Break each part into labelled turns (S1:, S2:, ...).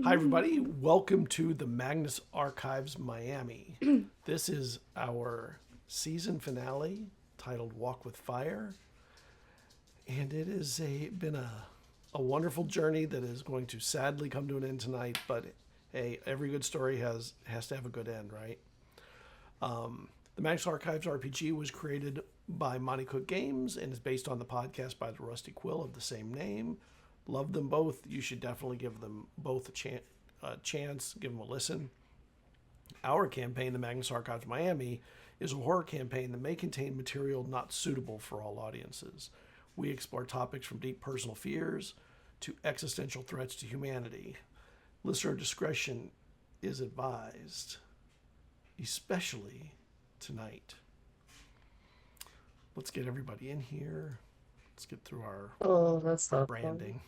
S1: Hi, everybody. Welcome to the Magnus Archives Miami. This is our season finale titled Walk with Fire. And it has been a wonderful journey that is going to sadly come to an end tonight. But hey, every good story has to have a good end, right? The Magnus Archives RPG was created by Monty Cook Games and is based on the podcast by the Rusty Quill of the same name. Love them both. You should definitely give them both a chance, give them a listen. Our campaign, the Magnus Archives Miami, is a horror campaign that may contain material not suitable for all audiences. We explore topics from deep personal fears to existential threats to humanity. Listener discretion is advised, especially tonight. Let's get everybody in here. Let's get through our branding.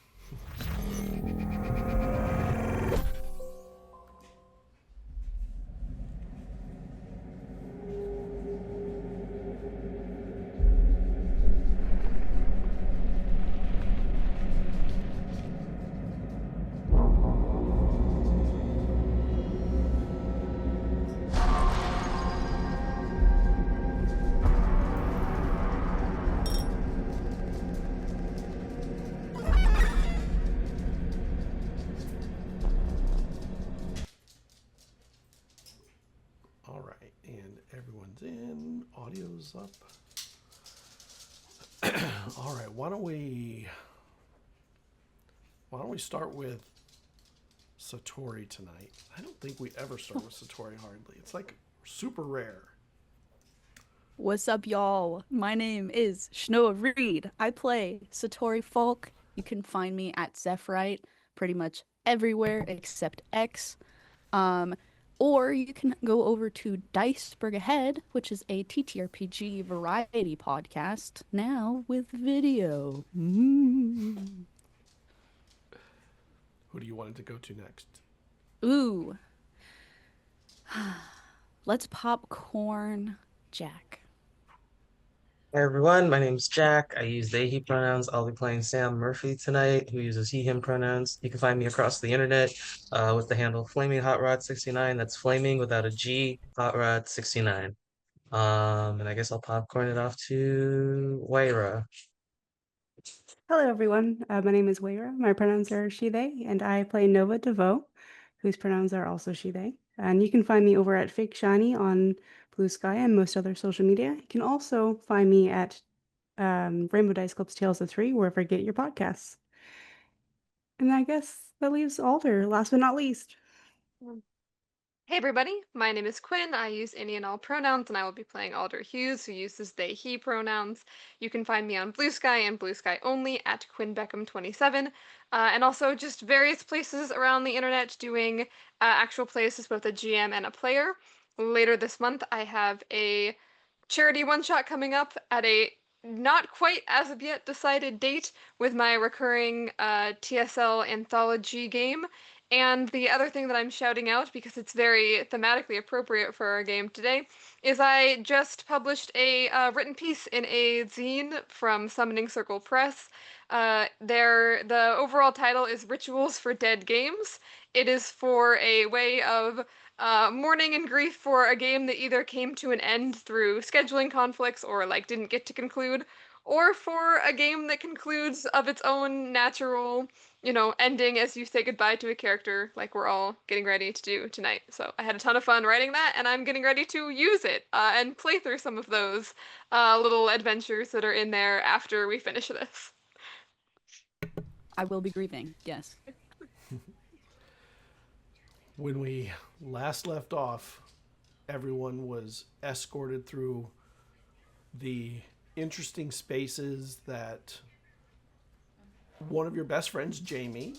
S1: Up. All right, why don't we start with Satori tonight? I don't think we ever start with Satori hardly. It's like super rare.
S2: What's up, y'all? My name is Chenoa Reed. I play Satori Falk. You can find me at Zephyrite pretty much everywhere except X. Or you can go over to Diceberg Ahead, which is a TTRPG variety podcast, now with video.
S1: Who do you want it to go to next?
S2: Ooh. Let's popcorn Jack.
S3: Hi everyone, my name is Jack. I use they, he pronouns. I'll be playing Sam Murphy tonight, who uses he, him pronouns. You can find me across the internet with the handle Flaming Hotrod-69. That's flaming without a G, Hotrod-69. And I guess I'll popcorn it off to Wayra.
S4: Hello, everyone. My name is Wayra. My pronouns are she, they, and I play Nova DeVoe, whose pronouns are also she, they. And you can find me over at Fake Shiny on Bluesky and most other social media. You can also find me at Rainbow Dice Club's Tales of Three, wherever you get your podcasts. And I guess that leaves Alder, last but not least.
S5: Hey everybody, my name is Quinn. I use any and all pronouns, and I will be playing Alder Hughes, who uses they, he pronouns. You can find me on Bluesky and Bluesky only at QuinnBeckham27, and also just various places around the internet doing actual plays as both a GM and a player. Later this month, I have a charity one-shot coming up at a not quite as of yet decided date with my recurring TSL anthology game. And the other thing that I'm shouting out, because it's very thematically appropriate for our game today, is I just published a written piece in a zine from Summoning Circle Press. The overall title is Rituals for Dead Games. It is for a way of mourning and grief for a game that either came to an end through scheduling conflicts or didn't get to conclude, or for a game that concludes of its own natural ending as you say goodbye to a character like we're all getting ready to do tonight. So I had a ton of fun writing that, and I'm getting ready to use it and play through some of those little adventures that are in there after we finish this.
S2: I will be grieving, yes.
S1: When we last left off, everyone was escorted through the interesting spaces that one of your best friends, Jamie,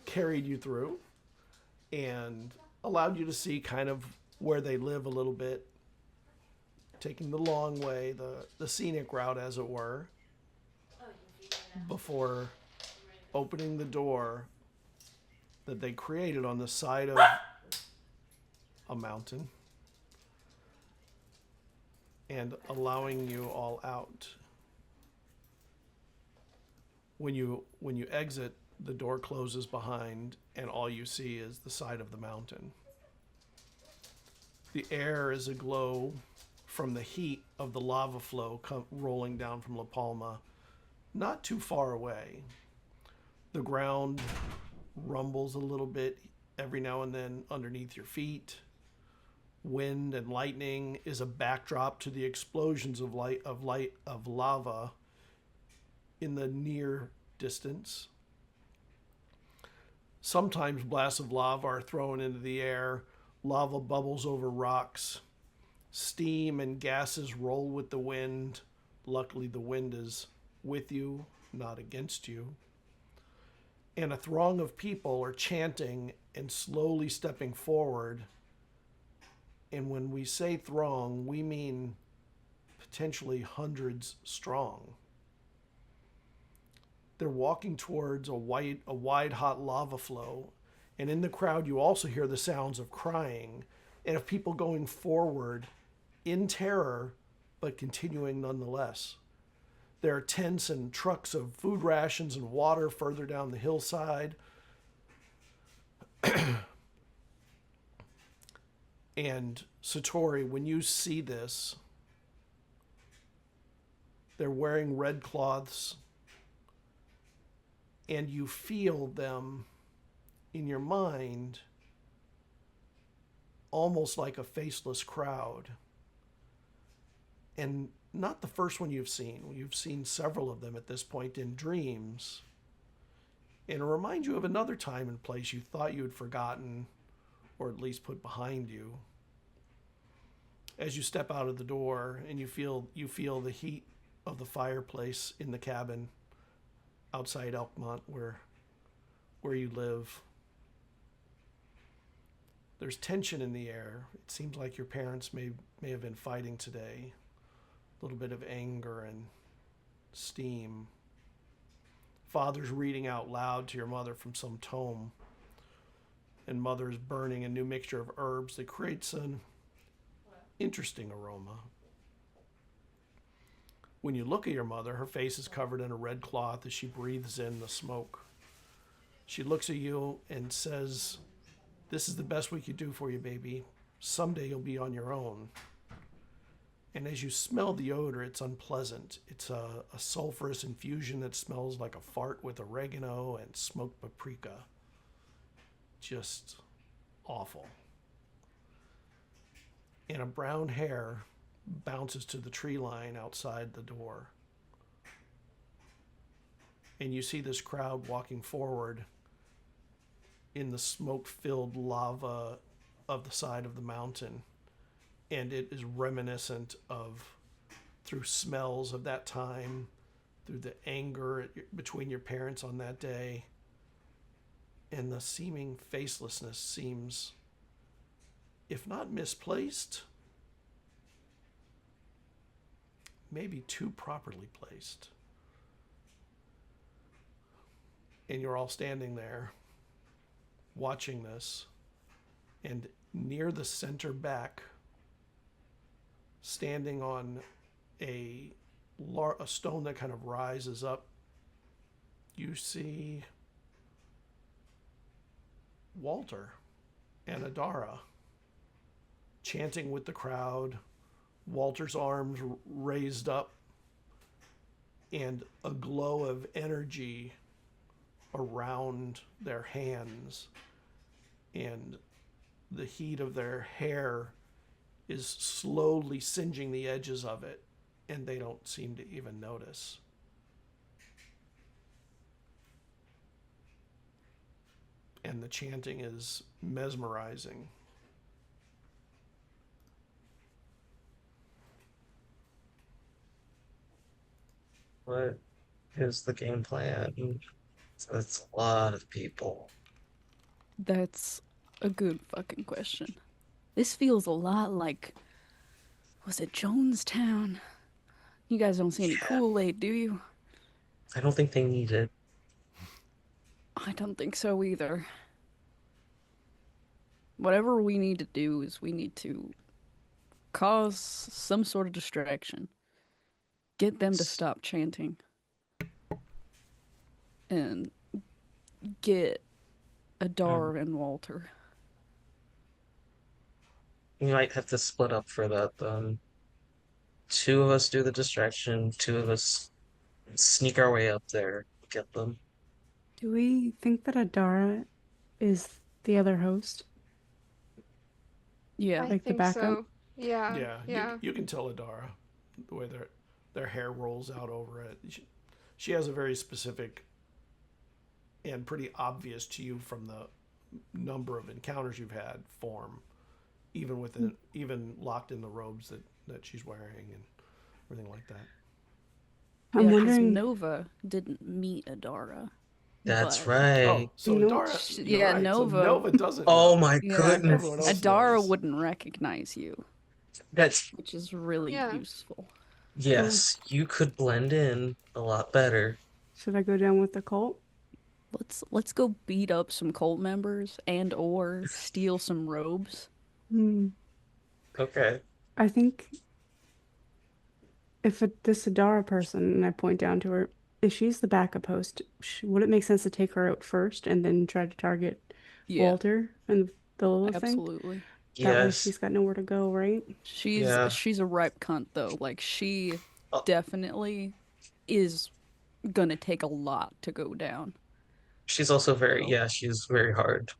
S1: carried you through and allowed you to see kind of where they live a little bit, taking the long way, the scenic route, as it were, before opening the door that they created on the side of a mountain and allowing you all out. When you exit the door closes behind, and all you see is the side of the mountain. The air is aglow from the heat of the lava flow rolling down from La Palma, not too far away. The ground rumbles a little bit every now and then underneath your feet. Wind and lightning is a backdrop to the explosions of lava in the near distance. Sometimes blasts of lava are thrown into the air. Lava bubbles over rocks. Steam and gases roll with the wind. Luckily, the wind is with you, not against you. And a throng of people are chanting and slowly stepping forward. And when we say throng, we mean potentially hundreds strong. They're walking towards a wide hot lava flow. And in the crowd, you also hear the sounds of crying and of people going forward in terror, but continuing nonetheless. There are tents and trucks of food rations and water further down the hillside. And Satori, when you see this, they're wearing red cloths, and you feel them in your mind almost like a faceless crowd. And not the first one you've seen. You've seen several of them at this point in dreams. And it reminds you of another time and place you thought you had forgotten, or at least put behind you. As you step out of the door and you feel the heat of the fireplace in the cabin outside Elkmont where you live. There's tension in the air. It seems like your parents may have been fighting today. A little bit of anger and steam. Father's reading out loud to your mother from some tome. And mother's burning a new mixture of herbs that creates an interesting aroma. When you look at your mother, her face is covered in a red cloth as she breathes in the smoke. She looks at you and says, "This is the best we could do for you, baby. Someday you'll be on your own." And as you smell the odor, it's unpleasant. It's a sulfurous infusion that smells like a fart with oregano and smoked paprika. Just awful. And a brown hair bounces to the tree line outside the door. And you see this crowd walking forward in the smoke-filled lava of the side of the mountain. And it is reminiscent of, through smells of that time, through the anger between your parents on that day, and the seeming facelessness seems, if not misplaced, maybe too properly placed. And you're all standing there watching this, and near the center back, standing on a stone that kind of rises up, you see Walter and Adara chanting with the crowd, Walter's arms raised up, and a glow of energy around their hands, and the heat of their hair is slowly singeing the edges of it, and they don't seem to even notice. And the chanting is mesmerizing.
S3: What is the game plan? So it's a lot of people.
S2: That's a good fucking question. This feels a lot like, was it Jonestown? You guys don't see any Kool-Aid, do you?
S3: I don't think they need it.
S2: I don't think so either. Whatever we need to do is we need to cause some sort of distraction. Get them to stop chanting. And get Adara and Walter.
S3: We might have to split up for that then. Two of us do the distraction, two of us sneak our way up there, get them.
S4: Do we think that Adara is the other host?
S2: Yeah.
S5: I
S4: Like the
S5: think
S4: backup?
S5: so. Yeah.
S1: Yeah,
S5: Yeah.
S1: you can tell Adara the way their hair rolls out over it. She has a very specific and pretty obvious to you from the number of encounters you've had form, even locked in the robes that she's wearing and everything like that.
S4: I'm
S2: Yeah, 'cause
S4: wondering.
S2: Nova didn't meet Adara.
S3: That's
S2: but-
S3: right.
S1: Oh, so
S4: No.
S1: Adara, you're
S2: Yeah,
S1: right. So
S2: Nova.
S1: Nova doesn't
S3: Oh
S1: know.
S3: my
S2: Yeah.
S3: goodness.
S1: Everyone else
S2: Adara
S1: knows.
S2: wouldn't recognize you,
S3: That's
S2: which is really
S5: Yeah.
S2: useful.
S3: yes, you could blend in a lot better.
S4: Should I go down with the cult?
S2: Let's go beat up some cult members and or steal some robes.
S4: Hmm.
S3: Okay.
S4: I think if this Adara person, and I point down to her, if she's the backup host, would it make sense to take her out first and then try to target
S2: Yeah,
S4: Walter and the Lilith thing?
S2: absolutely.
S4: That way
S3: Yes.
S4: she's got nowhere to go, right?
S3: Yeah.
S2: She's a ripe cunt though. Like she
S3: Oh.
S2: definitely is gonna take a lot to go down.
S3: She's also very,
S2: So
S3: yeah, she's very hard.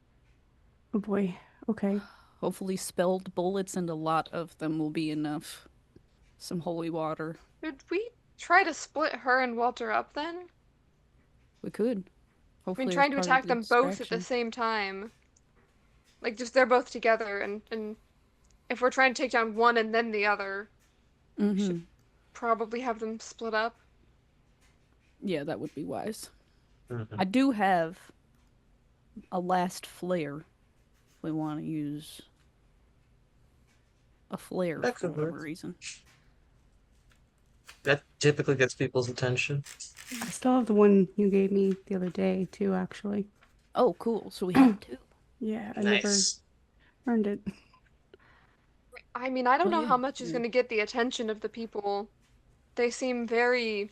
S4: Oh boy. Okay.
S2: hopefully spelled bullets and a lot of them will be enough. Some holy water.
S5: Should we try to split her and Walter up then?
S2: We could.
S5: I
S2: Hopefully
S5: mean,
S2: as
S5: trying to
S2: part of
S5: attack
S2: the
S5: them both at the
S2: distraction.
S5: same time. Like, just they're both together, and if we're trying to take down one and then the other, we should probably have them split up.
S2: Yeah, that would be wise.
S3: Mhm.
S2: I do have a last flare. If we want to use a flare
S3: That
S2: for
S3: could
S2: whatever
S3: work.
S2: reason.
S3: That typically gets people's attention.
S4: I still have the one you gave me the other day too, actually.
S2: Oh, cool. So we have two.
S4: Yeah, I
S3: Nice.
S4: never earned it.
S5: I mean, I don't
S2: Well,
S5: know how
S2: yeah.
S5: much is going to get the attention of the people. They seem very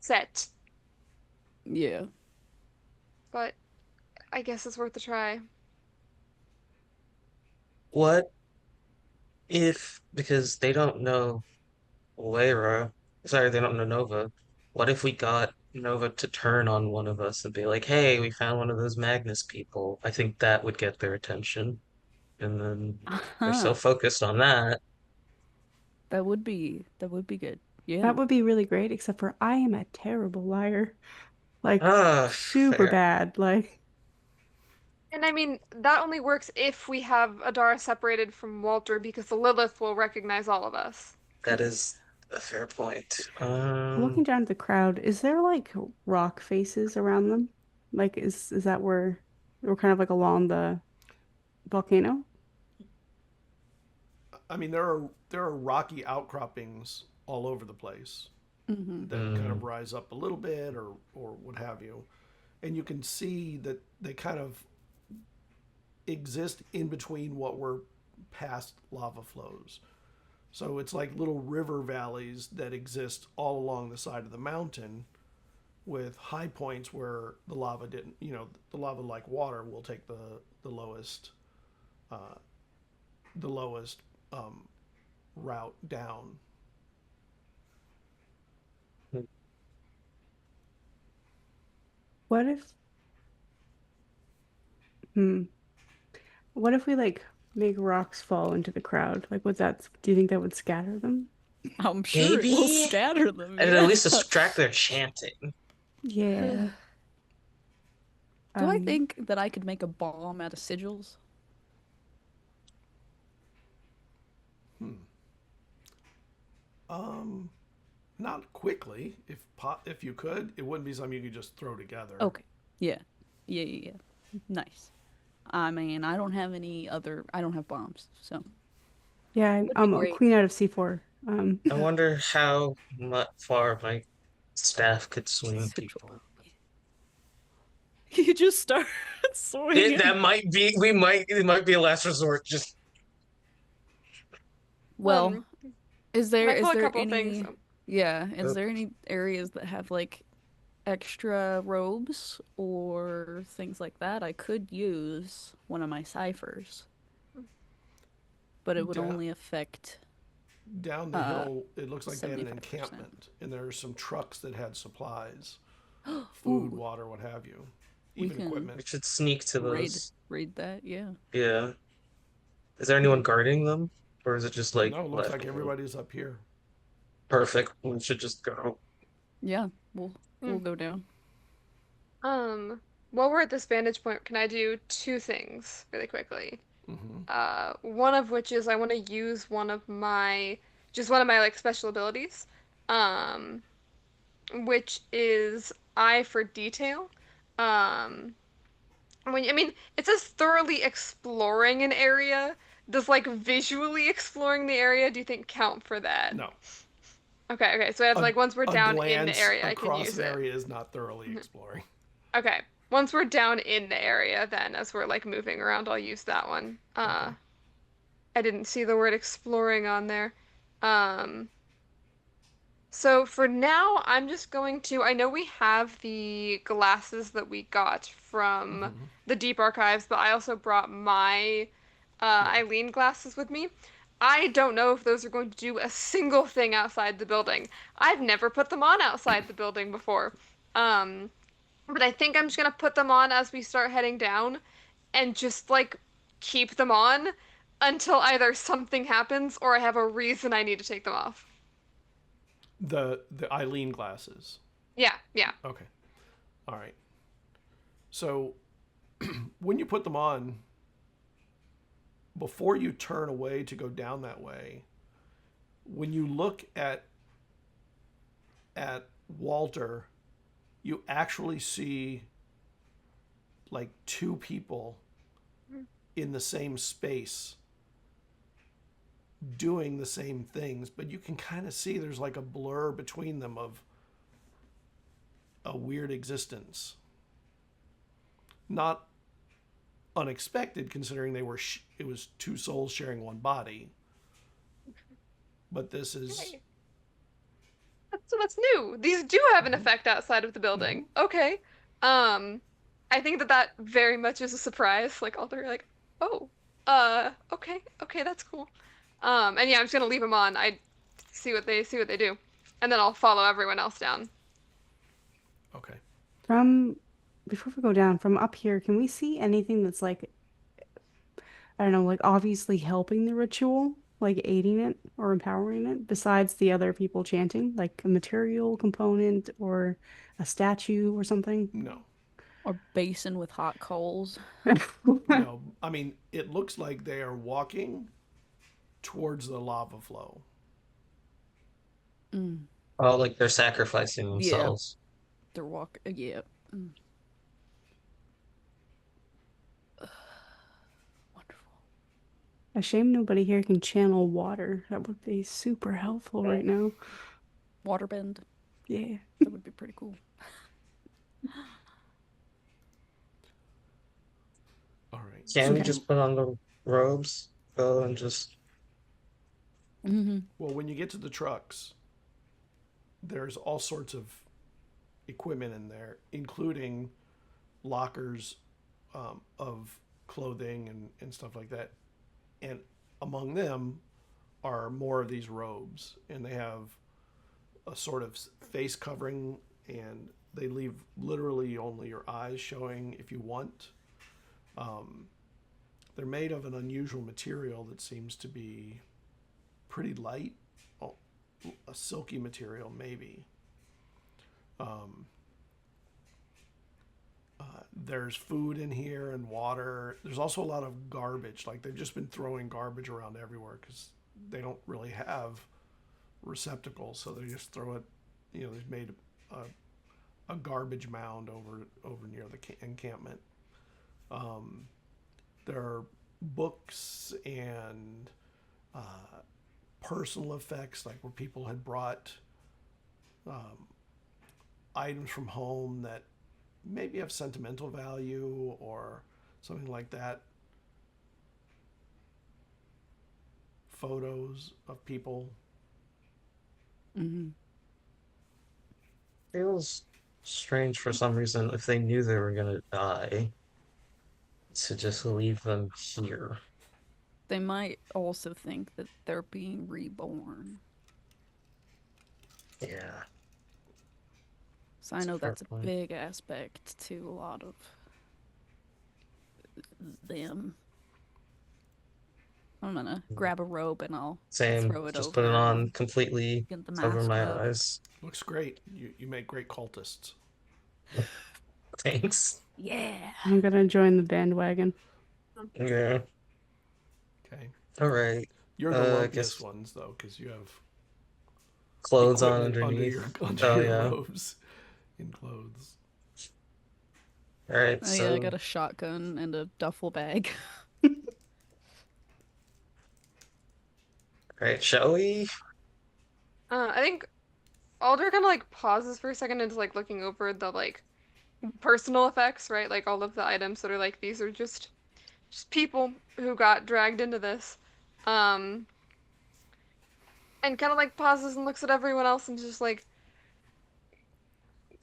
S5: set,
S2: Yeah.
S5: but I guess it's worth a try.
S3: What if, because they don't know Wayra, sorry, they don't know Nova, what if we got Nova to turn on one of us and be like, hey, we found one of those Magnus people? I think that would get their attention. And then they're so
S2: Uh-huh.
S3: focused on that.
S2: That would be good. Yeah.
S4: That would be really great, except for I am a terrible liar. Like
S3: Ah,
S4: super
S3: fair.
S4: bad. Like
S5: And I mean, that only works if we have Adara separated from Walter because the Lilith will recognize all of us.
S3: That is a fair point.
S4: looking down at the crowd, is there like rock faces around them? Like is that where we're kind of like along the volcano?
S1: I mean, there are rocky outcroppings all over the place
S2: Mm-hmm.
S1: that kind of rise up a little bit or what have you, and you can see that they kind of exist in between what were past lava flows. So it's like little river valleys that exist all along the side of the mountain with high points where the lava didn't, the lava like water will take the lowest route down.
S4: What if what if we like make rocks fall into the crowd? Like do you think that would scatter them?
S2: I'm sure it will
S3: Maybe?
S2: scatter them.
S3: And
S2: Yeah.
S3: at least distract their chanting.
S4: Yeah.
S2: Do I think that I could make a bomb out of sigils?
S1: Not quickly. If you could, it wouldn't be something you could just throw together.
S2: Okay. Yeah. Yeah. Nice. I mean, I don't have bombs, so.
S4: Yeah,
S2: Would be
S4: I'm a
S2: great.
S4: queen out of C4.
S3: I wonder how far my staff could swing
S2: Sigil.
S3: people.
S2: You just start swinging.
S3: That might be, it might be a last resort. Just,
S2: Well, is there
S5: I feel a
S2: any
S5: couple things.
S2: yeah, is there any areas that have like extra robes or things like that, I could use one of my ciphers, but it would
S1: Down,
S2: only affect
S1: down the hill, it looks like they had an
S2: 75%.
S1: encampment, and there are some trucks that had supplies, food,
S2: Ooh,
S1: water, what have you,
S2: we
S1: even
S2: can
S3: We
S1: equipment.
S3: should sneak to
S2: raid
S3: those.
S2: that, yeah.
S3: Yeah. Is there anyone guarding them? Or is it just like
S1: No, it looks
S3: left?
S1: like everybody's up here.
S3: Perfect. We should just go.
S2: Yeah, we'll go down.
S5: While we're at this vantage point, can I do two things really quickly?
S1: Mm-hmm.
S5: One of which is I want to use just one of my like special abilities, um, which is Eye for Detail. Um, I mean, it says thoroughly exploring an area. Does like visually exploring the area, do you think count for that?
S1: No.
S5: Okay, so I have
S1: A,
S5: like once we're
S1: a
S5: down in the
S1: glance
S5: area, I can
S1: across
S5: use
S1: an
S5: it.
S1: area is not thoroughly exploring.
S5: Okay. Once we're down in the area, then as we're like moving around, I'll use that one.
S1: Okay.
S5: I didn't see the word exploring on there. Um, so for now, I'm just going to, I know we have the glasses that we got from
S1: Mm-hmm.
S5: the Deep Archives, but I also brought my
S1: Yeah.
S5: Eileen glasses with me. I don't know if those are going to do a single thing outside the building. I've never put them on outside the building before. Um, but I think I'm just gonna put them on as we start heading down and just like keep them on until either something happens or I have a reason I need to take them off.
S1: The Eileen glasses.
S5: Yeah.
S1: Okay. All right. So when you put them on, before you turn away to go down that way, when you look at Walter, you actually see like two people in the same space doing the same things, but you can kind of see there's like a blur between them of a weird existence. Not unexpected considering they were it was two souls sharing one body. But this is
S5: Okay. So that's new. These do have an effect outside of the building. Okay. I think that very much is a surprise. Like all they're like, oh, okay, that's cool. And yeah, I'm just gonna leave them on. I see what they do, and then I'll follow everyone else down.
S1: okay.
S4: Before we go down, from up here, can we see anything that's like, I don't know, like obviously helping the ritual, like aiding it or empowering it, besides the other people chanting, like a material component or a statue or something?
S1: No.
S2: Or basin with hot coals.
S1: No. I mean, it looks like they are walking towards the lava flow.
S3: Oh, like they're sacrificing
S2: Yeah.
S3: themselves.
S2: They're walking. Yeah. Wonderful.
S4: A shame nobody here can channel water. That would be super helpful right now.
S2: Waterbend.
S4: Yeah.
S2: That would be pretty cool.
S1: All right.
S3: Can
S1: So
S3: we just put on the robes? Go and just.
S1: well, when you get to the trucks, there's all sorts of equipment in there, including lockers of clothing and stuff like that. And among them are more of these robes, and they have a sort of face covering, and they leave literally only your eyes showing if you want. They're made of an unusual material that seems to be pretty light, a silky material maybe. There's food in here and water. There's also a lot of garbage. Like they've just been throwing garbage around everywhere because they don't really have receptacles, so they just throw it. They've made a garbage mound over near the encampment. There are books and personal effects, like where people had brought items from home that maybe have sentimental value or something like that. Photos of people.
S3: Feels strange for some reason if they knew they were gonna die to just leave them here.
S2: They might also think that they're being reborn.
S3: Yeah.
S2: So I
S3: That's a
S2: know
S3: fair
S2: that's a
S3: point.
S2: big aspect to a lot of them. I'm gonna grab a robe and I'll
S3: Same.
S2: throw it
S3: Just
S2: over
S3: put it on
S2: and
S3: completely,
S2: get the
S3: cover
S2: mask
S3: my
S2: up.
S3: eyes.
S1: Looks great. You make great cultists.
S3: Thanks.
S2: Yeah.
S4: I'm gonna join the bandwagon.
S3: Yeah.
S1: Okay.
S3: All right.
S1: You're the
S3: I
S1: lumpiest
S3: guess
S1: ones though, because you have
S3: clothes on
S1: equipment
S3: underneath.
S1: under
S3: Oh
S1: your
S3: yeah.
S1: robes and clothes.
S3: All right.
S2: Oh yeah, I
S3: So
S2: got a shotgun and a duffel bag.
S3: all right. Shall we?
S5: I think Alder kind of like pauses for a second and is like looking over the like personal effects, right? Like all of the items that are like these are just people who got dragged into this. Um, and kind of like pauses and looks at everyone else and just like,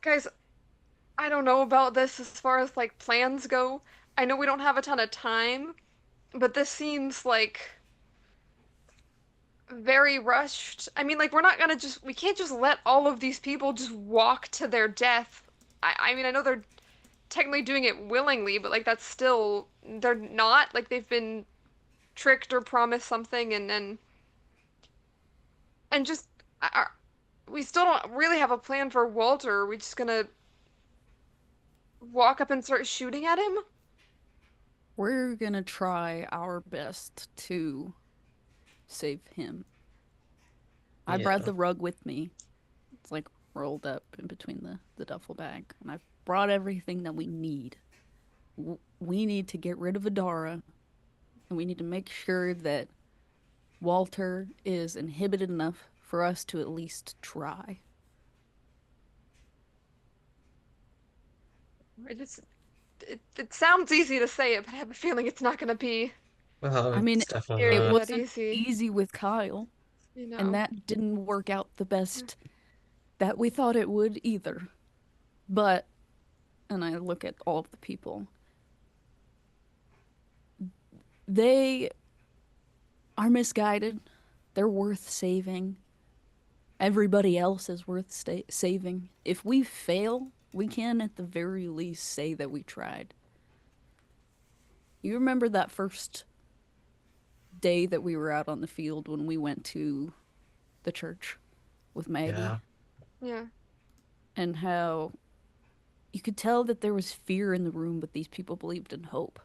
S5: guys, I don't know about this as far as like plans go. I know we don't have a ton of time, but this seems like very rushed. I mean, like we can't just let all of these people just walk to their death. I mean, I know they're technically doing it willingly, but like that's still they're not like they've been tricked or promised something and just we still don't really have a plan for Walter. Are we just gonna walk up and start shooting at him?
S2: We're gonna try our best to save him. I brought
S3: Yeah.
S2: the rug with me. It's like rolled up in between the duffel bag. And I've brought everything that we need. We need to get rid of Adara. And we need to make sure that Walter is inhibited enough for us to at least try.
S5: It sounds easy to say it, but I have a feeling it's not gonna be
S2: I mean,
S3: It's definitely
S2: it
S3: not.
S5: that
S2: wasn't
S5: easy.
S2: easy with Kyle.
S5: You
S2: And
S5: know.
S2: that didn't work out the best that we thought it would either. But, and I look at all of the people, they are misguided. They're worth saving. Everybody else is worth saving. If we fail, we can at the very least say that we tried. You remember that first day that we were out on the field when we went to the church with Maggie?
S3: Yeah.
S5: Yeah.
S2: And how you could tell that there was fear in the room, but these people believed in hope.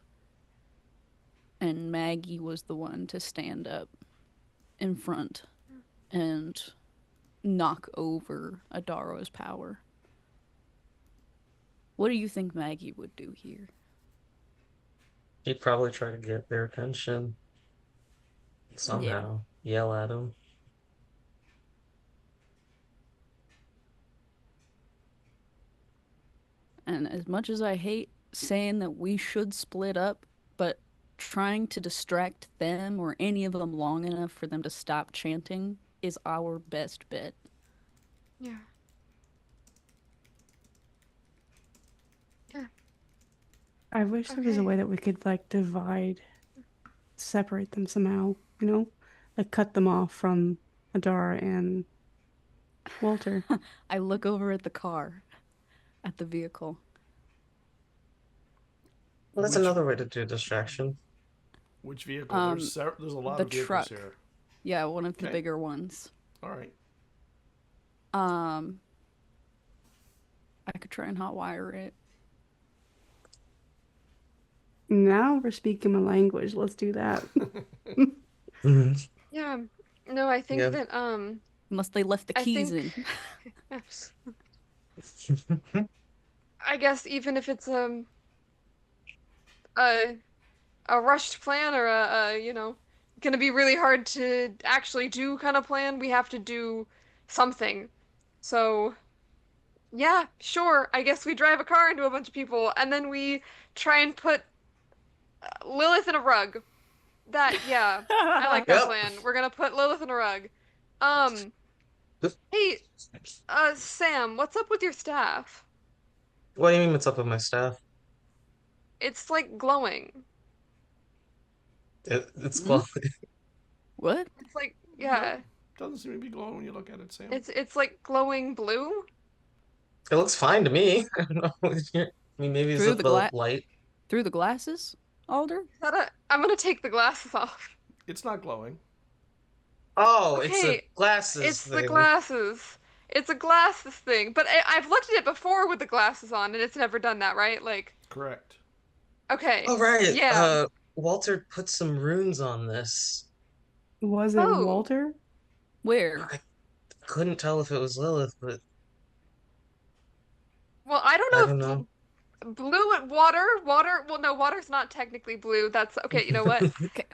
S2: And Maggie was the one to stand up in front and knock over Adaro's power. What do you think Maggie would do here?
S3: He'd probably try to get their attention somehow. Yell at them.
S2: And as much as I hate saying that we should split up, but trying to distract them or any of them long enough for them to stop chanting is our best bet.
S5: Yeah. Yeah.
S4: I wish there was a
S5: Okay.
S4: way that we could like separate them somehow, you know? Like cut them off from Adara and Walter.
S2: I look over at the car, at the vehicle.
S3: Well, that's
S1: Which
S3: another way to do distraction.
S1: which vehicle? There's a lot
S2: The
S1: of vehicles
S2: truck.
S1: here.
S2: Yeah, one of the
S1: Okay.
S2: bigger ones.
S1: All right.
S2: I could try and hotwire it.
S4: Now we're speaking my language. Let's do that.
S3: Mhm.
S5: Yeah. No, I think
S3: Yeah.
S5: that
S2: Unless they left the
S5: I
S2: keys
S5: think
S2: in.
S5: I guess even if it's a a rushed plan or a you know gonna be really hard to actually do kind of plan, we have to do something. So yeah, sure. I guess we drive a car into a bunch of people and then we try and put Lilith in a rug. Yeah, I like that
S3: Yep.
S5: plan. We're gonna put Lilith in a rug. Um, hey, Sam, what's up with your staff?
S3: What do you mean what's up with my staff?
S5: It's like glowing.
S3: It's
S2: Hmm?
S3: well,
S2: What?
S5: It's like,
S1: No,
S5: yeah,
S1: doesn't seem to be glowing when you look at it, Sam.
S5: it's like glowing blue.
S3: it looks fine to me. I don't know. I mean, maybe it's
S2: Through
S3: with
S2: the
S3: the
S2: gla
S3: light.
S2: through the glasses, Alder?
S5: I'm gonna take the glasses off.
S1: It's not glowing.
S3: Oh, it's a
S5: Okay,
S3: glasses
S5: it's the
S3: thing.
S5: glasses. It's a glasses thing, but I've looked at it before with the glasses on, and it's never done that, right? Like,
S1: Correct.
S5: okay,
S3: Oh, right.
S5: yeah.
S3: Walter put some runes on this.
S4: Was it
S5: Oh,
S4: Walter?
S2: Where?
S3: I couldn't tell if it was Lilith, but
S5: well, I don't
S3: I
S5: know
S3: don't
S5: if
S3: know.
S5: blue and water. Well, no, water's not technically blue. That's okay. You know what?
S2: Okay.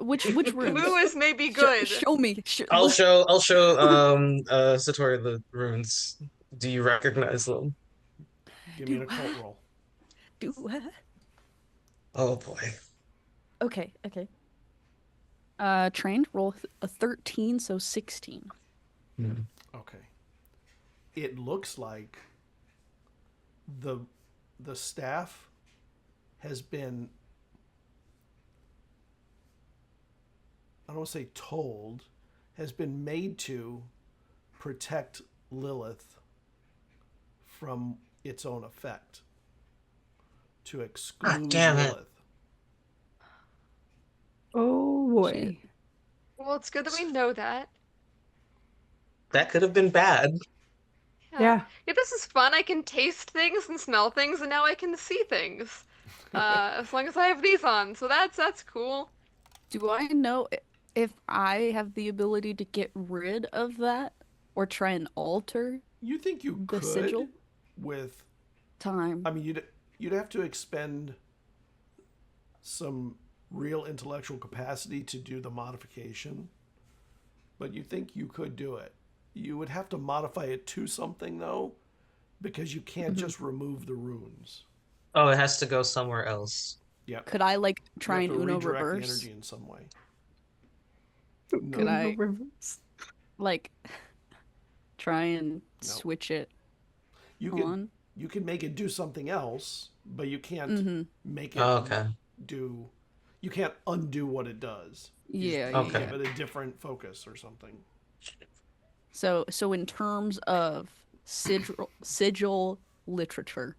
S2: Which
S5: Blue
S2: runes?
S5: is maybe good.
S2: Show me.
S3: I'll show Satori the runes. Do you recognize them?
S1: Give me an
S2: Do
S1: occult roll.
S2: do
S3: Oh boy.
S2: Okay, okay. Trained, roll a 13, so 16.
S1: Okay. It looks like the staff has been, I don't want to say told, has been made to protect Lilith from its own effect. To
S3: Ah,
S1: exclude
S3: damn it.
S1: Lilith.
S4: Oh boy.
S2: Shit.
S5: Well, it's good that we know that.
S3: That could have been bad.
S4: Yeah.
S5: Yeah, this is fun. I can taste things and smell things, and now I can see things. As long as I have these on, so that's cool.
S2: Do I know if I have the ability to get rid of that or try and alter
S1: You think you
S2: the
S1: could
S2: sigil?
S1: with,
S2: Time?
S1: I mean, you'd have to expend some real intellectual capacity to do the modification, but you think you could do it. You would have to modify it to something though, because you can't just remove the runes.
S3: Oh, it has to go somewhere else.
S1: Yep.
S2: Could I like
S1: You
S2: try
S1: have
S2: and
S1: to
S2: Uno
S1: redirect the
S2: reverse?
S1: energy in some way.
S2: Could
S1: No.
S2: I
S4: Reverse.
S2: like try and
S1: No.
S2: switch it
S1: You can
S2: on?
S1: you can make it do something else, but you can't
S2: Mm-hmm.
S1: make it
S3: Oh, okay.
S1: do. You can't undo what it does. You
S2: Yeah,
S1: just
S2: yeah,
S3: Okay.
S2: yeah.
S1: give it a different focus or something.
S2: So in terms of sigil literature,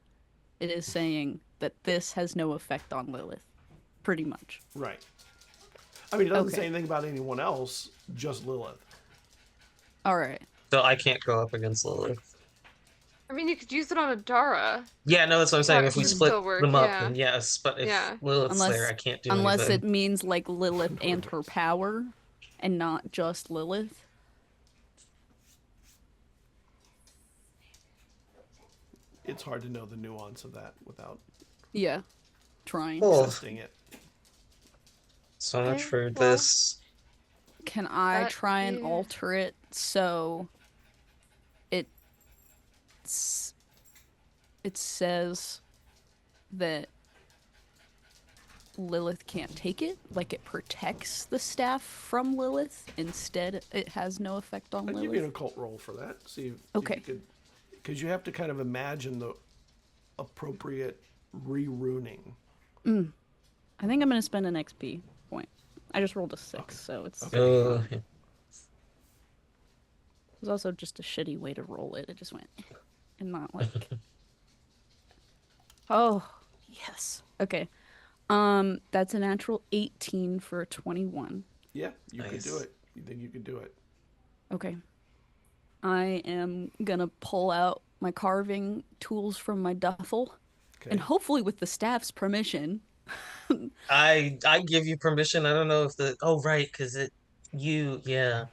S2: it is saying that this has no effect on Lilith, pretty much.
S1: Right. I mean, it doesn't
S2: Okay.
S1: say anything about anyone else, just Lilith.
S2: All right.
S3: So I can't go up against Lilith.
S5: I mean, you could use it on a Dara.
S3: Yeah, no, that's what I'm saying.
S5: That
S3: If we
S5: should
S3: split
S5: still work,
S3: them up,
S5: yeah.
S3: then yes. But if
S5: Yeah.
S3: Lilith's there,
S2: Unless
S3: I can't do
S2: unless
S3: anything.
S2: it means like Lilith and her power, and not just Lilith.
S1: It's hard to know the nuance of that without
S2: Yeah. Trying.
S3: Oh,
S1: testing it.
S3: so much
S5: Okay,
S3: for
S5: well,
S3: this.
S2: Can I
S5: That
S2: try and
S5: is-
S2: alter it so it says that Lilith can't take it? Like it protects the staff from Lilith. Instead, it has no effect on
S1: I'd
S2: Lilith.
S1: give you an occult roll for that. See if
S2: Okay.
S1: you could, because you have to kind of imagine the appropriate re-runing.
S2: I think I'm gonna spend an XP point. I just rolled a 6, so it's
S3: Yeah.
S2: was also just a shitty way to roll it. It just went and not like. Oh yes. Okay. That's a natural 18 for a 21.
S1: Yeah, you could do
S3: Nice.
S1: it. You think you could do it?
S2: Okay. I am gonna pull out my carving tools from my duffel,
S1: Okay.
S2: and hopefully with the staff's permission.
S3: I give you permission. I don't know if the right, because yeah.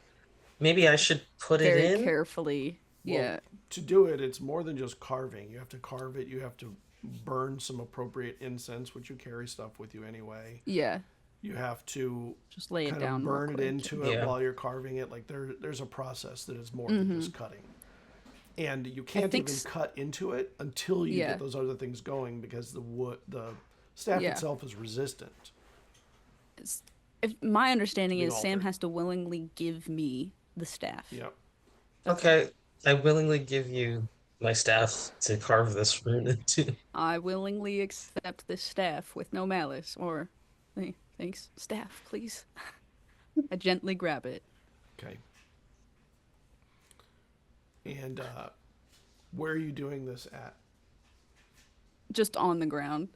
S3: Maybe I should put it
S2: Very
S3: in.
S2: carefully.
S1: Well,
S2: Yeah.
S1: To do it, it's more than just carving. You have to carve it. You have to burn some appropriate incense, which you carry stuff with you anyway.
S2: Yeah.
S1: You have to
S2: Just lay it
S1: kind
S2: down.
S1: of
S2: real
S1: burn it
S2: quick.
S1: into it
S3: Yeah.
S1: while you're carving it. Like there's a process that is more than just cutting. And you can't
S2: think
S1: even
S2: s-
S1: cut into it until you
S2: Yeah.
S1: get those other things going because the staff
S2: Yeah.
S1: itself is resistant.
S2: If my understanding
S1: Being
S2: is Sam
S1: altered.
S2: has to willingly give me the staff.
S1: Yep.
S3: Okay, I willingly give you my staff to carve this rune into.
S2: I willingly accept this staff with no malice. Or, hey, thanks, staff, please. I gently grab it.
S1: Okay. And where are you doing this at?
S2: Just on the ground.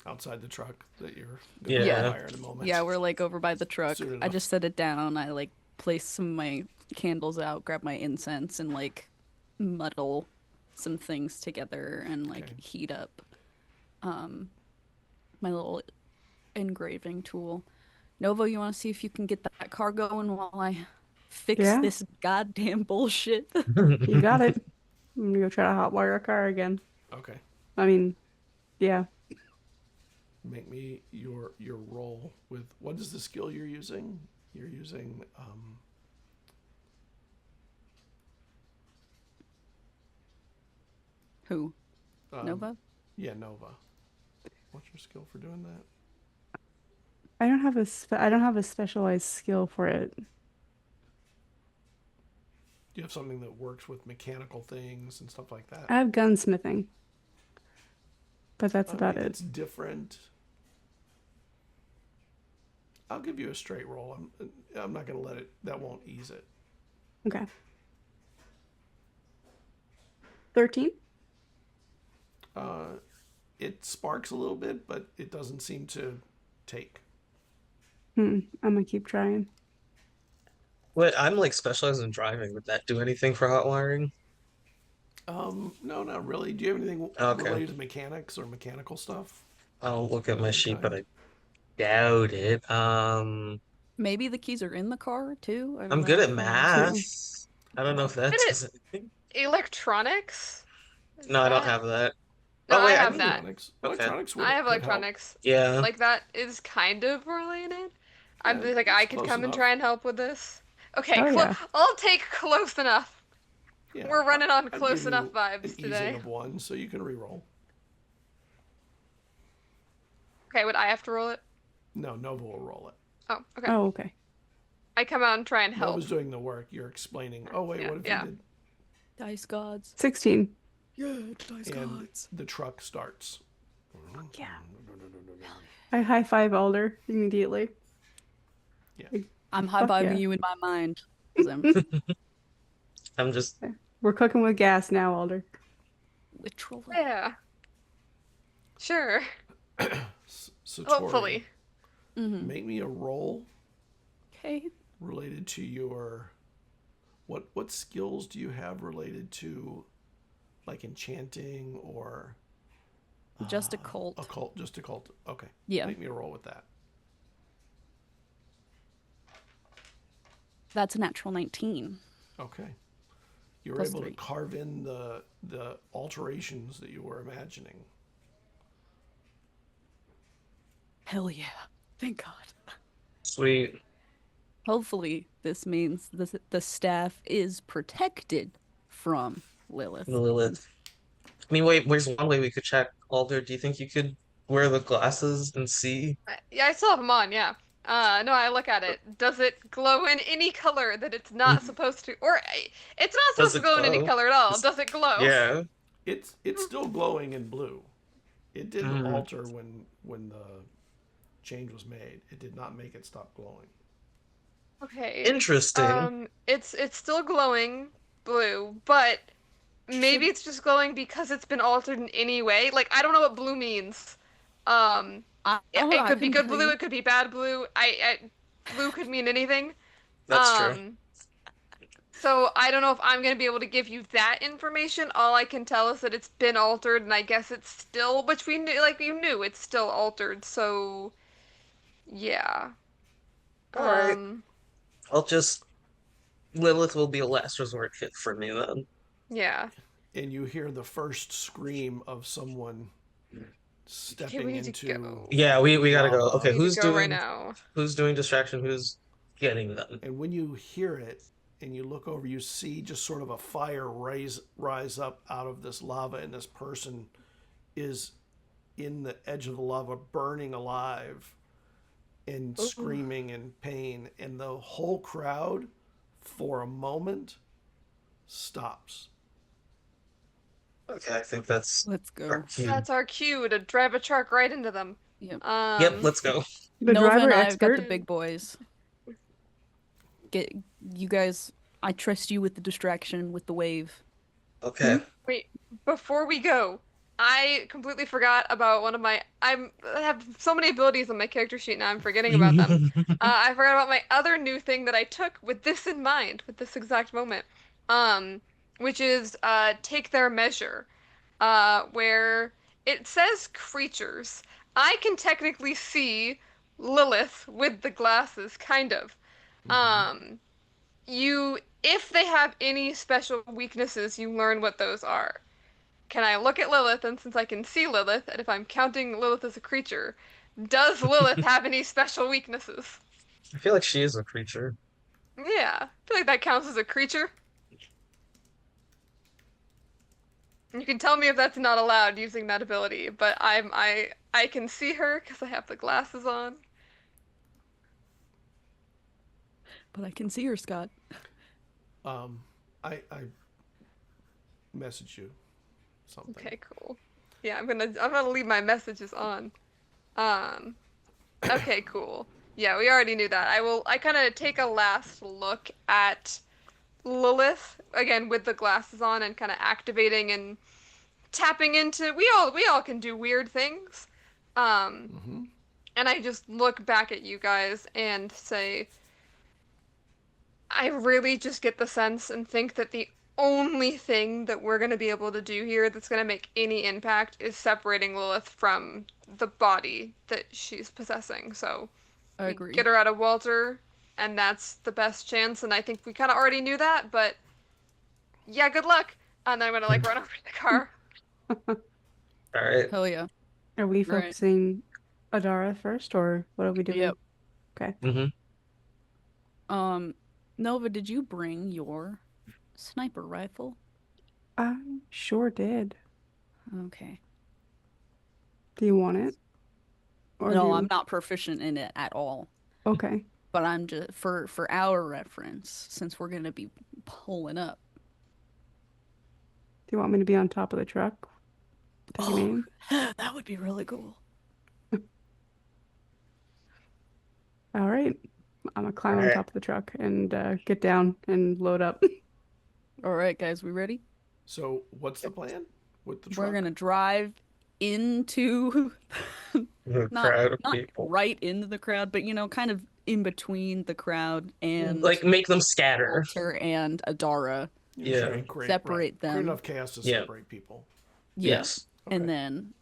S1: Outside the truck that you're
S3: Yeah.
S1: going to
S2: Yeah.
S1: fire in a moment.
S2: Yeah, we're like over by the truck.
S1: Soon
S2: I
S1: enough.
S2: just set it down. I like place some of my candles out, grab my incense, and like muddle some things together and like
S1: Okay.
S2: heat up my little engraving tool. Novo, you want to see if you can get that car going while I fix
S4: Yeah.
S2: this goddamn bullshit?
S4: You got it. I'm gonna go try to hotwire a car again.
S1: Okay.
S4: I mean, yeah.
S1: Make me your roll with what is the skill you're using? You're using
S2: Who? Nova?
S1: Yeah, Nova. What's your skill for doing that?
S4: I don't have I don't have a specialized skill for it.
S1: Do you have something that works with mechanical things and stuff like that?
S4: I have gunsmithing, but that's about it.
S1: It's different. I'll give you a straight roll. I'm not going to let it. That won't ease it.
S4: Okay. 13?
S1: It sparks a little bit, but it doesn't seem to take.
S4: I'm gonna keep trying.
S3: What, I'm like specialized in driving. Would that do anything for hot wiring?
S1: No, not really. Do you have anything
S3: Okay.
S1: related to mechanics or mechanical stuff?
S3: I'll look at my
S1: Any
S3: sheet, but
S1: kind?
S3: I doubt it.
S2: Maybe the keys are in the car too? I don't
S3: I'm good
S2: know.
S3: at math. I don't know if that
S5: Did it-
S3: does anything.
S5: Electronics? Is
S3: No, I don't
S5: that-
S3: have that.
S5: No,
S3: Oh, wait,
S5: I
S3: I
S5: have
S3: need
S5: that.
S1: Electronics.
S3: Okay.
S1: Electronics would,
S5: I have
S1: could help.
S5: electronics.
S3: Yeah.
S5: Like that is kind of related. I'm
S1: Yeah,
S5: like
S1: it's
S5: I could
S1: close
S5: come and
S1: enough.
S5: try and help with this. Okay,
S4: Oh, yeah.
S5: I'll take close enough.
S1: Yeah,
S5: We're running on
S1: I'd
S5: close
S1: give
S5: enough
S1: you
S5: vibes
S1: an easing
S5: today.
S1: of 1, so you can re-roll.
S5: Okay, would I have to roll it?
S1: No, Nova will roll it.
S5: Oh, okay.
S4: Oh, okay.
S5: I come out and try and help.
S1: Nova's doing the work. You're explaining. Oh wait,
S5: Yeah,
S1: what if
S5: yeah.
S1: you did?
S2: Dice gods.
S4: 16.
S2: Yeah, dice
S1: And
S2: gods.
S1: the truck starts.
S4: Yeah. I high five Alder immediately.
S2: I'm
S4: Fuck
S2: high-fiving
S4: yeah.
S2: you in my mind. 'Cause I'm
S3: I'm just
S4: We're cooking with gas now, Alder.
S2: literally.
S5: Yeah. Sure.
S1: Satori,
S5: Hopefully.
S2: Mm-hmm.
S1: make me a roll
S2: Okay.
S1: related to your. What skills do you have related to, like enchanting or
S2: Just a cult.
S1: occult? Just occult. Okay.
S2: Yeah.
S1: Make me a roll with that.
S2: That's a natural 19.
S1: Okay. You were
S2: Plus
S1: able
S2: 3.
S1: to carve in the alterations that you were imagining.
S2: Hell yeah. Thank God.
S3: sweet.
S2: Hopefully, this means the staff is protected from Lilith.
S3: Lilith. I mean, wait, there's one way we could check. Alder, do you think you could wear the glasses and see?
S5: Yeah, I still have them on, yeah. No, I look at it. Does it glow in any color that it's not supposed to? Or it's not
S3: Does
S5: supposed to
S3: it
S5: glow in any
S3: glow?
S5: color at all.
S3: It's-
S5: Does it glow?
S3: Yeah.
S1: It's still glowing in blue. It didn't
S3: Mm.
S1: alter when the change was made. It did not make it stop glowing.
S5: Okay.
S3: Interesting.
S5: It's still glowing blue, but maybe it's just glowing because it's been altered in any way. Like I don't know what blue means.
S2: I don't know,
S5: It
S2: I
S5: could be
S2: couldn't
S5: good
S2: tell
S5: blue,
S2: you.
S5: it could be bad blue. Blue could mean anything.
S3: That's true.
S5: So I don't know if I'm gonna be able to give you that information. All I can tell is that it's been altered, and I guess it's still, which we knew, like you knew, it's still altered. So, yeah.
S3: All right. I'll just Lilith will be a last resort hit for me then.
S5: Yeah.
S1: And you hear the first scream of someone stepping
S5: Okay, we need to
S1: into.
S5: go.
S3: Yeah, we gotta go.
S1: lava.
S3: Okay,
S5: We need
S3: who's
S5: to go right
S3: doing
S5: now.
S3: who's doing distraction? Who's getting them?
S1: And when you hear it and you look over, you see just sort of a fire rise up out of this lava, and this person is in the edge of the lava, burning alive and screaming in pain. And the whole crowd, for a moment, stops.
S3: Okay, I think that's
S2: Let's
S3: our
S2: go.
S3: cue.
S5: That's our cue to drive a truck right into them.
S2: Yep.
S3: Yep, let's go.
S4: The
S2: Nova
S4: driver
S2: and I have got the
S4: expert.
S2: big boys. Get you guys. I trust you with the distraction with the wave.
S3: Okay.
S5: Wait, before we go, I completely forgot about one of my. I have so many abilities on my character sheet now. I'm forgetting about them. I forgot about my other new thing that I took with this in mind, with this exact moment, which is take their measure, where it says creatures. I can technically see Lilith with the glasses, kind of. Um, if they have any special weaknesses, you learn what those are. Can I look at Lilith, and since I can see Lilith, and if I'm counting Lilith as a creature, does Lilith have any special weaknesses?
S3: I feel like she is a creature.
S5: Yeah, I feel like that counts as a creature. You can tell me if that's not allowed using that ability, but I can see her because I have the glasses on.
S2: But I can see her, Scott.
S1: I message you something.
S5: Okay, cool. Yeah, I'm gonna leave my messages on. Okay, cool. Yeah, we already knew that. I kind of take a last look at Lilith again with the glasses on and kind of activating and tapping into. We all can do weird things.
S1: Mm-hmm.
S5: And I just look back at you guys and say, I really just get the sense and think that the only thing that we're going to be able to do here that's going to make any impact is separating Lilith from the body that she's possessing. So
S2: I
S5: we
S2: agree.
S5: get her out of Walter, and that's the best chance. And I think we kind of already knew that, but yeah, good luck. And then I'm going to like run over to the car.
S3: All right.
S2: Hell yeah.
S4: Are we
S2: Right.
S4: focusing Adara first, or what are we doing?
S2: Yep.
S4: Okay.
S3: Mm-hmm.
S2: Nova, did you bring your sniper rifle?
S4: I sure did.
S2: Okay.
S4: Do you want it? Or do
S2: No,
S4: you...
S2: I'm not proficient in it at all.
S4: Okay.
S2: But I'm just for our reference, since we're gonna be pulling up.
S4: Do you want me to be on top of the truck? Taking aim?
S2: That would be really cool.
S4: All right. I'm gonna climb on
S3: Alright.
S4: top of the truck and get down and load up.
S2: All right, guys, we ready?
S1: So what's the plan with the
S2: We're
S1: truck?
S2: gonna drive into
S3: The
S2: not
S3: crowd of
S2: not
S3: people.
S2: right into the crowd, but kind of in between the crowd and
S3: Like make them scatter.
S2: Walter and Adara.
S1: Yeah.
S3: Yeah.
S2: Separate
S1: Create
S2: them.
S1: enough chaos to
S3: Yeah.
S1: separate people.
S2: Yeah.
S3: Yes.
S1: Okay.
S2: And then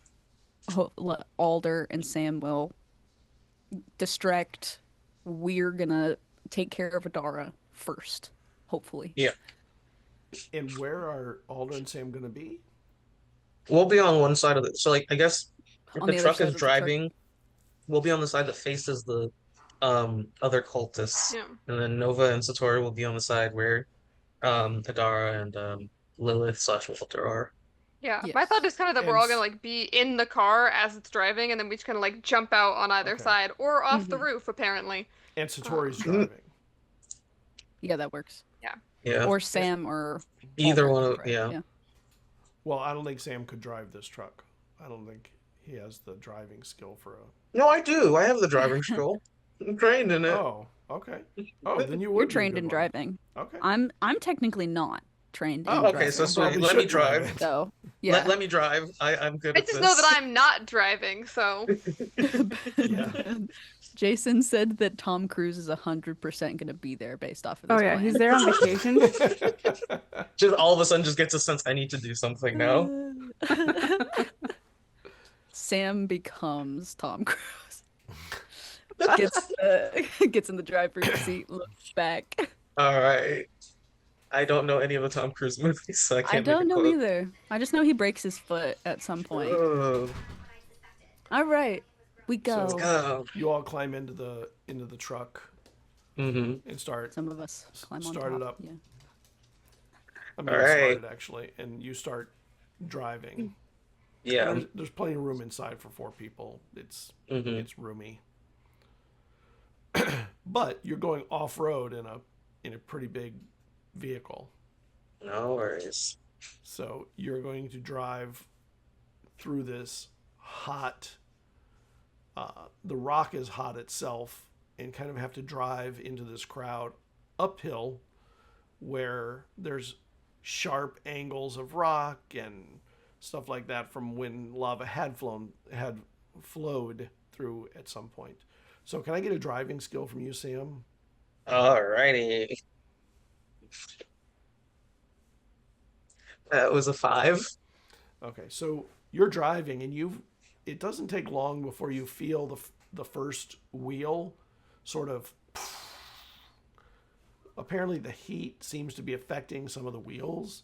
S2: Alder and Sam will distract. We're gonna take care of Adara first, hopefully.
S3: Yeah.
S1: And where are Alder and Sam going to be?
S3: We'll be on one side of it. So like I guess if
S2: On
S3: the
S2: the other
S3: truck
S2: side
S3: is
S2: of the truck.
S3: driving, we'll be on the side that faces the other cultists.
S5: Yeah.
S3: And then Nova and Satori will be on the side where Adara and Lilith / Walter are.
S5: Yeah,
S2: Yes.
S5: my thought is kind of that we're
S1: And
S5: all gonna like be in the car as it's driving, and then we just kind of like jump out on either
S1: Okay.
S5: side or off the
S2: Mhm.
S5: roof, apparently.
S1: And Satori's
S3: Mm.
S1: driving.
S2: Yeah, that works.
S3: Yeah.
S2: Or Sam or
S3: Either
S2: Alder
S3: one
S2: can
S3: of
S2: drive,
S3: yeah.
S1: Well, I don't think Sam could drive this truck. I don't think he has the driving skill for a...
S3: No, I do. I have the driving skill. I'm trained in it.
S1: Oh, okay. Oh, then you would
S2: You're
S1: be a
S2: trained
S1: good
S2: in
S1: one.
S2: driving.
S1: Okay.
S2: I'm technically not trained in
S3: Oh, okay,
S2: driving.
S3: so sweet.
S1: Probably
S3: Let me
S1: should drive
S3: drive.
S1: it.
S2: So, yeah.
S3: Let me drive. I'm good
S5: I
S3: at
S5: just
S3: this.
S5: know that I'm not driving, so
S1: Yeah.
S2: Jason said that Tom Cruise is 100% going to be there based off of
S4: Oh
S2: this
S4: yeah,
S2: plan.
S4: he's there on vacation.
S3: Just all of a sudden just gets a sense I need to do something now.
S2: Sam becomes Tom Cruise. Gets in the driver's seat, looks back.
S3: All right. I don't know any of the Tom Cruise movies, so I can't
S2: I
S3: make
S2: don't
S3: a
S2: know
S3: quote.
S2: either. I just know he breaks his foot at some point.
S3: Oh,
S2: All right, we go.
S1: So-
S3: go.
S1: You all climb into the truck
S3: Mm-hmm.
S1: and start
S2: Some of us climb on
S1: Start it
S2: top.
S1: up.
S2: Yeah.
S1: I mean,
S3: All
S1: it
S3: right.
S1: started actually, and you start driving.
S3: Yeah.
S1: There's plenty of room inside for 4 people. It's
S3: Mm-hmm.
S1: it's roomy. But you're going off road in a pretty big vehicle.
S3: No worries.
S1: So you're going to drive through this hot, the rock is hot itself, and kind of have to drive into this crowd uphill where there's sharp angles of rock and stuff like that from when lava had flowed through at some point. So can I get a driving skill from you, Sam?
S3: Alrighty. That was a 5.
S1: Okay, so you're driving and it doesn't take long before you feel the first wheel sort of, apparently the heat seems to be affecting some of the wheels.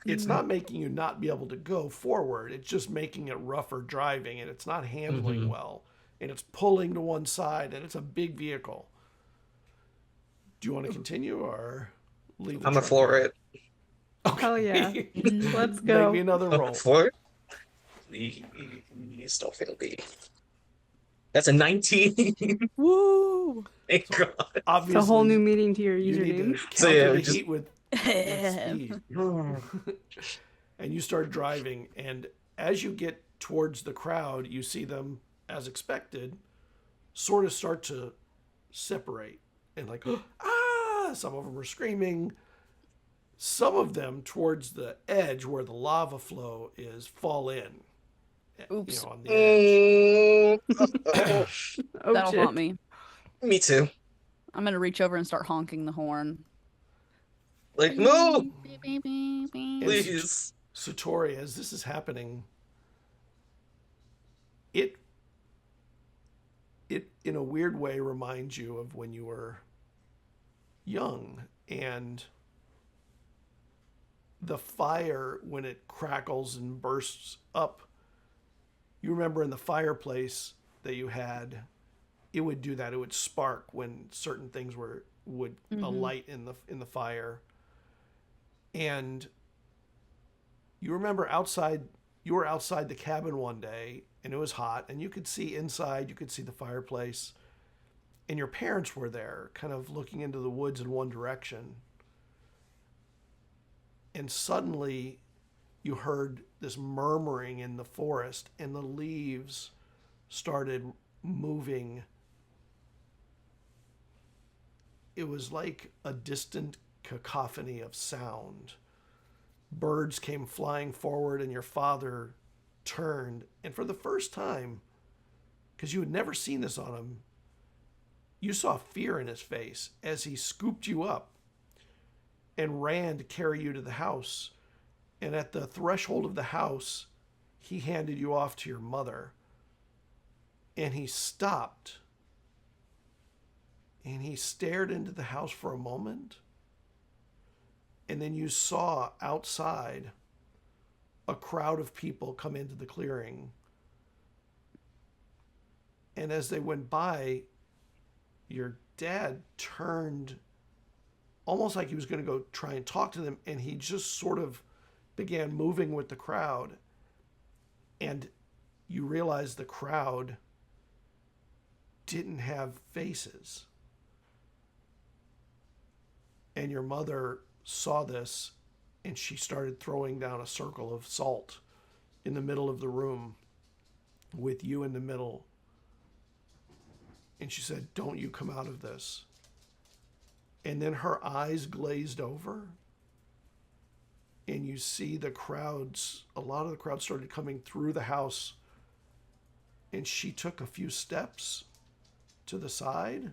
S1: It's not making you not be able to go forward. It's just making it rougher driving, and it's not handling well. And it's pulling to one side, and it's a big vehicle. Do you want to continue or leave the
S3: I'm
S1: truck
S3: a floor
S1: there?
S3: it.
S4: Oh yeah. Let's
S1: Make
S4: go.
S1: me another roll.
S3: Floor? You still fail B. That's a 19.
S2: Woo!
S3: Thank God.
S1: Obviously,
S4: It's a whole new meaning to your
S1: you need
S4: username.
S1: to
S3: So,
S1: counter
S3: yeah,
S1: the
S3: just-
S1: heat with speed. And you start driving, and as you get towards the crowd, you see them, as expected, sort of start to separate. And like, ah! Some of them are screaming. Some of them, towards the edge where the lava flow is, fall in.
S2: Oops.
S1: You know, on the edge.
S4: Oh
S2: That'll
S4: shit.
S2: haunt me.
S3: Me too.
S2: I'm gonna reach over and start honking the horn.
S3: Like, move,
S1: And
S3: please.
S1: Satori, as this is happening, it in a weird way reminds you of when you were young, and the fire, when it crackles and bursts up, you remember in the fireplace that you had, it would do that. It would spark when certain things would alight in the fire. And you remember you were outside the cabin one day, and it was hot, and you could see inside, you could see the fireplace, and your parents were there, kind of looking into the woods in one direction. And suddenly you heard this murmuring in the forest, and the leaves started moving. It was like a distant cacophony of sound. Birds came flying forward, and your father turned, and for the first time, because you had never seen this on him, you saw fear in his face as he scooped you up and ran to carry you to the house. And at the threshold of the house, he handed you off to your mother. And he stopped. And he stared into the house for a moment. And then you saw outside a crowd of people come into the clearing. And as they went by, your dad turned almost like he was going to go try and talk to them, and he just sort of began moving with the crowd. And you realize the crowd didn't have faces. And your mother saw this, and she started throwing down a circle of salt in the middle of the room with you in the middle. And she said, "Don't you come out of this." And then her eyes glazed over, and you see the crowds, a lot of the crowd started coming through the house, and she took a few steps to the side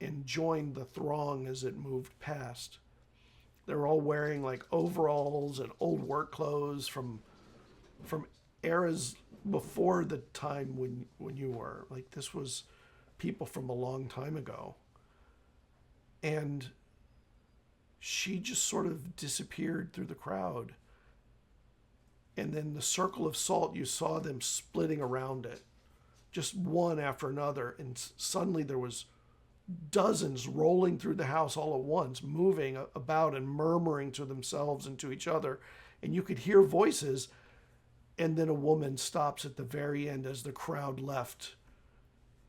S1: and joined the throng as it moved past. They were all wearing like overalls and old work clothes from eras before the time when you were. Like, this was people from a long time ago. And she just sort of disappeared through the crowd. And then the circle of salt, you saw them splitting around it, just one after another. And suddenly there was dozens rolling through the house all at once, moving about and murmuring to themselves and to each other. And you could hear voices. And then a woman stops at the very end as the crowd left.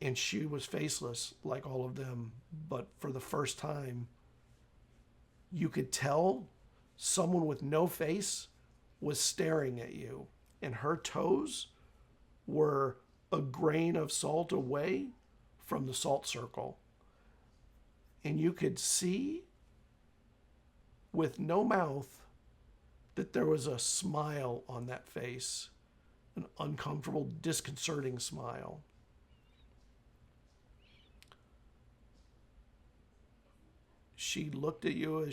S1: And she was faceless like all of them. But for the first time, you could tell someone with no face was staring at you, and her toes were a grain of salt away from the salt circle. And you could see with no mouth that there was a smile on that face, an uncomfortable, disconcerting smile. She looked at you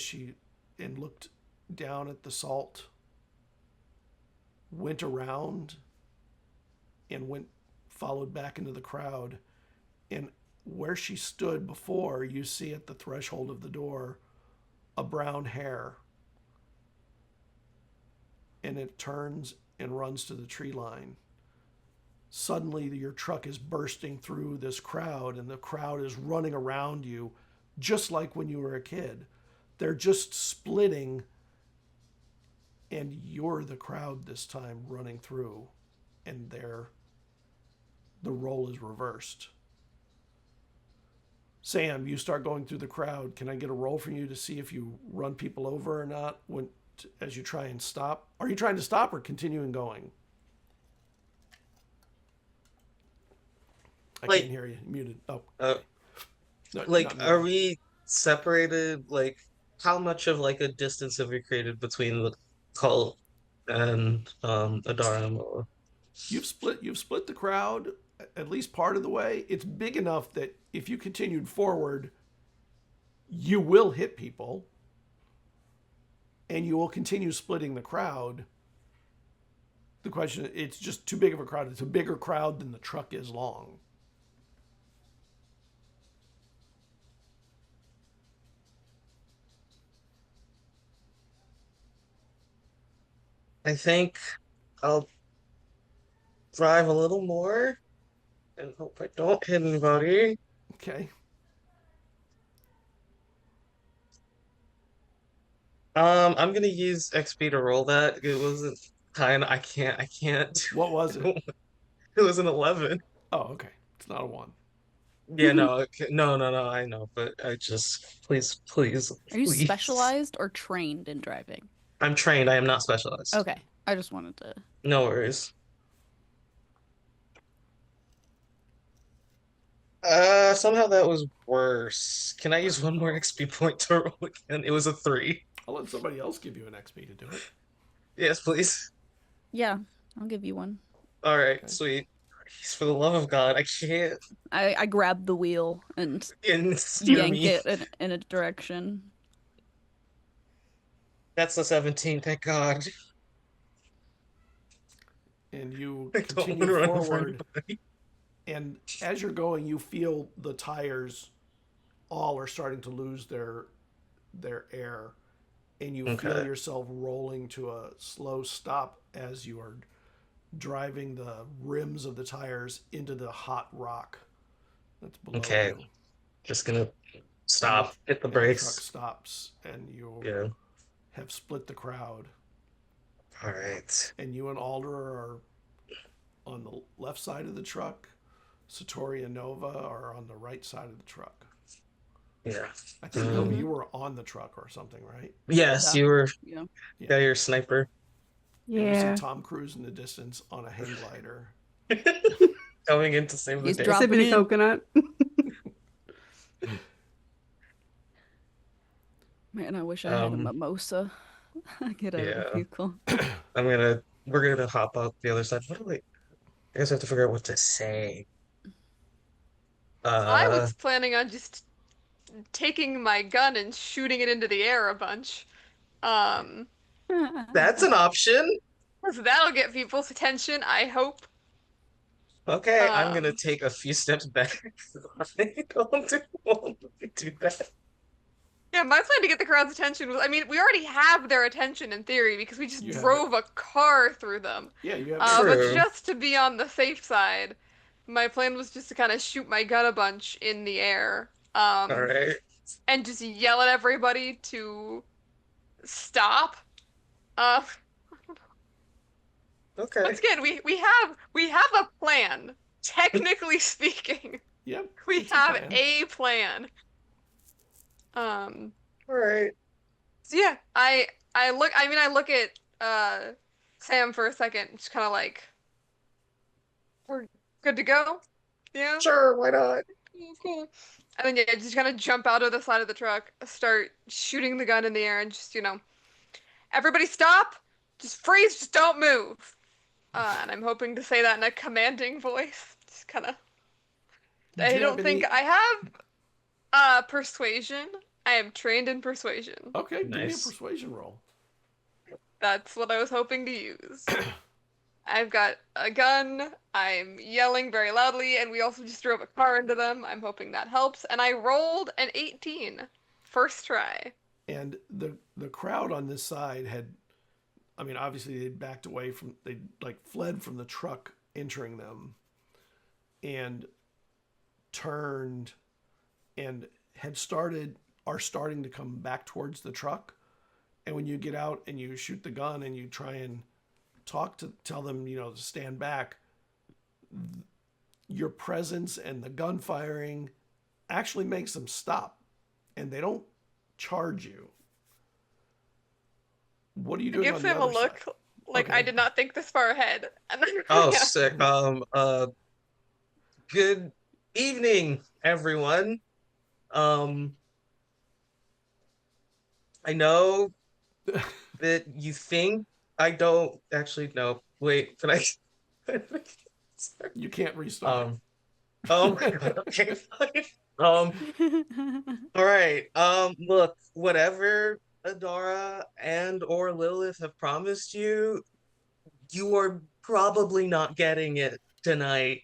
S1: and looked down at the salt, went around and followed back into the crowd. And where she stood before, you see at the threshold of the door a brown hair. And it turns and runs to the tree line. Suddenly, your truck is bursting through this crowd, and the crowd is running around you, just like when you were a kid. They're just splitting, and you're the crowd this time running through, and the role is reversed. Sam, you start going through the crowd. Can I get a roll from you to see if you run people over or not as you try and stop? Are you trying to stop or continuing going? I can't hear you. Muted. Oh. No,
S3: are we separated? Like, how much of like a distance have we created between the cult and Adarum?
S1: You've split the crowd at least part of the way. It's big enough that if you continued forward, you will hit people, and you will continue splitting the crowd. The question, it's just too big of a crowd. It's a bigger crowd than the truck is long.
S3: I think I'll drive a little more and hope I don't hit anybody.
S1: Okay.
S3: I'm gonna use XP to roll that. It wasn't I can't.
S1: What was it?
S3: It was an 11.
S1: Oh, okay. It's not a 1.
S3: Yeah, no, no, I know, but I just please.
S2: Are you specialized or trained in driving?
S3: I'm trained. I am not specialized.
S2: Okay, I just wanted to.
S3: No worries. Somehow that was worse. Can I use one more XP point to roll again? It was a 3.
S1: I'll let somebody else give you an XP to do it.
S3: Yes, please.
S2: Yeah, I'll give you one.
S3: All right, sweet. For the love of God, I can't.
S2: I grab the wheel and
S3: steer
S2: yank
S3: me.
S2: it in a direction.
S3: That's a 17, thank God.
S1: And you
S3: I don't
S1: continue
S3: want to run over
S1: forward.
S3: anybody.
S1: And as you're going, you feel the tires all are starting to lose their air, and you feel yourself rolling to a slow stop as you are driving the rims of the tires into the hot rock that's below you.
S3: Just gonna stop, hit the brakes.
S1: The truck stops, and you have split the crowd.
S3: All right.
S1: And you and Alder are on the left side of the truck. Satori and Nova are on the right side of the truck.
S3: Yeah.
S1: I think Nova, you were on the truck or something, right?
S3: Yes, you were.
S2: Yeah.
S3: Yeah, you're a sniper.
S1: Yeah.
S4: Yeah.
S1: You see Tom Cruise in the distance on a hang glider.
S3: Going in to save the
S2: He's
S3: day.
S2: dropping
S4: Sipping a
S2: in.
S4: coconut.
S2: Man, I wish I had a mimosa. I get a vehicle.
S3: We're gonna hop up the other side. I guess I have to figure out what to say.
S5: I was planning on just taking my gun and shooting it into the air a bunch.
S3: That's an option.
S5: So that'll get people's attention, I hope.
S3: Okay, I'm gonna take a few steps back. I don't do that.
S5: Yeah, my plan to get the crowd's attention was, I mean, we already have their attention in theory because we just drove a car through them.
S1: Yeah, you have
S5: but just to be on the safe side, my plan was just to kind of shoot my gun a bunch in the air.
S3: All right.
S5: And just yell at everybody to stop.
S3: Okay.
S5: Once again, we have a plan. Technically speaking.
S1: Yep.
S5: We have a plan.
S3: All right.
S5: So yeah, I look at Sam for a second, just kind of like, we're good to go. Yeah.
S3: Sure, why not?
S5: Yeah, cool. And then yeah, just kind of jump out of the side of the truck, start shooting the gun in the air, and just everybody stop, just freeze, just don't move. And I'm hoping to say that in a commanding voice. Just kind of.
S1: Do
S5: I
S1: you have
S5: don't think
S1: any?
S5: I have persuasion. I am trained in persuasion.
S1: Okay, give me a
S3: Nice.
S1: persuasion roll.
S5: That's what I was hoping to use. I've got a gun. I'm yelling very loudly, and we also just drove a car into them. I'm hoping that helps. And I rolled an 18. First try.
S1: And the crowd on this side had, I mean, obviously they backed away from, they like fled from the truck entering them, and turned, and are starting to come back towards the truck. And when you get out and you shoot the gun and you try and tell them, to stand back, your presence and the gun firing actually makes them stop, and they don't charge you. What are you
S5: It
S1: doing
S5: gives
S1: on the
S5: him a
S1: other
S5: look
S1: side?
S5: like
S1: Okay.
S5: I did not think this far ahead. And then
S3: Oh,
S5: yeah.
S3: sick. Good evening, everyone. Um, I know that you think I don't actually know. Wait, can I? Sorry.
S1: You can't restart.
S3: Oh my God. Okay, fine. Um, all right. Look, whatever Adara and or Lilith have promised you, you are probably not getting it tonight.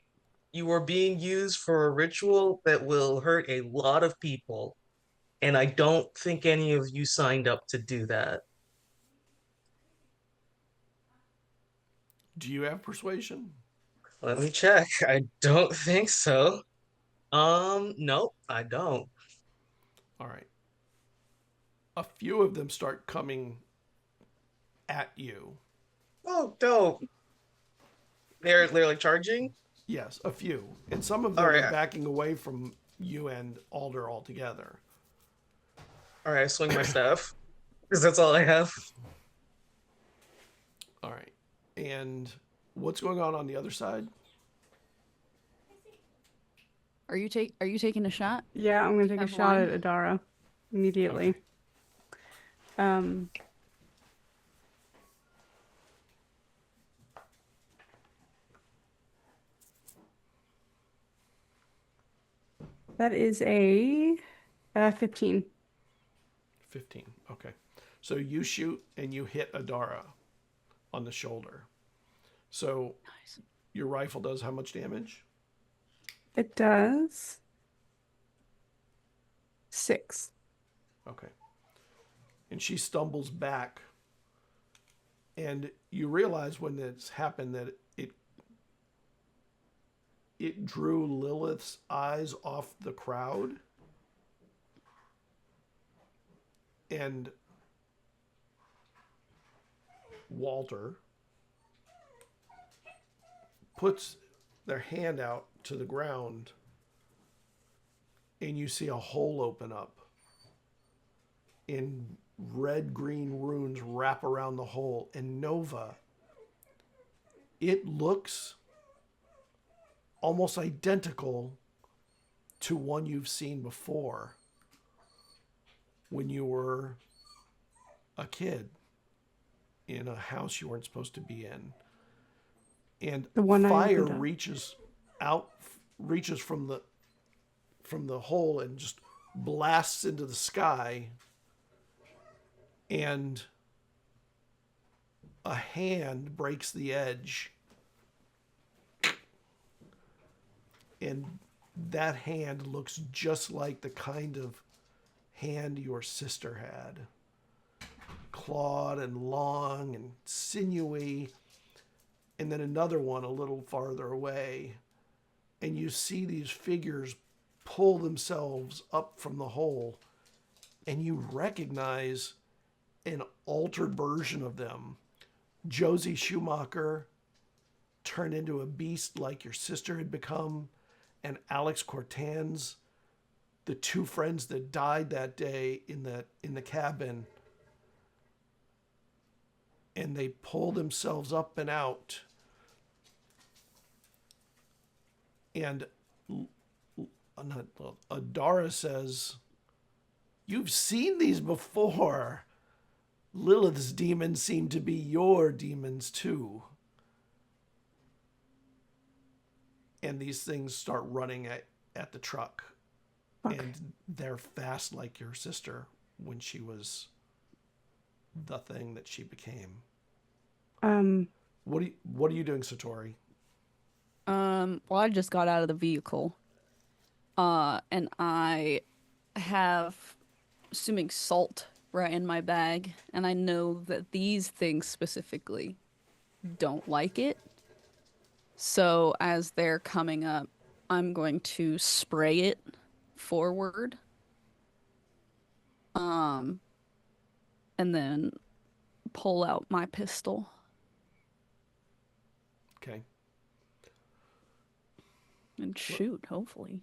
S3: You are being used for a ritual that will hurt a lot of people, and I don't think any of you signed up to do that.
S1: Do you have persuasion?
S3: Let me check. I don't think so. Nope, I don't.
S1: All right. A few of them start coming at you.
S3: Oh, dope. They're like charging?
S1: Yes, a few. And some of
S3: All
S1: them
S3: right.
S1: are backing away from you and Alder altogether.
S3: All right, I swing my staff. Because that's all I have.
S1: All right. And what's going on the other side?
S2: Are you taking a shot?
S4: Yeah, I'm gonna take a
S2: Have
S4: shot
S2: one?
S4: at Adara immediately.
S1: Okay.
S4: Um, that is a 15.
S1: 15. Okay. So you shoot and you hit Adara on the shoulder. So
S2: Nice.
S1: your rifle does how much damage?
S4: It does 6.
S1: Okay. And she stumbles back. And you realize when this happened that it drew Lilith's eyes off the crowd. And Walter puts their hand out to the ground, and you see a hole open up, and red-green runes wrap around the hole. And Nova, it looks almost identical to one you've seen before when you were a kid in a house you weren't supposed to be in. And
S4: The one I
S1: fire
S4: opened up.
S1: reaches from the hole and just blasts into the sky, and a hand breaks the edge, and that hand looks just like the kind of hand your sister had. Clawed and long and sinewy. And then another one a little farther away. And you see these figures pull themselves up from the hole. And you recognize an altered version of them. Josie Schumacher turned into a beast like your sister had become. And Alex Cortans, the two friends that died that day in the cabin, and they pull themselves up and out. And Adara says, "You've seen these before. Lilith's demons seem to be your demons too." And these things start running at the truck.
S4: Fuck.
S1: And they're fast like your sister when she was the thing that she became. What are you doing, Satori?
S2: Well, I just got out of the vehicle. And I have, assuming salt right in my bag, and I know that these things specifically don't like it. So as they're coming up, I'm going to spray it forward. And then pull out my pistol.
S1: Okay.
S2: And shoot, hopefully.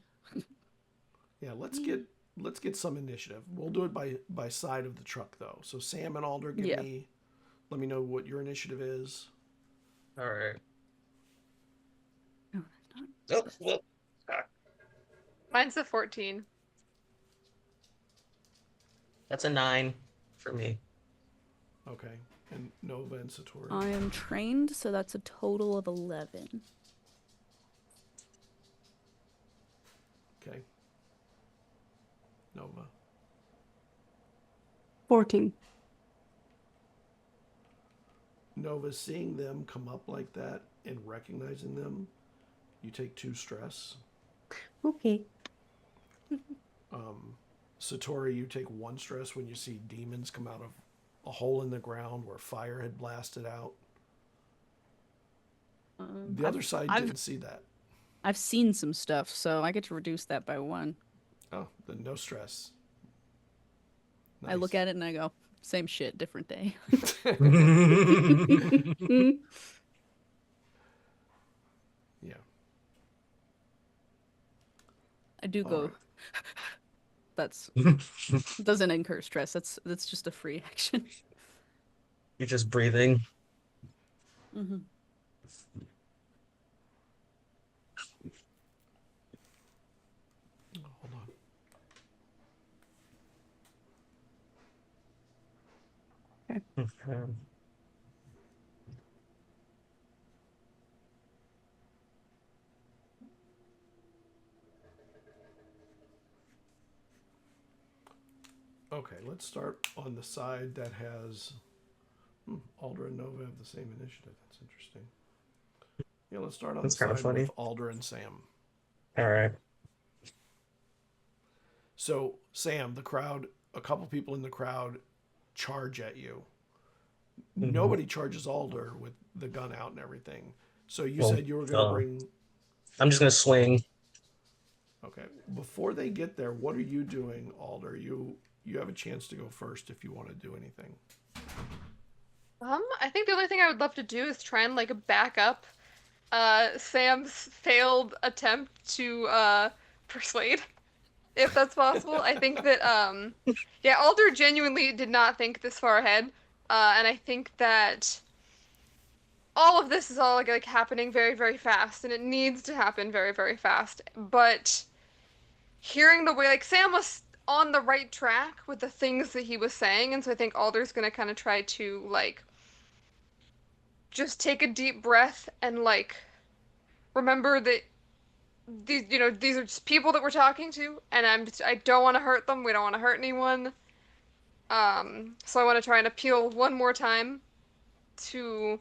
S1: Yeah, let's get some initiative. We'll do it by side of the truck though. So Sam and Alder, let me know what your initiative is.
S3: All right.
S2: No, that's not.
S3: Oh, well.
S5: Mine's a 14.
S3: That's a 9 for me.
S1: Okay. And Nova and Satori.
S2: I am trained, so that's a total of 11.
S1: Okay. Nova.
S4: 14.
S1: Nova, seeing them come up like that and recognizing them, you take 2 stress.
S4: Okay.
S1: Satori, you take 1 stress when you see demons come out of a hole in the ground where fire had blasted out. The other side didn't see that.
S2: I've seen some stuff, so I get to reduce that by 1.
S1: Oh, then no stress.
S2: I look at it and I go, same shit, different day.
S1: Yeah.
S2: I do
S1: All
S2: go.
S1: right.
S2: That's doesn't incur stress. That's just a free action.
S3: You're just breathing.
S2: Mm-hmm.
S1: Oh, hold on.
S3: Okay.
S1: Okay, let's start on the side that has Alder and Nova have the same initiative. That's interesting. Yeah, let's start on
S3: That's
S1: the
S3: kinda
S1: side
S3: funny.
S1: with Alder and Sam.
S3: All right.
S1: So, Sam, the crowd, a couple people in the crowd charge at you.
S3: Mhm.
S1: Nobody charges Alder with the gun out and everything. So you
S3: Well,
S1: said you were going to bring...
S3: I'm just gonna swing.
S1: Okay. Before they get there, what are you doing, Alder? You have a chance to go first if you want to do anything.
S5: I think the only thing I would love to do is try and like back up Sam's failed attempt to persuade, if that's possible. I think that yeah, Alder genuinely did not think this far ahead, and I think that all of this is all like happening very, very fast, and it needs to happen very, very fast. But hearing the way like Sam was on the right track with the things that he was saying, and so I think Alder's gonna kind of try to like just take a deep breath and like remember that these these are just people that we're talking to, and I don't want to hurt them. We don't want to hurt anyone. So I want to try and appeal one more time to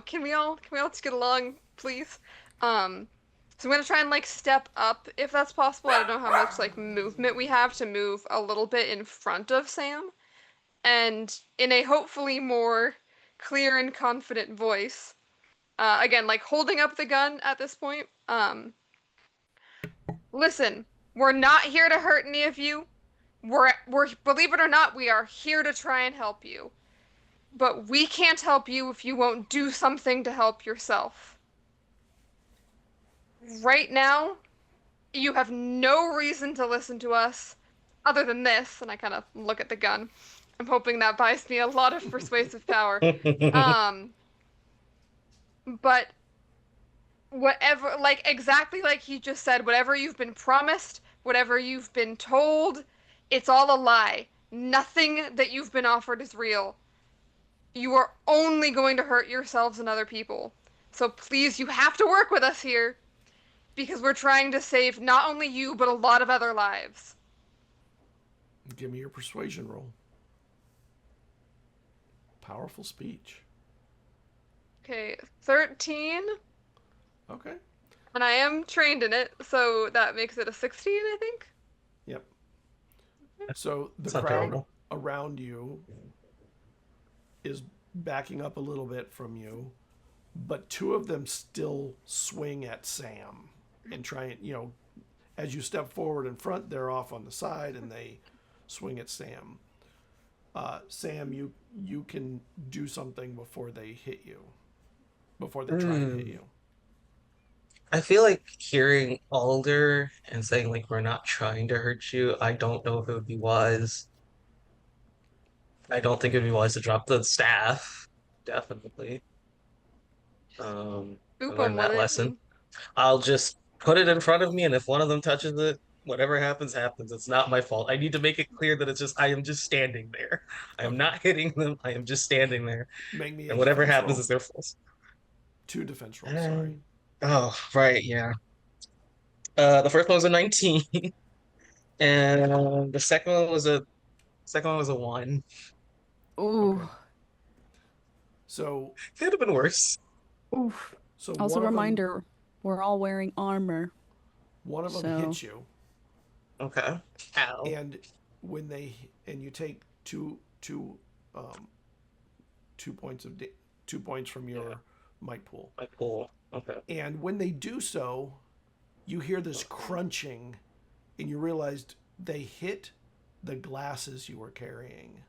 S5: can we all just get along, please? So I'm gonna try and like step up if that's possible. I don't know how much like movement we have to move a little bit in front of Sam, and in a hopefully more clear and confident voice. Again, like holding up the gun at this point. Listen, we're not here to hurt any of you. We're believe it or not, we are here to try and help you. But we can't help you if you won't do something to help yourself. Right now, you have no reason to listen to us other than this, and I kind of look at the gun. I'm hoping that buys me a lot of persuasive power. But whatever, like exactly like he just said, whatever you've been promised, whatever you've been told, it's all a lie. Nothing that you've been offered is real. You are only going to hurt yourselves and other people. So please, you have to work with us here because we're trying to save not only you, but a lot of other lives.
S1: Give me your persuasion roll. Powerful speech.
S5: Okay, 13.
S1: Okay.
S5: And I am trained in it, so that makes it a 16, I think.
S1: Yep. So the
S3: It's not
S1: crowd
S3: terrible.
S1: around you is backing up a little bit from you, but two of them still swing at Sam and try and, as you step forward in front, they're off on the side and they swing at Sam. Sam, you can do something before they hit you, before they try and hit you.
S3: I feel like hearing Alder and saying like we're not trying to hurt you, I don't know if it would be wise. I don't think it would be wise to drop the staff. Definitely. I
S5: Boop 'em
S3: learned
S5: with
S3: that
S5: it.
S3: lesson. I'll just put it in front of me, and if one of them touches it, whatever happens, happens. It's not my fault. I need to make it clear that I am just standing there. I am
S1: Okay.
S3: not hitting them. I am just standing there.
S1: Make me a
S3: And whatever
S1: defense
S3: happens
S1: roll.
S3: is their fault.
S1: 2 defense rolls, sorry.
S3: Oh, right, yeah. The first one was a 19, and the second one was a 1.
S2: Ooh.
S1: Okay. So
S3: Could have been worse.
S4: Oof.
S2: Also,
S1: one of them
S2: reminder, we're all wearing armor.
S1: hits you.
S3: Okay. Ow.
S1: And you take two points 2 points from your might pool.
S3: My pool. Okay.
S1: And when they do so, you hear this crunching, and you realized they hit the glasses you were carrying,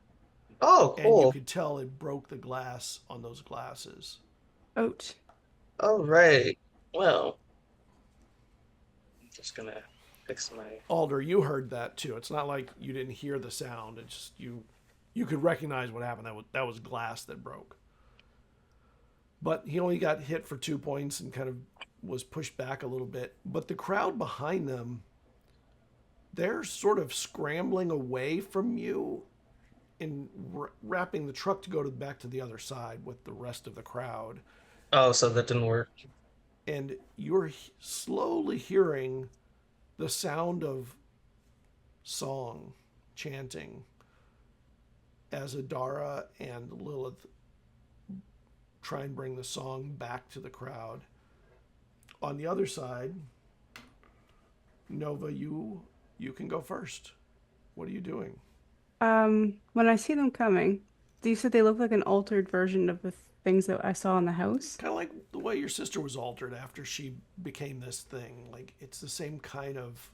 S3: Oh,
S1: and you
S3: cool.
S1: could tell it broke the glass on those glasses.
S4: Ouch.
S3: All right. Well, I'm just gonna fix my.
S1: Alder, you heard that too. It's not like you didn't hear the sound. It's just you could recognize what happened. That was glass that broke. But he only got hit for 2 points and kind of was pushed back a little bit. But the crowd behind them, they're sort of scrambling away from you and wrapping the truck to go back to the other side with the rest of the crowd.
S3: Oh, so that didn't work.
S1: And you're slowly hearing the sound of song, chanting, as Adara and Lilith try and bring the song back to the crowd. On the other side, Nova, you can go first. What are you doing?
S4: When I see them coming, do you say they look like an altered version of the things that I saw in the house?
S1: Kind of like the way your sister was altered after she became this thing. Like, it's the same kind of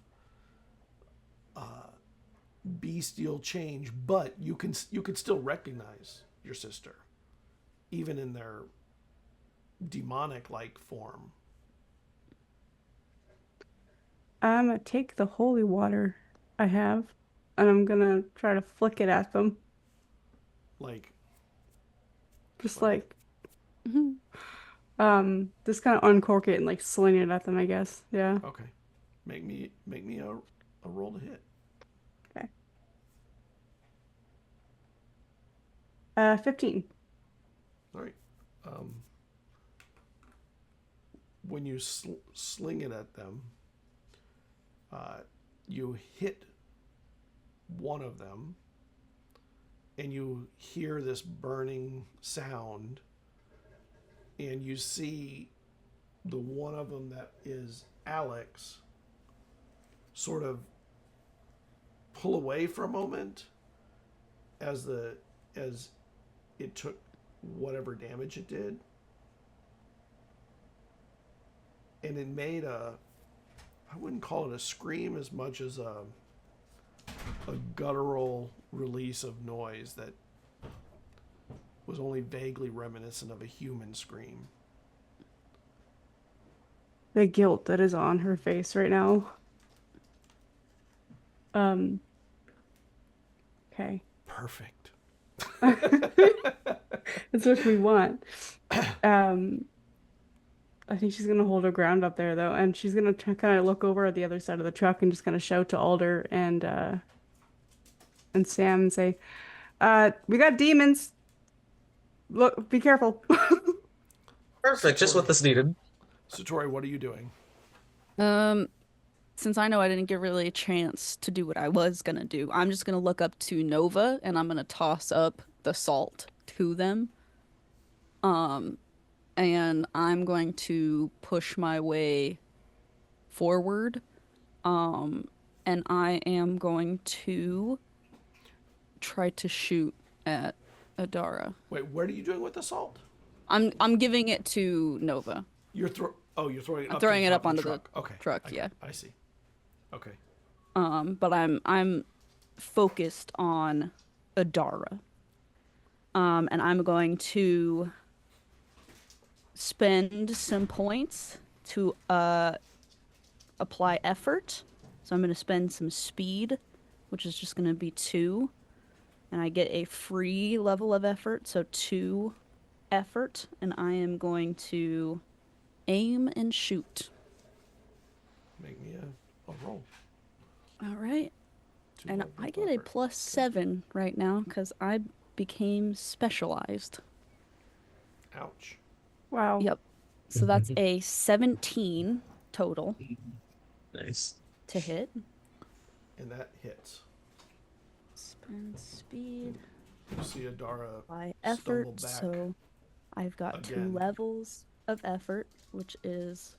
S1: bestial change, but you could still recognize your sister, even in their demonic-like form.
S4: I'm gonna take the holy water I have, and I'm gonna try to flick it at them.
S1: Like,
S4: Just like, just kind of uncork it and like sling it at them, I guess. Yeah.
S1: okay, make me a roll to hit.
S4: Okay. 15.
S1: All right. When you sling it at them, you hit one of them, and you hear this burning sound, and you see the one of them that is Alex sort of pull away for a moment as it took whatever damage it did. And it made I wouldn't call it a scream as much as a guttural release of noise that was only vaguely reminiscent of a human scream.
S4: The guilt that is on her face right now. Okay.
S1: Perfect.
S4: That's what we want. I think she's gonna hold her ground up there though, and she's gonna kind of look over at the other side of the truck and just gonna shout to Alder and Sam and say, we got demons. Look, be careful."
S3: Perfect, just what this needed.
S1: Satori, what are you doing?
S2: Since I know I didn't get really a chance to do what I was gonna do, I'm just gonna look up to Nova and I'm gonna toss up the salt to them. And I'm going to push my way forward. And I am going to try to shoot at Adara.
S1: Wait, what are you doing with the salt?
S2: I'm giving it to Nova.
S1: You're throwing it
S2: I'm
S1: up
S2: throwing
S1: to
S2: it
S1: the
S2: up
S1: top of
S2: onto
S1: the truck. Okay.
S2: truck, yeah.
S1: I see. Okay.
S2: But I'm focused on Adara. And I'm going to spend some points to apply effort. So I'm going to spend some speed, which is just going to be 2. And I get a free level of effort, so 2 effort. And I am going to aim and shoot.
S1: Make me a roll.
S2: All right. And
S1: Two
S2: I
S1: level
S2: get a
S1: effort.
S2: +7 right now because I became specialized.
S1: Ouch.
S4: Wow.
S2: Yep. So that's a 17 total
S3: Nice.
S2: to hit.
S1: And that hits.
S2: Spend speed
S1: You see Adara
S2: by
S1: stumble
S2: effort.
S1: back
S2: So I've got 2
S1: again.
S2: levels of effort, which is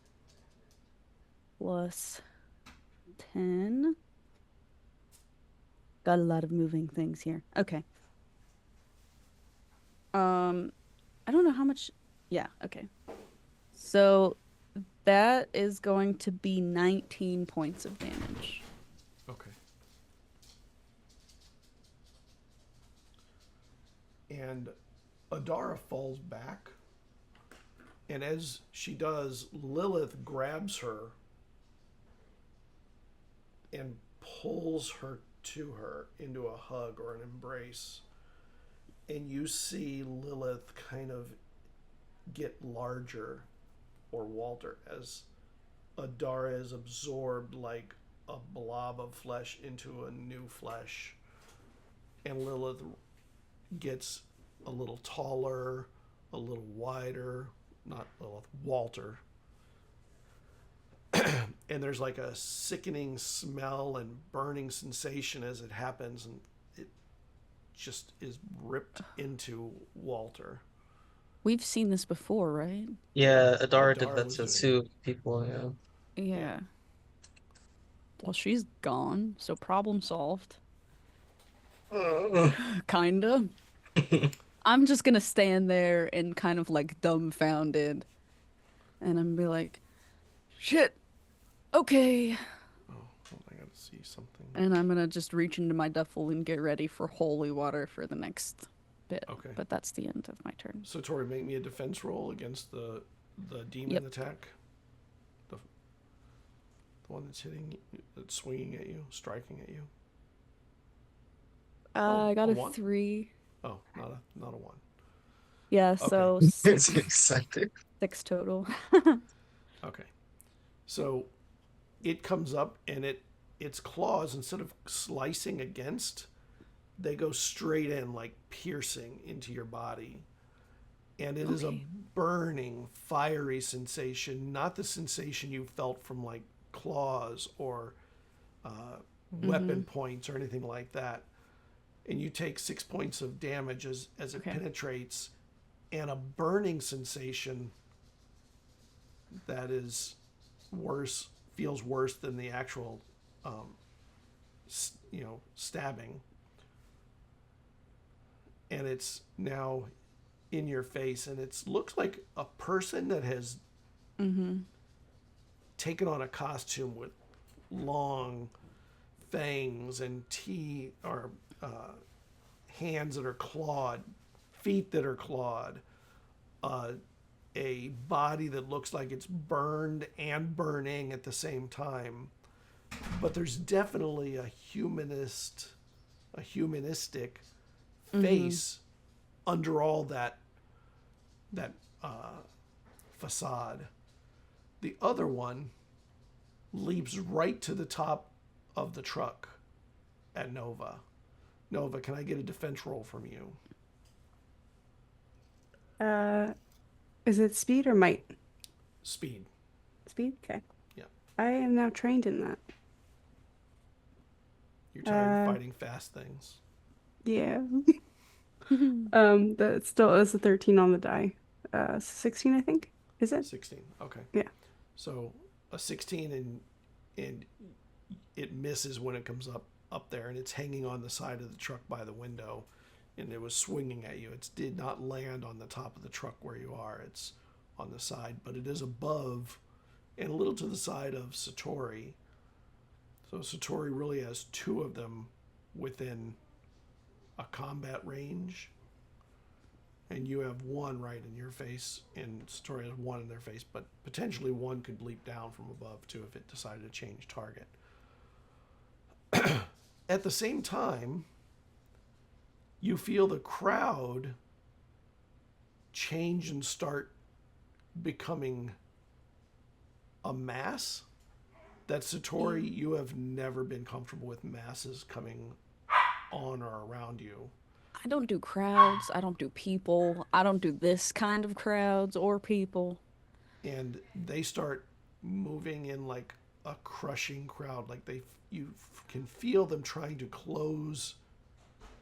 S2: +10. Got a lot of moving things here. Okay. I don't know how much. Yeah, okay. So that is going to be 19 points of damage.
S1: Okay. And Adara falls back. And as she does, Lilith grabs her and pulls her to her into a hug or an embrace. And you see Lilith kind of get larger, or Walter, as Adara is absorbed like a blob of flesh into a new flesh. And Lilith gets a little taller, a little wider, not Lilith, Walter. And there's like a sickening smell and burning sensation as it happens, and it just is ripped into Walter.
S2: We've seen this before, right?
S3: Yeah, Adara did
S1: Adara
S3: that
S1: was
S3: to
S1: doing
S3: 2 people, yeah.
S2: Yeah. Well, she's gone, so problem solved. Kinda. I'm just gonna stand there and kind of like dumbfounded. And I'm be like, shit, okay.
S1: Oh, I gotta see something.
S2: And I'm gonna just reach into my duffel and get ready for holy water for the next bit.
S1: Okay.
S2: But that's the end of my turn.
S1: So Tori, make me a defense roll against the demon
S2: Yep.
S1: attack. The one that's hitting, that's swinging at you, striking at you.
S2: I got
S1: a
S2: a
S1: one?
S2: 3.
S1: Oh, not a 1.
S2: Yeah, so
S3: It's
S2: 6,
S3: exciting.
S2: 6 total.
S1: Okay. So it comes up and its claws, instead of slicing against, they go straight in, like piercing into your body. And it is a burning, fiery sensation, not the sensation you felt from like claws or weapon points or anything like that. And you take 6 points of damage as it penetrates, and a burning sensation that is worse, feels worse than the actual, stabbing. And it's now in your face, and it looks like a person that has taken on a costume with long fangs and teeth, or hands that are clawed, feet that are clawed, a body that looks like it's burned and burning at the same time. But there's definitely a humanistic face under all that facade. The other one leaps right to the top of the truck at Nova. Nova, can I get a defense roll from you?
S4: Is it speed or might?
S1: Speed.
S4: Speed? Okay.
S1: Yeah.
S4: I am now trained in that.
S1: You're tired of fighting fast things.
S4: Yeah. That still is a 13 on the die. 16, I think. Is it?
S1: 16. Okay.
S4: Yeah.
S1: So a 16 and it misses when it comes up there, and it's hanging on the side of the truck by the window, and it was swinging at you. It did not land on the top of the truck where you are. It's on the side, but it is above and a little to the side of Satori. So Satori really has two of them within a combat range, and you have one right in your face, and Satori has one in their face, but potentially one could leap down from above too if it decided to change target. At the same time, you feel the crowd change and start becoming a mass. That Satori, you have never been comfortable with masses coming on or around you.
S2: I don't do crowds. I don't do people. I don't do this kind of crowds or people.
S1: And they start moving in like a crushing crowd. Like you can feel them trying to close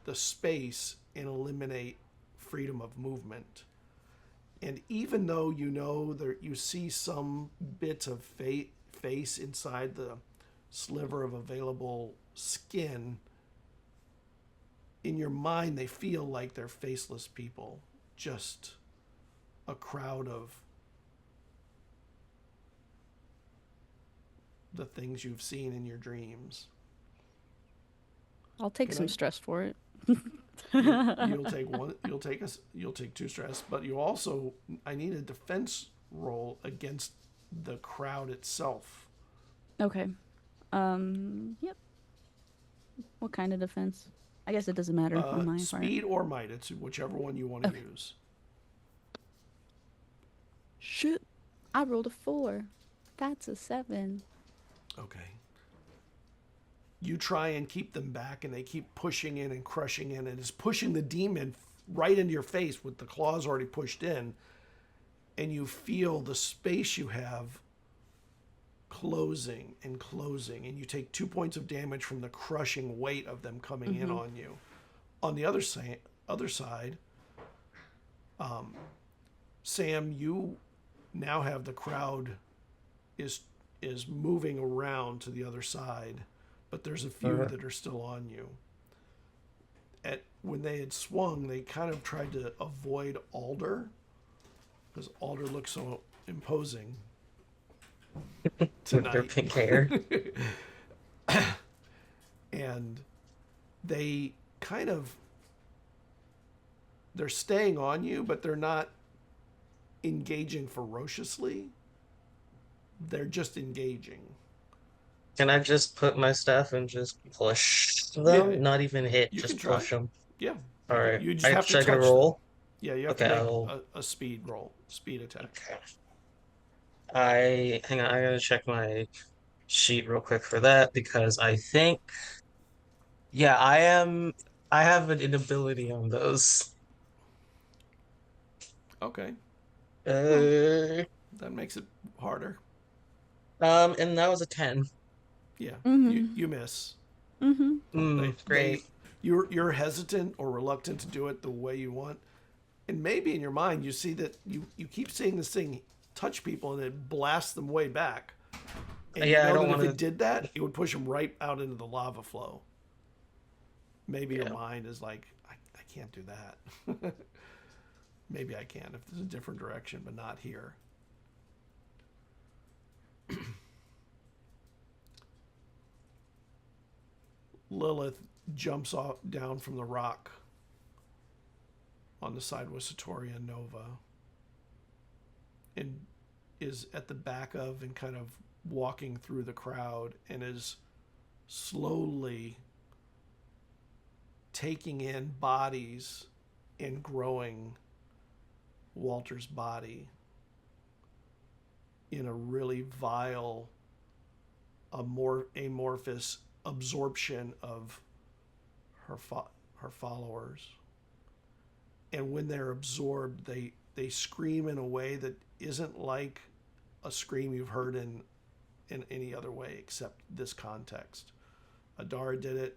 S1: the space and eliminate freedom of movement. And even though you know that you see some bits of face inside the sliver of available skin, in your mind they feel like they're faceless people, just a crowd of the things you've seen in your dreams.
S2: I'll take some stress for it.
S1: You'll take one. You'll take 2 stress, but you also. I need a defense roll against the crowd itself.
S2: Okay. Yep. What kind of defense? I guess it doesn't matter on my part.
S1: Speed or might. It's whichever one you want to use.
S2: Shit. I rolled a 4. That's a 7.
S1: Okay. You try and keep them back, and they keep pushing in and crushing in, and it's pushing the demon right into your face with the claws already pushed in, and you feel the space you have closing, and you take 2 points of damage from the crushing weight of them coming in on you. On the other side, Sam, you now have the crowd is moving around to the other side, but there's a few that are still on you. When they had swung, they kind of tried to avoid Alder, because Alder looks so imposing tonight.
S3: Their pink hair.
S1: And they they're staying on you, but they're not engaging ferociously. They're just engaging.
S3: Can I just put my staff and just push them?
S1: Yeah.
S3: Not even hit,
S1: You
S3: just
S1: can try.
S3: push them.
S1: Yeah.
S3: All right.
S1: You just have to
S3: should I get a
S1: touch
S3: roll?
S1: them. Yeah, you have
S3: Okay,
S1: to make a speed roll, speed attack.
S3: Okay. Hang on, I gotta check my sheet real quick for that because I think, yeah, I have an inability on those.
S1: Okay,
S3: Uh,
S1: that makes it harder.
S3: and that was a 10.
S1: Yeah,
S2: Mhm.
S1: you miss.
S3: Great.
S1: You're hesitant or reluctant to do it the way you want, and maybe in your mind you see that you keep seeing this thing touch people and it blasts them way back. And
S3: Yeah, I
S1: you know
S3: don't
S1: that
S3: want
S1: if it did that, it would push them right out into the lava flow. Maybe your mind is like, I can't do that. Maybe I can if there's a different direction, but not here. Lilith jumps off down from the rock on the side with Satori and Nova, and is at the back of and kind of walking through the crowd, and is slowly taking in bodies and growing Walter's body in a really vile, amorphous absorption of her followers. And when they're absorbed, they scream in a way that isn't like a scream you've heard in any other way except this context. Adara did it,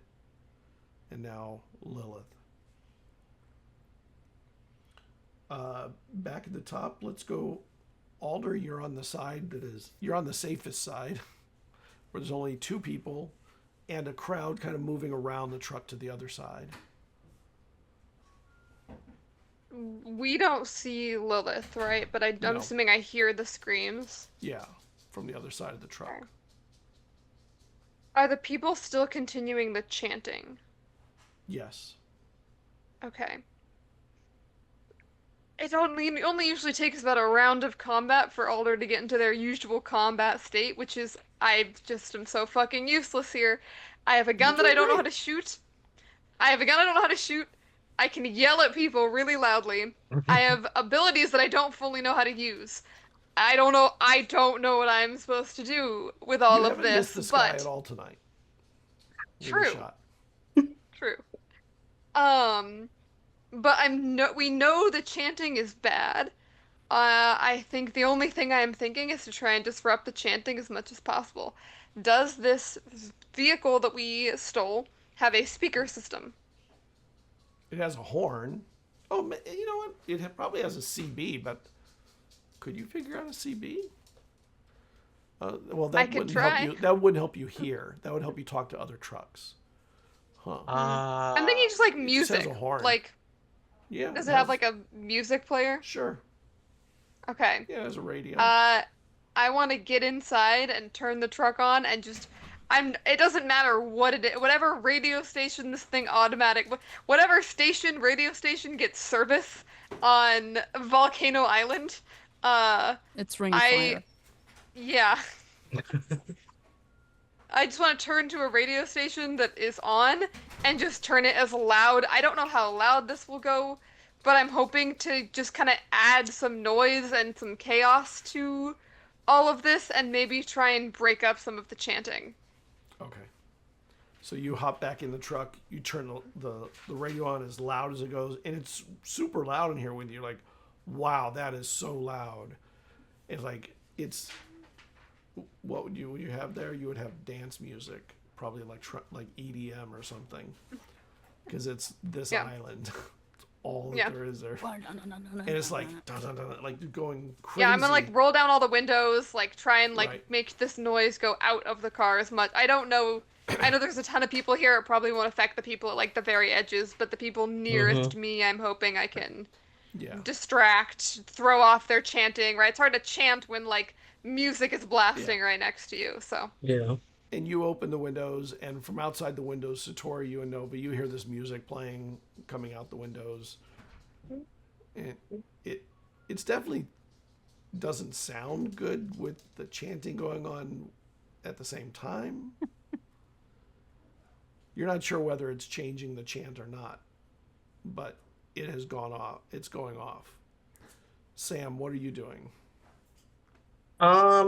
S1: and now Lilith. Back at the top, let's go. Alder, you're on the side you're on the safest side, where there's only two people and a crowd kind of moving around the truck to the other side.
S5: We don't see Lilith, right? But I'm
S1: No.
S5: assuming I hear the screams.
S1: Yeah, from the other side of the truck.
S5: Okay. Are the people still continuing the chanting?
S1: Yes.
S5: Okay. It only usually takes about a round of combat for Alder to get into their usual combat state, which is I just am so fucking useless here. I have a gun that I don't know how to shoot. I can yell at people really loudly. I have abilities that I don't fully know how to use. I don't know what I'm supposed to do with all
S1: You
S5: of
S1: haven't missed
S5: this,
S1: the sky
S5: but
S1: at all tonight. With a
S5: true.
S1: shot.
S5: True. But we know the chanting is bad. I think the only thing I'm thinking is to try and disrupt the chanting as much as possible. Does this vehicle that we stole have a speaker system?
S1: It has a horn. Oh, you know what? It probably has a CB, but could you figure out a CB? Well,
S5: I could try.
S1: That wouldn't help you hear. That would help you talk to other trucks. Huh.
S5: I'm thinking just like
S1: It just
S5: music.
S1: has a horn.
S5: Like,
S1: Yeah.
S5: does it have like a music player?
S1: Sure.
S5: Okay.
S1: Yeah, it has a radio.
S5: I want to get inside and turn the truck on and just it doesn't matter what it is, whatever radio station this thing whatever radio station gets service on Volcano Island,
S2: It's Ring of Fire.
S5: yeah. I just want to turn to a radio station that is on and just turn it as loud. I don't know how loud this will go, but I'm hoping to just kind of add some noise and some chaos to all of this and maybe try and break up some of the chanting.
S1: Okay. So you hop back in the truck, you turn the radio on as loud as it goes, and it's super loud in here with you. Like, wow, that is so loud. It's like, what would you have there? You would have dance music, probably like EDM or something, because it's this island. It's all that there is there. And it's like, dun, dun, dun, like going crazy.
S5: Yeah, I'm gonna like roll down all the windows, like try and like
S1: Right.
S5: make this noise go out of the car as much. I don't know. I know there's a ton of people here. It probably won't affect the people at like the very edges, but the people nearest me, I'm hoping I can distract, throw off their chanting. Right? It's hard to chant when like music is blasting right next to you. So
S3: Yeah.
S1: And you open the windows, and from outside the windows, Satori, you and Nova, you hear this music playing, coming out the windows. And it's definitely doesn't sound good with the chanting going on at the same time. You're not sure whether it's changing the chant or not, but it has gone off. It's going off. Sam, what are you doing?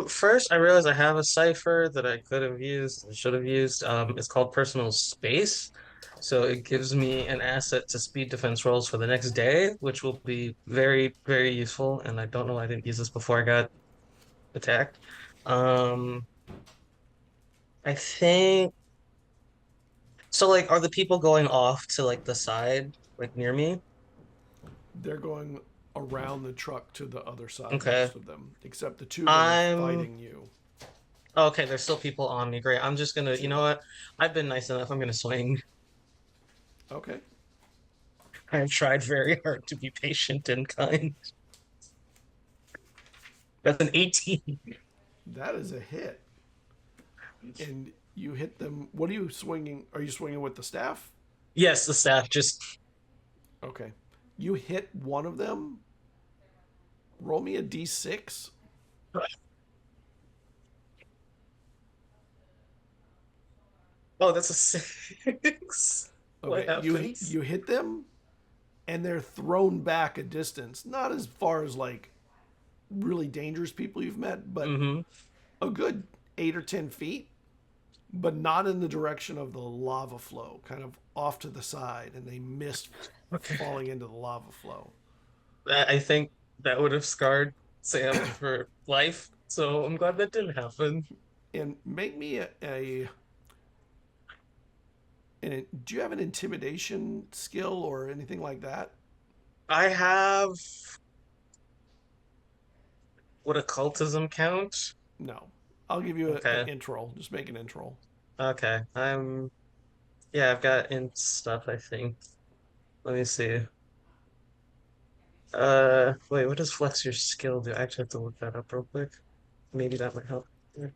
S3: First I realized I have a cipher that I could have used, should have used. It's called personal space. So it gives me an asset to speed defense rolls for the next day, which will be very, very useful. And I don't know why I didn't use this before I got attacked. Um, I think so. Like, are the people going off to like the side, like near me?
S1: They're going around the truck to the other side,
S3: Okay.
S1: most of them, except the two that are
S3: I'm
S1: fighting you.
S3: Okay, there's still people on me. Great. I'm just gonna, you know what? I've been nice enough. I'm gonna swing.
S1: Okay.
S3: I've tried very hard to be patient and kind. That's an 18.
S1: That is a hit. And you hit them. What are you swinging? Are you swinging with the staff?
S3: Yes, the staff just.
S1: Okay. You hit one of them. Roll me a d6.
S3: Oh, that's a 6. What
S1: Okay. You
S3: happens?
S1: hit them, and they're thrown back a distance, not as far as like really dangerous people you've met, but a good 8 or 10 feet, but not in the direction of the lava flow, kind of off to the side, and they missed falling into the lava flow.
S3: I think that would have scarred Sam for life. So I'm glad that didn't happen.
S1: And make me do you have an intimidation skill or anything like that?
S3: I have. Would occultism count?
S1: No. I'll give you an
S3: Okay.
S1: intro. Just make an intro.
S3: Okay. Yeah, I've got int stuff, I think. Let me see. Wait, what does flex your skill do? I actually have to look that up real quick. Maybe that might help. Yeah.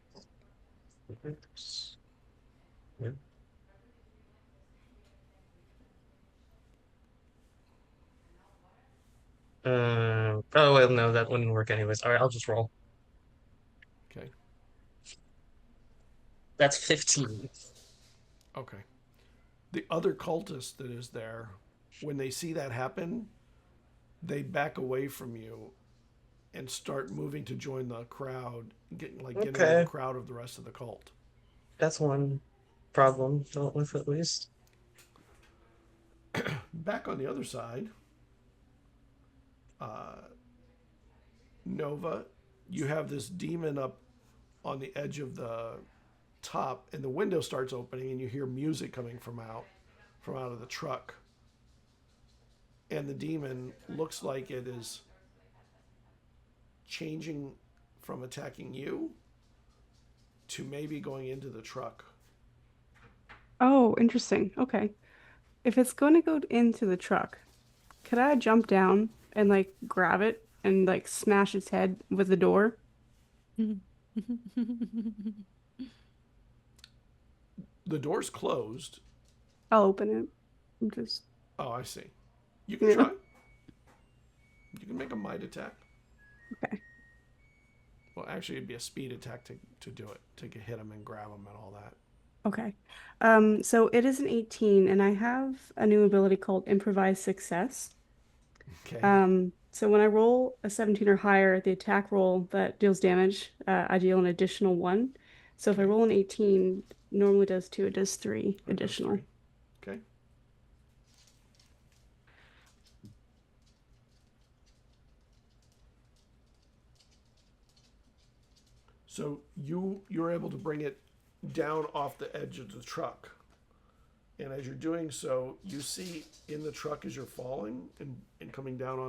S3: Oh, well, no, that wouldn't work anyways. All right, I'll just roll.
S1: Okay.
S3: That's 15.
S1: Okay. The other cultist that is there, when they see that happen, they back away from you and start moving to join the crowd, getting into the crowd of the rest of the cult.
S3: That's one problem dealt with at least.
S1: Back on the other side, Nova, you have this demon up on the edge of the top, and the window starts opening, and you hear music coming from out of the truck. And the demon looks like it is changing from attacking you to maybe going into the truck.
S4: Oh, interesting. Okay. If it's going to go into the truck, could I jump down and like grab it and like smash its head with the door?
S1: The door's closed.
S4: I'll open it. I'm just.
S1: Oh, I see. You can try. You can make a might attack.
S4: Okay.
S1: Well, actually, it'd be a speed attack to do it, to hit him and grab him and all that.
S4: Okay. So it is an 18, and I have a new ability called Improvised Success.
S1: Okay.
S4: So when I roll a 17 or higher, the attack roll that deals damage, I deal an additional 1. So if I roll an 18, normally does 2, it does 3 additional.
S1: Does 3. Okay. So you're able to bring it down off the edge of the truck. And as you're doing so, you see in the truck as you're falling and coming down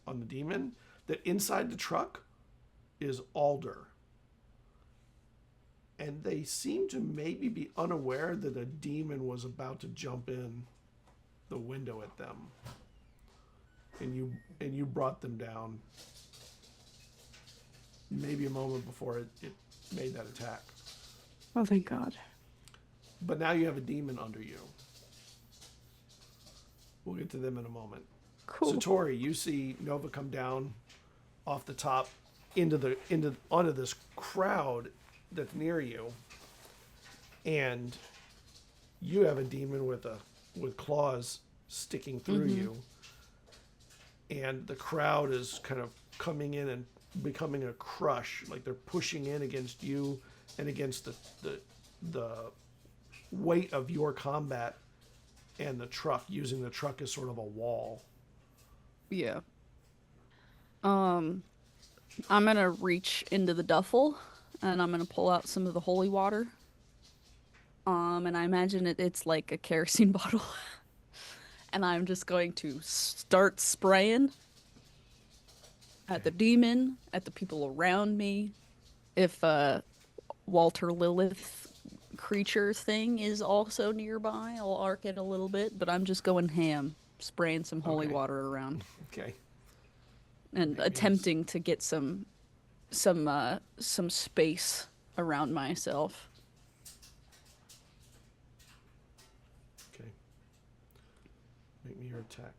S1: on the demon, that inside the truck is Alder. And they seem to maybe be unaware that a demon was about to jump in the window at them. And you brought them down maybe a moment before it made that attack.
S4: Oh, thank God.
S1: But now you have a demon under you. We'll get to them in a moment.
S4: Cool.
S1: Satori, you see Nova come down off the top onto this crowd that's near you, and you have a demon with claws sticking through you, and the crowd is kind of coming in and becoming a crush, like they're pushing in against you and against the weight of your combat and the truck, using the truck as sort of a wall.
S2: Yeah. I'm gonna reach into the duffel and I'm gonna pull out some of the holy water. And I imagine it's like a kerosene bottle. And I'm just going to start spraying at the demon, at the people around me. If Walter Lilith creature thing is also nearby, I'll arc it a little bit, but I'm just going ham, spraying some holy water around.
S1: Okay.
S2: And attempting to get some space around myself.
S1: Okay. Make me your attack.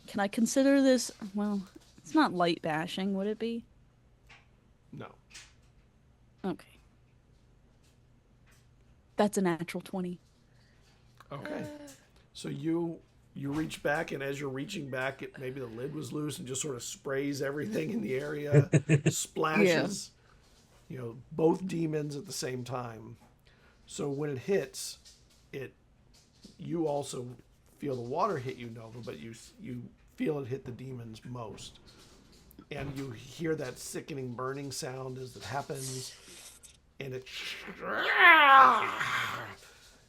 S2: Can I consider this, well, it's not light bashing, would it be?
S1: No.
S2: Okay. That's a natural 20.
S1: Okay. So you reach back, and as you're reaching back, maybe the lid was loose and just sort of sprays everything in the area, splashes, both demons at the same time. So when it hits, you also feel the water hit you, Nova, but you feel it hit the demons most. And you hear that sickening burning sound as it happens, and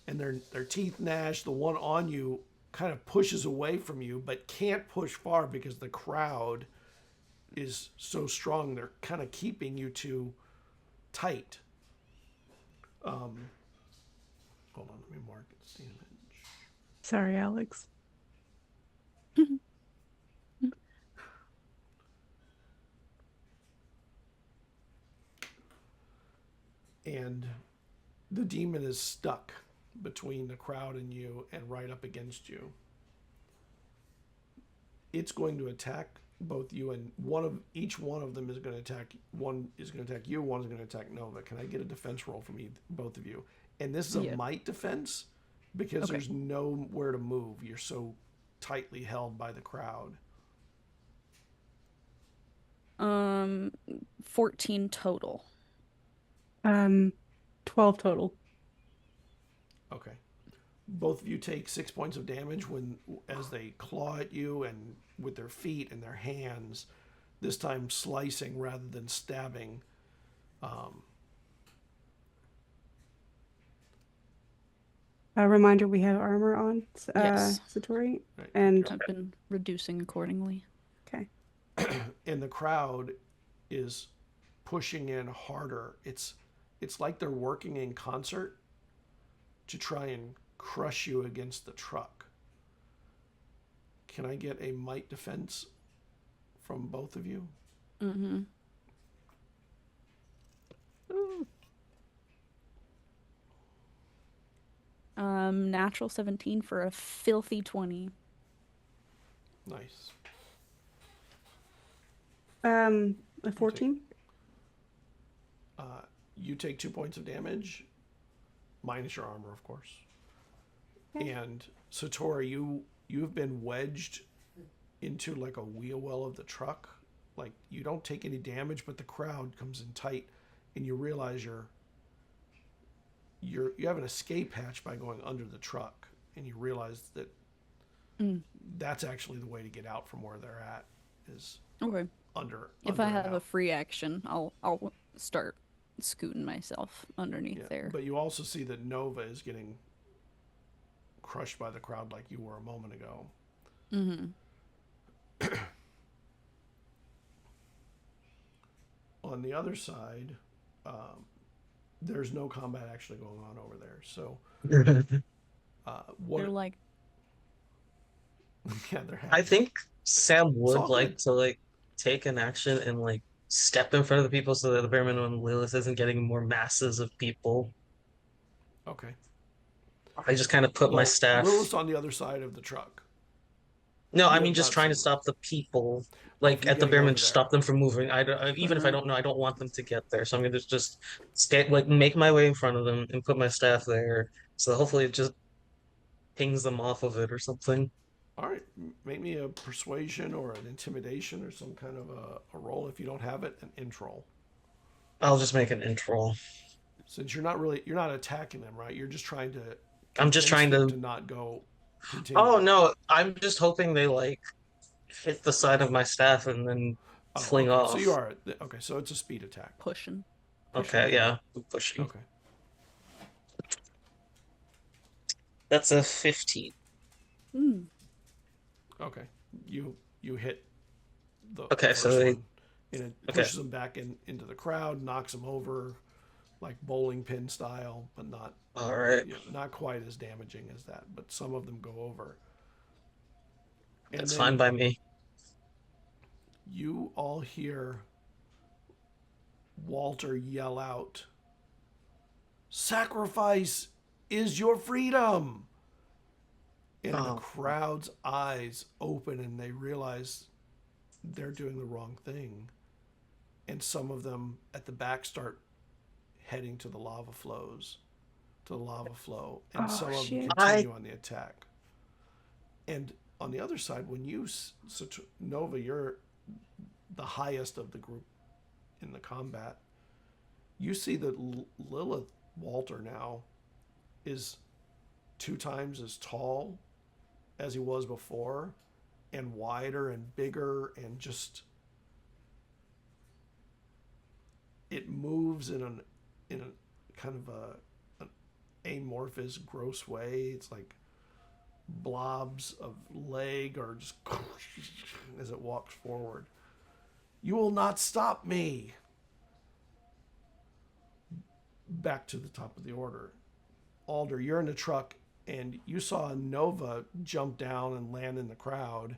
S1: and their teeth gnash. The one on you kind of pushes away from you, but can't push far because the crowd is so strong. They're kind of keeping you two tight. Hold on, let me mark its damage.
S4: Sorry, Alex.
S1: And the demon is stuck between the crowd and you and right up against you. It's going to attack both you, and each one of them is going to attack. One is going to attack you, one is going to attack Nova. Can I get a defense roll from both of you? And this is a might defense because there's nowhere to move. You're so tightly held by the crowd.
S2: 14 total.
S4: 12 total.
S1: Okay. Both of you take 6 points of damage as they claw at you and with their feet and their hands, this time slicing rather than stabbing.
S4: A reminder: we have armor on,
S2: Yes.
S4: Satori,
S1: Right.
S4: and
S2: I've been reducing accordingly.
S4: okay.
S1: And the crowd is pushing in harder. It's like they're working in concert to try and crush you against the truck. Can I get a might defense from both of you?
S2: Mm-hmm. Natural 17 for a filthy 20.
S1: Nice.
S4: A 14.
S1: You take 2 points of damage, minus your armor, of course.
S4: Okay.
S1: And Satori, you've been wedged into like a wheel well of the truck. Like you don't take any damage, but the crowd comes in tight, and you realize you have an escape hatch by going under the truck, and you realize that that's actually the way to get out from where they're at is
S2: Okay.
S1: under.
S2: If
S1: under
S2: I
S1: and
S2: have a
S1: out.
S2: free action, I'll start scooting myself underneath
S1: Yeah,
S2: there.
S1: but you also see that Nova is getting crushed by the crowd like you were a moment ago.
S2: Mm-hmm.
S1: On the other side, there's no combat actually going on over there. So,
S2: They're like,
S1: yeah, they're happy.
S3: I think Sam
S1: all
S3: would like
S1: good.
S3: to take an action and step in front of the people so that the bare minimum Lilith isn't getting more masses of people.
S1: Okay.
S3: I just kind of put my
S1: Well,
S3: staff.
S1: Lilith's on the other side of the truck.
S3: No, I
S1: You
S3: mean
S1: have
S3: just
S1: not
S3: trying to
S1: seen
S3: stop the people.
S1: Oh, for you
S3: At the
S1: getting
S3: bare minimum,
S1: over
S3: just
S1: there.
S3: stop them from moving. Even if I don't know, I don't want them to get there. So I'm gonna just stay, make my way in front of them and put my staff there. So hopefully it just pings them off of it or something.
S1: All right, make me a persuasion or an intimidation or some kind of a roll. If you don't have it, an int roll.
S3: I'll just make an int roll.
S1: Since you're not attacking them, right? You're just trying to
S3: I'm just
S1: convince
S3: trying
S1: them
S3: to.
S1: to not go. Continue.
S3: Oh no, I'm just hoping they hit the side of my staff and then
S1: Oh,
S3: fling
S1: okay. So
S3: off.
S1: you are okay. So it's a speed attack.
S2: pushing.
S3: Okay, yeah, I'm pushing.
S1: Okay.
S3: That's a 15.
S2: Mm.
S1: Okay. You hit the
S3: Okay,
S1: first
S3: so they.
S1: one, and it
S3: Okay.
S1: pushes them back into the crowd, knocks them over, like bowling pin style, but not
S3: All right.
S1: not quite as damaging as that. But some of them go over. And
S3: That's
S1: then
S3: fine by me.
S1: You all hear Walter yell out, "Sacrifice is your freedom!" And the crowd's eyes open and they realize they're doing the wrong thing. And some of them at the back start heading to the lava flows. to the lava flow, and
S4: Oh,
S1: some of them
S4: shit.
S1: continue on the attack. And on the other side, when you, Nova, you're the highest of the group in the combat, you see that Lilith Walter now is 2 times as tall as he was before, and wider and bigger, and just it moves in a kind of an amorphous, gross way. It's like blobs of leg or just as it walks forward. You will not stop me. Back to the top of the order. Alder, you're in the truck, and you saw Nova jump down and land in the crowd.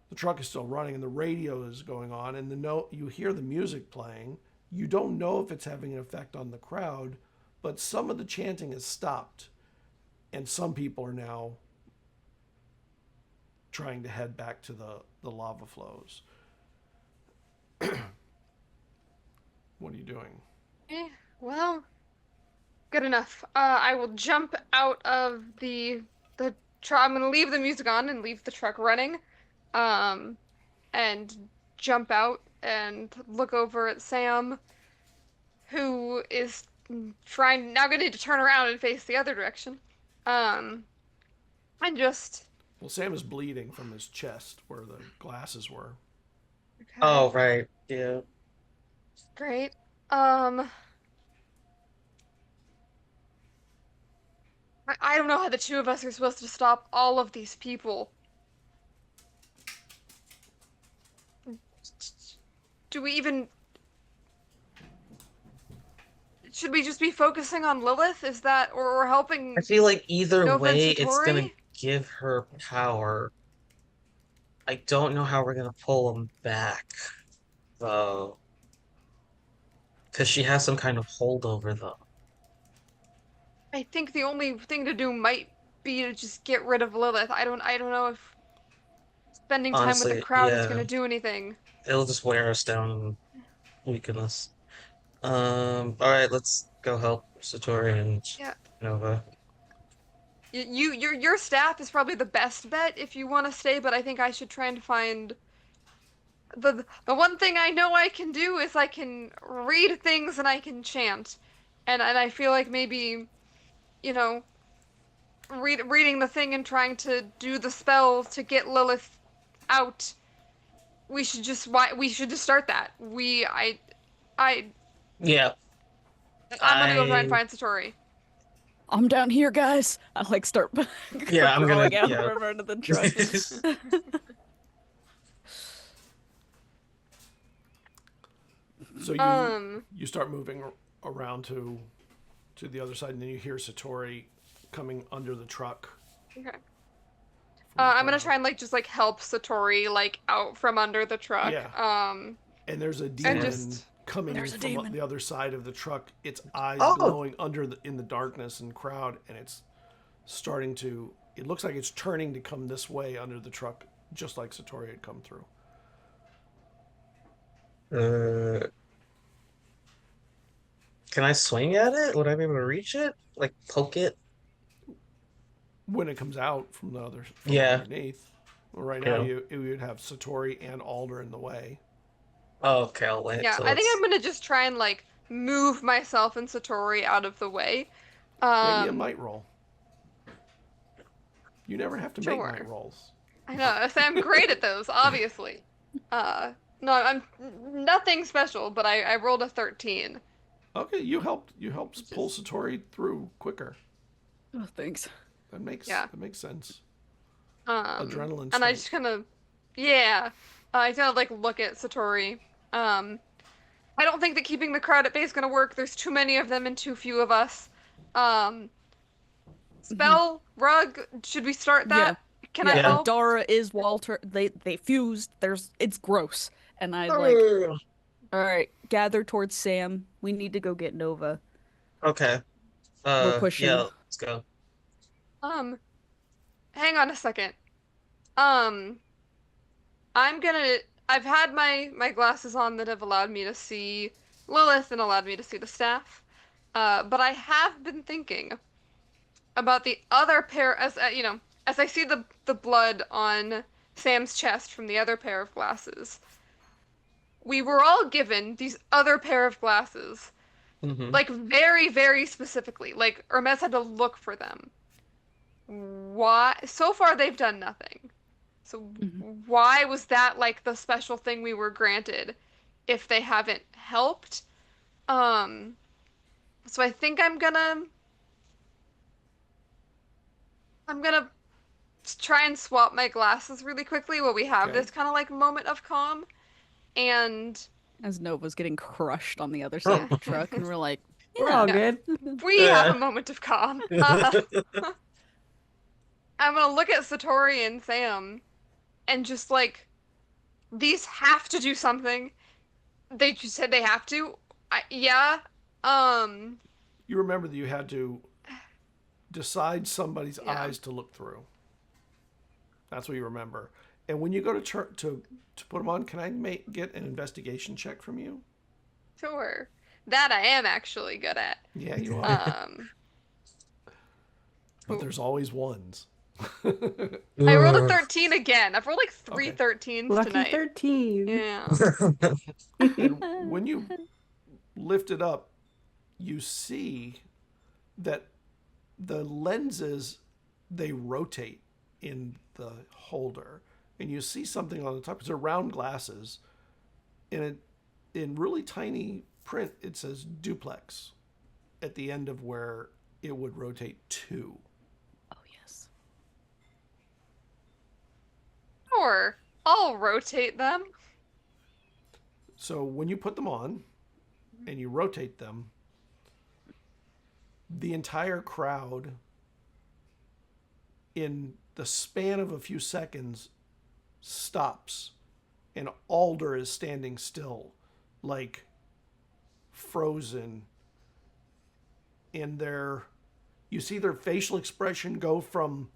S1: The truck is still running, and the radio is going on, and you hear the music playing. You don't know if it's having an effect on the crowd, but some of the chanting has stopped, and some people are now trying to head back to the lava flows. What are you doing?
S5: Well, good enough. I will jump out of the truck. I'm gonna leave the music on and leave the truck running, and jump out and look over at Sam, who is now gonna need to turn around and face the other direction, and just.
S1: Well, Sam is bleeding from his chest where the glasses were.
S5: Okay.
S3: Oh, right. Yeah.
S5: Great. I don't know how the two of us are supposed to stop all of these people. Do we even... Should we just be focusing on Lilith? Is that... Or helping...
S3: I feel like either
S5: Nova and
S3: way, it's gonna
S5: Satori?
S3: give her power. I don't know how we're gonna pull them back, though. Because she has some kind of hold over them.
S5: I think the only thing to do might be to just get rid of Lilith. I don't know if spending time with the
S3: Honestly,
S5: crowd is
S3: yeah.
S5: gonna do anything.
S3: It'll just wear us down and weaken us. Alright, let's go help Satori and
S5: Yeah.
S3: Nova.
S5: Your staff is probably the best bet if you want to stay, but I think I should try and find the one thing I know I can do is I can read things and I can chant, and I feel like maybe, you know, reading the thing and trying to do the spell to get Lilith out. We should just start that.
S3: Yeah,
S5: I'm gonna go try and
S3: I
S5: find Satori.
S2: I'm down here, guys. I like start
S3: Yeah, I'm gonna-
S2: crawling out
S3: yeah.
S2: over into the truck.
S1: So you start moving around to the other side, and then you hear Satori coming under the truck.
S5: Okay. I'm gonna try and just help Satori out from under the truck.
S1: Yeah. And there's a demon
S5: just-
S1: coming
S2: There's a
S1: from
S2: demon.
S1: the other side of the truck. Its eyes
S3: Oh!
S1: glowing in the darkness and crowd, and it's starting to. It looks like it's turning to come this way under the truck, just like Satori had come through.
S3: Can I swing at it? Would I be able to reach it? Like poke it?
S1: When it comes out from the other from
S3: Yeah.
S1: underneath. Well, right now
S3: Yeah.
S1: you would have Satori and Alder in the way.
S3: Oh, okay, I'll wait.
S5: Yeah,
S3: till
S5: I think
S3: it's-
S5: I'm gonna just try and move myself and Satori out of the way.
S1: Maybe a might roll. You never have to make
S5: Sure.
S1: might rolls.
S5: I know, so I'm great at those, obviously. No, I'm nothing special, but I rolled a 13.
S1: Okay, you helped pull Satori through quicker.
S2: Oh, thanks.
S1: That makes sense. Adrenaline
S5: And I
S1: spike.
S5: just kind of, yeah, I kind of look at Satori. I don't think that keeping the crowd at bay is gonna work. There's too many of them and too few of us. Spell rug. Should we start that? Can I
S2: Yeah,
S5: help?
S2: Dara is Walter. They fused. It's gross. And I all right, gather towards Sam. We need to go get Nova.
S3: Okay.
S2: We're pushing.
S3: Yeah, let's go.
S5: Hang on a second. I've had my glasses on that have allowed me to see Lilith and allowed me to see the staff. But I have been thinking about the other pair as as I see the blood on Sam's chest from the other pair of glasses. We were all given these other pair of glasses,
S3: Hmm.
S5: like very, very specifically. Like Hermes had to look for them. Why? So far they've done nothing. So
S2: Mhm.
S5: why was that like the special thing we were granted if they haven't helped? Um, so I think I'm gonna try and swap my glasses really quickly while we have
S1: Okay.
S5: this kind of like moment of calm. And
S2: As Nova's getting crushed on the other side
S5: yeah,
S2: of the truck, and we're like,
S4: We're
S2: yeah.
S4: all
S5: yeah,
S4: good.
S5: we have a
S3: Yeah.
S5: moment of calm. I'm gonna look at Satori and Sam and just like these have to do something. They just said they have to. Yeah. Um.
S1: You remember that you had to decide somebody's
S5: Yeah.
S1: eyes to look through. That's what you remember. And when you go to put them on, can I get an investigation check from you?
S5: Sure. That I am actually good at.
S1: Yeah, you are.
S5: Um.
S1: But
S5: Ooh.
S1: there's always ones.
S5: I rolled a 13 again. I've rolled like three
S1: Okay.
S5: 13s
S4: Lucky
S5: tonight.
S4: 13.
S5: Yeah.
S1: And when you lift it up, you see that the lenses, they rotate in the holder, and you see something on the top. It's round glasses, and in really tiny print it says duplex at the end of where it would rotate to.
S2: Oh yes.
S5: Sure. I'll rotate them.
S1: So when you put them on and you rotate them, the entire crowd, in the span of a few seconds, stops, and Alder is standing still, like frozen. And you see their facial expression go from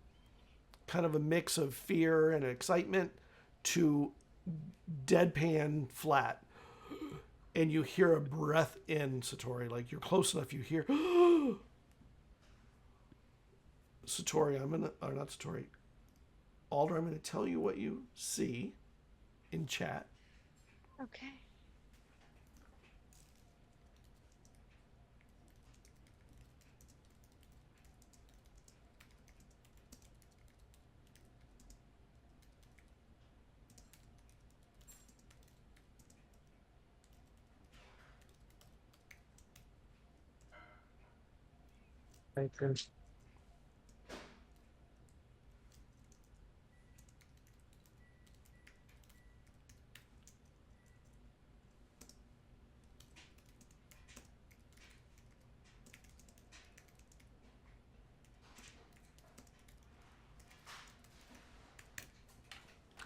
S1: kind of a mix of fear and excitement to deadpan flat. And you hear a breath in, Satori, like you're close enough, you hear Satori, not Satori, Alder, I'm gonna tell you what you see in chat.
S5: Okay.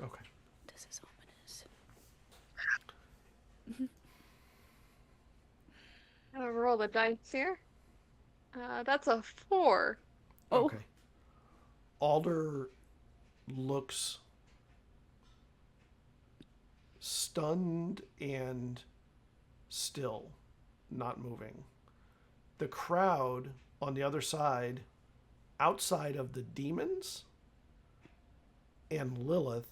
S1: Okay.
S2: This is ominous.
S5: I'm gonna roll the dice here. That's a 4.
S2: Oh.
S1: Okay. Alder looks stunned and still, not moving. The crowd on the other side, outside of the demons and Lilith,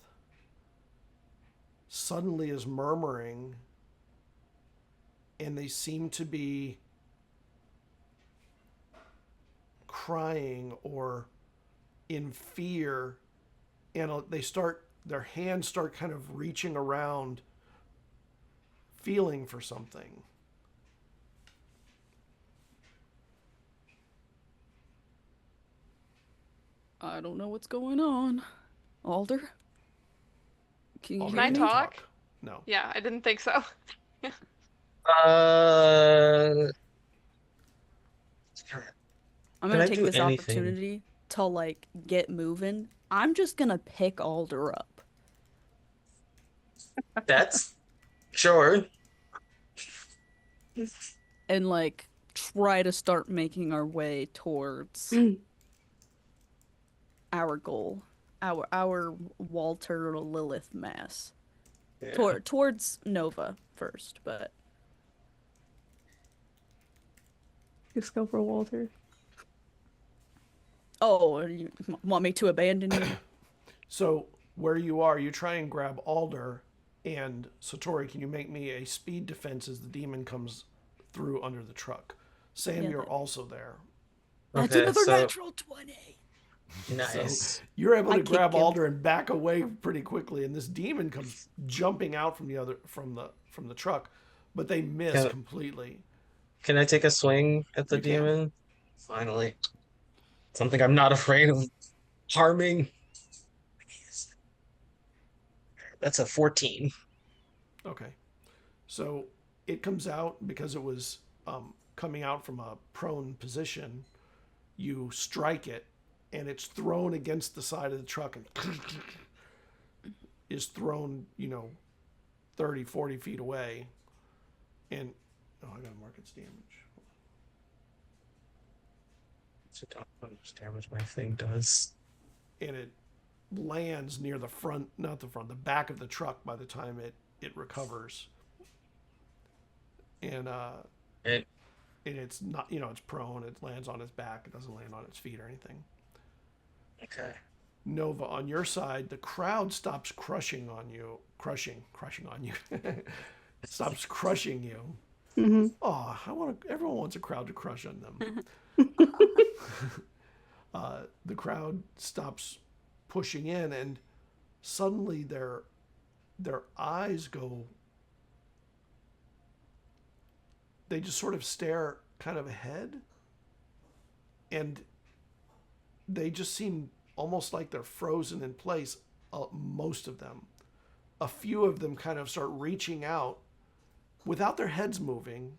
S1: suddenly is murmuring, and they seem to be crying or in fear, and their hands start kind of reaching around, feeling for something.
S2: I don't know what's going on. Alder? Can you
S1: Alder,
S5: Can I
S2: hear me?
S5: talk?
S1: No.
S5: Yeah, I didn't think so.
S3: Uh,
S2: I'm
S3: can
S2: gonna
S3: I
S2: take
S3: do
S2: this
S3: anything?
S2: opportunity to like get moving. I'm just gonna pick Alder up.
S3: That's sure.
S2: And like try to start making our way towards our goal. Our Walter Lilith mass.
S3: Yeah.
S2: Towards Nova first, but
S4: Just go for Walter.
S2: Oh, you want me to abandon you?
S1: So where you are, you try and grab Alder, and Satori, can you make me a speed defense as the demon comes through under the truck? Sam,
S2: Yeah,
S1: you're
S2: that-
S1: also there.
S2: That's
S3: Okay,
S2: another
S3: so
S2: natural 20.
S3: nice.
S1: You're able
S2: I
S1: to grab
S2: kick him.
S1: Alder and back away pretty quickly, and this demon comes jumping out from the truck, but they miss
S3: Can,
S1: completely.
S3: can I take a swing at the
S1: You can.
S3: demon? Finally. Something I'm not afraid of harming. That's a 14.
S1: Okay. So it comes out because it was coming out from a prone position. You strike it, and it's thrown against the side of the truck and is thrown, 30, 40 feet away. And, I got to mark its damage.
S3: So don't know how much damage my thing does.
S1: And it lands near the front, not the front, the back of the truck by the time it recovers. And
S3: It,
S1: and it's not, it's prone. It lands on its back. It doesn't land on its feet or anything.
S3: okay.
S1: Nova, on your side, the crowd stops crushing on you. Stops crushing you.
S4: Mm-hmm.
S1: Oh, everyone wants a crowd to crush on them. The crowd stops pushing in, and suddenly their eyes go. They just sort of stare kind of ahead, and they just seem almost like they're frozen in place. Most of them, a few of them, kind of start reaching out without their heads moving,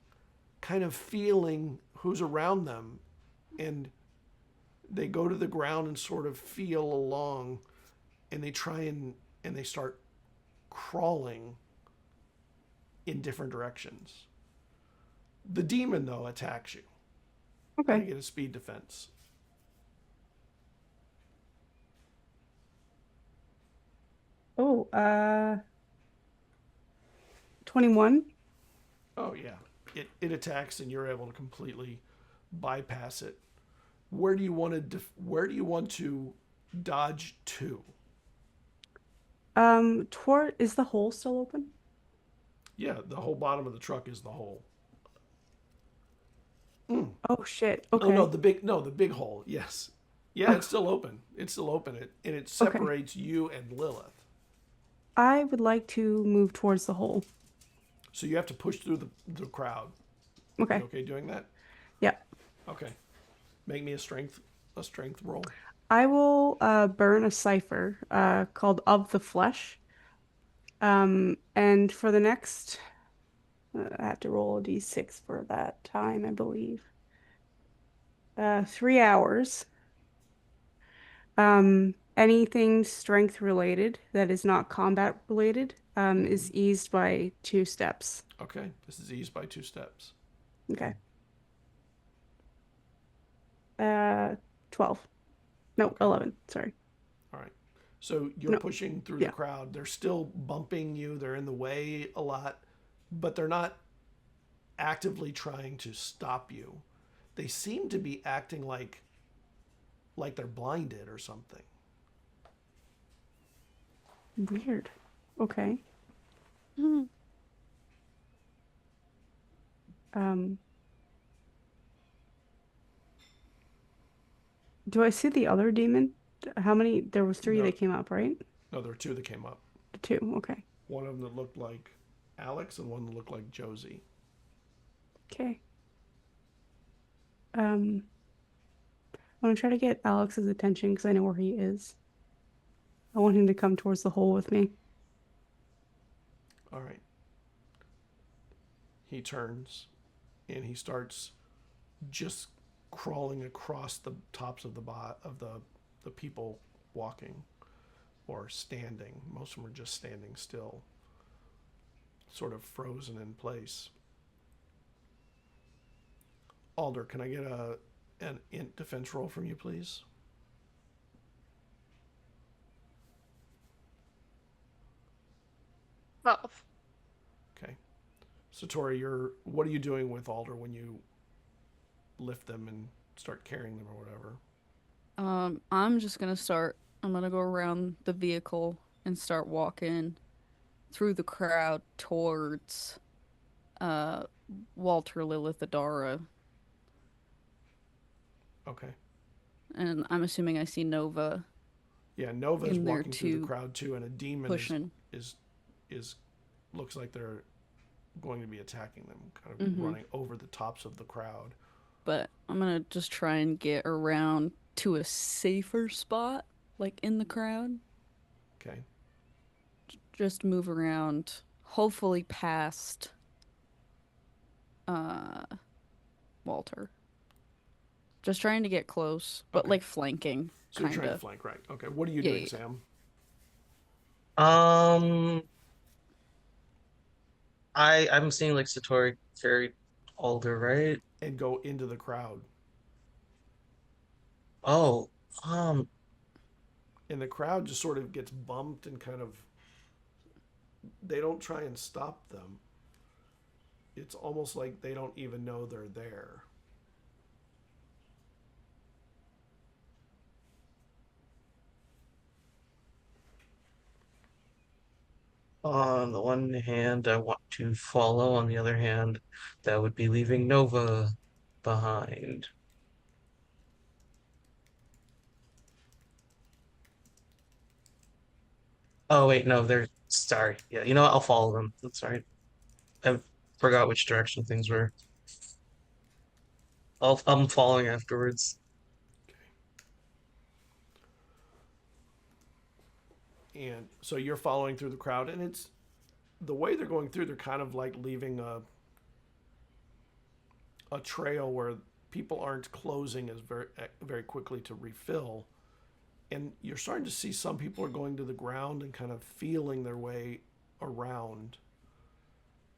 S1: kind of feeling who's around them, and they go to the ground and sort of feel along, and they try and they start crawling in different directions. The demon, though, attacks you.
S4: Okay.
S1: You get a speed defense.
S4: Oh, 21.
S1: Oh yeah, it attacks, and you're able to completely bypass it. Where do you want to dodge to?
S4: Is the hole still open?
S1: Yeah, the whole bottom of the truck is the hole.
S4: Oh shit.
S1: Oh
S4: Okay.
S1: no, the big hole. Yes, yeah, it's still open. It's still open. And it separates you and Lilith.
S4: I would like to move towards the hole.
S1: So you have to push through the crowd.
S4: Okay.
S1: You okay doing that?
S4: Yeah.
S1: Okay. Make me a strength roll.
S4: I will burn a cipher called Of the Flesh. And for the next I have to roll a d6 for that time, I believe. 3 hours. Anything strength related that is not combat related is eased by 2 steps.
S1: Okay. This is eased by 2 steps.
S4: Okay. 12. No,
S1: Okay.
S4: 11. Sorry.
S1: All right. So you're
S4: No.
S1: pushing through
S4: Yeah.
S1: the crowd. They're still bumping you. They're in the way a lot, but they're not actively trying to stop you. They seem to be acting like they're blinded or something.
S4: Weird. Okay. Do I see the other demon? How many? There was 3
S1: No.
S4: that came up, right?
S1: No, there were 2 that came up.
S4: 2. Okay.
S1: One of them that looked like Alex and one that looked like Josie.
S4: Okay. I'm gonna try to get Alex's attention because I know where he is. I want him to come towards the hole with me.
S1: All right. He turns and he starts just crawling across the tops of the people walking or standing. Most of them are just standing still, sort of frozen in place. Alder, can I get an int defense roll from you, please?
S5: Well,
S1: Okay. Satori, what are you doing with Alder when you lift them and start carrying them or whatever.
S2: I'm gonna go around the vehicle and start walking through the crowd towards uh Walter, Lilith, Adara,
S1: Okay.
S2: and I'm assuming I see Nova
S1: Yeah, Nova is
S2: in there
S1: walking through the
S2: too,
S1: crowd too, and a demon
S2: pushing.
S1: is looks like they're going to be attacking them, kind of running over the tops of the crowd.
S2: But I'm gonna just try and get around to a safer spot, like in the crowd.
S1: Okay.
S2: Just move around, hopefully past uh Walter. Just trying to get close, but
S1: Okay.
S2: like flanking,
S1: So you're trying to
S2: kinda.
S1: flank, right? Okay. What are you
S2: Yeah,
S1: doing,
S2: yeah.
S1: Sam?
S3: Um, I'm seeing like Satori carry Alder, right?
S1: And go into the crowd.
S3: Oh,
S1: And the crowd just sort of gets bumped and kind of, they don't try and stop them. It's almost like they don't even know they're there.
S3: on the one hand, I want to follow. On the other hand, that would be leaving Nova behind. Oh wait, no, they're sorry. Yeah, you know what? I'll follow them. That's right. I forgot which direction things were. I'm following afterwards.
S1: And so you're following through the crowd, and it's the way they're going through, they're kind of like leaving a trail where people aren't closing as very quickly to refill. And you're starting to see some people are going to the ground and kind of feeling their way around.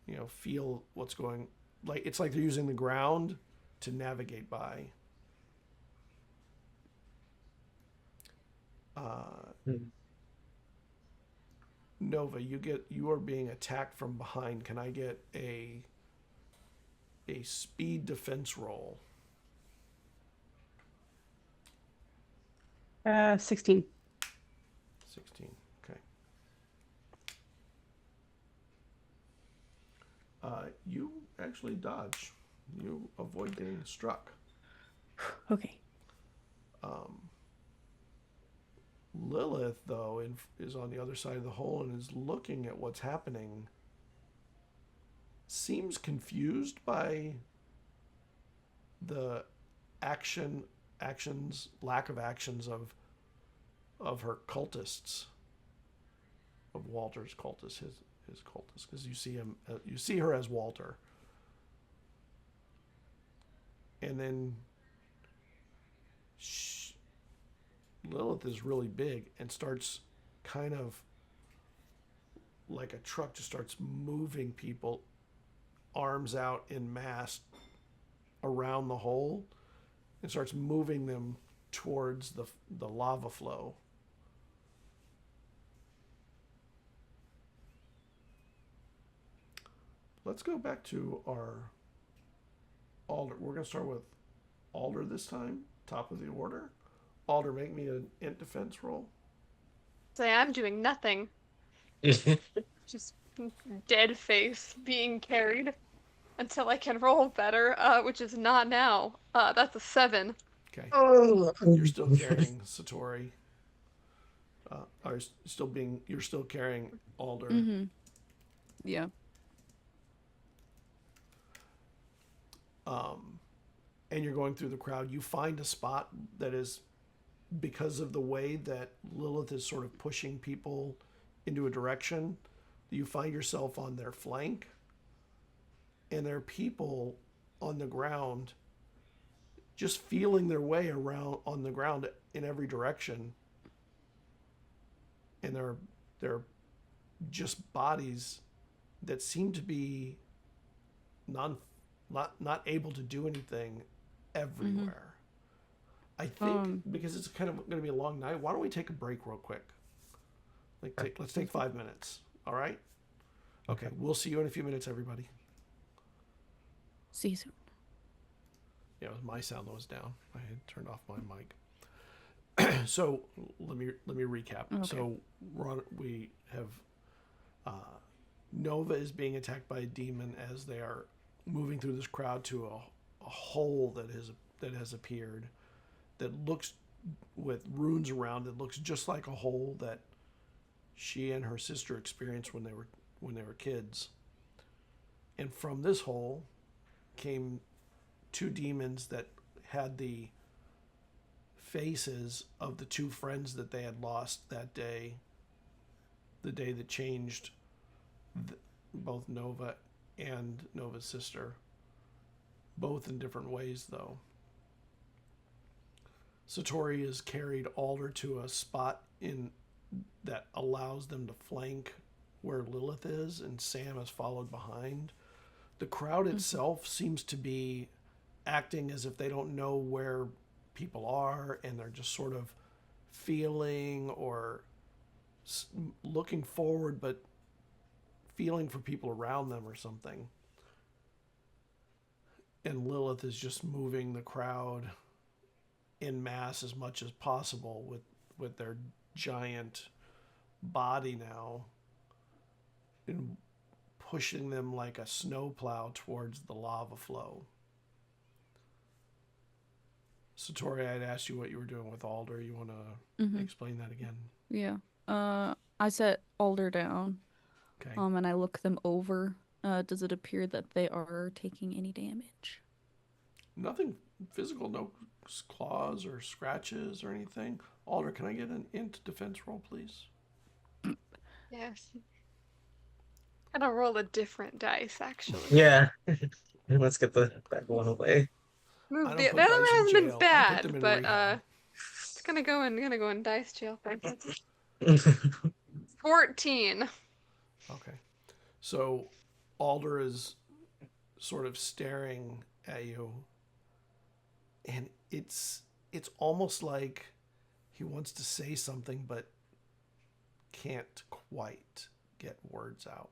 S1: You know, feel what's going, like it's like they're using the ground to navigate by.
S3: Hmm.
S1: Nova, you are being attacked from behind. Can I get a speed defense roll?
S4: 16.
S1: 16. Okay. You actually dodge. You avoid getting struck.
S4: Okay.
S1: Lilith, though, is on the other side of the hole and is looking at what's happening. Seems confused by the lack of actions of her cultists, of Walter's cultists, his cultists, because you see her as Walter, and then Lilith is really big and starts kind of like a truck, just starts moving people, arms out in mass around the hole, and starts moving them towards the lava flow. Let's go back to our Alder. We're going to start with Alder this time, top of the order. Alder, make me an int defense roll.
S5: Say I'm doing nothing. Just dead face being carried until I can roll better, which is not now. That's a 7.
S1: Okay.
S3: Oh.
S1: You're still carrying Satori. You're still carrying Alder.
S2: Yeah.
S1: And you're going through the crowd. You find a spot that is, because of the way that Lilith is sort of pushing people into a direction, you find yourself on their flank, and there are people on the ground just feeling their way around on the ground in every direction, and they're just bodies that seem to be not able to do anything everywhere. I think because it's kind of going to be a long night, why don't we take a break real quick? Let's take 5 minutes. All right? Okay. We'll see you in a few minutes, everybody.
S2: See you soon.
S1: Yeah, it was my sound that was down. I had turned off my mic. So let me recap.
S2: Okay.
S1: So we have Nova is being attacked by a demon as they are moving through this crowd to a hole that has appeared that looks, with runes around it, looks just like a hole that she and her sister experienced when they were kids. And from this hole came two demons that had the faces of the two friends that they had lost that day, the day that changed both Nova and Nova's sister, both in different ways though. Satori has carried Alder to a spot in that allows them to flank where Lilith is, and Sam has followed behind. The crowd itself seems to be acting as if they don't know where people are, and they're just sort of feeling or looking forward, but feeling for people around them or something. And Lilith is just moving the crowd in mass as much as possible with their giant body now, and pushing them like a snowplow towards the lava flow. Satori, I'd asked you what you were doing with Alder. You want to explain that again?
S2: Yeah. I set Alder down.
S1: Okay.
S2: And I look them over. Does it appear that they are taking any damage?
S1: Nothing physical, no claws or scratches or anything. Alder, can I get an int defense roll, please?
S5: Yes. I'm gonna roll a different dice, actually.
S3: Yeah. Let's get that one away.
S5: Move
S1: I
S5: the
S1: don't
S5: other
S1: put dice
S5: one
S1: in
S5: hasn't been
S1: jail. I put them
S5: bad,
S1: in
S5: but
S1: rehab.
S5: it's gonna go in dice jail. 14.
S1: Okay. So Alder is sort of staring at you, and it's almost like he wants to say something but can't quite get words out.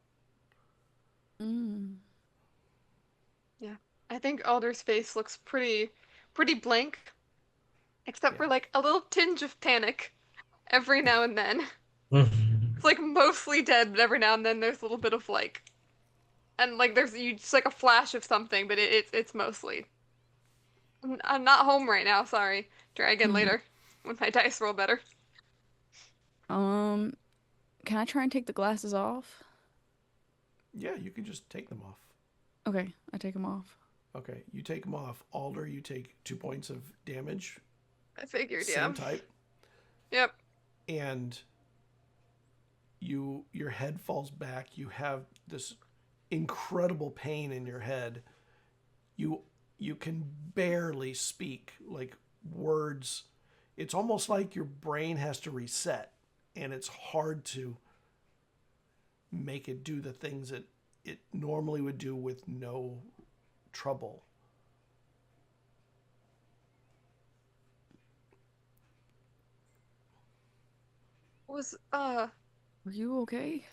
S5: Yeah. I think Alder's face looks pretty blank, except for
S1: Yeah.
S5: like a little tinge of panic every now and then.
S3: Mhm.
S5: It's like mostly dead, but every now and then there's a little bit of like, and like there's just like a flash of something, but it's mostly. I'm not home right now. Sorry. Try again later when my dice roll better.
S2: Can I try and take the glasses off?
S1: Yeah, you can just take them off.
S2: Okay, I take them off.
S1: Okay, you take them off. Alder, you take 2 points of damage.
S5: I figured,
S1: Same
S5: yeah.
S1: type.
S5: Yep.
S1: And your head falls back. You have this incredible pain in your head. You can barely speak, like words. It's almost like your brain has to reset, and it's hard to make it do the things that it normally would do with no trouble.
S2: Are you okay?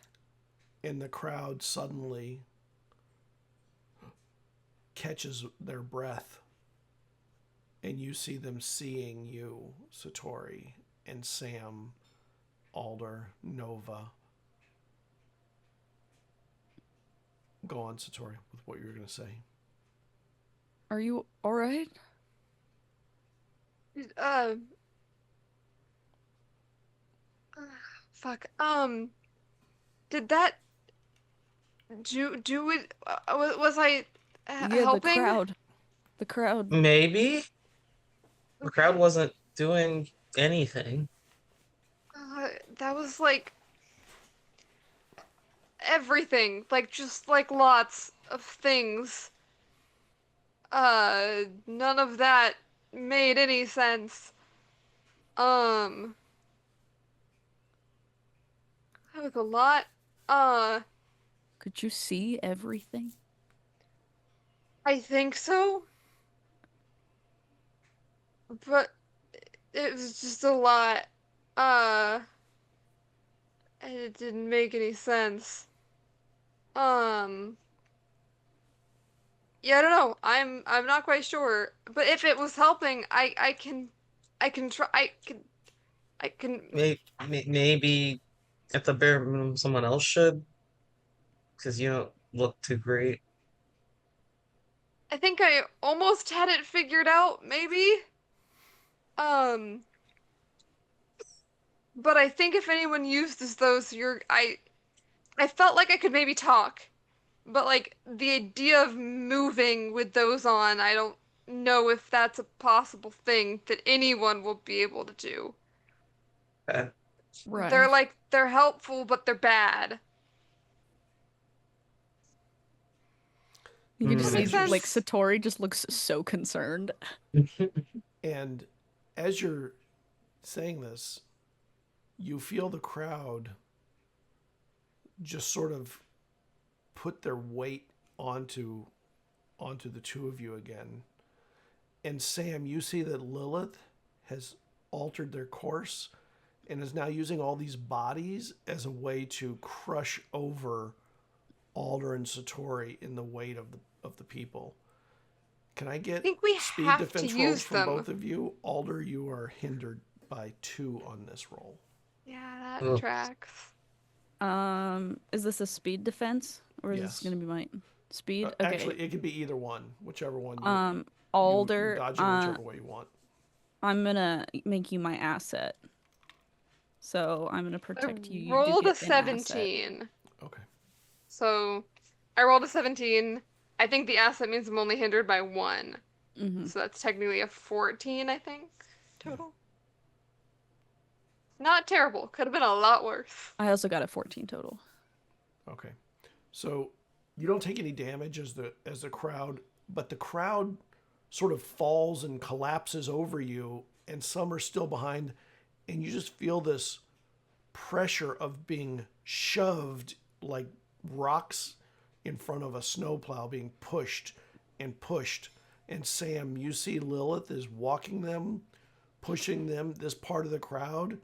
S1: And the crowd suddenly catches their breath, and you see them seeing you, Satori, and Sam, Alder, Nova. Go on, Satori, with what you were going to say.
S2: Are you alright?
S5: Fuck. Did that do it? Was I
S2: Yeah,
S5: helping?
S2: The crowd.
S3: Maybe the crowd wasn't doing anything.
S5: That was like everything, like just like lots of things. None of that made any sense. That was a lot.
S2: Could you see everything?
S5: I think so. But it was just a lot. Uh, and it didn't make any sense. Um, Yeah, I don't know. I'm not quite sure. But if it was helping, I can try I can
S3: Maybe at the bare minimum, someone else should, because you don't look too great.
S5: I think I almost had it figured out, maybe. Um, but I think if anyone uses those, I felt like I could maybe talk, but like the idea of moving with those on, I don't know if that's a possible thing that anyone will be able to do.
S3: Uh,
S2: Right.
S5: They're helpful, but they're bad.
S2: You can
S5: Does
S2: just
S5: that make
S2: see
S3: hmm.
S2: like
S5: sense?
S2: Satori just looks so concerned.
S1: And as you're saying this, you feel the crowd just sort of put their weight onto the two of you again. And Sam, you see that Lilith has altered their course and is now using all these bodies as a way to crush over Alder and Satori in the weight of the people. Can I
S5: I
S1: get
S5: think we
S1: speed
S5: have to
S1: defense rolls
S5: use
S1: from
S5: them.
S1: both of you? Alder, you are hindered by 2 on this roll.
S5: Yeah, that
S3: Ugh.
S5: tracks.
S2: Is this a speed defense or is this
S1: Yes.
S2: gonna be my speed? Okay.
S1: Actually, it could be either one, whichever one you
S2: Alder,
S1: dodge it whichever way you want.
S2: I'm gonna make you my asset. So I'm gonna
S5: I
S2: protect you. You do
S5: rolled a
S2: get an asset.
S5: 17.
S1: Okay.
S5: So I rolled a 17. I think the asset means I'm only hindered by 1.
S2: Mm-hmm.
S5: So that's technically a 14, I think,
S1: Yeah.
S5: total. Not terrible. Could have been a lot worse.
S2: I also got a 14 total.
S1: Okay. So you don't take any damage as the crowd, but the crowd sort of falls and collapses over you, and some are still behind, and you just feel this pressure of being shoved like rocks in front of a snowplow being pushed and pushed. And Sam, you see Lilith is walking them, pushing them, this part of the crowd,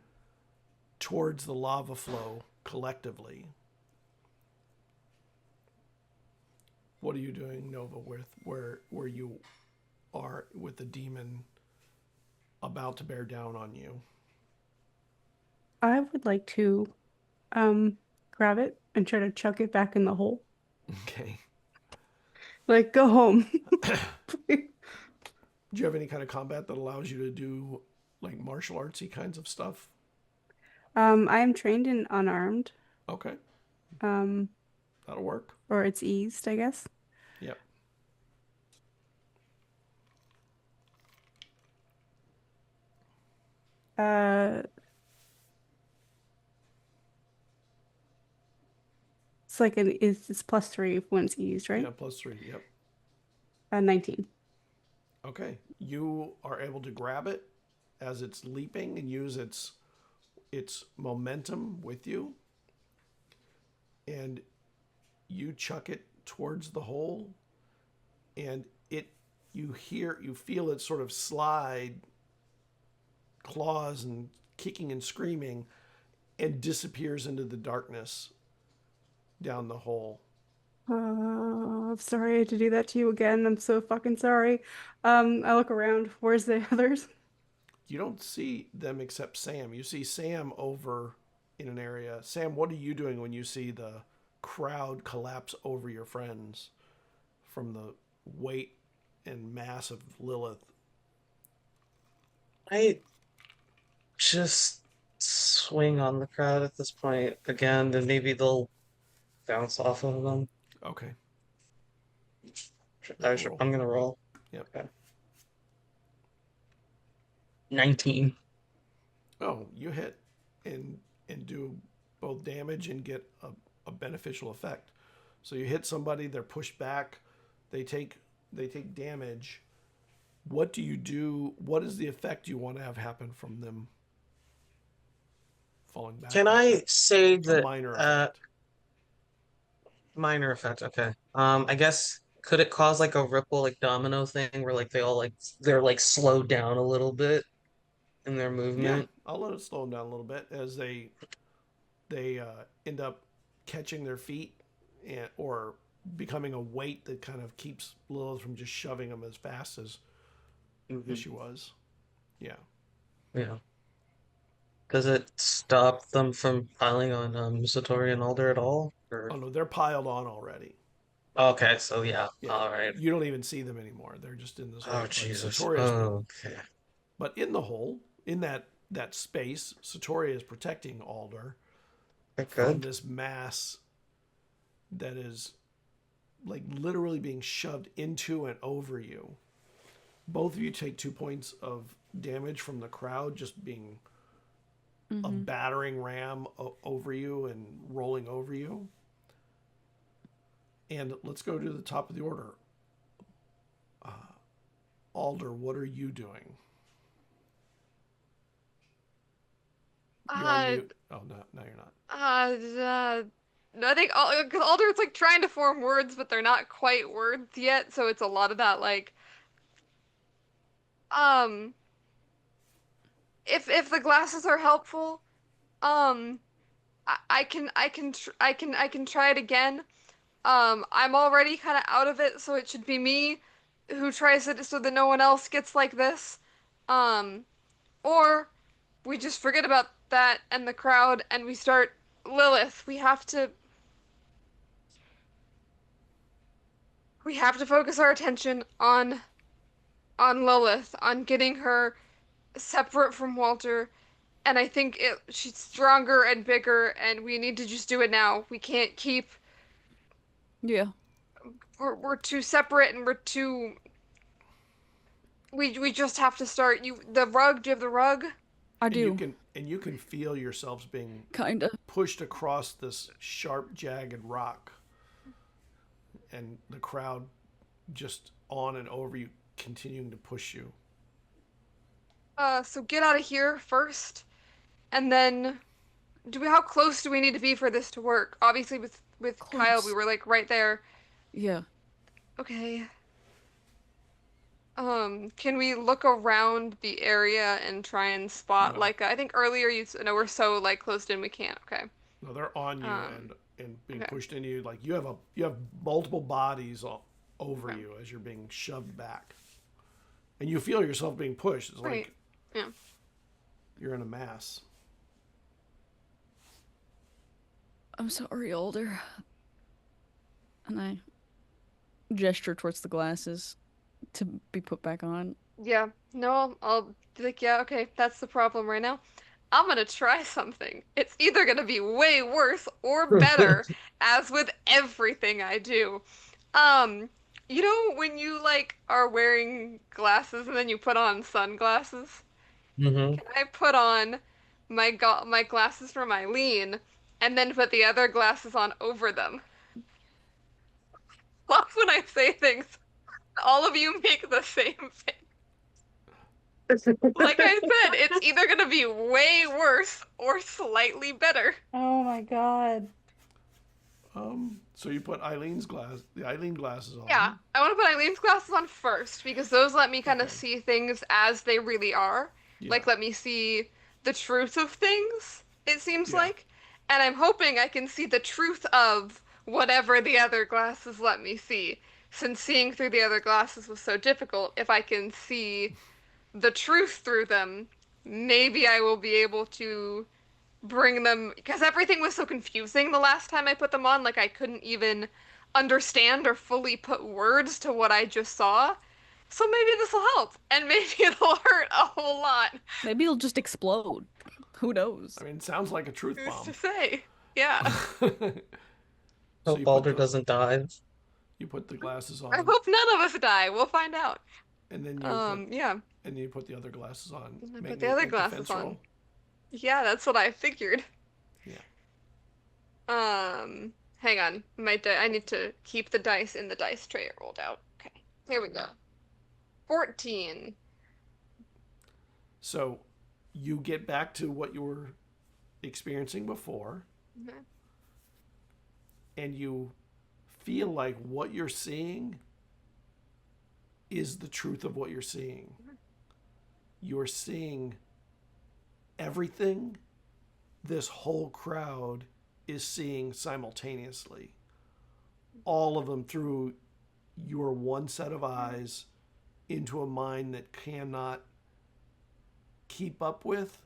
S1: towards the lava flow collectively. What are you doing, Nova, with where you are with the demon about to bear down on you?
S4: I would like to grab it and try to chuck it back in the hole.
S1: Okay.
S4: Like, go home.
S1: Do you have any kind of combat that allows you to do like martial artsy kinds of stuff?
S4: I am trained in unarmed,
S1: Okay,
S4: um,
S1: that'll work.
S4: or it's eased, I guess.
S1: Yep.
S4: Uh, it's like it's +3 when it's eased, right?
S1: Yeah, +3. Yep.
S4: 19.
S1: Okay. You are able to grab it as it's leaping and use its momentum with you, and you chuck it towards the hole, and you feel it sort of slide, claws and kicking and screaming, and disappears into the darkness down the hole.
S4: I'm sorry I had to do that to you again. I'm so fucking sorry. I look around. Where's the others?
S1: You don't see them except Sam. You see Sam over in an area. Sam, what are you doing when you see the crowd collapse over your friends from the weight and mass of Lilith?
S3: I just swing on the crowd at this point again, then maybe they'll bounce off of them.
S1: Okay. Roll.
S3: I'm gonna roll.
S1: Yep.
S3: Okay. 19.
S1: Oh, you hit and do both damage and get a beneficial effect. So you hit somebody, they're pushed back, they take damage. What do you do? What is the effect you want to have happen from them falling back?
S3: Can I say
S1: A
S3: that
S1: minor effect.
S3: minor effect? Okay. I guess could it cause like a ripple like domino thing where like they're like slowed down a little bit in their
S1: Yeah,
S3: movement?
S1: I'll let it slow them down a little bit as they end up catching their feet or becoming a weight that kind of keeps Lilith from just shoving him as fast as she was. Yeah.
S3: Yeah. Does it stop them from piling on Satori and Alder at all? Or
S1: Oh no, they're piled on already.
S3: okay, so yeah,
S1: Yeah.
S3: all right.
S1: You don't even see them anymore. They're just in this hole.
S3: Oh
S1: But
S3: Jesus.
S1: Satori is,
S3: Oh, okay.
S1: but in the hole, in that space, Satori is protecting Alder from
S3: Good.
S1: this mass that is like literally being shoved into and over you. Both of you take 2 points of damage from the crowd just being a battering ram over you and rolling over you. And let's go to the top of the order. Alder, what are you doing? You're on mute. Oh, no, you're not.
S5: No, I think because Alder's like trying to form words, but they're not quite words yet. So it's a lot of that like, if the glasses are helpful, I can try it again. I'm already kind of out of it, so it should be me who tries it so that no one else gets like this. Um, or we just forget about that and the crowd and we start Lilith. We have to focus our attention on Lilith, on getting her separate from Walter. And I think she's stronger and bigger, and we need to just do it now. We can't keep.
S2: Yeah.
S5: We're too separate, and we're too. We just have to start. The rug. Do you have the rug?
S2: I
S1: And
S2: do.
S1: you can feel yourselves being
S2: Kinda.
S1: pushed across this sharp, jagged rock, and the crowd just on and over you, continuing to push you.
S5: So get out of here first, and then how close do we need to be for this to work? Obviously, with Kyle, we
S2: Close.
S5: were like right there.
S2: Yeah.
S5: Okay. Can we look around the area and try and spot
S1: No.
S5: like I think earlier we're so like closed in we can't. Okay.
S1: No, they're on you
S5: Um,
S1: and being
S5: okay.
S1: pushed into you. Like you have multiple bodies over
S5: Okay.
S1: you as you're being shoved back, and you feel yourself being pushed. It's
S5: Right.
S1: like
S5: Yeah.
S1: you're in a mass.
S2: I'm sorry, Alder. And I gesture towards the glasses to be put back on.
S5: Yeah. No, I'll be like, yeah, okay, that's the problem right now. I'm gonna try something. It's either gonna be way worse or better, as with everything I do. Um, you know when you like are wearing glasses and then you put on sunglasses?
S3: Mm-hmm.
S5: Can I put on my glasses from Eileen and then put the other glasses on over them? Love when I say things. All of you make the same face. Like I said, it's either gonna be way worse or slightly better.
S4: Oh my god.
S1: So you put the Eileen glasses on.
S5: Yeah, I want to put Eileen's glasses on first because those let me kind of
S1: Okay.
S5: see things as they really are. Like,
S1: Yeah.
S5: let me see the truth of things, it seems
S1: Yeah.
S5: like. And I'm hoping I can see the truth of whatever the other glasses let me see. Since seeing through the other glasses was so difficult, if I can see the truth through them, maybe I will be able to bring them because everything was so confusing the last time I put them on, like I couldn't even understand or fully put words to what I just saw. So maybe this will help, and maybe it'll hurt a whole lot.
S2: Maybe it'll just explode. Who knows?
S1: I mean, it sounds like a truth
S5: Who's
S1: bomb.
S5: to say? Yeah.
S1: So
S3: Hope
S1: you put
S3: Balder
S1: the
S3: doesn't die.
S1: glasses
S5: I
S1: on,
S5: hope none of us die. We'll find out.
S1: and then
S5: Yeah.
S1: and you put the other glasses on.
S5: And I
S1: Make
S5: put the
S1: me
S5: other
S1: make
S5: glasses
S1: defense
S5: on.
S1: roll.
S5: Yeah, that's what I figured.
S1: Yeah.
S5: Hang on. I need to keep the dice in the dice tray it rolled out. Okay. Here we go. 14.
S1: So you get back to what you were experiencing before,
S5: Mhm.
S1: and you feel like what you're seeing is the truth of what you're seeing. You're seeing everything this whole crowd is seeing simultaneously. all of them through your one set of eyes into a mind that cannot keep up with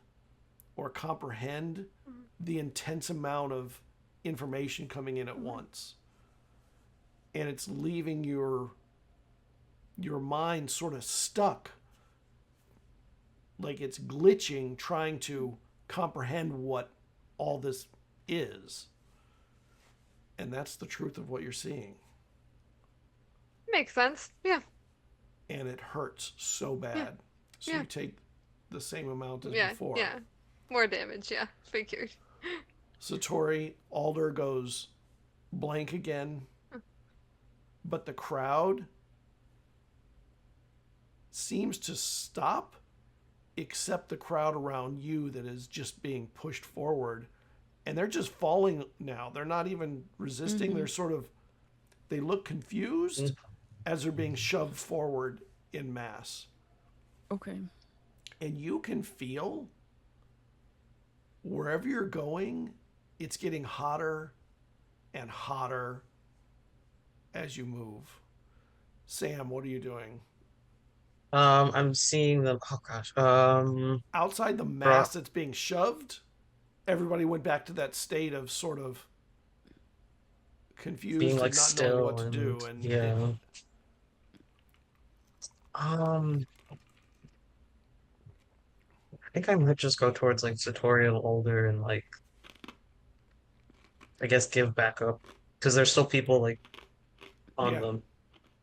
S1: or comprehend the intense amount of information coming in at once. And it's leaving your mind sort of stuck, like it's glitching, trying to comprehend what all this is. And that's the truth of what you're seeing.
S5: Makes sense. Yeah.
S1: And it hurts so bad. So
S5: Yeah.
S1: you take the same amount as
S5: Yeah.
S1: before.
S5: Yeah. More damage. Yeah. Figured.
S1: Satori, Alder goes blank again. But the crowd seems to stop, except the crowd around you that is just being pushed forward. And they're just falling now. They're not even resisting. They're sort of, they look confused as they're being shoved forward in mass.
S2: Okay.
S1: And you can feel wherever you're going, it's getting hotter and hotter as you move. Sam, what are you doing?
S3: I'm seeing them. Oh gosh.
S1: Outside the mass that's being shoved, everybody went back to that state of sort of confused
S3: being like
S1: and not
S3: still
S1: knowing what to
S3: and
S1: do. And
S3: yeah. I think I might just go towards like Satori and Older and like I guess give back up because there's still people like on
S1: Yeah.
S3: them.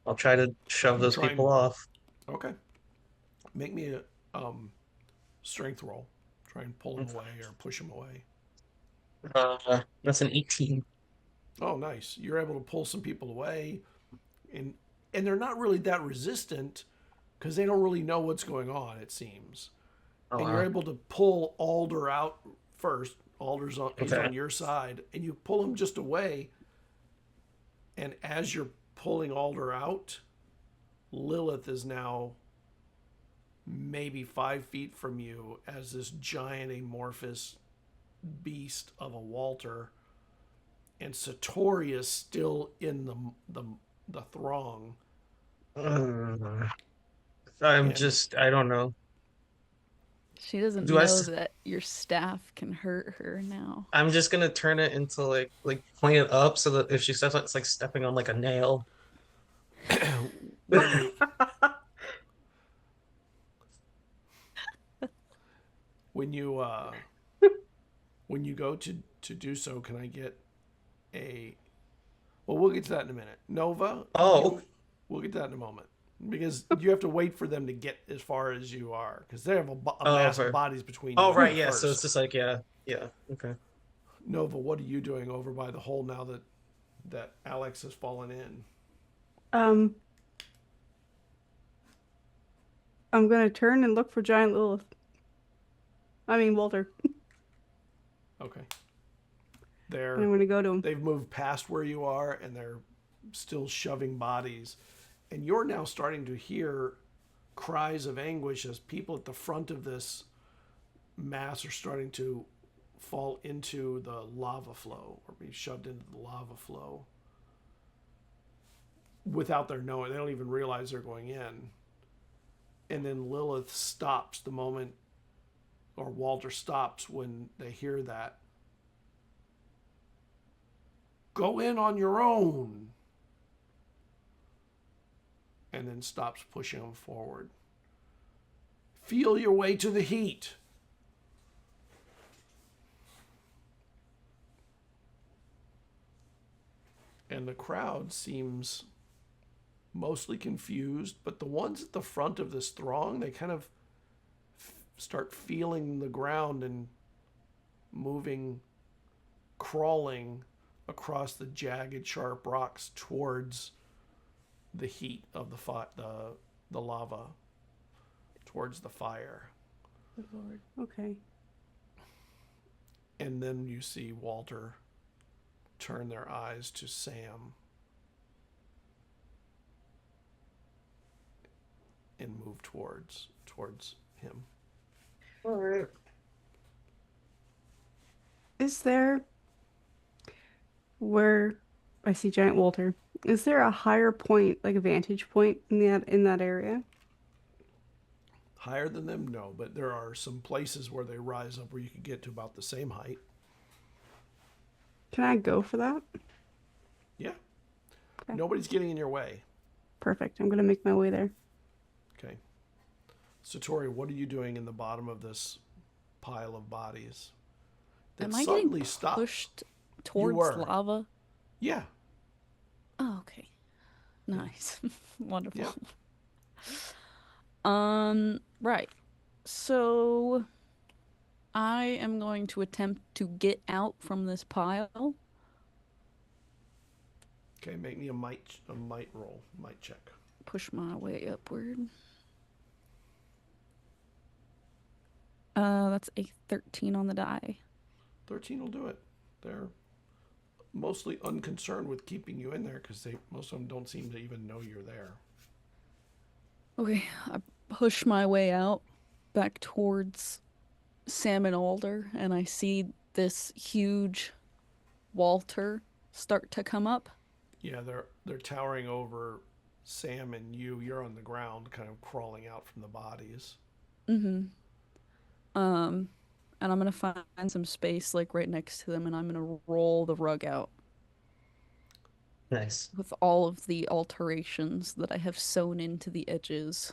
S3: I'll try to shove those
S1: Try
S3: people
S1: and-
S3: off.
S1: Okay. Make me a strength roll. Try and pull them away or push them away.
S3: That's an 18.
S1: Oh, nice. You're able to pull some people away. And they're not really that resistant because they don't really know what's going on, it seems.
S3: Oh,
S1: And you're able to pull Alder out first. Alder's on, he's
S3: Okay.
S1: on your side. And you pull him just away. And as you're pulling Alder out, Lilith is now maybe 5 feet from you as this giant amorphous beast of a Walter. And Satori is still in the throng.
S3: I don't know.
S2: She doesn't
S3: Do I
S2: know
S3: s-
S2: that your staff can hurt her now.
S3: I'm just gonna turn it into like point it up so that if she steps on it's like stepping on like a nail.
S1: When you when you when you go to do so, can I get a? Well, we'll get to that in a minute. Nova.
S3: Oh.
S1: We'll get to that in a moment because you have to wait for them to get as far as you are because they have a mass
S3: okay.
S1: of bodies between.
S3: Oh
S1: you
S3: right, yeah. So
S1: first.
S3: it's just like yeah. Okay.
S1: Nova, what are you doing over by the hole now that Alex has fallen in?
S4: I'm gonna turn and look for Giant Lilith. I mean Walter.
S1: Okay.
S4: And I'm gonna go to him.
S1: They've moved past where you are and they're still shoving bodies. And you're now starting to hear cries of anguish as people at the front of this mass are starting to fall into the lava flow or be shoved into the lava flow without their knowing. They don't even realize they're going in. And then Lilith stops the moment, or Walter stops when they hear that. Go in on your own. And then stops pushing them forward. Feel your way to the heat. And the crowd seems mostly confused, but the ones at the front of this throng, they kind of start feeling the ground and moving, crawling across the jagged, sharp rocks towards the heat of the lava, towards the fire.
S4: Good Lord. Okay.
S1: And then you see Walter turn their eyes to Sam and move towards him.
S3: All right.
S4: Is there where I see giant Walter. Is there a higher point, like a vantage point in that area?
S1: Higher than them, no, but there are some places where they rise up where you can get to about the same height.
S4: Can I go for that?
S1: Yeah.
S4: Okay.
S1: Nobody's getting in your way.
S4: Perfect. I'm gonna make my way there.
S1: Okay. Satori, what are you doing in the bottom of this pile of bodies? That
S2: Am I
S1: suddenly
S2: getting
S1: stopped.
S2: pushed towards
S1: were.
S2: lava?
S1: Yeah.
S2: Oh, okay. Nice. Wonderful.
S1: Yeah.
S2: Right. So I am going to attempt to get out from this pile.
S1: Okay, make me a might roll, might check.
S2: Push my way upward. That's a 13 on the die.
S1: 13 will do it. They're mostly unconcerned with keeping you in there because most of them don't seem to even know you're there.
S2: Okay, I push my way out back towards Sam and Alder, and I see this huge Walter start to come up.
S1: Yeah, they're towering over Sam and you. You're on the ground, kind of crawling out from the bodies.
S2: Mm-hmm. And I'm gonna find some space like right next to them, and I'm gonna roll the rug out
S3: Nice.
S2: with all of the alterations that I have sewn into the edges.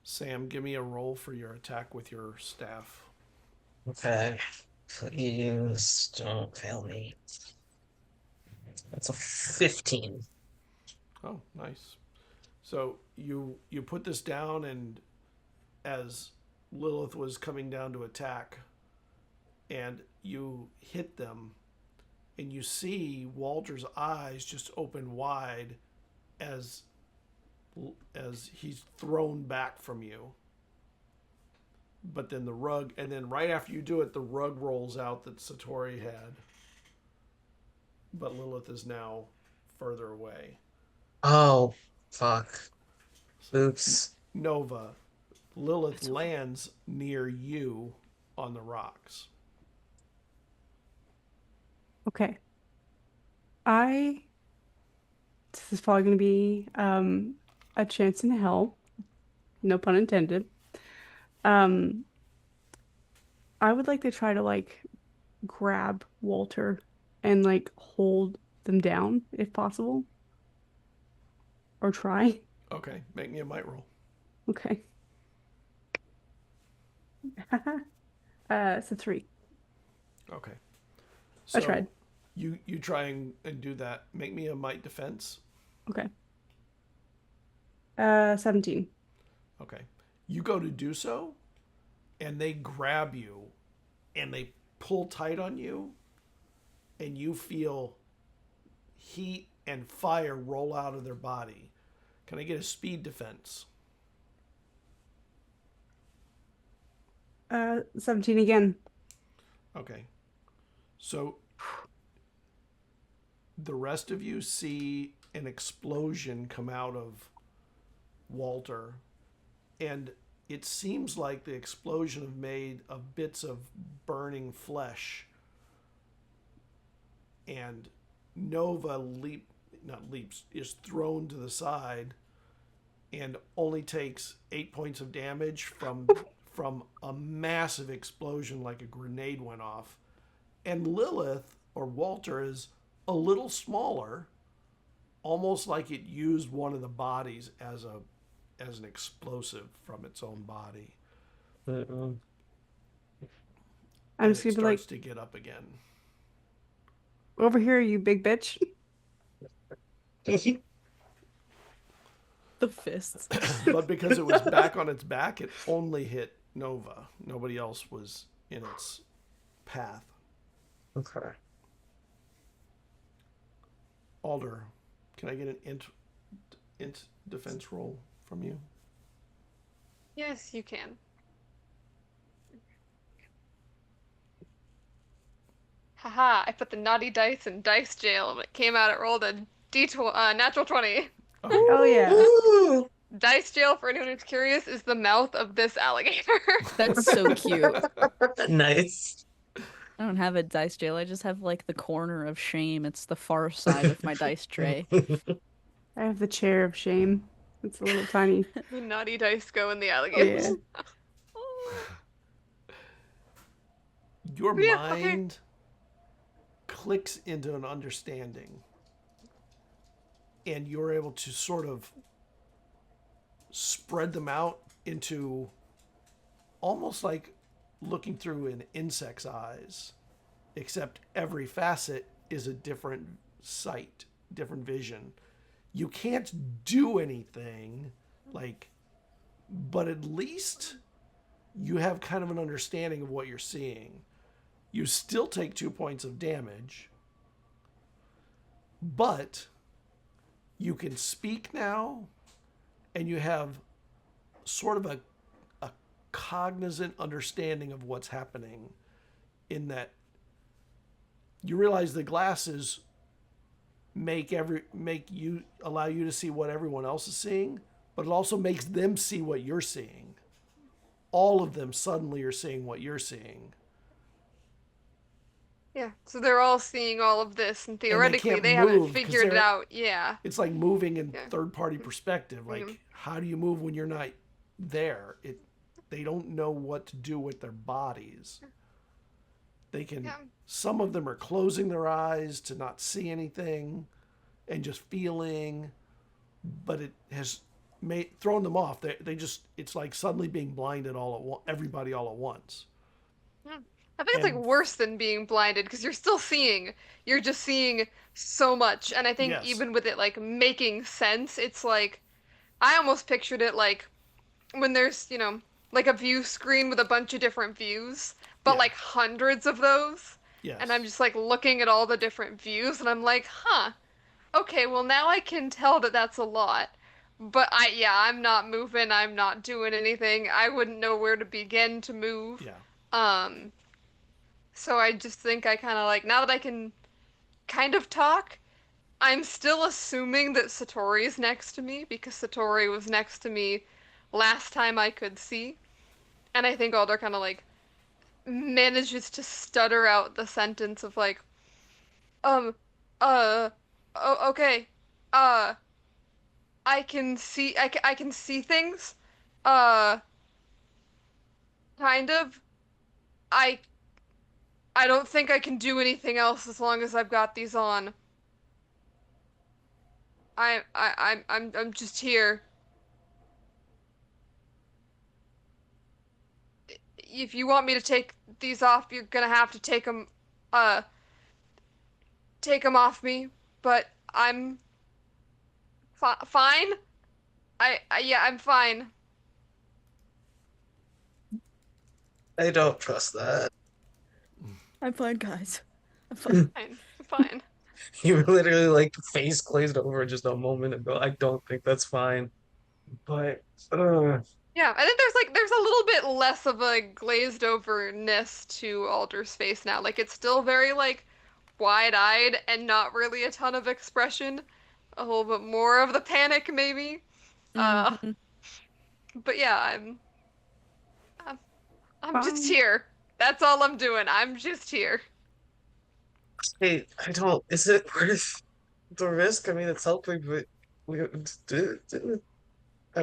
S1: Sam, give me a roll for your attack with your staff.
S3: Okay. Please don't fail me. That's a 15.
S1: Oh, nice. So you put this down, and as Lilith was coming down to attack, and you hit them, and you see Walter's eyes just open wide as he's thrown back from you. But then the rug, and then right after you do it, the rug rolls out that Satori had. But Lilith is now further away.
S3: Oh, fuck. Oops.
S1: Nova, Lilith lands near you on the rocks.
S4: Okay. This is probably going to be a chance in hell. No pun intended. I would like to try to like grab Walter and like hold them down if possible. Or try.
S1: Okay, make me a might roll.
S4: Okay. It's a 3.
S1: Okay.
S4: I tried.
S1: You try and do that. Make me a might defense.
S4: Okay. 17.
S1: Okay. You go to do so, and they grab you, and they pull tight on you, and you feel heat and fire roll out of their body. Can I get a speed defense?
S4: 17 again.
S1: Okay. So the rest of you see an explosion come out of Walter, and it seems like the explosion is made of bits of burning flesh. And Nova is thrown to the side and only takes 8 points of damage from a massive explosion like a grenade went off. And Lilith, or Walter, is a little smaller, almost like it used one of the bodies as an explosive from its own body.
S4: I'm just gonna be like,
S1: starts to get up again.
S4: over here, you big bitch.
S2: The fists.
S1: But because it was back on its back, it only hit Nova. Nobody else was in its path.
S3: Okay.
S1: Alder, can I get an int defense roll from you?
S5: Yes, you can. Haha, I put the naughty dice in dice jail. When it came out, it rolled a natural 20.
S4: Oh yeah.
S3: Ooh,
S5: Dice jail, for anyone who's curious, is the mouth of this alligator.
S2: That's so cute.
S3: nice.
S2: I don't have a dice jail. I just have like the corner of shame. It's the far side of my dice tray.
S4: I have the chair of shame. It's a little tiny.
S5: The naughty dice go in the alligators.
S4: Yeah.
S1: Your
S5: Yeah, okay.
S1: mind clicks into an understanding, and you're able to sort of spread them out into almost like looking through an insect's eyes, except every facet is a different sight, different vision. You can't do anything, like, but at least you have kind of an understanding of what you're seeing. You still take 2 points of damage, but you can speak now, and you have sort of a cognizant understanding of what's happening, in that you realize the glasses allow you to see what everyone else is seeing, but it also makes them see what you're seeing. All of them suddenly are seeing what you're seeing.
S5: Yeah, so they're all seeing all of this, and theoretically
S1: can't
S5: they haven't
S1: move 'cause
S5: figured it
S1: they're-
S5: out. Yeah.
S1: It's like moving in
S5: Yeah.
S1: third party perspective. Like,
S5: Mhm.
S1: how do you move when you're not there? They don't know what to do with their bodies. They can
S5: Yeah.
S1: Some of them are closing their eyes to not see anything and just feeling, but it has thrown them off. They just, it's like suddenly being blinded everybody all at once.
S5: I think it's like
S1: And-
S5: worse than being blinded because you're still seeing. You're just seeing so much. And I think
S1: Yes.
S5: even with it like making sense, it's like I almost pictured it like when there's, like a view screen with a bunch of different views, but
S1: Yeah.
S5: like hundreds of those.
S1: Yes.
S5: And I'm just like looking at all the different views and I'm like, huh. Okay, well now I can tell that that's a lot. But I'm not moving, I'm not doing anything. I wouldn't know where to begin to move.
S1: Yeah.
S5: Um so I just think I kind of like, now that I can kind of talk, I'm still assuming that Satori's next to me because Satori was next to me last time I could see. And I think Alder kind of like manages to stutter out the sentence of like, um, okay, uh, I can see things, uh, kind of. I, I don't think I can do anything else as long as I've got these on. I'm just here. If you want me to take these off, you're gonna have to uh, take them off me. But I'm fine. Yeah, I'm fine.
S3: I don't trust that.
S2: I'm fine, guys. I'm fine.
S5: Fine.
S3: You were literally like face glazed over just a moment ago. I don't think that's fine. But
S5: Yeah, I think there's a little bit less of a glazed overness to Alder's face now. Like it's still very like wide-eyed and not really a ton of expression. A little bit more of the panic maybe.
S2: Mhm.
S5: But yeah, I'm just
S4: Fine.
S5: here. That's all I'm doing. I'm just here.
S3: hey, I don't. Is it worth the risk? I mean, it's helping, but we I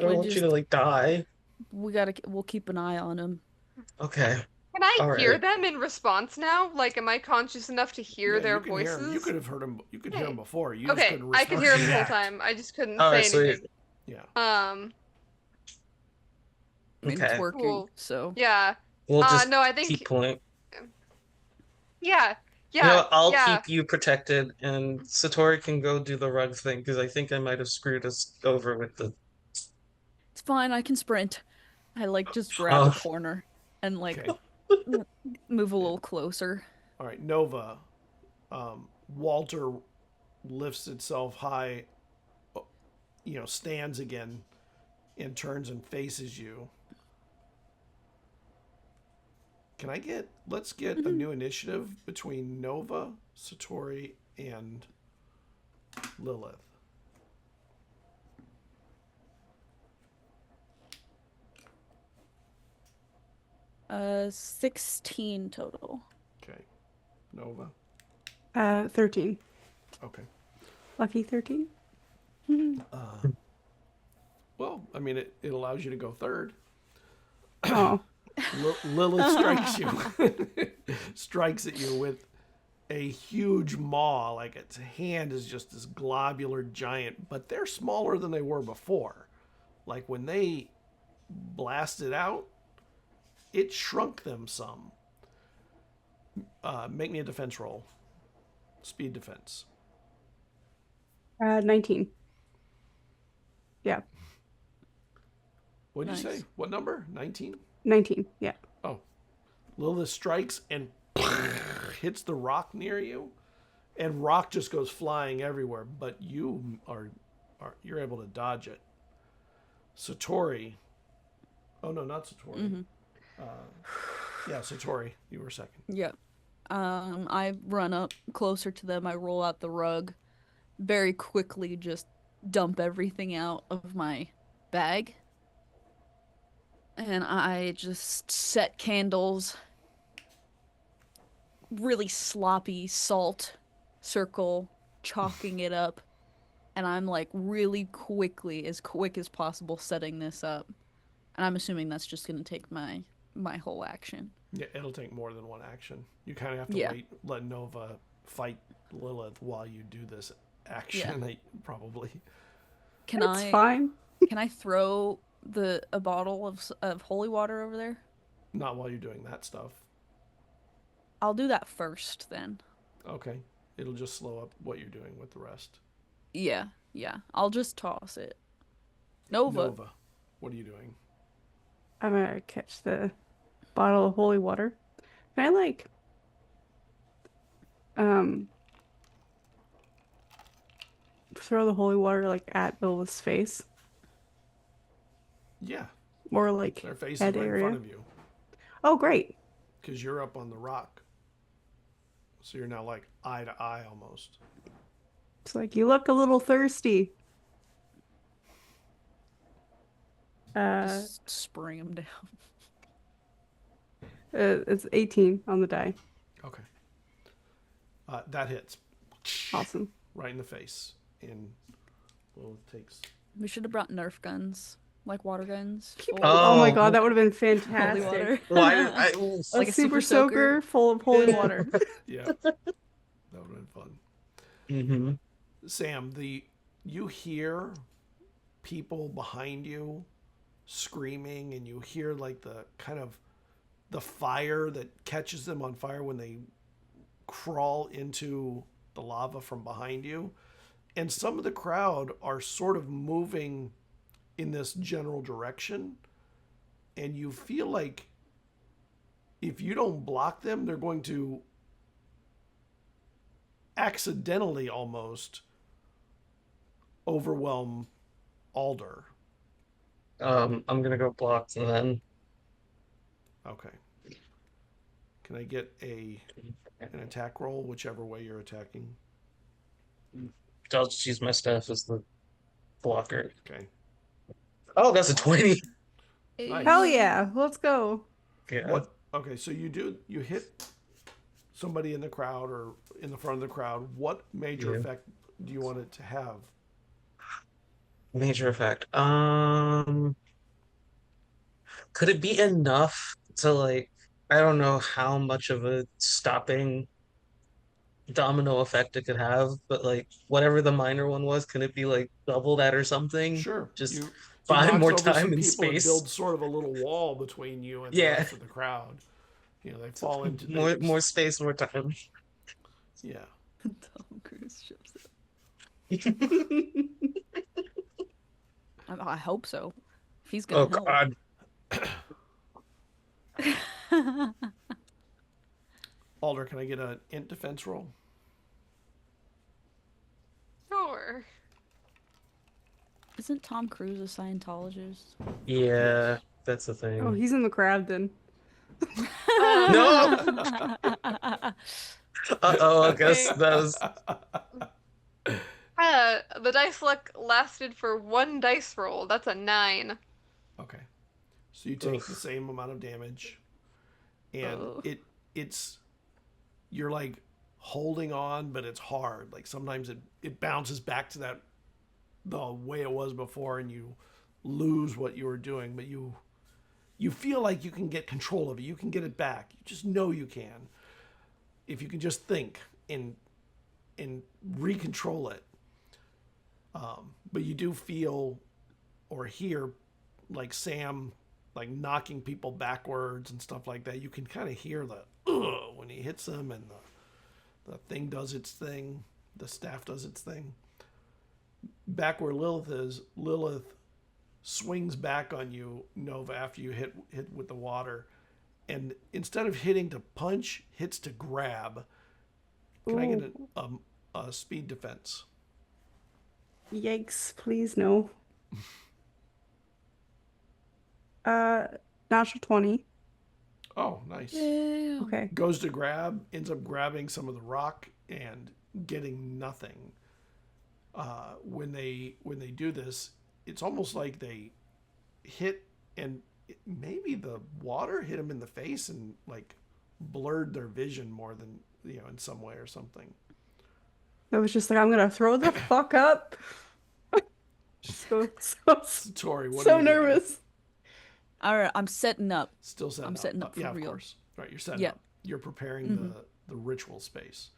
S3: don't
S2: We
S3: want you to
S2: just
S3: like die.
S2: we'll keep an eye on him.
S3: Okay.
S5: Can I
S3: All
S5: hear
S3: right.
S5: them in response now? Like, am I conscious enough to hear
S1: Yeah,
S5: their
S1: you can hear him. You
S5: voices?
S1: could have heard him. You could hear
S5: Hey.
S1: him before. You just
S5: Okay,
S1: couldn't
S5: I could hear him the whole
S1: react.
S5: time. I just couldn't
S3: All
S5: say
S3: right, sweet.
S5: anything.
S1: Yeah.
S2: I mean,
S3: Okay.
S2: it's working,
S5: Cool.
S2: so
S5: Yeah.
S3: We'll just
S5: No, I
S3: keep
S5: think
S3: pulling.
S5: yeah.
S3: You know,
S5: Yeah.
S3: what, I'll
S5: Yeah.
S3: keep you protected, and Satori can go do the rug thing because I think I might have screwed us over with the.
S2: it's fine. I can sprint. I like just grab
S3: Oh.
S2: a corner and like
S1: Okay.
S2: move a little closer.
S1: All right, Nova. Walter lifts itself high, stands again, and turns and faces you. Let's get a new initiative between Nova, Satori, and Lilith.
S2: 16 total.
S1: Okay. Nova?
S4: 13.
S1: Okay.
S4: Lucky 13.
S1: Well, I mean, it allows you to go third.
S4: Oh.
S1: Lilith strikes you. Strikes at you with a huge maw. Like its hand is just this globular giant, but they're smaller than they were before. Like when they blasted out, it shrunk them some. Make me a defense roll. Speed defense.
S4: 19. Yeah.
S1: What'd you
S2: Nice.
S1: say? What number? 19?
S4: 19. Yeah.
S1: Oh. Lilith strikes and hits the rock near you, and rock just goes flying everywhere, but you you're able to dodge it. Satori. Oh no, not Satori.
S2: Mm-hmm.
S1: Yeah, Satori, you were second.
S2: Yep. I run up closer to them. I roll out the rug, very quickly just dump everything out of my bag. And I just set candles, really sloppy salt circle, chalking it up. And I'm like really quickly, as quick as possible, setting this up. And I'm assuming that's just going to take my whole action.
S1: Yeah, it'll take more than one action. You kind of have to
S2: Yeah.
S1: wait, let Nova fight Lilith while you do this action. Probably.
S2: Can
S4: It's
S2: I
S4: fine.
S2: can I throw a bottle of holy water over there?
S1: Not while you're doing that stuff.
S2: I'll do that first then.
S1: Okay. It'll just slow up what you're doing with the rest.
S2: Yeah. I'll just toss it. Nova.
S1: What are you doing?
S4: I'm gonna catch the bottle of holy water. Can I throw the holy water at Lilith's face?
S1: Yeah,
S4: Or
S1: their face is
S4: head
S1: right
S4: area?
S1: in front of you
S4: Oh, great.
S1: because you're up on the rock. So you're now like eye to eye almost.
S4: It's you look a little thirsty.
S2: Just spring him down.
S4: It's 18 on the die.
S1: Okay. That hits
S4: Awesome.
S1: right in the face. And Lilith takes.
S2: We should have brought Nerf guns, like water guns. full
S4: Oh my
S3: Oh.
S4: god, that would have been
S2: of holy
S4: fantastic.
S2: water.
S3: Why did I?
S4: A
S2: Like a
S4: super
S2: super
S4: soaker full of holy water.
S1: Yeah. That would have been fun.
S3: Mm-hmm.
S1: Sam, you hear people behind you screaming, and you hear like the kind of the fire that catches them on fire when they crawl into the lava from behind you. And some of the crowd are sort of moving in this general direction, and you feel like if you don't block them, they're going to accidentally almost overwhelm Alder.
S3: I'm gonna go block then.
S1: Okay. Can I get an attack roll, whichever way you're attacking?
S3: I'll just use my staff as the blocker.
S1: Okay.
S3: Oh, that's a 20.
S1: Nice.
S4: Hell yeah, let's go.
S3: Yeah.
S1: What? Okay, so you hit somebody in the crowd or in the front of the crowd. What major
S3: Yeah.
S1: effect do you want it to have?
S3: Major effect. Could it be enough to I don't know how much of a stopping domino effect it could have, but whatever the minor one was, can it be double that or something?
S1: Sure.
S3: Just
S1: You
S3: find
S1: knocked
S3: more
S1: over some
S3: time and
S1: people and
S3: space.
S1: build sort of a little wall between you and the
S3: Yeah.
S1: rest of the crowd. They fall into
S3: More space, more time.
S1: Yeah.
S2: Tom Cruise shows up. I hope so. If he's
S3: Oh
S2: gonna
S3: God.
S2: help.
S1: Alder, can I get an int defense roll?
S5: Sure.
S2: Isn't Tom Cruise a Scientologist?
S3: Yeah, that's the thing.
S4: Oh, he's in the crowd then.
S3: No! Uh-oh, I guess
S5: Okay.
S3: that was...
S5: The dice luck lasted for one dice roll. That's a 9.
S1: Okay. So you take
S3: Oof.
S1: the same amount of damage, and
S2: Oh.
S1: it's you're holding on, but it's hard. Like sometimes it bounces back to the way it was before, and you lose what you were doing, but you feel like you can get control of it. You can get it back. You just know you can. If you can just think and recontrol it. But you do feel or hear like Sam like knocking people backwards and stuff like that. You can kind of hear the when he hits them, and the thing does its thing. The staff does its thing. Back where Lilith is, Lilith swings back on you, Nova, after you hit with the water, and instead of hitting to punch, hits to grab. Can I get a speed defense?
S4: Yikes, please no. Natural 20.
S1: Oh, nice.
S2: Yeah.
S4: Okay.
S1: Goes to grab, ends up grabbing some of the rock and getting nothing. When they do this, it's almost like they hit, and maybe the water hit them in the face and like blurred their vision more than, in some way or something.
S4: I was just like, I'm gonna throw the fuck up. so
S1: Tori, what
S4: so
S1: are you doing?
S4: nervous.
S2: All right, I'm setting up.
S1: Still setting up.
S2: I'm setting up for
S1: yeah,
S2: real.
S1: Of course. Right, you're setting up. You're preparing the ritual space.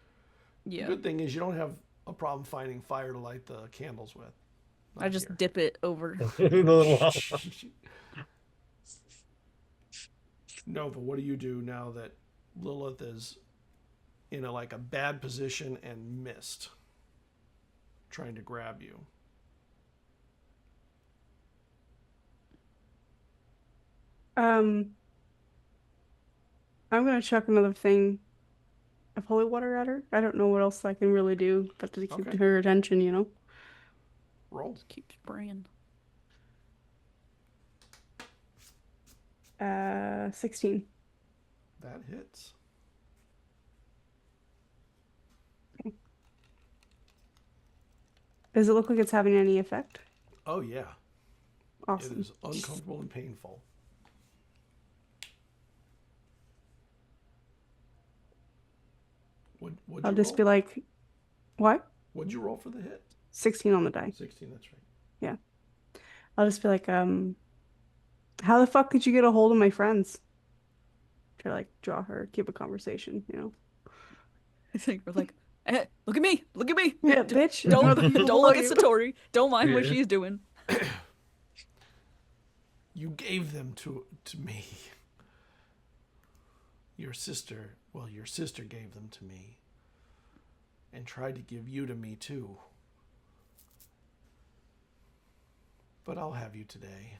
S2: Yeah.
S1: The good thing is you don't have a problem finding fire to light the candles with.
S2: I just dip it over.
S1: Nova, what do you do now that Lilith is in a bad position and missed, trying to grab you?
S4: I'm gonna chuck another thing of holy water at her. I don't know what else I can really do but to keep her attention,
S1: Roll.
S2: Just keep spraying.
S4: 16.
S1: That hits.
S4: Okay. Does it look like it's having any effect?
S1: Oh yeah.
S4: Awesome.
S1: It is uncomfortable and painful.
S4: I'll just be like, what?
S1: What'd you roll for the hit?
S4: 16 on the die.
S1: 16, that's right.
S4: Yeah. I'll just be like, how the fuck did you get a hold of my friends? Try to draw her, keep a conversation,
S2: I think we're like, look at me, look at me.
S4: Yeah, bitch.
S2: Don't
S4: below
S2: look at
S4: you.
S2: Satori. Don't mind what she's doing.
S1: You gave them to me. Your sister gave them to me. And tried to give you to me too. But I'll have you today.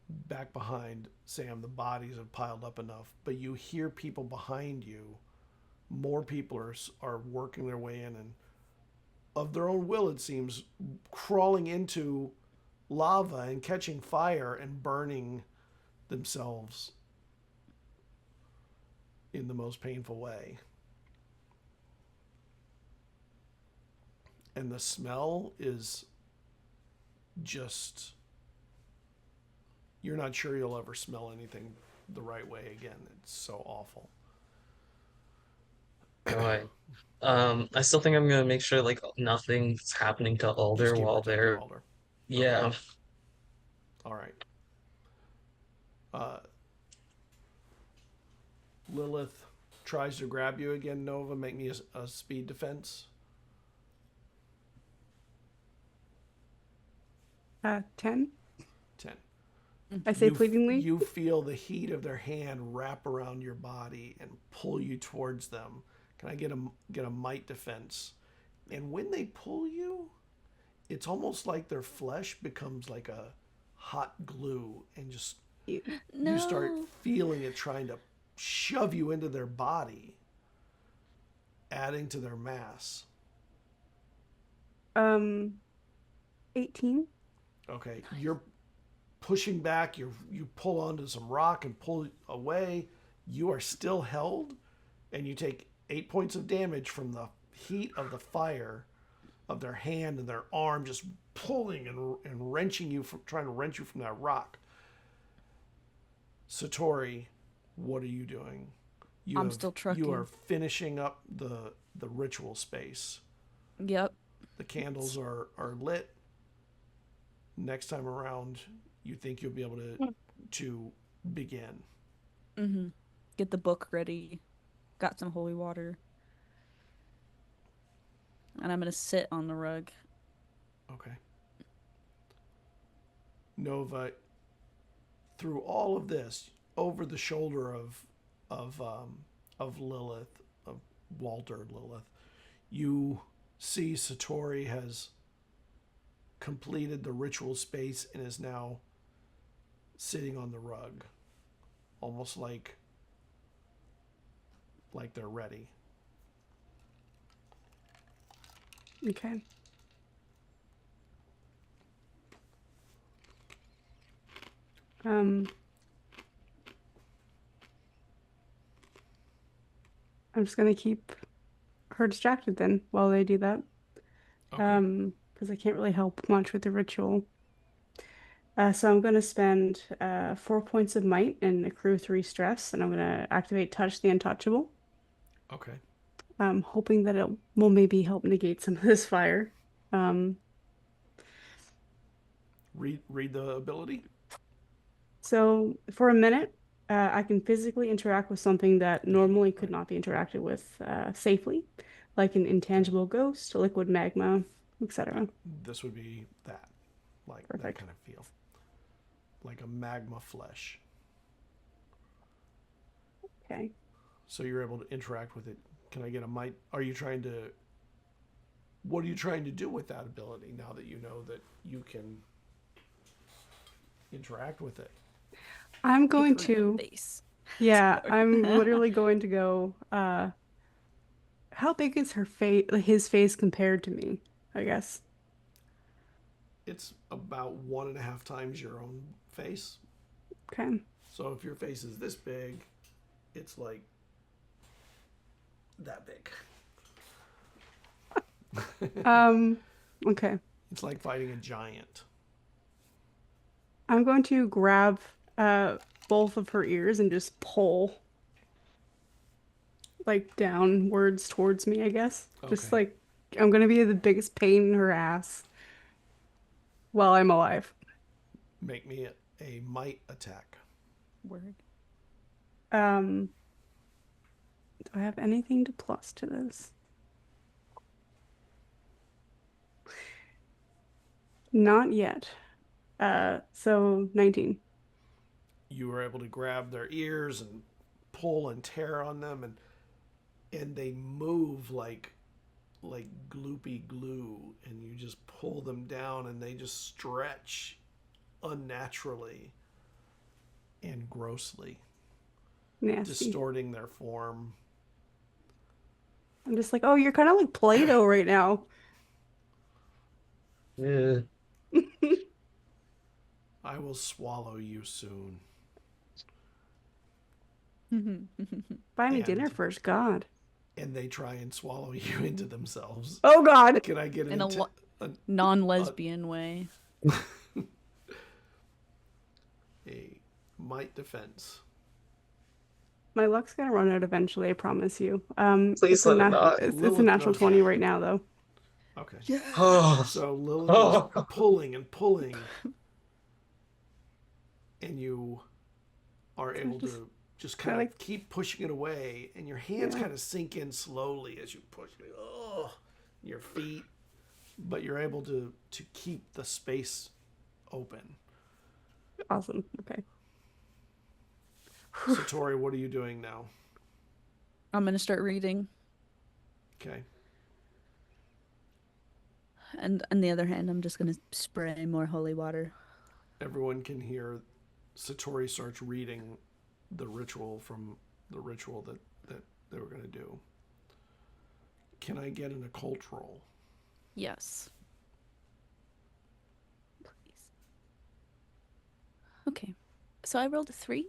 S1: Back behind Sam, the bodies have piled up enough, but you hear people behind you. More people are working their way in, and of their own will, it seems, crawling into lava and catching fire and burning themselves in the most painful way. And the smell is just... You're not sure you'll ever smell anything the right way again. It's so awful.
S3: Right. I still think I'm gonna make sure nothing's happening to Alder
S1: Just keep
S3: while
S1: protecting
S3: they're
S1: Alder.
S3: yeah.
S1: Okay. All right. Lilith tries to grab you again, Nova. Make me a speed defense.
S4: 10.
S1: 10.
S4: I say pleadingly.
S1: You feel the heat of their hand wrap around your body and pull you towards them. Can I get a might defense? And when they pull you, it's almost like their flesh becomes like a hot glue, and just you start feeling it trying to shove you into their body, adding to their mass.
S4: 18.
S1: Okay, you're pushing back, you pull onto some rock and pull away. You are still held, and you take 8 points of damage from the heat of the fire of their hand and their arm, just pulling and wrenching you from, trying to wrench you from that rock. Satori, what are you doing?
S2: I'm still trucking.
S1: You are finishing up the ritual space.
S2: Yep.
S1: The candles are lit. Next time around, you think you'll be able to begin.
S2: Mm-hmm. Get the book ready. Got some holy water. And I'm gonna sit on the rug.
S1: Okay. Nova, through all of this, over the shoulder of Lilith, of Walter Lilith, you see Satori has completed the ritual space and is now sitting on the rug, almost like they're ready.
S4: Okay. I'm just gonna keep her distracted then while they do that.
S1: Okay.
S4: Because I can't really help much with the ritual. So I'm gonna spend 4 points of might and accrue 3 stress, and I'm gonna activate Touch the Untouchable.
S1: Okay.
S4: I'm hoping that it will maybe help negate some of this fire.
S1: Read the ability.
S4: So for a minute, I can physically interact with something that normally could not be interacted with safely, like an intangible ghost, liquid magma, etc.
S1: This would be that, like that
S4: Perfect.
S1: kind of feel, like a magma flesh.
S4: Okay.
S1: So you're able to interact with it. Can I get a might? What are you trying to do with that ability now that you know that you can interact with it?
S4: I'm going
S2: Hit her in
S4: to,
S2: the face.
S4: yeah,
S2: Sorry.
S4: I'm literally going to go, how big is his face compared to me, I guess.
S1: It's about 1.5 times your own face.
S4: Okay.
S1: So if your face is this big, it's like that big.
S4: Okay.
S1: It's like fighting a giant.
S4: I'm going to grab both of her ears and just pull like downwards towards me, I guess. Just
S1: Okay.
S4: like I'm gonna be the biggest pain in her ass while I'm alive.
S1: Make me a might attack.
S2: Word.
S4: Do I have anything to plus to this? Not yet. So 19.
S1: You were able to grab their ears and pull and tear on them, and they move like gloopy glue, and you just pull them down and they just stretch unnaturally and grossly,
S4: Nasty.
S1: distorting their form.
S4: I'm just like, oh, you're kind of like Play-Doh right now.
S3: Yeah.
S1: I will swallow you soon.
S4: Buy me
S1: And-
S4: dinner first, God.
S1: And they try and swallow you into themselves.
S4: Oh God.
S1: Can I get
S2: In a
S1: a
S2: non-lesbian way.
S1: might defense?
S4: My luck's gonna run out eventually, I promise you.
S3: Please let it not.
S4: It's a
S1: Lilith
S4: natural
S1: knows
S4: 20
S1: that.
S4: right now, though.
S1: Okay.
S3: Oh,
S1: So Lilith is pulling and pulling, and you are able to just kind of keep pushing it away, and your hands kind of sink in slowly as you push it. Oh, your feet, but you're able to keep the space open.
S4: Awesome. Okay.
S1: Satori, what are you doing now?
S2: I'm gonna start reading.
S1: Okay.
S2: And on the other hand, I'm just gonna spray more holy water.
S1: Everyone can hear Satori starts reading the ritual from the ritual that they were going to do. Can I get an occult roll?
S2: Yes. Please. Okay. So I rolled a 3.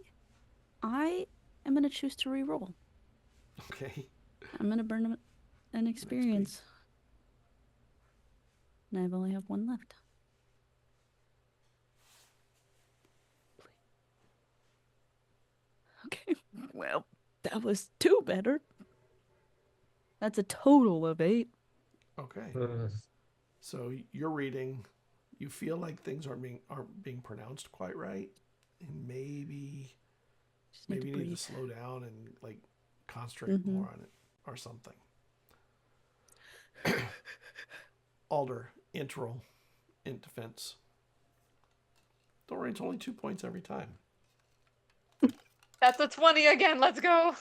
S2: I am gonna choose to re-roll.
S1: Okay.
S2: I'm gonna burn an experience. And I only have 1 left. Okay. Well, That was 2 better. That's a total of 8.
S1: Okay.
S3: Ugh.
S1: So you're reading. You feel like things aren't being pronounced quite right, and maybe
S2: Just need
S1: you
S2: to
S1: need to
S2: breathe.
S1: slow down and like concentrate more on it or something. Alder, intro, in defense. Don't worry, it's only 2 points every time.
S5: That's a 20 again. Let's go.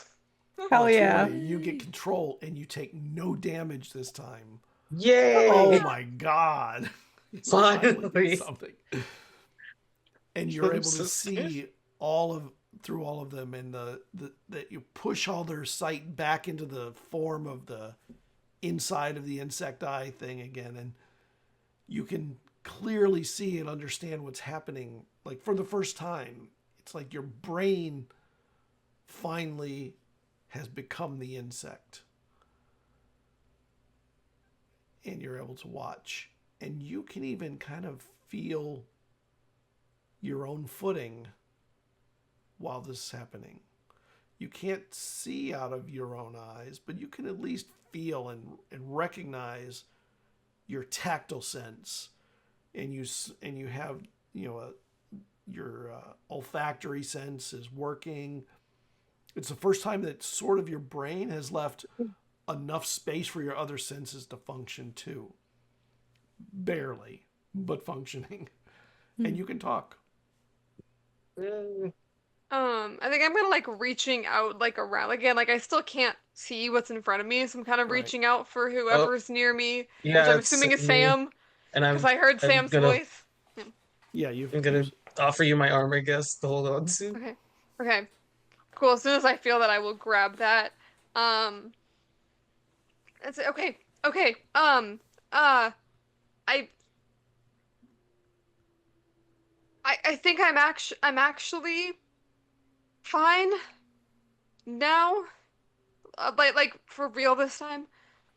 S4: Hell
S1: Not to
S4: yeah.
S1: worry, you get control and you take no damage this time.
S3: Yay!
S1: Oh my god! You
S3: Finally.
S1: did something. And you're
S3: I'm
S1: able to
S3: so scared.
S1: see through all of them, and that you push all their sight back into the form of the inside of the insect eye thing again, and you can clearly see and understand what's happening. Like for the first time, it's like your brain finally has become the insect, and you're able to watch, and you can even kind of feel your own footing while this is happening. You can't see out of your own eyes, but you can at least feel and recognize your tactile sense, and you have, you know, your olfactory sense is working. It's the first time that sort of your brain has left enough space for your other senses to function too. Barely, but functioning. And you can talk.
S5: I think I'm gonna like reaching out like around again. Like I still can't see what's in front of me, so I'm kind of
S1: Right.
S5: reaching out for
S3: Oh,
S5: whoever's near me, which
S3: yeah,
S5: I'm
S3: it's
S5: assuming is
S3: me.
S5: Sam,
S3: And
S5: because I heard
S3: I'm
S5: Sam's
S3: gonna
S5: voice.
S1: Yeah,
S3: I'm gonna offer you my arm, I guess, to hold on to.
S5: Okay. Okay. Cool. As soon as I feel that, I will grab that. That's it. Okay. Okay. I I think I'm actually fine now. Like for real this time.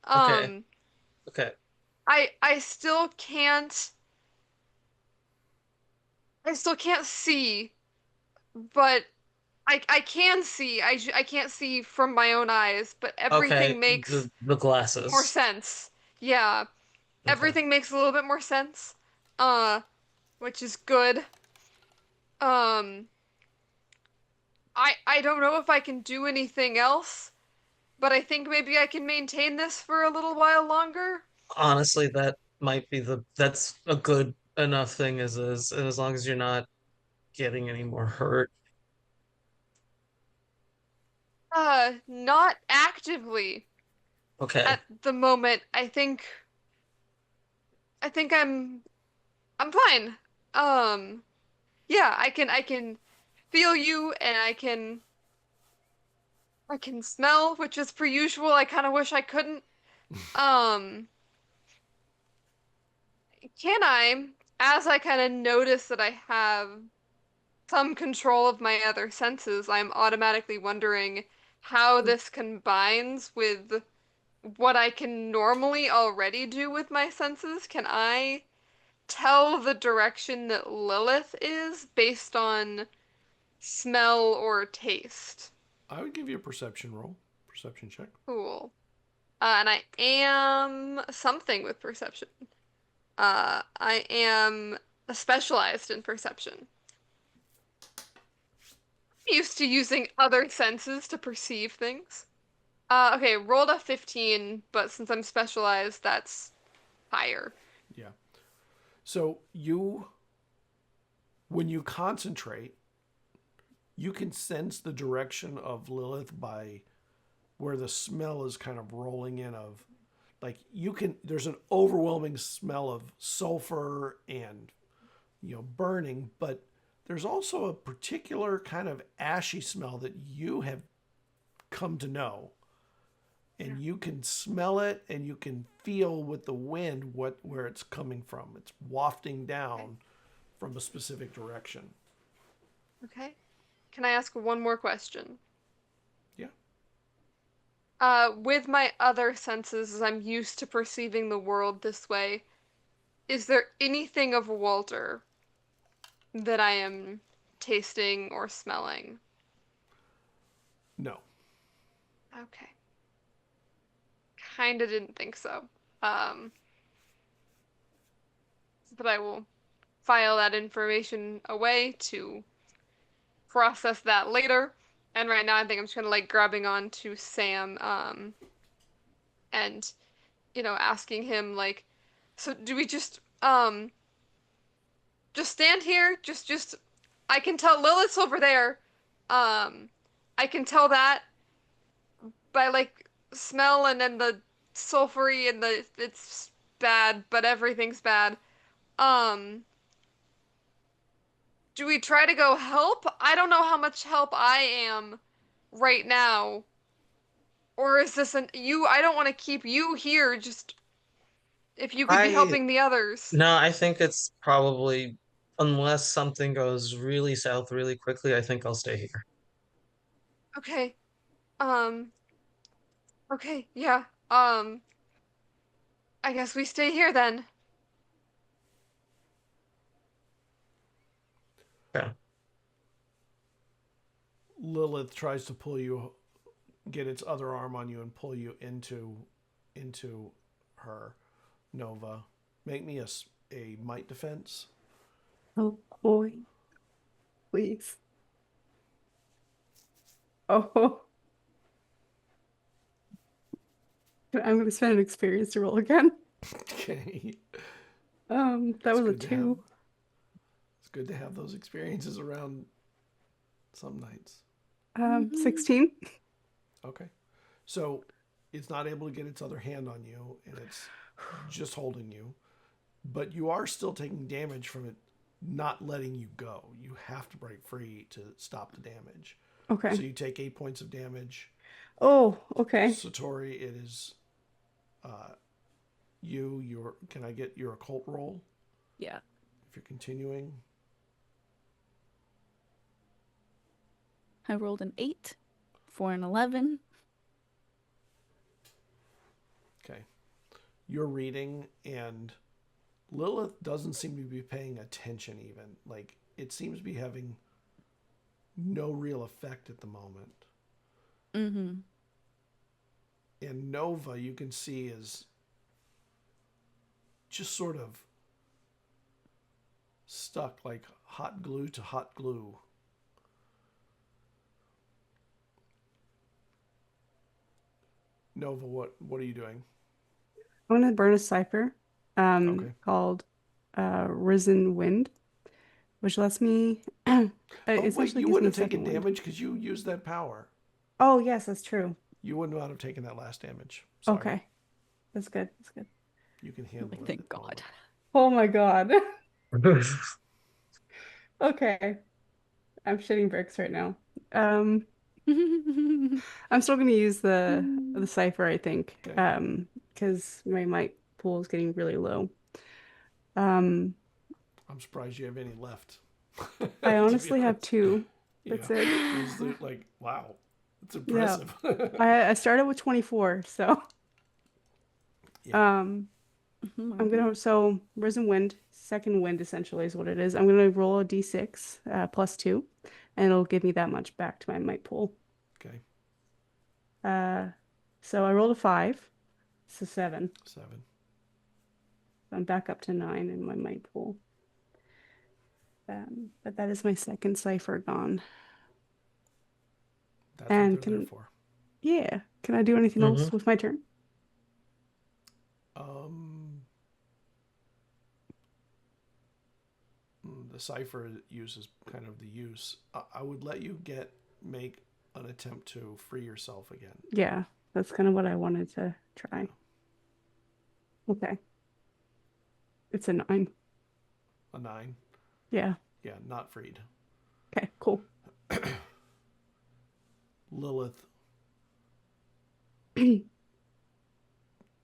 S3: Okay,
S5: Um,
S3: okay,
S5: I still can't. I still can't see, but I can see. I can't see from my own eyes, but
S3: okay.
S5: everything makes
S3: The
S5: more
S3: glasses.
S5: sense. Yeah,
S3: Okay.
S5: everything makes a little bit more sense. Uh, which is good. Um, I don't know if I can do anything else, but I think maybe I can maintain this for a little while longer.
S3: Honestly, that might be that's a good enough thing as is, and as long as you're not getting any more hurt.
S5: Not actively
S3: Okay.
S5: at the moment. I think I'm fine. Yeah, I can feel you and I can smell, which is per usual. I kind of wish I couldn't. Um, can I, as I kind of notice that I have some control of my other senses, I'm automatically wondering how this combines with what I can normally already do with my senses. Can I tell the direction that Lilith is based on smell or taste?
S1: I would give you a perception roll, perception check.
S5: Cool. And I am something with perception. I am specialized in perception. I'm used to using other senses to perceive things. Okay, rolled a 15, but since I'm specialized, that's higher.
S1: Yeah. So when you concentrate, you can sense the direction of Lilith by where the smell is kind of rolling in of, like there's an overwhelming smell of sulfur and, you know, burning, but there's also a particular kind of ashy smell that you have come to know, and you can smell it and you can feel with the wind where it's coming from. It's wafting down from a specific direction.
S5: Okay. Can I ask one more question?
S1: Yeah.
S5: With my other senses, as I'm used to perceiving the world this way, is there anything of Walter that I am tasting or smelling?
S1: No.
S5: Okay. Kinda didn't think so. But I will file that information away to process that later. And right now I think I'm just kind of like grabbing on to Sam, and, asking him like, so do we just stand here? I can tell Lilith's over there. Um, I can tell that by like smell and then the sulfury and it's bad, but everything's bad. Um, do we try to go help? I don't know how much help I am right now. Or is this I don't want to keep you here, just if you could be
S3: I
S5: helping the others.
S3: No, I think it's probably, unless something goes really south really quickly, I think I'll stay here.
S5: Okay. Um, okay, yeah. I guess we stay here then.
S3: Okay.
S1: Lilith tries to get its other arm on you and pull you into her. Nova, make me a might defense.
S4: Oh boy. Please. Oh. I'm going to spend an experience to roll again.
S1: Okay.
S4: That
S1: It's
S4: was a
S1: good to
S4: 2.
S1: It's good to have those experiences around some nights.
S4: 16.
S1: Okay. So it's not able to get its other hand on you, and it's just holding you. But you are still taking damage from it not letting you go. You have to break free to stop the damage.
S4: Okay.
S1: So you take 8 points of damage.
S4: Oh, okay.
S1: Satori, it is can I get your occult roll?
S2: Yeah.
S1: If you're continuing.
S2: I rolled an 8 for an 11.
S1: Okay. You're reading, and Lilith doesn't seem to be paying attention even. Like, it seems to be having no real effect at the moment.
S2: Mm-hmm.
S1: And Nova, you can see, is just sort of stuck like hot glue to hot glue. Nova, what are you doing?
S4: I'm going to burn a Cypher
S1: Okay.
S4: called Risen Wind, which lets me
S1: Oh, wait,
S4: essentially
S1: you
S4: gives me
S1: wouldn't have taken
S4: second wind.
S1: damage because you used that power.
S4: Oh, yes, that's true.
S1: You would not have taken that last damage. Sorry.
S4: Okay. That's good. That's good.
S1: You can handle it.
S2: Thank God.
S4: Oh my God. Okay. I'm shitting bricks right now. I'm still going to use the Cypher, I think,
S1: Okay.
S4: because my might pool is getting really low. Um,
S1: I'm surprised you have any left.
S4: I
S1: To be
S4: honestly have
S1: honest.
S4: 2.
S1: Yeah.
S4: That's it.
S1: It's like, wow. It's
S4: Yeah.
S1: impressive.
S4: I started with 24, so
S1: Yeah.
S4: I'm gonna Risen Wind, second wind essentially is what it is. I'm gonna roll a d6 plus 2, and it'll give me that much back to my might pool.
S1: Okay.
S4: So I rolled a 5, so 7.
S1: 7.
S4: I'm back up to 9 in my might pool. But that is my second cipher gone.
S1: That's
S4: And
S1: what they're there for.
S4: yeah, can I do anything else with my turn?
S1: The cipher uses kind of the use. I would let you make an attempt to free yourself again.
S4: Yeah, that's kind of what I wanted to try. Okay. It's a 9.
S1: A 9?
S4: Yeah.
S1: Yeah, not freed.
S4: Okay, cool.
S1: Lilith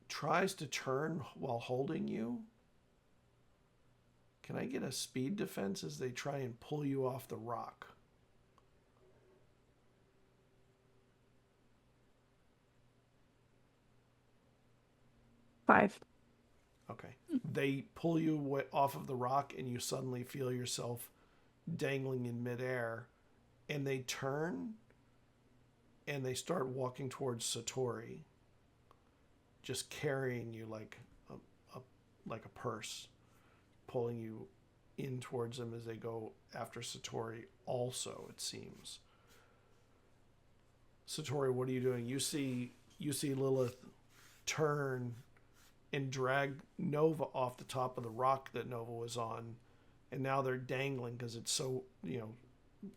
S1: tries to turn while holding you. Can I get a speed defense as they try and pull you off the rock?
S4: Five.
S1: Okay. They pull you off of the rock, and you suddenly feel yourself dangling in midair, and they turn, and they start walking towards Satori, just carrying you like a purse, pulling you in towards them as they go after Satori also, it seems. Satori, what are you doing? You see Lilith turn and drag Nova off the top of the rock that Nova was on, and now they're dangling because it's so,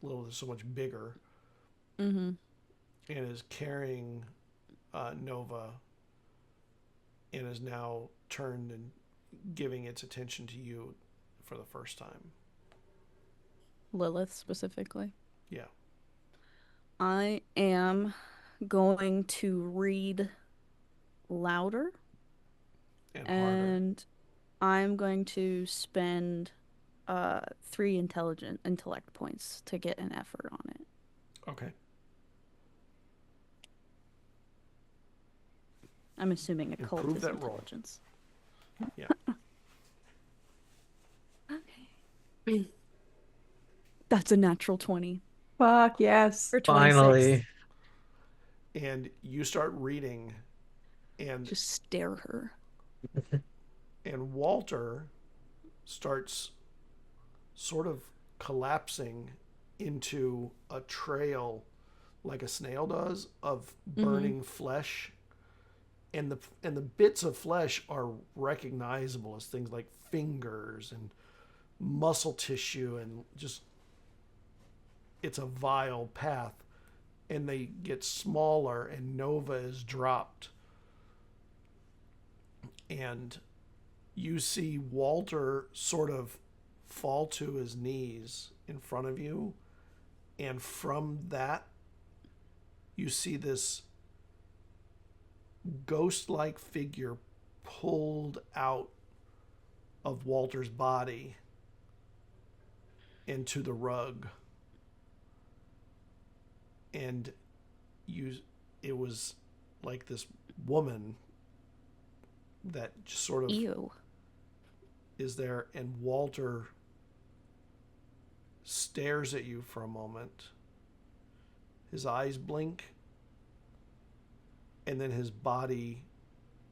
S1: Lilith is so much bigger.
S2: Mm-hmm.
S1: And is carrying Nova, and is now turned and giving its attention to you for the first time.
S2: Lilith specifically.
S1: Yeah.
S2: I am going to read louder,
S1: And harder.
S2: and I'm going to spend 3 intellect points to get an effort on it.
S1: Okay.
S2: I'm assuming occult
S1: Improve
S2: is
S1: that roll.
S2: intelligence.
S1: Yeah.
S2: Okay. That's a natural 20.
S4: Fuck yes.
S2: Or 26.
S3: Finally.
S1: And you start reading, and
S2: Just stare her.
S1: and Walter starts sort of collapsing into a trail like a snail does of burning flesh, and the bits of flesh are recognizable as things like fingers and muscle tissue, and just it's a vile path, and they get smaller, and Nova is dropped, and you see Walter sort of fall to his knees in front of you, and from that you see this ghost-like figure pulled out of Walter's body into the rug, and it was like this woman that just sort of
S2: Ew.
S1: is there, and Walter stares at you for a moment. His eyes blink, and then his body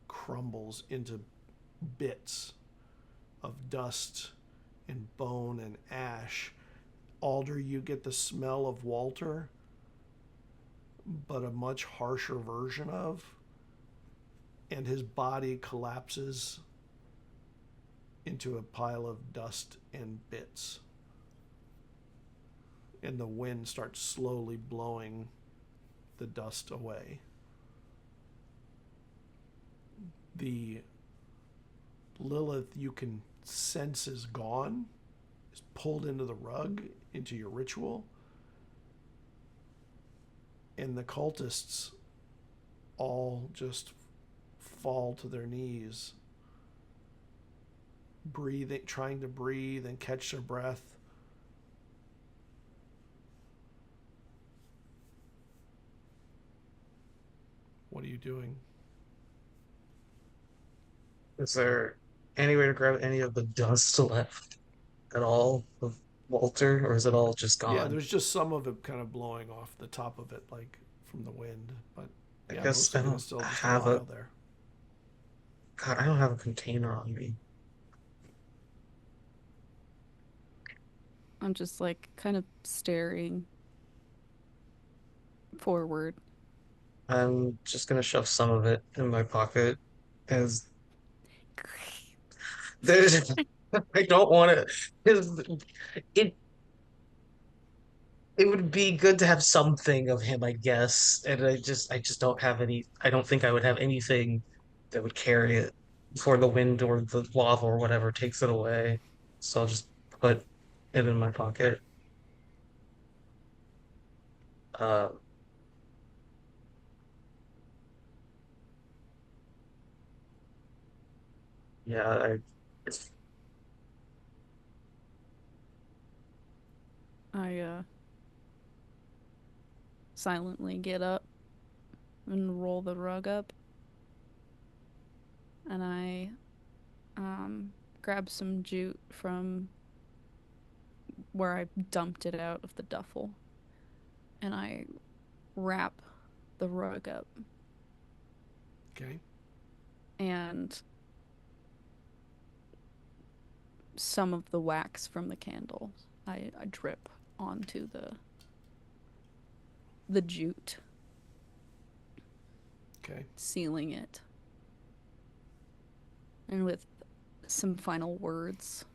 S1: crumbles into bits of dust and bone and ash. Alder, you get the smell of Walter, but a much harsher version of, and his body collapses into a pile of dust and bits. And the wind starts slowly blowing the dust away. The Lilith you can sense is gone, is pulled into the rug, into your ritual. And the cultists all just fall to their knees, breathing, trying to breathe and catch their breath. What are you doing?
S3: Is there any way to grab any of the dust left at all of Walter, or is it all just
S1: Yeah,
S3: gone?
S1: there's just some of it kind of blowing off the top of it, like from the wind. But
S3: I
S1: yeah,
S3: guess
S1: most
S3: I
S1: of it
S3: don't
S1: is still just a
S3: have
S1: pile there.
S3: God, I don't have a container on me.
S2: I'm just like kind of staring forward.
S3: I'm just gonna shove some of it in my pocket as there's I don't want to because it it would be good to have something of him, I guess. And I just don't have any. I don't think I would have anything that would carry it before the wind or the lava or whatever takes it away. So I'll just put it in my pocket. Uh, yeah,
S2: I silently get up and roll the rug up, and I grab some jute from where I dumped it out of the duffel, and I wrap the rug up.
S1: Okay.
S2: And some of the wax from the candle I drip onto the jute,
S1: Okay.
S2: sealing it. And with some final words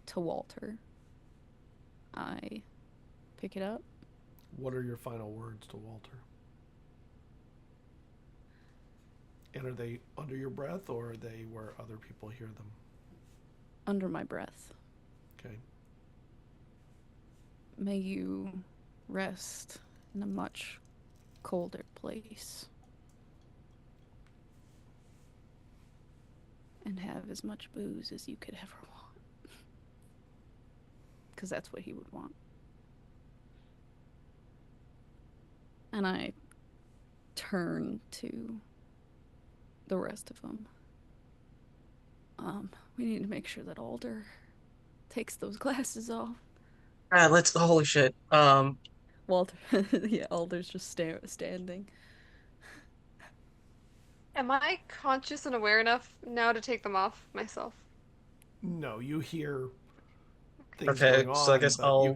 S2: to Walter, I pick it up.
S1: What are your final words to Walter? And are they under your breath, or are they where other people hear them?
S2: Under my breath.
S1: Okay.
S2: May you rest in a much colder place. And have as much booze as you could ever want. Because that's what he would want. And I turn to the rest of them. We need to make sure that Alder takes those glasses off.
S3: Let's. Holy shit.
S2: Walter, yeah, Alder's just standing.
S5: Am I conscious and aware enough now to take them off myself?
S1: No, you hear things
S3: Okay,
S1: going on,
S3: so I guess
S1: but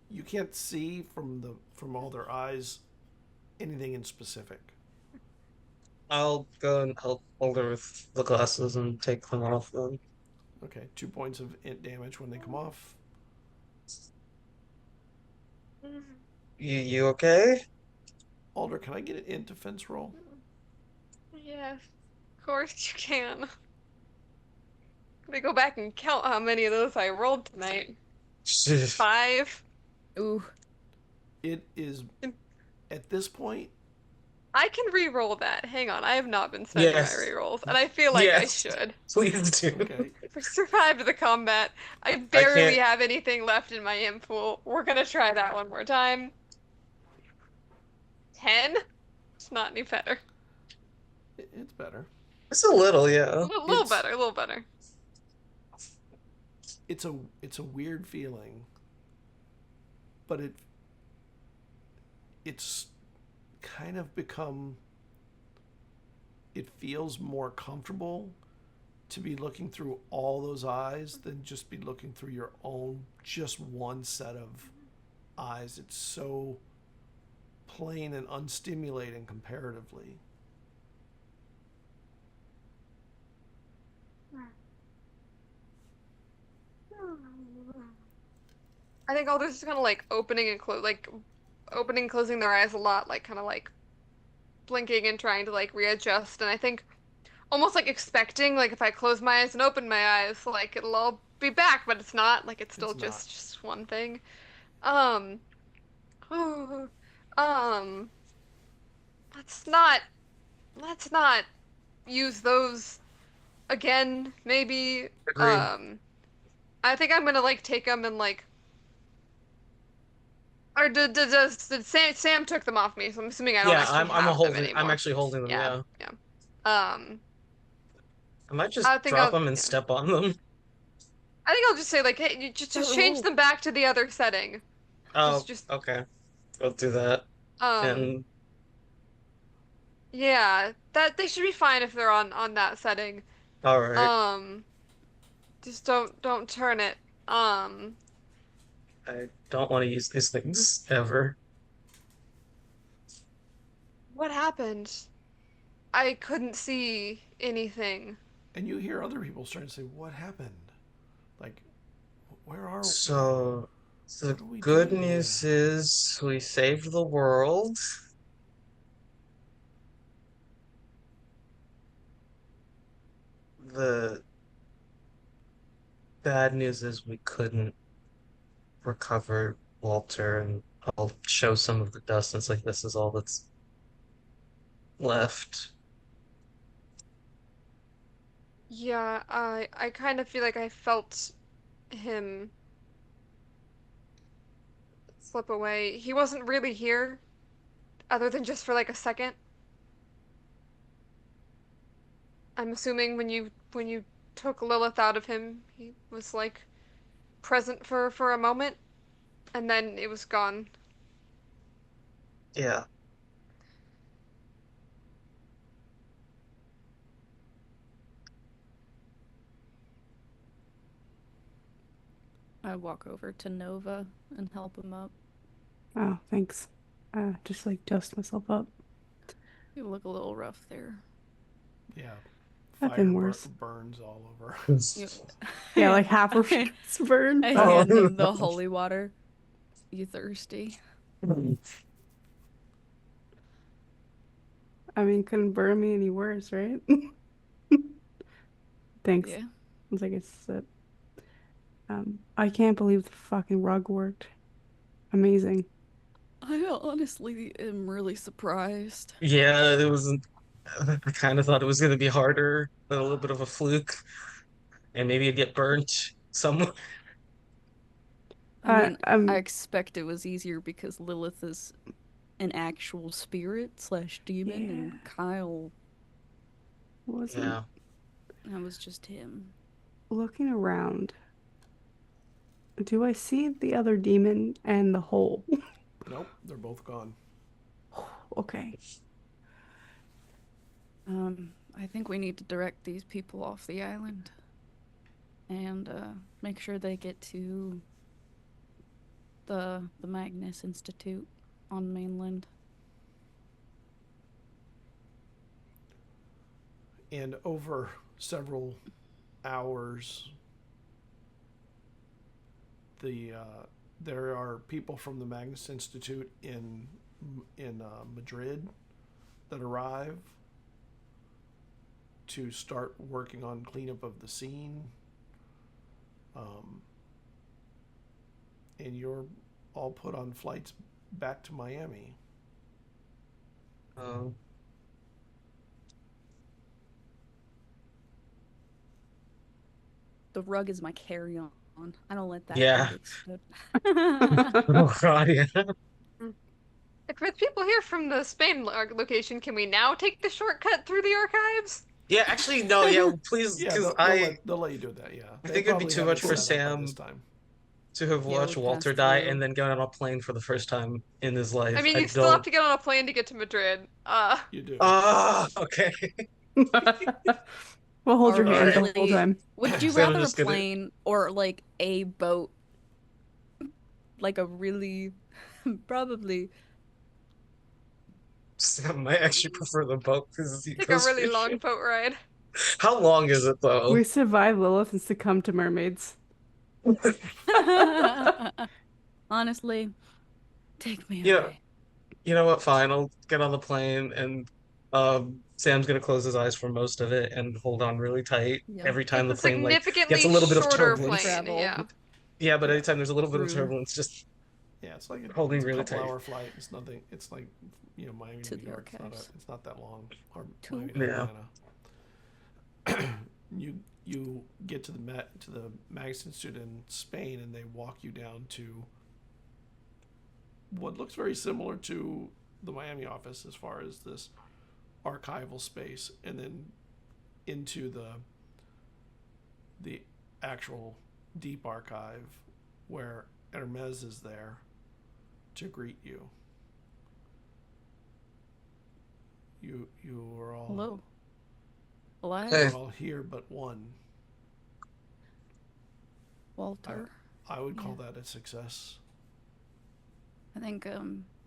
S1: you can't see from all their eyes anything in specific.
S3: I'll go and help Older with the glasses and take them off then.
S1: Okay, 2 points of int damage when they come off.
S3: You okay?
S1: Alder, can I get an int defense roll?
S5: Yeah, of course you can. Let me go back and count how many of those I rolled tonight. 5.
S2: Ooh.
S1: It is, at this point,
S5: I can re-roll that. Hang on, I have not been spending
S3: Yes.
S5: my re-rolls, and I feel like I
S3: Yes.
S5: should.
S3: Please do.
S1: okay.
S5: We survived the combat. I barely
S3: can't-
S5: have anything left in my imp pool. We're gonna try that one more time. 10? It's not any better.
S1: It's better.
S3: It's a little, yeah.
S5: A little
S1: It's-
S5: better, a little better.
S1: It's a weird feeling, but it's kind of become, it feels more comfortable to be looking through all those eyes than just be looking through your own, just one set of eyes. It's so plain and unstimulating comparatively.
S5: I think Alder's just kind of like opening and closing their eyes a lot, like kind of like blinking and trying to like readjust. And I think almost like expecting, like if I close my eyes and open my eyes, like it'll all be back, but it's not. Like it's still
S1: It's not.
S5: just one thing. Um, um, let's not use those again. Maybe.
S3: Agreed.
S5: I think I'm gonna like take them and like. Or did Sam took them off me, so I'm assuming I don't
S3: Yeah,
S5: actually
S3: I'm
S5: have them
S3: holding.
S5: anymore.
S3: I'm actually holding them. Yeah.
S5: Yeah.
S3: I might just
S5: I think
S3: drop
S5: I'll
S3: them and
S5: yeah.
S3: step on them.
S5: I think I'll just say like, hey, you just change them back to the other setting.
S3: Oh,
S5: Just
S3: okay. I'll do that. And
S5: yeah, that they should be fine if they're on that setting.
S3: all right.
S5: Just don't turn it.
S3: I don't want to use these things ever.
S5: What happened? I couldn't see anything.
S1: And you hear other people starting to say, "What happened? Like, where are we?"
S3: So the
S1: What do we
S3: good
S1: do
S3: news
S1: here?
S3: is we saved the world. The bad news is we couldn't recover Walter, and I'll show some of the dust. It's like this is all that's left.
S5: Yeah, I kind of feel like I felt him slip away. He wasn't really here, other than just for like a second. I'm assuming when you took Lilith out of him, he was like present for a moment, and then it was gone.
S3: Yeah.
S2: I walk over to Nova and help him up.
S4: Oh, thanks. Just like dust myself up.
S2: You look a little rough there.
S1: Yeah.
S4: I've
S1: Fire
S4: been worse.
S1: burns all over.
S4: Yeah, like half her face burned.
S2: I
S4: but-
S2: hand him the holy water. You thirsty?
S4: I mean, couldn't burn me any worse, right? Thanks.
S2: Yeah.
S4: It's like it's I can't believe the fucking rug worked. Amazing.
S2: I honestly am really surprised.
S3: Yeah, it wasn't. I kind of thought it was going to be harder, a little bit of a fluke, and maybe it'd get burnt somewhere.
S2: I mean, I
S4: I'm
S2: expect it was easier because Lilith is an actual spirit / demon,
S4: Yeah.
S2: and Kyle,
S4: wasn't
S3: Yeah.
S2: that was just him.
S4: looking around. Do I see the other demon and the hole?
S1: Nope, they're both gone.
S4: Okay.
S2: I think we need to direct these people off the island and make sure they get to the Magnus Institute on mainland.
S1: And over several hours, there are people from the Magnus Institute in Madrid that arrive to start working on cleanup of the scene. And you're all put on flights back to Miami.
S3: Um,
S2: The rug is my carry-on. I don't let that
S3: Yeah.
S2: get stood.
S3: oh God, yeah.
S5: If with people here from the Spain location, can we now take the shortcut through the archives?
S3: Yeah, actually, no, yeah, please,
S1: Yeah,
S3: because
S1: they'll let you do that. Yeah,
S3: I
S1: They
S3: think it'd be
S1: probably
S3: too
S1: have
S3: much
S1: it
S3: for
S1: set up by
S3: Sam
S1: this time.
S3: to have
S2: Yeah,
S3: watched
S2: we
S3: Walter
S2: passed
S3: die
S2: through.
S3: and then going on a plane for the first time in his life.
S5: I mean,
S3: I
S5: you still
S3: don't.
S5: have to get on a plane to get to Madrid.
S1: You do.
S3: Ah, okay.
S4: We'll hold your
S2: Or
S4: hand the
S2: really-
S4: whole time.
S2: Would you
S3: So I'm
S2: rather a
S3: just gonna-
S2: plane or like a boat? Like a really, probably.
S3: Sam might actually prefer the boat because he
S5: Take a
S3: goes
S5: really long
S3: fishing.
S5: boat ride.
S3: How long is it though?
S4: We survive Lilith and succumb to mermaids.
S2: Honestly, take me
S3: Yeah.
S2: away.
S3: You know what? Fine, I'll get on the plane and Sam's gonna close his eyes for most of it and hold on really tight
S2: Yeah.
S3: every time
S5: It's
S3: the
S5: a
S3: plane like
S5: significantly
S3: gets a little bit of
S5: shorter
S3: turbulence.
S5: plane.
S2: Travel.
S5: Yeah.
S3: Yeah, but
S1: Yeah.
S3: anytime there's a little bit of
S2: True.
S3: turbulence, just
S1: Yeah, it's like
S3: Holding
S1: it's a
S3: really
S1: couple
S3: tight.
S1: hour flight. It's nothing. It's like Miami
S2: To
S1: to New
S2: the
S1: York.
S2: archives.
S1: It's not that long. Or
S2: Two.
S1: Miami to
S3: Yeah.
S1: Atlanta. You get to the Magnus Institute in Spain, and they walk you down to what looks very similar to the Miami office as far as this archival space, and then into the actual deep archive where Hermes is there to greet you. You are all
S2: Hello. Alive?
S3: Hey.
S1: you're all here but one.
S2: Walter.
S1: I would call that a success.
S2: I think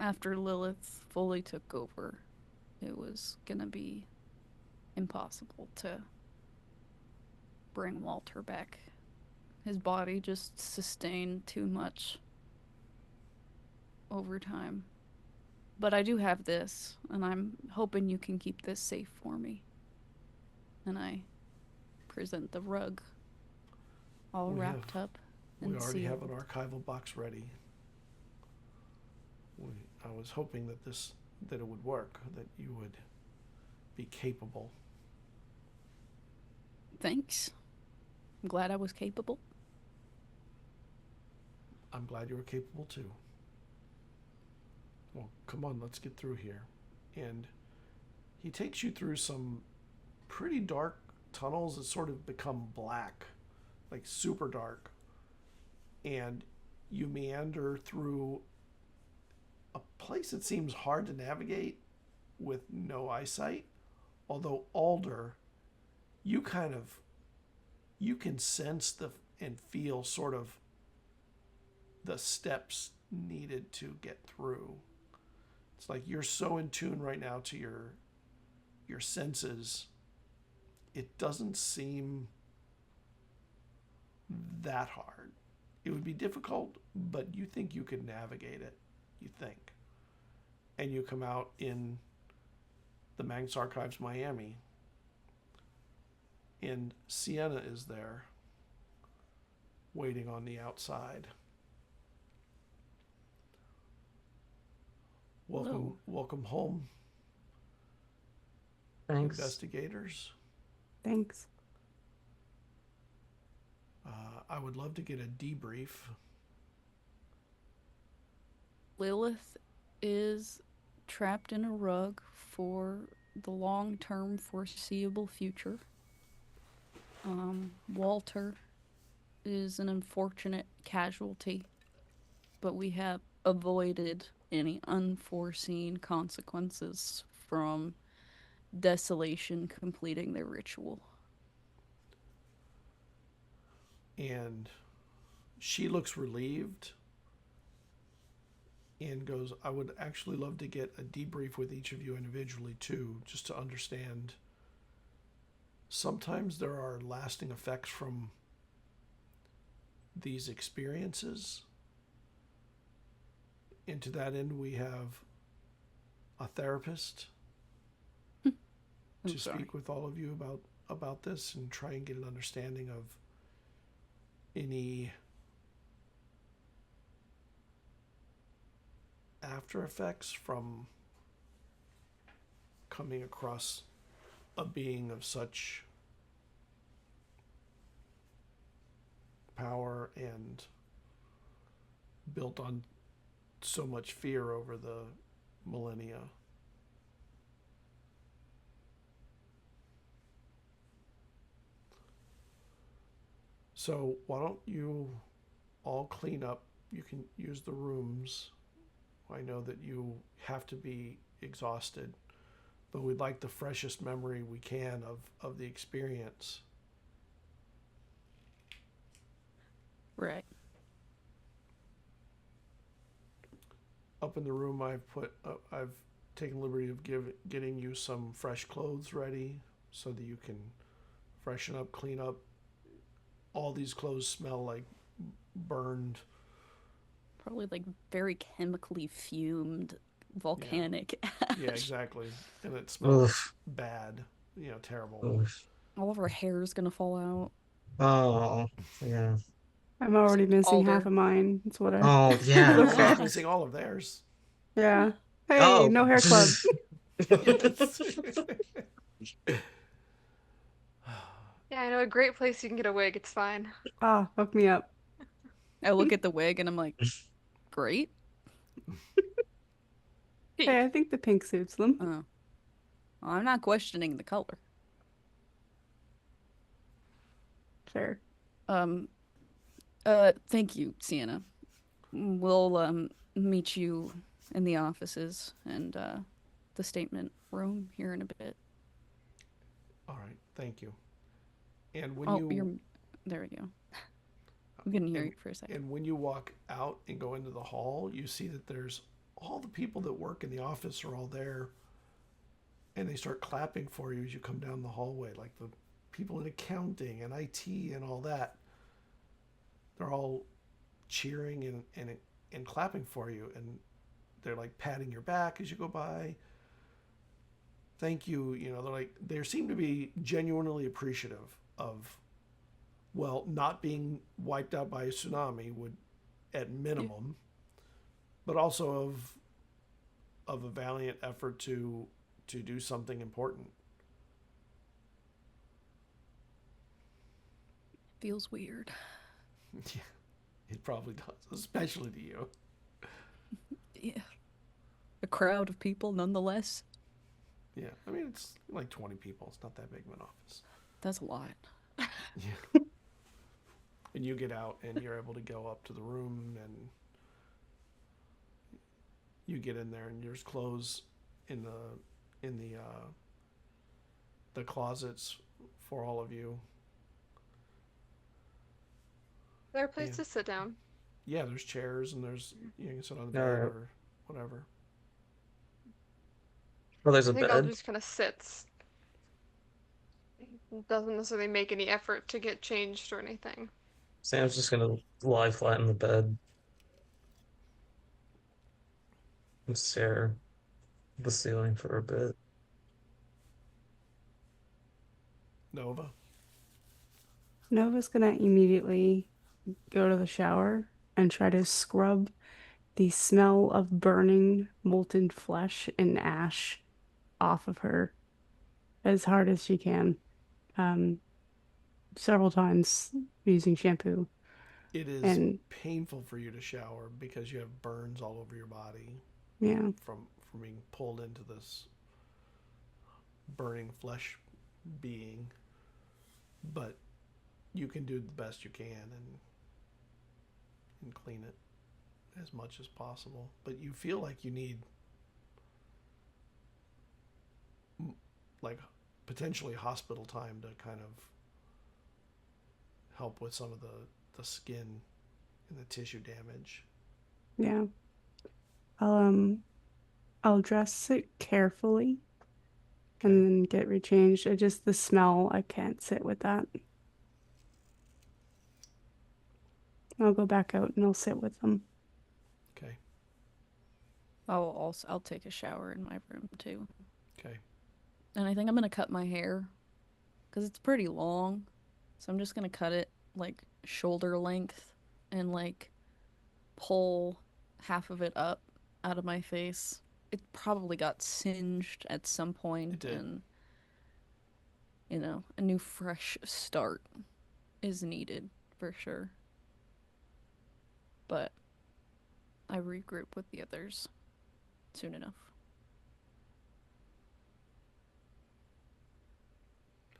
S2: after Lilith fully took over, it was gonna be impossible to bring Walter back. His body just sustained too much over time. But I do have this, and I'm hoping you can keep this safe for me. And I present the rug all
S1: We
S2: wrapped
S1: have-
S2: up
S1: We
S2: and
S1: already have
S2: sealed.
S1: an archival box ready. I was hoping that it would work, that you would be capable.
S2: Thanks. I'm glad I was capable.
S1: I'm glad you were capable too. Well, come on, let's get through here. And he takes you through some pretty dark tunnels that sort of become black, like super dark. And you meander through a place that seems hard to navigate with no eyesight. Although Alder, you can sense and feel sort of the steps needed to get through. It's like you're so in tune right now to your senses. It doesn't seem that hard. It would be difficult, but you think you could navigate it. You think. And you come out in the Magnus Archives Miami. And Sienna is there, waiting on the outside. Welcome home,
S3: Thanks.
S1: investigators.
S4: Thanks.
S1: I would love to get a debrief.
S2: Lilith is trapped in a rug for the long-term foreseeable future. Walter is an unfortunate casualty, but we have avoided any unforeseen consequences from Desolation completing their ritual.
S1: And she looks relieved and goes, I would actually love to get a debrief with each of you individually too, just to understand. Sometimes there are lasting effects from these experiences. And to that end, we have a therapist to speak with all of you about this and try and get an understanding of any after effects from coming across a being of such power and built on so much fear over the millennia. So why don't you all clean up? You can use the rooms. I know that you have to be exhausted, but we'd like the freshest memory we can of the experience.
S2: Right.
S1: Up in the room, I've taken liberty of getting you some fresh clothes ready so that you can freshen up, clean up. All these clothes smell like burned.
S2: Probably like very chemically fumed volcanic ash.
S1: Yeah, exactly. And it smells
S3: Oof.
S1: bad. Terrible.
S3: Oof.
S2: All of her hair is gonna fall out.
S3: Oh, yeah.
S4: I'm already
S2: Except
S4: missing half
S2: Alder.
S4: of mine. That's what I.
S3: Oh, yeah.
S1: Everyone's
S3: Fuck.
S1: missing all of theirs.
S4: Yeah. Hey,
S3: Oh.
S4: no hair club.
S5: Yeah, I know a great place you can get a wig. It's fine.
S4: Ah, hook me up.
S2: I look at the wig and I'm like, great.
S4: Hey, I think the pink suits them.
S2: Oh. Well, I'm not questioning the color.
S4: Fair.
S2: Thank you, Sienna. We'll meet you in the offices and the statement room here in a bit.
S1: All right, thank you. And
S2: there we go. We couldn't hear you for a second.
S1: And when you walk out and go into the hall, you see that there's all the people that work in the office are all there, and they start clapping for you as you come down the hallway, like the people in accounting and IT and all that. They're all cheering and clapping for you, and they're like patting your back as you go by. Thank you. They seem to be genuinely appreciative of, well, not being wiped out by a tsunami would, at minimum, but also of a valiant effort to do something important.
S2: Feels weird.
S1: Yeah, it probably does, especially to you.
S2: Yeah. A crowd of people, nonetheless.
S1: Yeah, I mean, it's like 20 people. It's not that big of an office.
S2: That's a lot.
S1: Yeah. And you get out and you're able to go up to the room, and you get in there and there's clothes in the closets for all of you.
S5: Is there a place to sit down?
S1: Yeah, there's chairs and there's you can sit on the
S3: All
S1: bed
S3: right.
S1: or whatever.
S3: Well, there's
S5: I
S3: a
S5: think I'll
S3: bed.
S5: just kind of sits. Doesn't necessarily make any effort to get changed or anything.
S3: Sam's just gonna lie flat in the bed and stare at the ceiling for a bit.
S1: Nova.
S4: Nova's gonna immediately go to the shower and try to scrub the smell of burning molten flesh and ash off of her as hard as she can. Um, Several times using shampoo.
S1: It is
S4: And
S1: painful for you to shower because you have burns all over your body
S4: yeah,
S1: from being pulled into this burning flesh being. But you can do the best you can and clean it as much as possible. But you feel like you need like potentially hospital time to kind of help with some of the skin and the tissue damage.
S4: yeah. I'll dress it carefully
S1: Okay.
S4: and then get rechanged. It just the smell, I can't sit with that. I'll go back out and I'll sit with them.
S1: Okay.
S2: I'll take a shower in my room too.
S1: Okay.
S2: And I think I'm gonna cut my hair because it's pretty long. So I'm just gonna cut it like shoulder length and like pull half of it up out of my face. It probably got singed at some point,
S1: It did.
S2: and a new fresh start is needed for sure. But I regroup with the others soon enough.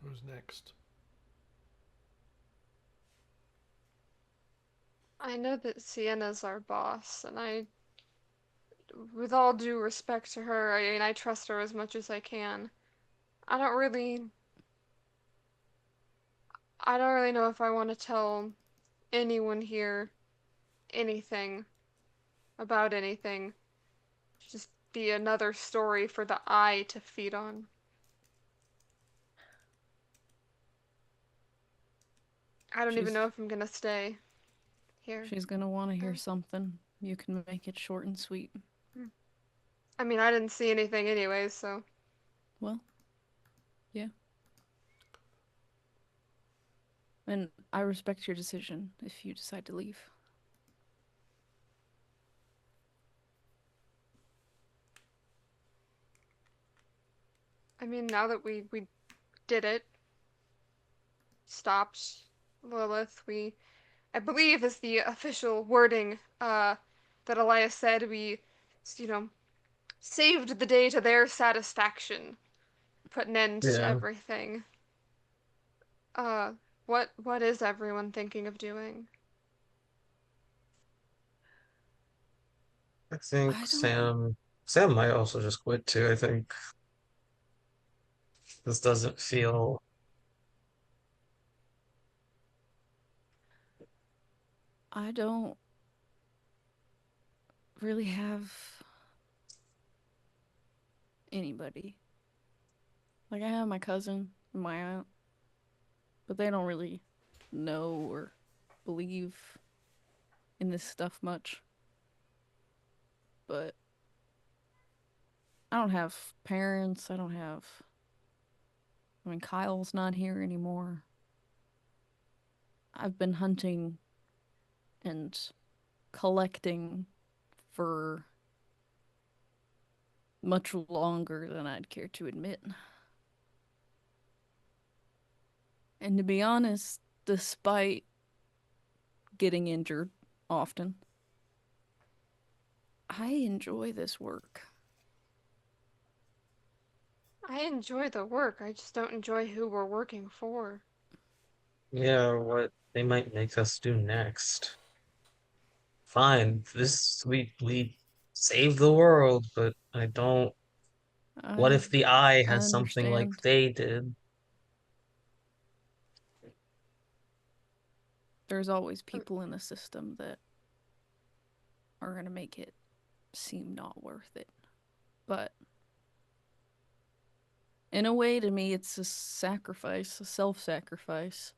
S1: Who's next?
S5: I know that Sienna's our boss, and with all due respect to her, I mean, I trust her as much as I can. I don't really, I don't really know if I want to tell anyone here anything about anything. Just be another story for the eye to feed on. I don't even
S2: She's
S5: know if I'm gonna stay here.
S2: she's gonna want to hear
S5: Um,
S2: something. You can make it short and sweet.
S5: I mean, I didn't see anything anyway, so
S2: Well, yeah. And I respect your decision if you decide to leave.
S5: I mean, now that we did it, stopped Lilith, I believe is the official wording that Elias said you know, saved the day to their satisfaction, put an end to
S3: Yeah,
S5: everything. Uh, what is everyone thinking of doing?
S3: I think
S2: I don't.
S3: Sam might also just quit too. I think this doesn't feel.
S2: I don't really have anybody. Like I have my cousin and my aunt, but they don't really know or believe in this stuff much. But I don't have parents. I don't have. I mean, Kyle's not here anymore. I've been hunting and collecting for much longer than I'd care to admit. And to be honest, despite getting injured often, I enjoy this work.
S5: I enjoy the work, I just don't enjoy who we're working for.
S3: Yeah, what they might make us do next. Fine, we saved the world, but I don't. What
S2: I
S3: if the eye
S2: I
S3: has something like
S2: understand.
S3: they did?
S2: There's always
S5: Uh,
S2: people in the system that are going to make it seem not worth it. But in a way, to me, it's a sacrifice, a self-sacrifice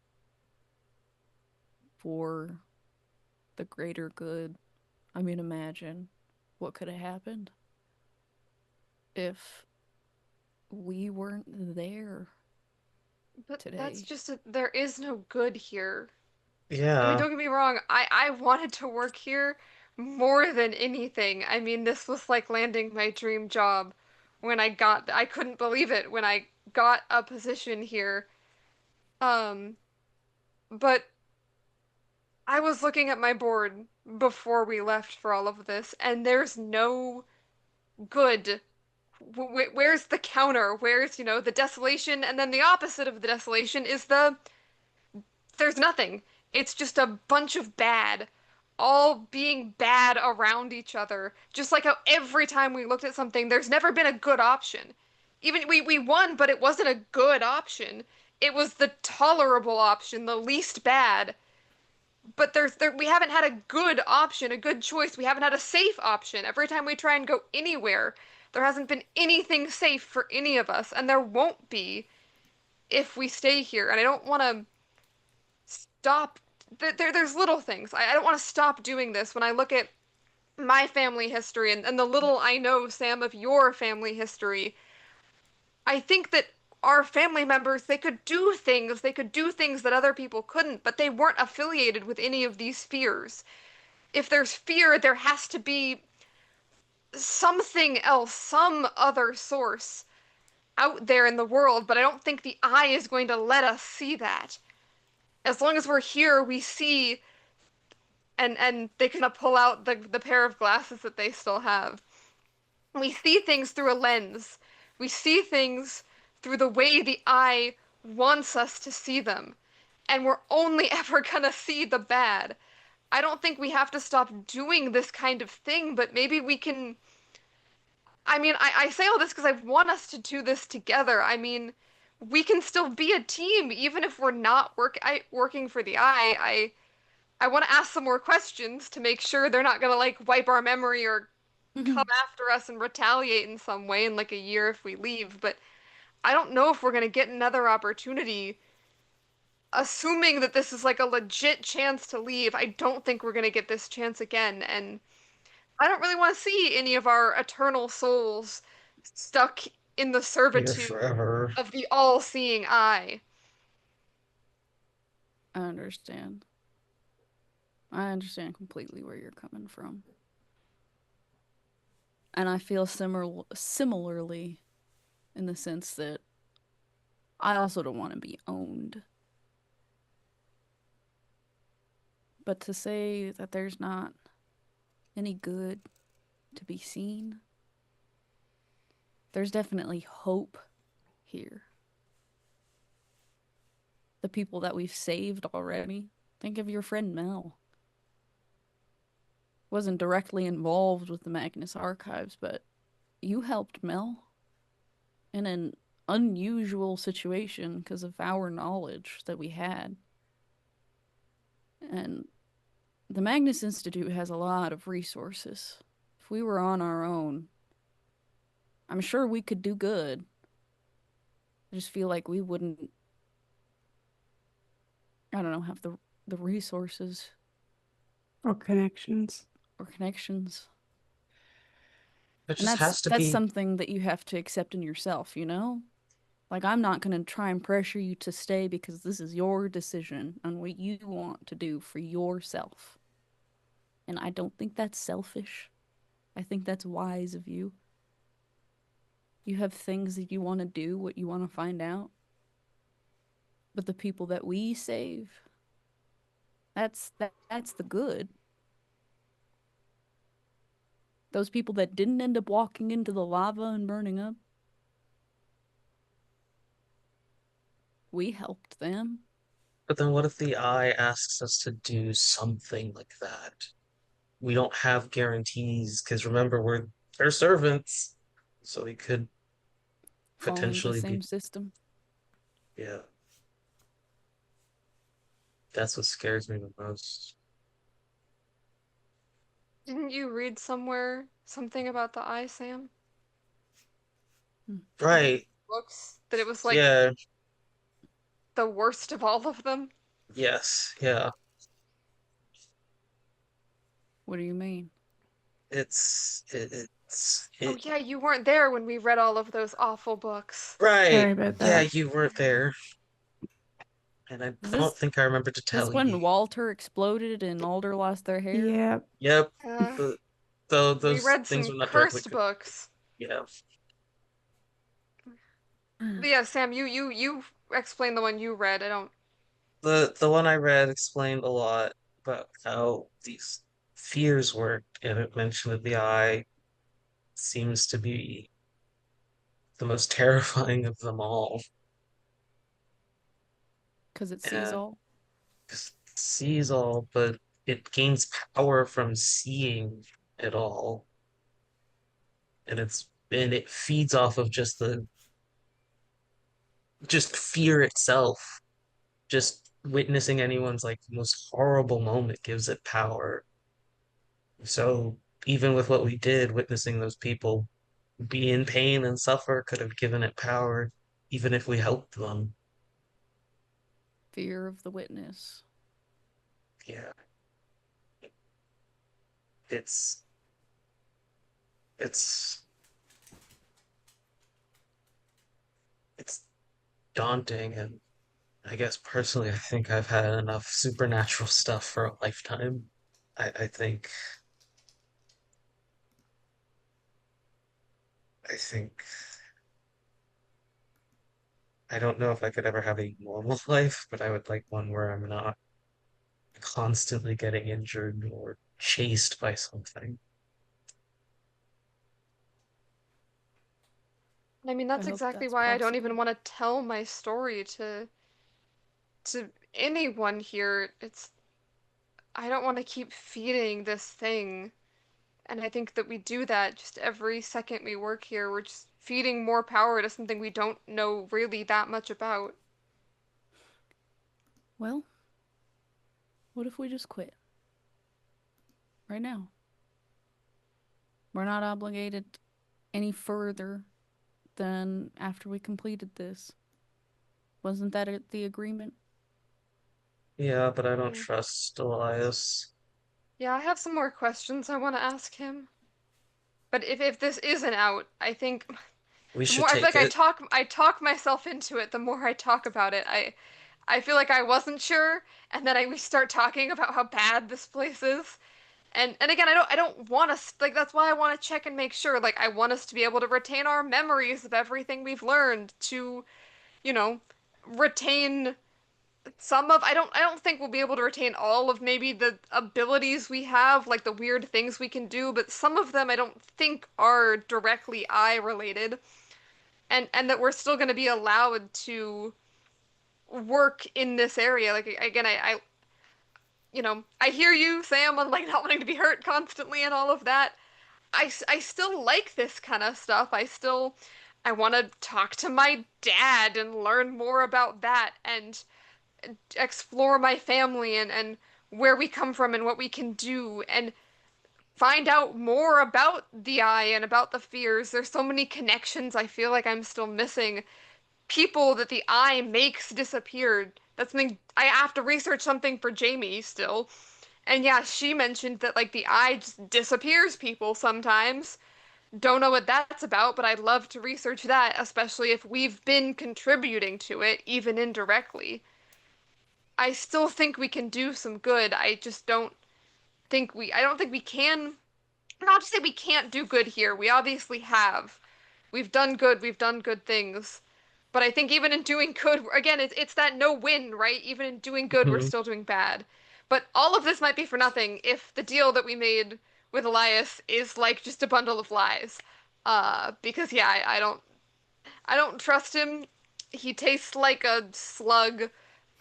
S2: for the greater good. I mean, imagine what could have happened if we weren't there
S5: But
S2: today.
S5: that's just there is no good here. I mean,
S3: Yeah.
S5: don't get me wrong, I wanted to work here more than anything. I mean, this was like landing my dream job when I couldn't believe it when I got a position here. Um, but I was looking at my board before we left for all of this, and there's no good. Where's the counter? Where's, the desolation? And then the opposite of the desolation is there's nothing. It's just a bunch of bad, all being bad around each other. Just like how every time we looked at something, there's never been a good option. Even we won, but it wasn't a good option. It was the tolerable option, the least bad. But we haven't had a good option, a good choice. We haven't had a safe option. Every time we try and go anywhere, there hasn't been anything safe for any of us, and there won't be if we stay here. And I don't want to stop. There's little things. I don't want to stop doing this when I look at my family history and the little I know, Sam, of your family history. I think that our family members, they could do things. They could do things that other people couldn't, but they weren't affiliated with any of these fears. If there's fear, there has to be something else, some other source out there in the world, but I don't think the eye is going to let us see that. As long as we're here, we see, and they kind of pull out the pair of glasses that they still have. We see things through a lens. We see things through the way the eye wants us to see them. And we're only ever gonna see the bad. I don't think we have to stop doing this kind of thing, but maybe we can. I mean, I say all this because I want us to do this together. I mean, we can still be a team even if we're not working for the eye. I want to ask some more questions to make sure they're not gonna like wipe our memory or come after us and retaliate in some way in like a year if we leave. But I don't know if we're gonna get another opportunity. Assuming that this is like a legit chance to leave, I don't think we're gonna get this chance again, and I don't really want to see any of our eternal souls stuck in the
S3: Here
S5: servitude
S3: forever.
S5: of the all-seeing eye.
S2: I understand. I understand completely where you're coming from. And I feel similarly in the sense that I also don't want to be owned. But to say that there's not any good to be seen, there's definitely hope here. The people that we've saved already. Think of your friend Mel. Wasn't directly involved with the Magnus Archives, but you helped Mel in an unusual situation because of our knowledge that we had. And the Magnus Institute has a lot of resources. If we were on our own, I'm sure we could do good. I just feel like we wouldn't, I don't know, have the resources
S4: Or connections.
S2: or connections.
S3: It
S2: And
S3: just has to
S2: that's
S3: be.
S2: something that you have to accept in yourself, you know? Like, I'm not going to try and pressure you to stay because this is your decision on what you want to do for yourself. And I don't think that's selfish. I think that's wise of you. You have things that you want to do, what you want to find out. But the people that we save, that's the good. Those people that didn't end up walking into the lava and burning up, we helped them.
S3: But then what if the eye asks us to do something like that? We don't have guarantees because remember, we're their servants. So we could
S2: Fall into the
S3: potentially
S2: same
S3: be.
S2: system.
S3: Yeah. That's what scares me the most.
S5: Didn't you read somewhere something about the eye, Sam?
S3: Right.
S5: Books that it was like
S3: Yeah.
S5: the worst of all of them.
S3: Yes. Yeah.
S2: What do you mean?
S5: Oh
S3: It
S5: yeah, you weren't there when we read all of those awful books.
S3: right.
S4: Sorry about
S3: Yeah,
S4: that.
S3: you weren't there. And I
S2: Is
S3: don't
S2: this
S3: think I remember to
S2: this
S3: tell you.
S2: when Walter exploded and Alder lost their hair?
S4: Yep.
S3: Yep.
S5: Uh,
S3: Though
S5: we
S3: those
S5: read
S3: things
S5: some
S3: were not directly
S5: cursed
S3: good.
S5: books.
S3: Yeah.
S5: But yeah, Sam, you explain the one you read. I don't.
S3: The one I read explained a lot about how these fears work, and it mentioned that the eye seems to be the most terrifying of them all.
S2: Because it sees
S3: And
S2: all.
S3: it sees all, but it gains power from seeing it all. And it feeds off of just fear itself. Just witnessing anyone's like most horrible moment gives it power. So even with what we did, witnessing those people be in pain and suffer could have given it power, even if we helped them.
S2: Fear of the witness.
S3: Yeah, it's it's it's daunting, and I guess personally, I think I've had enough supernatural stuff for a lifetime. I think I think I don't know if I could ever have a normal life, but I would like one where I'm not constantly getting injured or chased by something.
S5: I mean,
S2: I
S5: that's
S2: hope
S5: exactly
S2: that's
S5: why I don't
S2: possible.
S5: even want to tell my story to anyone here. It's I don't want to keep feeding this thing. And I think that we do that just every second we work here. We're just feeding more power to something we don't know really that much about.
S2: Well, what if we just quit? Right now. We're not obligated any further than after we completed this. Wasn't that the agreement?
S3: Yeah, but I don't
S5: Yeah.
S3: trust Elias.
S5: Yeah, I have some more questions I want to ask him. But if this isn't out, I think
S3: We
S5: the
S3: should
S5: more I feel
S3: take
S5: like
S3: it.
S5: I talk myself into it, the more I talk about it. I feel like I wasn't sure, and then we start talking about how bad this place is. And again, I don't want us like that's why I want to check and make sure. Like I want us to be able to retain our memories of everything we've learned to, you know, retain some of I don't think we'll be able to retain all of maybe the abilities we have, like the weird things we can do, but some of them I don't think are directly eye related. And that we're still going to be allowed to work in this area. Like again, I I hear you, Sam, on like not wanting to be hurt constantly and all of that. I still like this kind of stuff. I want to talk to my dad and learn more about that and explore my family and where we come from and what we can do and find out more about the eye and about the fears. There's so many connections I feel like I'm still missing. People that the eye makes disappeared. That's something I have to research something for Jamie still. And yeah, she mentioned that like the eye just disappears people sometimes. Don't know what that's about, but I'd love to research that, especially if we've been contributing to it, even indirectly. I still think we can do some good. I just I don't think we can, not to say we can't do good here. We obviously have. We've done good things. But I think even in doing good, again, it's that no win, right? Even in doing good, we're
S3: Mhm.
S5: still doing bad. But all of this might be for nothing if the deal that we made with Elias is like just a bundle of lies. Because yeah, I don't trust him. He tastes like a slug.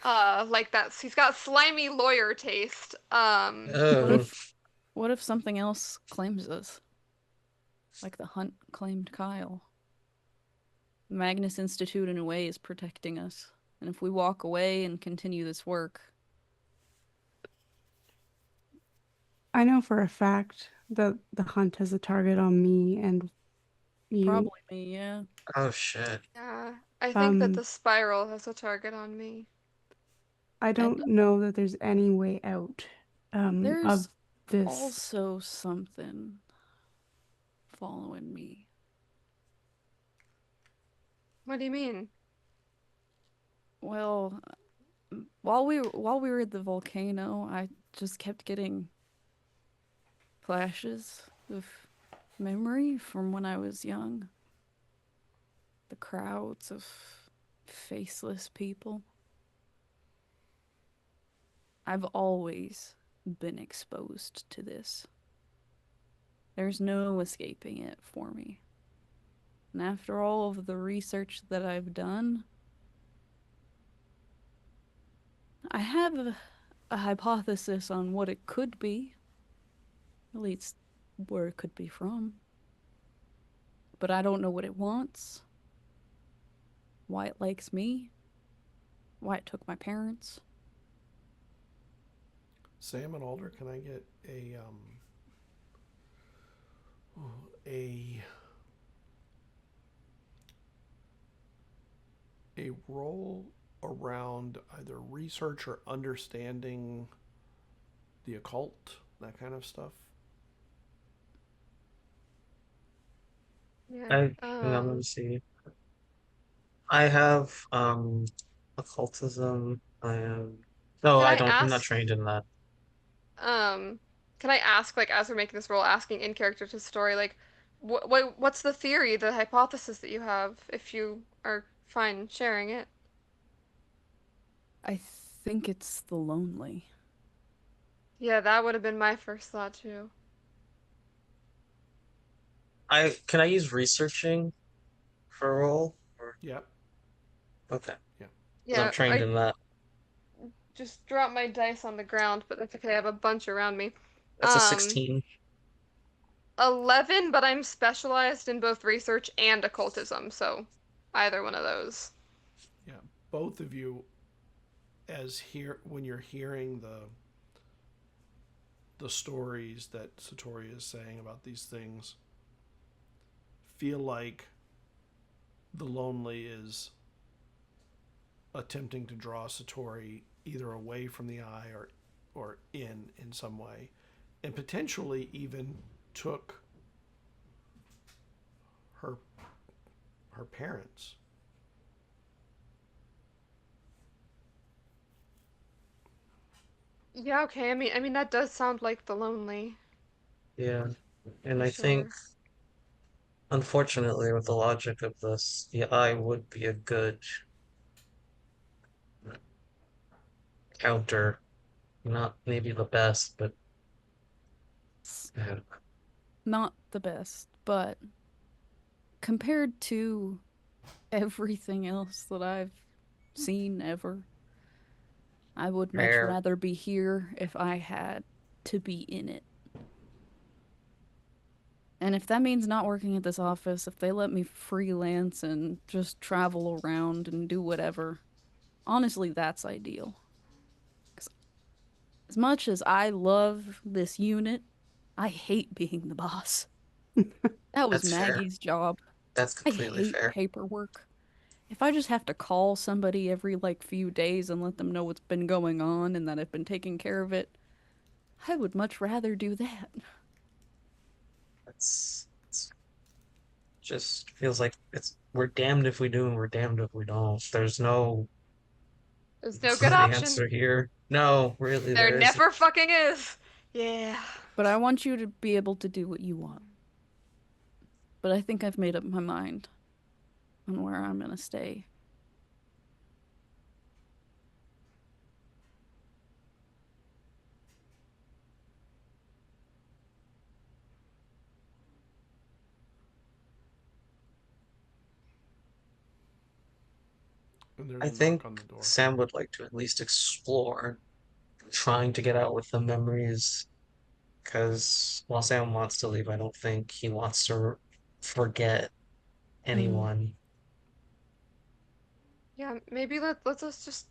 S5: Like that. He's got slimy lawyer taste.
S2: What
S3: Oh,
S2: if what if something else claims us? Like the hunt claimed Kyle. Magnus Institute in a way is protecting us. And if we walk away and continue this work,
S4: I know for a fact that the hunt has a target on me and you.
S2: Probably me, yeah.
S3: Oh shit.
S5: Yeah, I think that
S4: Um,
S5: the spiral has a target on me.
S4: I
S2: And
S4: don't know that there's any way out
S2: there's
S4: of this.
S2: also something following me.
S5: What do you mean?
S2: Well, while we were at the volcano, I just kept getting flashes of memory from when I was young. The crowds of faceless people. I've always been exposed to this. There's no escaping it for me. And after all of the research that I've done, I have a hypothesis on what it could be. At least where it could be from. But I don't know what it wants, why it likes me, why it took my parents.
S1: Sam and Alder, can I get a a roll around either research or understanding the occult, that kind of stuff?
S5: Yeah.
S3: Hang on, let me see. I have occultism. I am no,
S5: Can
S3: I
S5: I
S3: don't. I'm not
S5: ask,
S3: trained in that.
S5: um, can I ask, like, as we're making this roll, asking in character to story, like, what's the theory, the hypothesis that you have, if you are fine sharing it?
S2: I think it's the lonely.
S5: Yeah, that would have been my first thought too.
S3: Can I use researching for a role?
S1: Yep.
S3: Okay,
S1: Yeah.
S3: because I'm
S5: Yeah,
S3: trained
S5: I
S3: in that.
S5: just dropped my dice on the ground, but that's okay. I have a bunch around me.
S3: That's a
S5: Um,
S3: 16.
S5: 11, but I'm specialized in both research and occultism, so either one of those.
S1: Yeah. Both of you, when you're hearing the stories that Satori is saying about these things, feel like the lonely is attempting to draw Satori either away from the eye or in some way, and potentially even took her her parents.
S5: Yeah, okay. I mean that does sound like the lonely,
S3: Yeah, and
S5: for
S3: I think
S5: sure.
S3: unfortunately, with the logic of this, the eye would be a good counter. Not maybe the best, but
S2: It's
S3: yeah.
S2: not the best, but compared to everything else that I've seen ever, I would much
S3: Rare.
S2: rather be here if I had to be in it. And if that means not working at this office, if they let me freelance and just travel around and do whatever, honestly, that's ideal. 'Cause as much as I love this unit, I hate being the boss. That was
S3: That's fair.
S2: Maggie's job.
S3: That's
S2: I
S3: completely
S2: hate
S3: fair.
S2: paperwork. If I just have to call somebody every like few days and let them know what's been going on and that I've been taking care of it, I would much rather do that.
S3: It's just feels like it's we're damned if we do and we're damned if we don't. There's no
S5: There's no good
S3: good
S5: option.
S3: answer here. No, really,
S5: There
S3: there isn't.
S5: never fucking is. Yeah.
S2: But I want you to be able to do what you want. But I think I've made up my mind on where I'm gonna stay.
S1: And there's
S3: I
S1: a
S3: think
S1: knock on the door.
S3: Sam would like to at least explore trying to get out with the memories because while Sam wants to leave, I don't think he wants to forget
S2: Mm.
S3: anyone.
S5: Yeah, maybe let's us just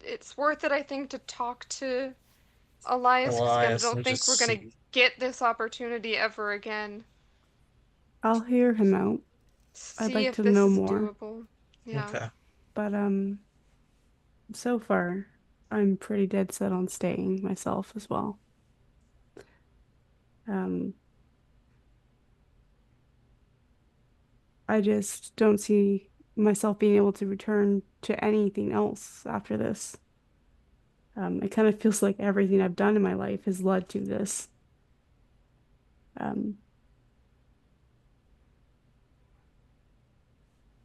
S5: it's worth it, I think, to talk to Elias, because again, I
S3: Elias
S5: don't
S3: and
S5: think
S3: just
S5: we're gonna
S3: see.
S5: get this opportunity ever again.
S4: I'll hear him out. I'd
S5: See
S4: like
S5: if
S4: to
S5: this
S4: know
S5: is
S4: more.
S5: doable. Yeah.
S3: Okay.
S4: But so far I'm pretty dead set on staying myself as well. I just don't see myself being able to return to anything else after this. It kind of feels like everything I've done in my life has led to this. And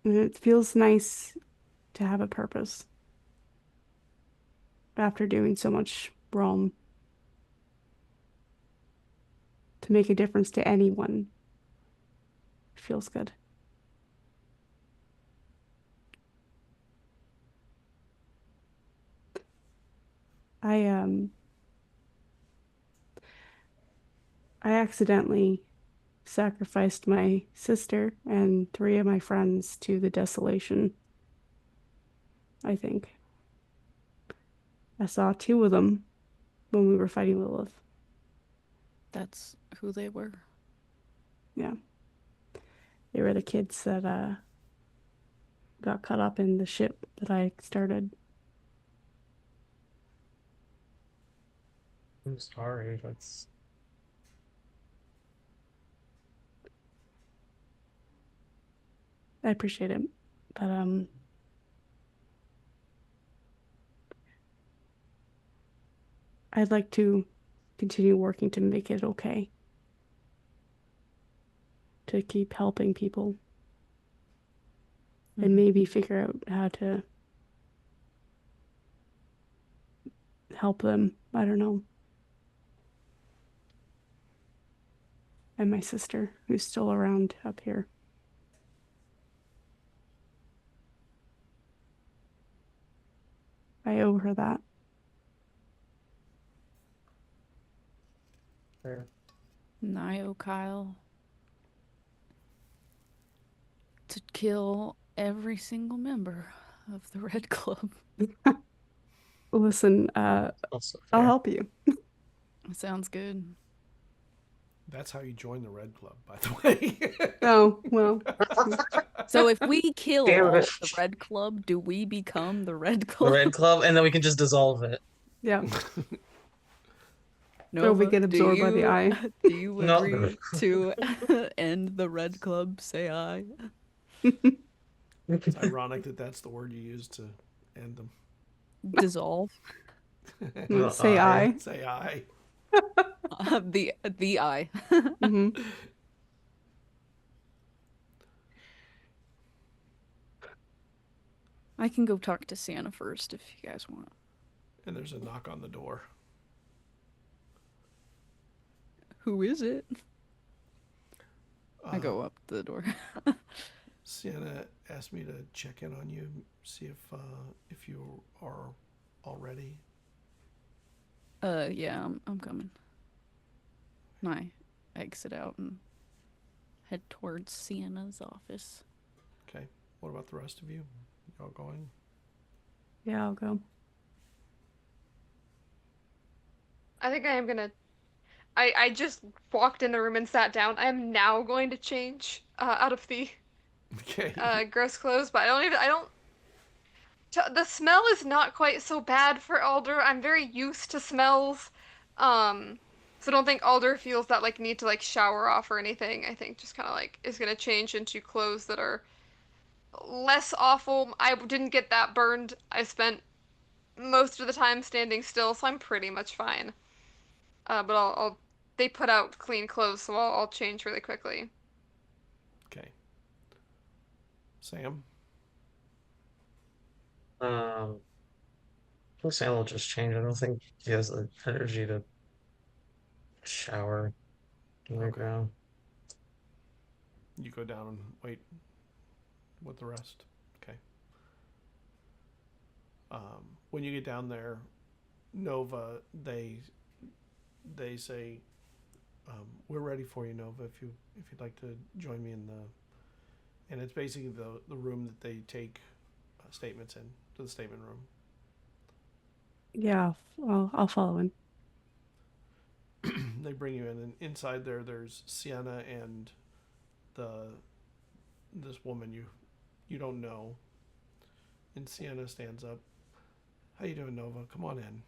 S4: it feels nice to have a purpose after doing so much wrong. To make a difference to anyone feels good. I accidentally sacrificed my sister and 3 of my friends to the desolation, I think. I saw 2 of them when we were fighting Lilith.
S2: That's who they were.
S4: Yeah. They were the kids that got caught up in the ship that I started.
S3: I'm sorry. That's
S4: I appreciate it. But I'd like to continue working to make it okay. To keep helping people. And maybe figure out how to help them. I don't know. And my sister, who's still around up here. I owe her that.
S3: fair.
S2: Nio Kyle to kill every single member of the Red Club.
S4: Listen,
S3: Also
S4: I'll
S3: fair.
S4: help you.
S2: Sounds good.
S1: That's how you join the Red Club, by the way.
S4: Oh, well.
S2: So if we kill
S3: Damn
S2: all
S3: it.
S2: of the Red Club, do we become the Red
S3: The
S2: Club?
S3: Red Club, and then we can just dissolve it.
S4: Yeah.
S2: Nova,
S4: Or we get absorbed by the eye.
S2: Do you
S3: No.
S2: agree to end the Red Club? Say aye.
S1: It's ironic that that's the word you use to end them.
S2: Dissolve.
S3: No,
S4: Say I.
S1: Say aye.
S2: The eye.
S4: Hmm.
S2: I can go talk to Santa first if you guys want.
S1: And there's a knock on the door.
S2: Who is it? I go up to the door.
S1: Sienna asked me to check in on you, see if you are all ready.
S2: Yeah, I'm coming. I exit out and head towards Sienna's office.
S1: Okay. What about the rest of you? Y'all going?
S4: Yeah, I'll go.
S5: I think I am gonna. I just walked in the room and sat down. I am now going to change out of the
S1: Okay.
S5: gross clothes, but I don't. The smell is not quite so bad for Alder. I'm very used to smells. So I don't think Alder feels that like need to like shower off or anything. I think just kind of like is gonna change into clothes that are less awful. I didn't get that burned. I spent most of the time standing still, so I'm pretty much fine. But they put out clean clothes, so I'll change really quickly.
S1: Okay. Sam?
S3: Um, Sam will just change. I don't think he has the energy to shower right
S1: Okay.
S3: now.
S1: You go down and wait with the rest. Okay. When you get down there, Nova, they say, "We're ready for you, Nova. If you'd like to join me in the," and it's basically the room that they take statements in, to the statement room.
S4: Yeah, I'll follow in.
S1: they bring you in, and inside there's Sienna and this woman you don't know. And Sienna stands up. How you doing, Nova? Come on in.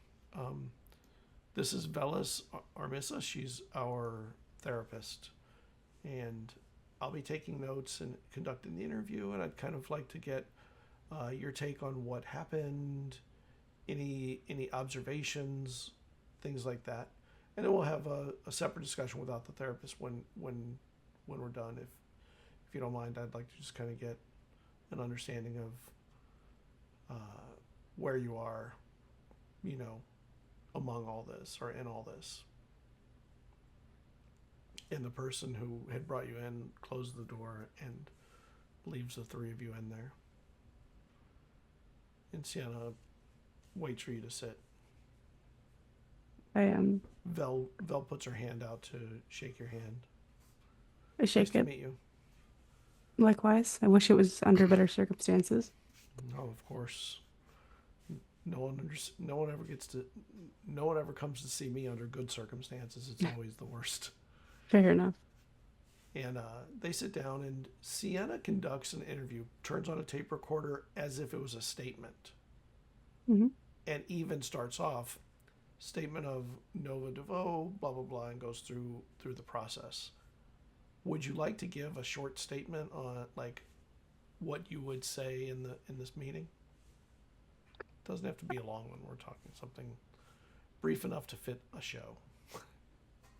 S1: This is Velis Armissa. She's our therapist, and I'll be taking notes and conducting the interview. And I'd kind of like to get your take on what happened, any observations, things like that. And then we'll have a separate discussion without the therapist when we're done. If you don't mind, I'd like to just kind of get an understanding of where you are, among all this or in all this. And the person who had brought you in closes the door and leaves the three of you in there. And Sienna waits for you to sit.
S4: I am.
S1: Vel puts her hand out to shake your hand.
S4: I shake
S1: Nice to
S4: it.
S1: meet you.
S4: Likewise. I wish it was under better circumstances.
S1: No, of course. No one ever comes to see me under good circumstances. It's always the worst.
S4: Fair enough.
S1: And they sit down, and Sienna conducts an interview, turns on a tape recorder as if it was a statement,
S4: Mm-hmm.
S1: and even starts off statement of Nova DeVoe, blah blah blah, and goes through the process. Would you like to give a short statement on like what you would say in this meeting? Doesn't have to be a long one. We're talking something brief enough to fit a show.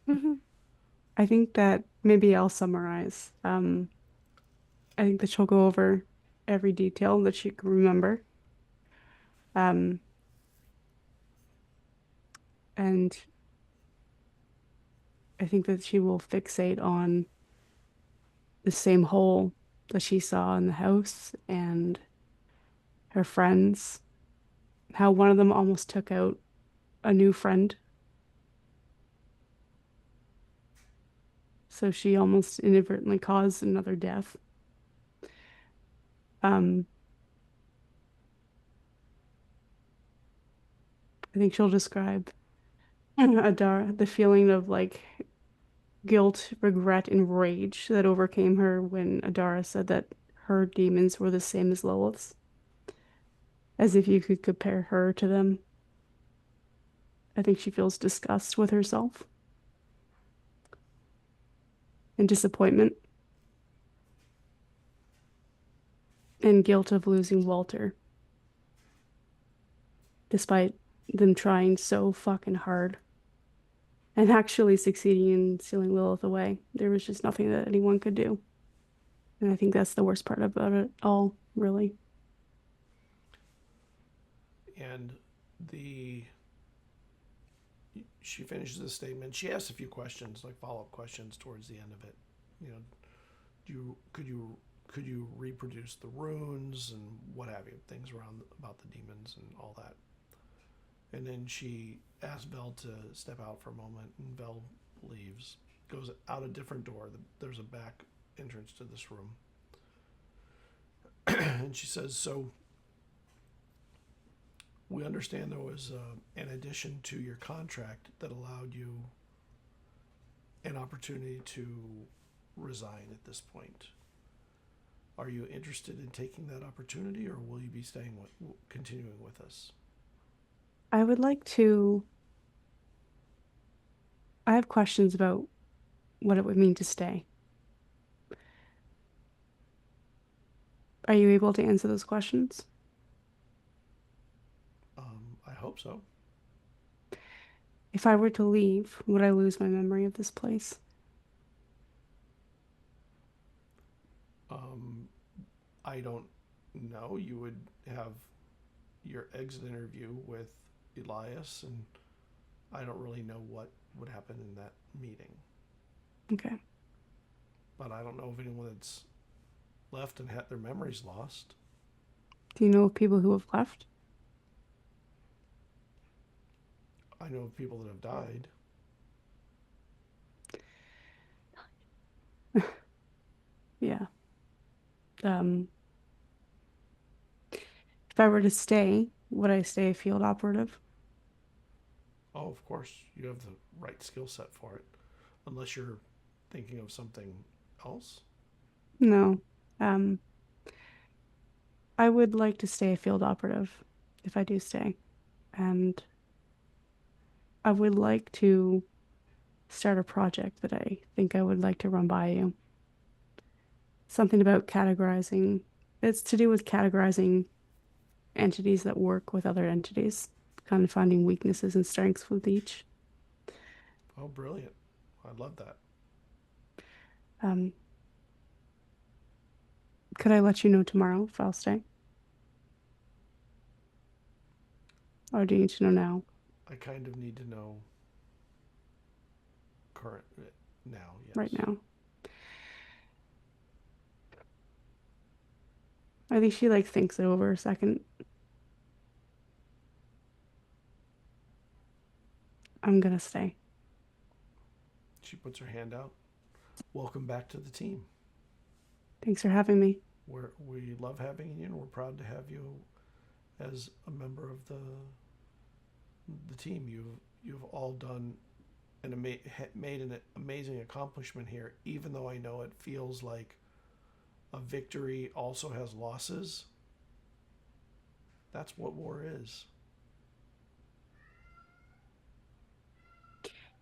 S4: Mm-hmm. I think that maybe I'll summarize. I think that she'll go over every detail that she can remember. And I think that she will fixate on the same hole that she saw in the house and her friends, how one of them almost took out a new friend. So she almost inadvertently caused another death. I think she'll describe Adara, the feeling of like guilt, regret, and rage that overcame her when Adara said that her demons were the same as Lilith's. As if you could compare her to them. I think she feels disgust with herself and disappointment and guilt of losing Walter, despite them trying so fucking hard and actually succeeding in sealing Lilith away. There was just nothing that anyone could do. And I think that's the worst part about it all, really.
S1: And she finishes the statement. She asks a few questions, like follow-up questions towards the end of it. Could you reproduce the runes and what have you, things around about the demons and all that. And then she asks Vel to step out for a moment, and Vel leaves, goes out a different door. There's a back entrance to this room. And she says, so we understand there was an addition to your contract that allowed you an opportunity to resign at this point. Are you interested in taking that opportunity, or will you be continuing with us?
S4: I would like to. I have questions about what it would mean to stay. Are you able to answer those questions?
S1: I hope so.
S4: If I were to leave, would I lose my memory of this place?
S1: I don't know. You would have your exit interview with Elias, and I don't really know what would happen in that meeting.
S4: Okay.
S1: But I don't know of anyone that's left and had their memories lost.
S4: Do you know of people who have left?
S1: I know of people that have died.
S4: Yeah. If I were to stay, would I stay a field operative?
S1: Oh, Oh, of course, you have the right skill set for it. Unless you're thinking of something else.
S4: No. Um, I would like to stay a field operative if I do stay. And I would like to start a project that I think I would like to run by you. Something about categorizing. It's to do with categorizing entities that work with other entities, kind of finding weaknesses and strengths with each.
S1: Oh, brilliant. I love that.
S4: Um, could I let you know tomorrow if I'll stay? Or do you need to know now?
S1: I kind of need to know current now, yes.
S4: Right now. I think she like thinks it over a second. I'm gonna stay.
S1: She puts her hand out. Welcome back to the team.
S4: Thanks for having me.
S1: We love having you, and we're proud to have you as a member of the team. You've all done made an amazing accomplishment here, even though I know it feels like a victory also has losses. That's what war is.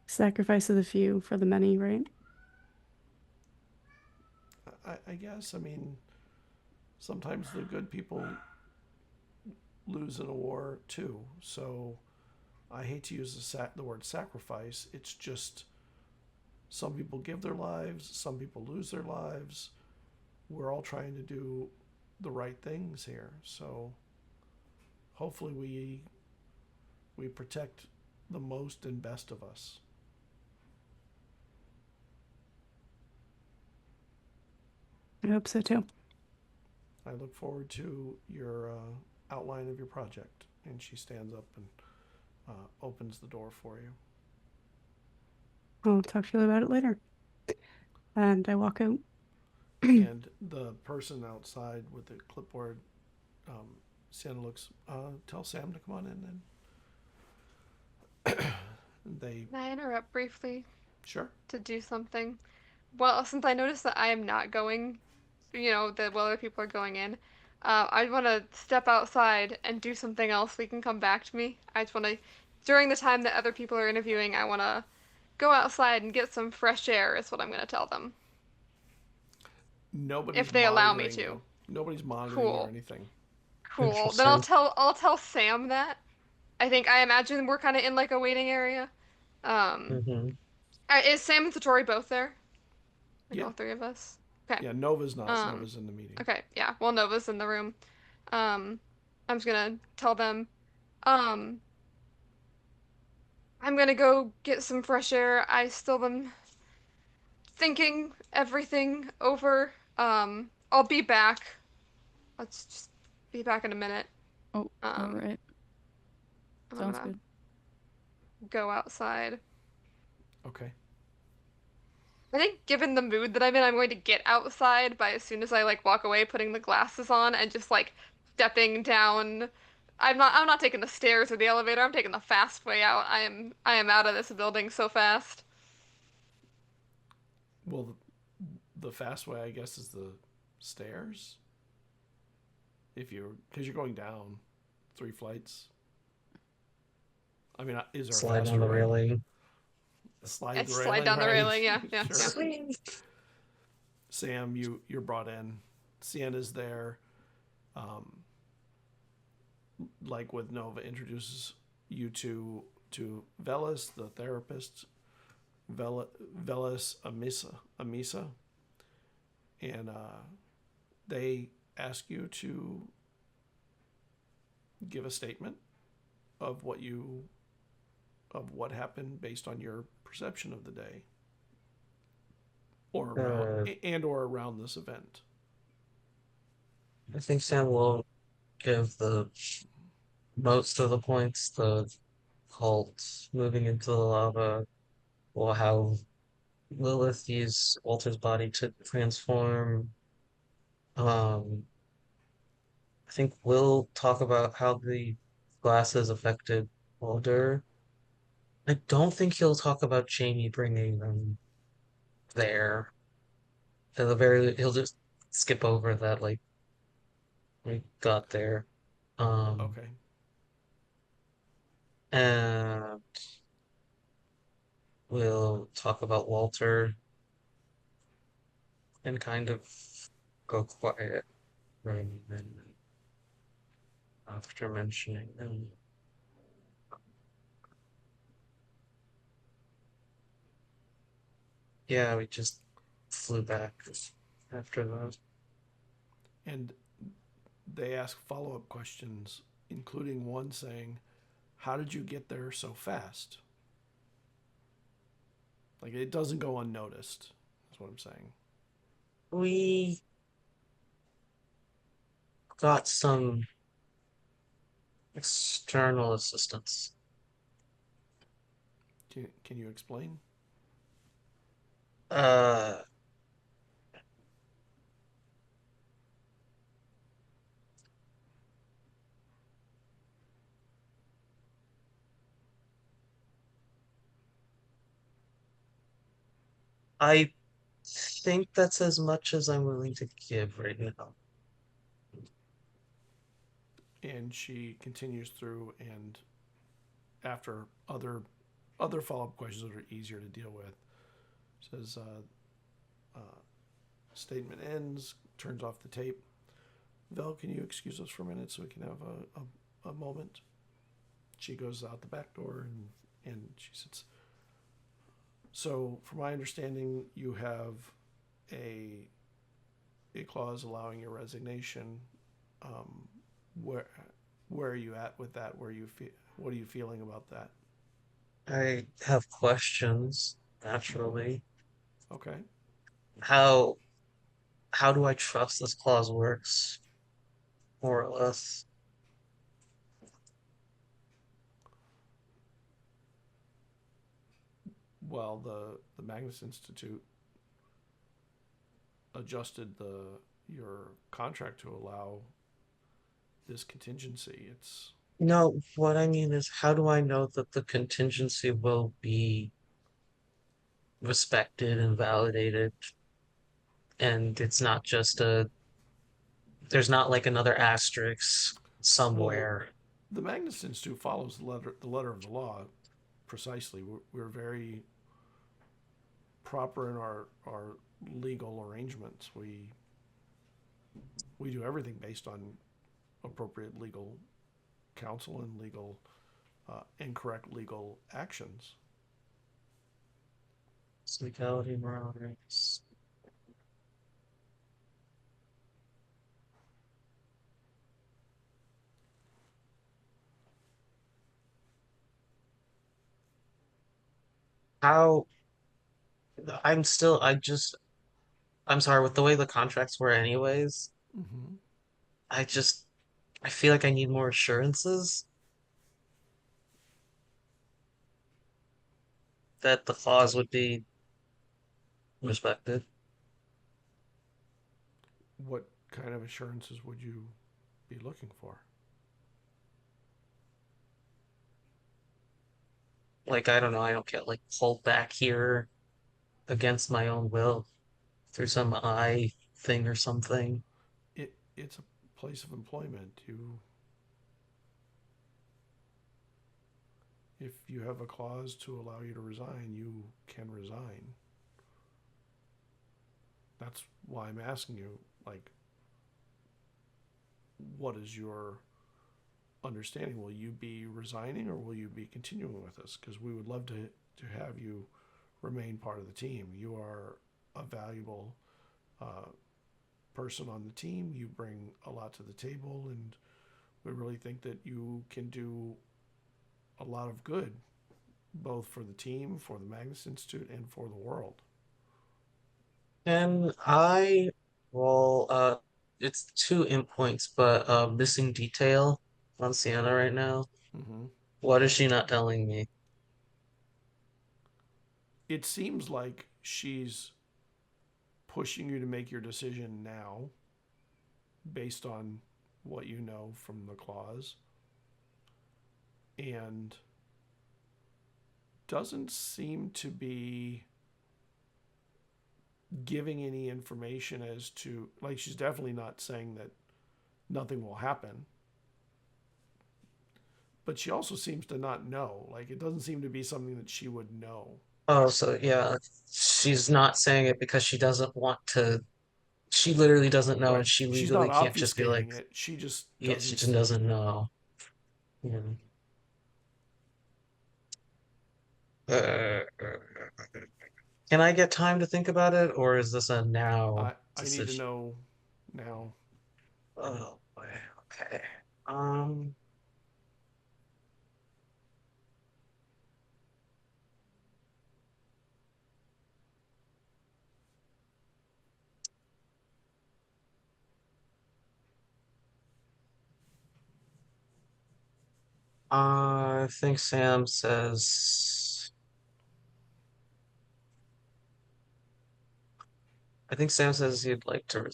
S4: Sacrifice of the few for the many, right?
S1: I guess. I mean, sometimes the good people lose in a war too. So I hate to use the word sacrifice. It's just some people give their lives, some people lose their lives. We're all trying to do the right things here. So hopefully we protect the most and best of us.
S4: I hope so too.
S1: I look forward to your outline of your project. And she stands up and opens the door for you.
S4: I'll talk to you about it later. And I walk out.
S1: And the person outside with the clipboard, Sienna looks, tell Sam to come on in then. They,
S5: Can I interrupt briefly
S1: sure.
S5: to do something? Well, since I noticed that I am not going, that while other people are going in, I want to step outside and do something else. We can come back to me. I just want to, during the time that other people are interviewing, I want to go outside and get some fresh air, is what I'm going to tell them.
S1: Nobody's
S5: If they allow me
S1: monitoring
S5: to.
S1: you. Nobody's monitoring you or
S5: Cool.
S1: anything.
S5: Cool. Then I'll
S3: Interesting.
S5: tell Sam that. I imagine we're kind of in like a waiting area. Um,
S3: Mm-hmm.
S5: is Sam and Satori both there? Like
S1: Yeah.
S5: all three of us? Okay.
S1: Yeah, Nova's not.
S5: Um,
S1: Nova's in the meeting.
S5: okay, yeah. Well, Nova's in the room. Um, I'm just gonna tell them, um, I'm gonna go get some fresh air. I still am thinking everything over. I'll be back. Let's just be back in a minute.
S2: Oh, all
S5: Um,
S2: right.
S5: I'm
S2: Sounds
S5: gonna
S2: good.
S5: go outside.
S1: Okay.
S5: I think given the mood that I'm in, I'm going to get outside by as soon as I like walk away, putting the glasses on and just like stepping down. I'm not taking the stairs or the elevator. I'm taking the fast way out. I am out of this building so fast.
S1: Well, the fast way, I guess, is the stairs. Because you're going down 3 flights. I mean, is there a
S3: Slide
S1: faster
S3: on the
S1: way?
S3: railing.
S1: Slide
S5: I
S1: the
S5: slide
S1: railing,
S5: down the
S1: right?
S5: railing. Yeah, yeah,
S1: Sure.
S5: yeah.
S3: Sweet.
S1: Sam, you're brought in. Sienna's there. Um, like with Nova, introduces you to Velis, the therapist. Velis Amisa, and they ask you to give a statement of what happened based on your perception of the day, or around this event.
S3: I think Sam will give the most of the points, the cult moving into the lava, or how Lilith used Walter's body to transform. Um, I think we'll talk about how the glasses affected Walter. I don't think he'll talk about Jamie bringing them there. He'll just skip over that, like, we got there. Um,
S1: Okay.
S3: and we'll talk about Walter and kind of go quiet rather than after mentioning them. Yeah, we just flew back after that.
S1: And they ask follow-up questions, including one saying, how did you get there so fast? Like, it doesn't go unnoticed. That's what I'm saying.
S3: We got some external assistance.
S1: Can you explain?
S3: Uh, I think that's as much as I'm willing to give right now.
S1: And she continues through, and after other follow-up questions that are easier to deal with, says, statement ends, turns off the tape. Vel, can you excuse us for a minute so we can have a moment? She goes out the back door, and she sits. So, from my understanding, you have a clause allowing your resignation. Um, where where are you at with that? What are you feeling about that?
S3: I have questions, naturally.
S1: Okay.
S3: How how do I trust this clause works, more or less?
S1: Well, the Magnus Institute adjusted the your contract to allow this contingency. It's
S3: No, what I mean is, how do I know that the contingency will be respected and validated, and it's not just there's not like another asterisk
S1: well,
S3: somewhere.
S1: the Magnus Institute follows the letter of the law precisely. We're very proper in our legal arrangements. We do everything based on appropriate legal counsel and legal and correct legal actions.
S3: It's legality, morality. How I'm still, I'm sorry, with the way the contracts were anyways,
S1: Mm-hmm.
S3: I just, I feel like I need more assurances that the clause would be respected.
S1: What kind of assurances would you be looking for?
S3: Like, I don't know, I don't get like pulled back here against my own will through some I thing or something.
S1: It's a place of employment. If you have a clause to allow you to resign, you can resign. That's why I'm asking you, like, what is your understanding? Will you be resigning or will you be continuing with us? Because we would love to have you remain part of the team. You are a valuable uh, person on the team. You bring a lot to the table, and we really think that you can do a lot of good, both for the team, for the Magnus Institute, and for the world.
S3: And I roll, it's two imp points, but missing detail on Sienna right now.
S1: Mm-hmm.
S3: What is she not telling me?
S1: It seems like she's pushing you to make your decision now based on what you know from the clause. And doesn't seem to be giving any information as to, like, she's definitely not saying that nothing will happen. But she also seems to not know. Like, it doesn't seem to be something that she would know.
S3: Oh, so yeah, she's not saying it because she doesn't want to. She literally doesn't know,
S1: Right.
S3: and she
S1: She's not
S3: legally can't just be like,
S1: obfuscating it. She just
S3: yeah, she
S1: doesn't.
S3: just doesn't know. Yeah. Can I get time to think about it, or is this a now
S1: I need to
S3: decision?
S1: know now.
S3: Oh boy. Okay. Um. I think Sam says. I think Sam says he'd like to.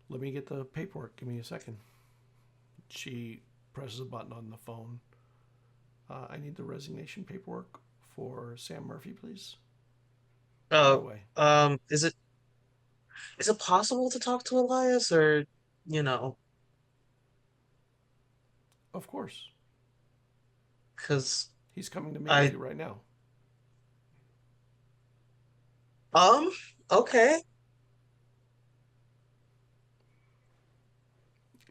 S1: Let me get the paperwork. Give me a second. She presses a button on the phone. I need the resignation paperwork for Sam Murphy, please. Right
S3: Oh,
S1: away.
S3: is it possible to talk to Elias, or, you know,
S1: Of course.
S3: because
S1: He's coming to meet with
S3: I
S1: you right now.
S3: um okay.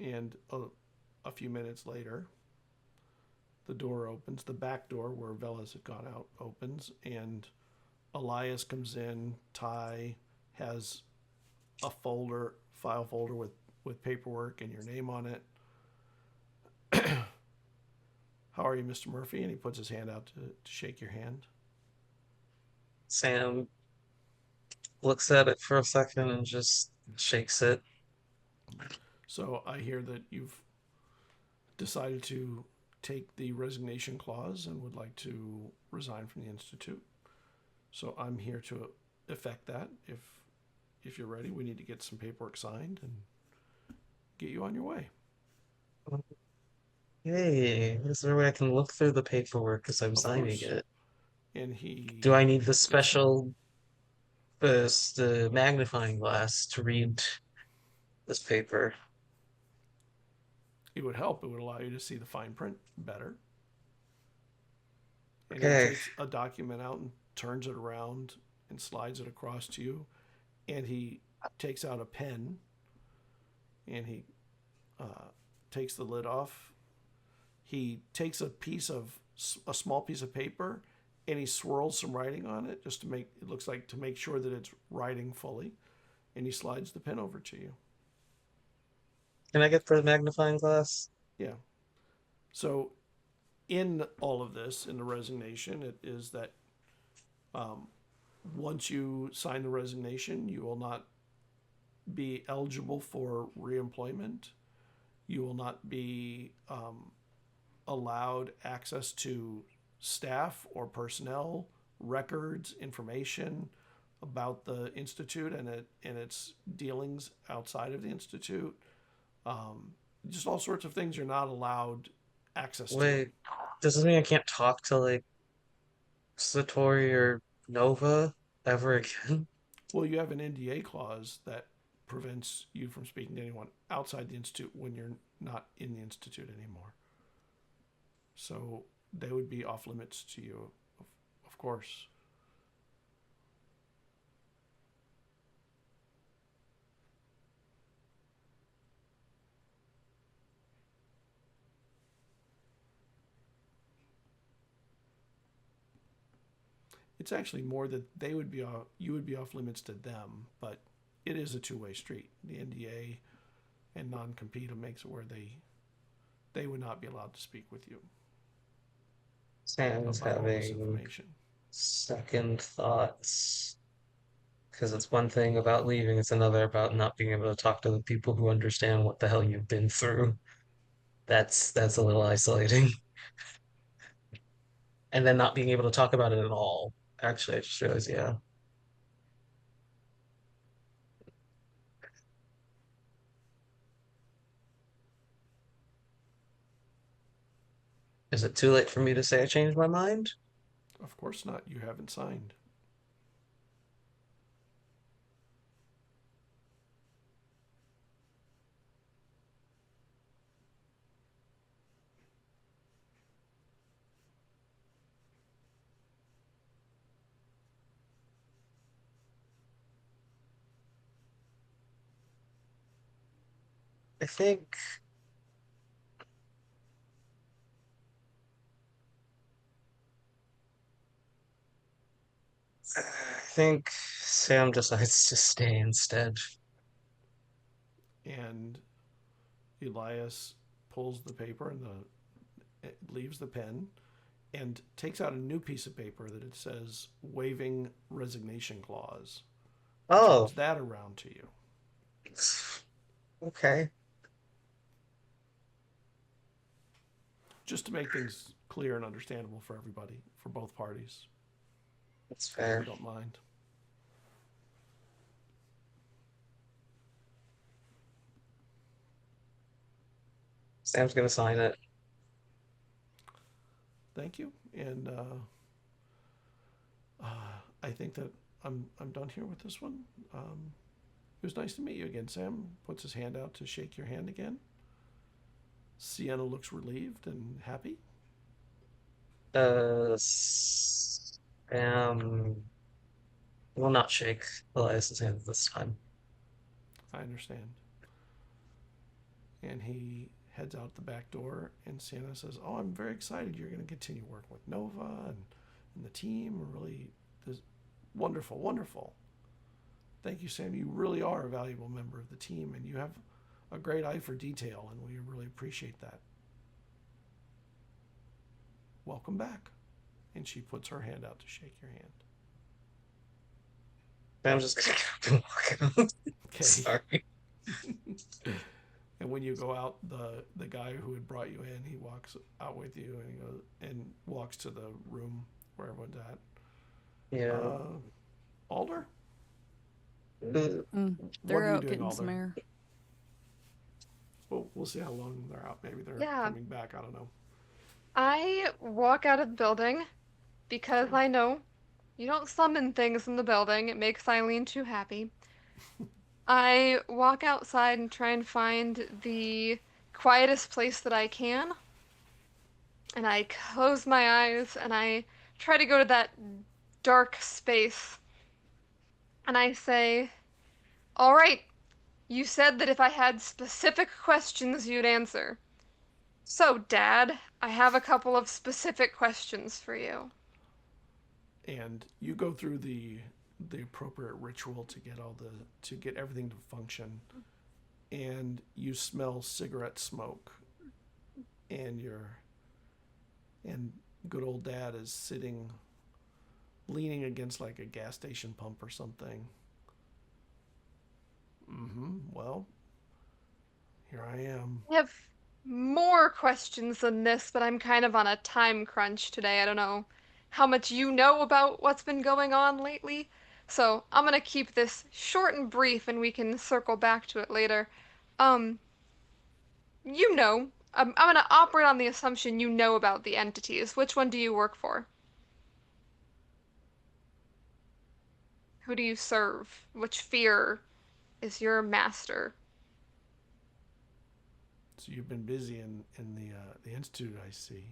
S1: And a few minutes later, the door opens. The back door where Velas had gone out opens, and Elias comes in. Ty has a file folder with paperwork and your name on it. How are you, Mr. Murphy? And he puts his hand out to shake your hand.
S3: Sam looks at it for a second and just shakes it.
S1: So I hear that you've decided to take the resignation clause and would like to resign from the Institute. So I'm here to effect that. If you're ready, we need to get some paperwork signed and get you on your way.
S3: Hey, is there a way I can look through the paperwork because I'm
S1: Of
S3: signing
S1: course.
S3: it?
S1: And
S3: Do
S1: he
S3: I need the
S1: gets
S3: special the magnifying glass to read this paper?
S1: it would help. It would allow you to see the fine print better. And he
S3: Okay.
S1: takes a document out and turns it around and slides it across to you. And he takes out a pen and he takes the lid off. He takes a small piece of paper and he swirls some writing on it just to make it looks like to make sure that it's writing fully. And he slides the pen over to you.
S3: Can I get the magnifying glass?
S1: Yeah. So in all of this, in the resignation, it is that once you sign the resignation, you will not be eligible for reemployment. You will not be allowed access to staff or personnel, records, information about the institute and its dealings outside of the institute. Just all sorts of things you're not allowed access to.
S3: Wait, does this mean I can't talk to like Satori or Nova ever again?
S1: Well, you have an NDA clause that prevents you from speaking to anyone outside the institute when you're not in the institute anymore. So they would be off limits to you, of course. It's actually more that they would be off, you would be off limits to them, but it is a two-way street. The NDA and non-compete makes it where they would not be allowed to speak with you
S3: Sam's
S1: about all this
S3: having
S1: information.
S3: second thoughts. Because it's one thing about leaving, it's another about not being able to talk to the people who understand what the hell you've been through. That's a little isolating. And then not being able to talk about it at all. Actually, I just realized, yeah. Is it too late for me to say I changed my mind?
S1: Of course not. You haven't signed.
S3: I think I think Sam decides to stay instead.
S1: And Elias pulls the paper and leaves the pen and takes out a new piece of paper that it says waiving resignation clause.
S3: Oh,
S1: Turns that around to you.
S3: okay.
S1: Just to make things clear and understandable for everybody, for both parties.
S3: That's
S1: If you
S3: fair.
S1: don't mind.
S3: Sam's gonna sign it.
S1: Thank you. And I think that I'm done here with this one. It was nice to meet you again. Sam puts his hand out to shake your hand again. Sienna looks relieved and happy.
S3: Sam will not shake Elias's hand this time.
S1: I understand. And he heads out the back door, and Sienna says, "Oh, I'm very excited. You're going to continue working with Nova and the team. Really, this wonderful, wonderful. Thank you, Sam. You really are a valuable member of the team, and you have a great eye for detail, and we really appreciate that. Welcome back." And she puts her hand out to shake your hand.
S3: Sam's just gonna walk out.
S1: Okay.
S3: Sorry.
S1: And when you go out, the guy who had brought you in, he walks out with you and he goes and walks to the room where everyone's at.
S3: Yeah.
S1: Alder?
S2: They're
S1: What are you
S2: out
S1: doing,
S2: getting some
S1: Alder?
S2: air.
S1: Well, we'll see how long they're out. Maybe they're
S5: Yeah.
S1: coming back. I don't know.
S5: I walk out of the building because I know you don't summon things in the building. It makes Eileen too happy. I walk outside and try and find the quietest place that I can. And I close my eyes and I try to go to that dark space. And I say, "All right, you said that if I had specific questions, you'd answer. So, Dad, I have a couple of specific questions for you."
S1: And you go through the appropriate ritual to get everything to function. And you smell cigarette smoke. And good old Dad is sitting leaning against like a gas station pump or something. Well, here I am.
S5: I have more questions than this, but I'm kind of on a time crunch today. I don't know how much you know about what's been going on lately. So I'm gonna keep this short and brief and we can circle back to it later. Um, I'm gonna operate on the assumption you know about the entities. Which one do you work for? Who do you serve? Which fear is your master?
S1: So you've been busy in the institute, I see.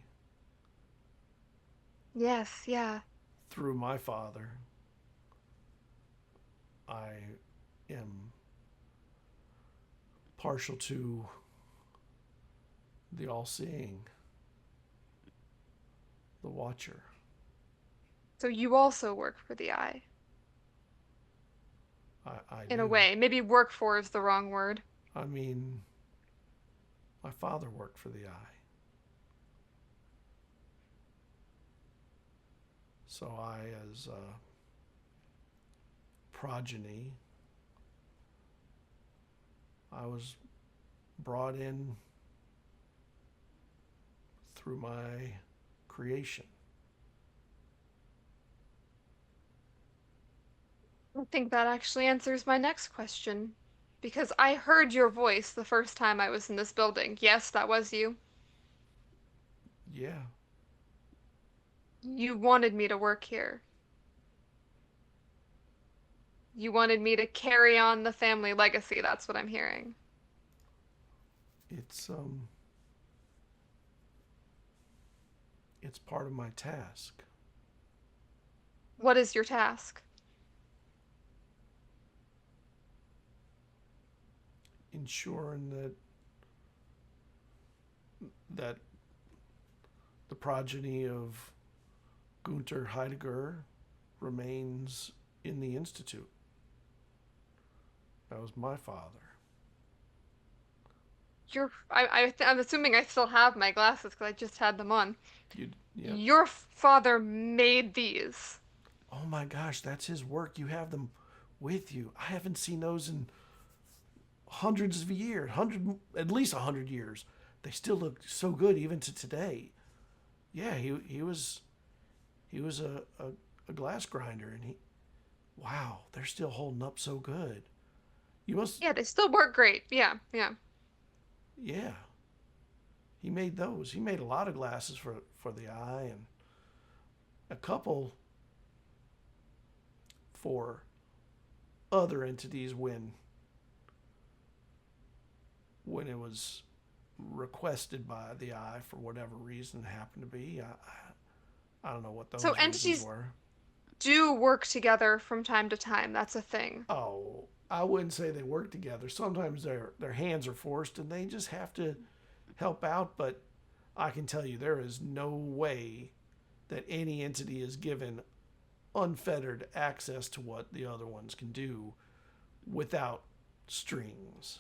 S5: Yes, yeah.
S1: Through my father, I am partial to the all-seeing, the watcher.
S5: So you also work for the Eye.
S1: I
S5: In
S1: do.
S5: a way. Maybe work for is the wrong word.
S1: I mean, my father worked for the Eye. So I, as a progeny, I was brought in through my creation.
S5: I think that actually answers my next question. Because I heard your voice the first time I was in this building. Yes, that was you.
S1: Yeah,
S5: You wanted me to work here. You wanted me to carry on the family legacy, that's what I'm hearing.
S1: It's part of my task.
S5: What is your task?
S1: Ensuring that the progeny of Gunther Heidegger remains in the Institute. That was my father.
S5: I'm assuming I still have my glasses because I just had them on.
S1: Yeah.
S5: Your father made these.
S1: Oh my gosh, that's his work. You have them with you. I haven't seen those in hundreds of years, at least 100 years. They still look so good even to today. Yeah, he was a glass grinder, and wow, they're still holding up so good. You must.
S5: Yeah, they still work great. Yeah.
S1: Yeah. He made those. He made a lot of glasses for the eye, and a couple for other entities when it was requested by the eye for whatever reason it happened to be. I don't know what those
S5: So
S1: reasons
S5: entities
S1: were.
S5: do work together from time to time. That's a thing.
S1: Oh, I wouldn't say they work together. Sometimes their hands are forced and they just have to help out, but I can tell you there is no way that any entity is given unfettered access to what the other ones can do without strings.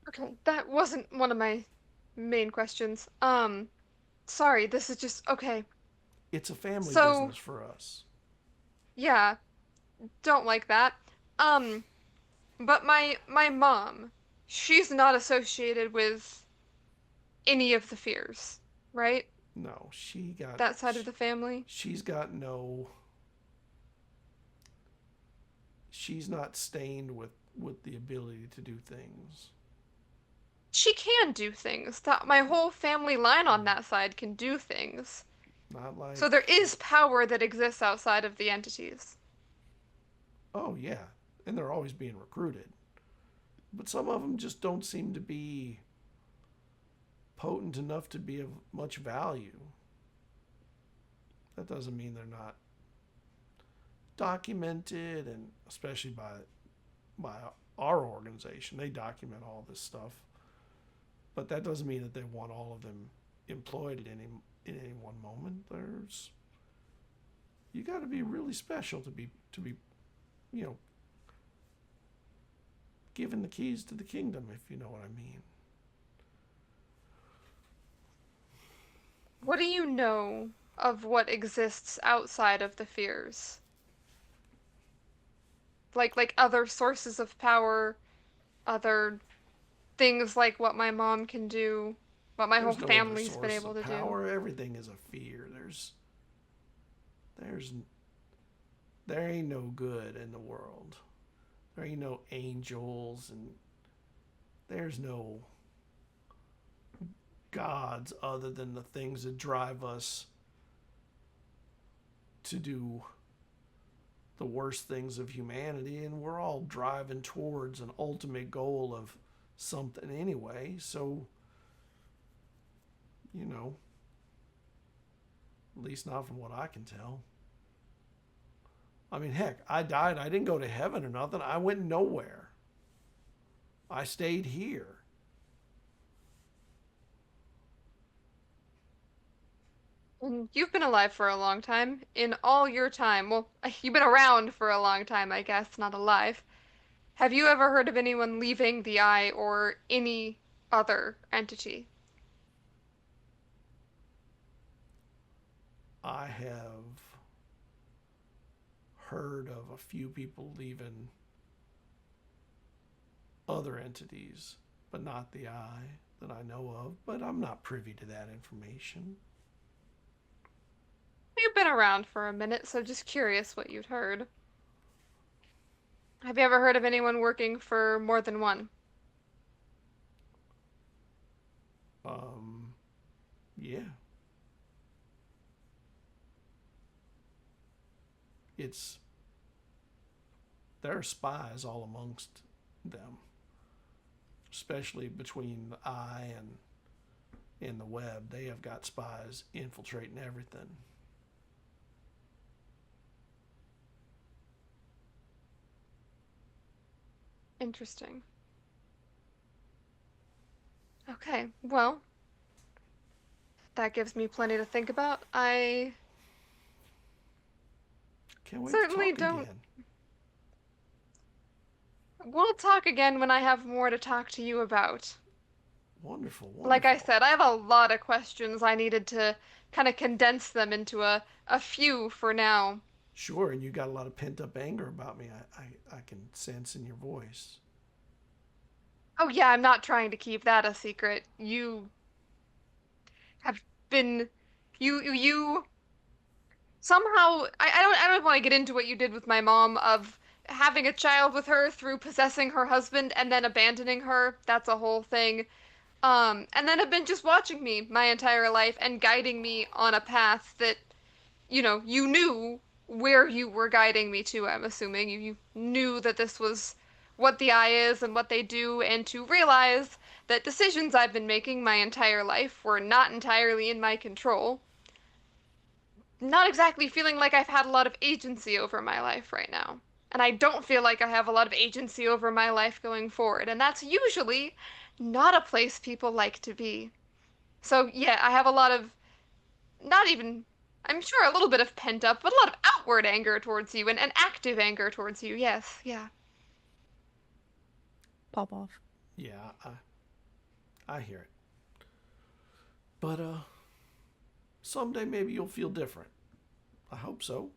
S5: Okay, that wasn't one of my main questions. Sorry, this is just okay.
S1: It's a family
S5: So,
S1: business for us.
S5: yeah, don't like that. Um, but my mom, she's not associated with any of the fears, right?
S1: No,
S5: That side of the family.
S1: she's got no. She's not stained with the ability to do things.
S5: She can do things. That my whole family line on that side can do things.
S1: Not like.
S5: So there is power that exists outside of the entities.
S1: Oh yeah, and they're always being recruited, but some of them just don't seem to be potent enough to be of much value. That doesn't mean they're not documented, and especially by our organization, they document all this stuff. But that doesn't mean that they want all of them employed at any one moment. You got to be really special to be given the keys to the kingdom, if you know what I mean.
S5: What do you know of what exists outside of the fears? Like other sources of power, other things like what my mom can do, what my whole
S1: There's no other
S5: family's been
S1: source
S5: able
S1: of
S5: to do.
S1: power. Everything is a fear. There ain't no good in the world. There ain't no angels, and there's no gods other than the things that drive us to do the worst things of humanity, and we're all driving towards an ultimate goal of something anyway. So, at least not from what I can tell. I mean, heck, I died. I didn't go to heaven or nothing. I went nowhere. I stayed here.
S5: And you've been alive for a long time. In all your time, well, you've been around for a long time, I guess, not alive. Have you ever heard of anyone leaving the Eye or any other entity?
S1: I have heard of a few people leaving other entities, but not the Eye that I know of. But I'm not privy to that information.
S5: You've been around for a minute, so just curious what you'd heard. Have you ever heard of anyone working for more than one?
S1: Yeah. it's there are spies all amongst them, especially between the eye and in the web. They have got spies infiltrating everything.
S5: Interesting. Okay, well, that gives me plenty to think about. I
S1: Can't wait
S5: certainly
S1: to talk
S5: don't.
S1: again.
S5: We'll talk again when I have more to talk to you about.
S1: Wonderful,
S5: Like I
S1: wonderful.
S5: said, I have a lot of questions. I needed to kind of condense them into a few for now.
S1: Sure, and you got a lot of pent up anger about me. I can sense in your voice.
S5: Oh yeah, I'm not trying to keep that a secret. You have been you somehow I don't want to get into what you did with my mom of having a child with her through possessing her husband and then abandoning her. That's a whole thing. And then have been just watching me my entire life and guiding me on a path that, you knew where you were guiding me to, I'm assuming. You knew that this was what the eye is and what they do, and to realize that decisions I've been making my entire life were not entirely in my control. Not exactly feeling like I've had a lot of agency over my life right now. And I don't feel like I have a lot of agency over my life going forward, and that's usually not a place people like to be. So, yeah, I have a lot of, not even, I'm sure a little bit of pent up, but a lot of outward anger towards you and active anger towards you. Yes, yeah.
S2: Pop off.
S1: Yeah, I hear it. But someday maybe you'll feel different. I hope so.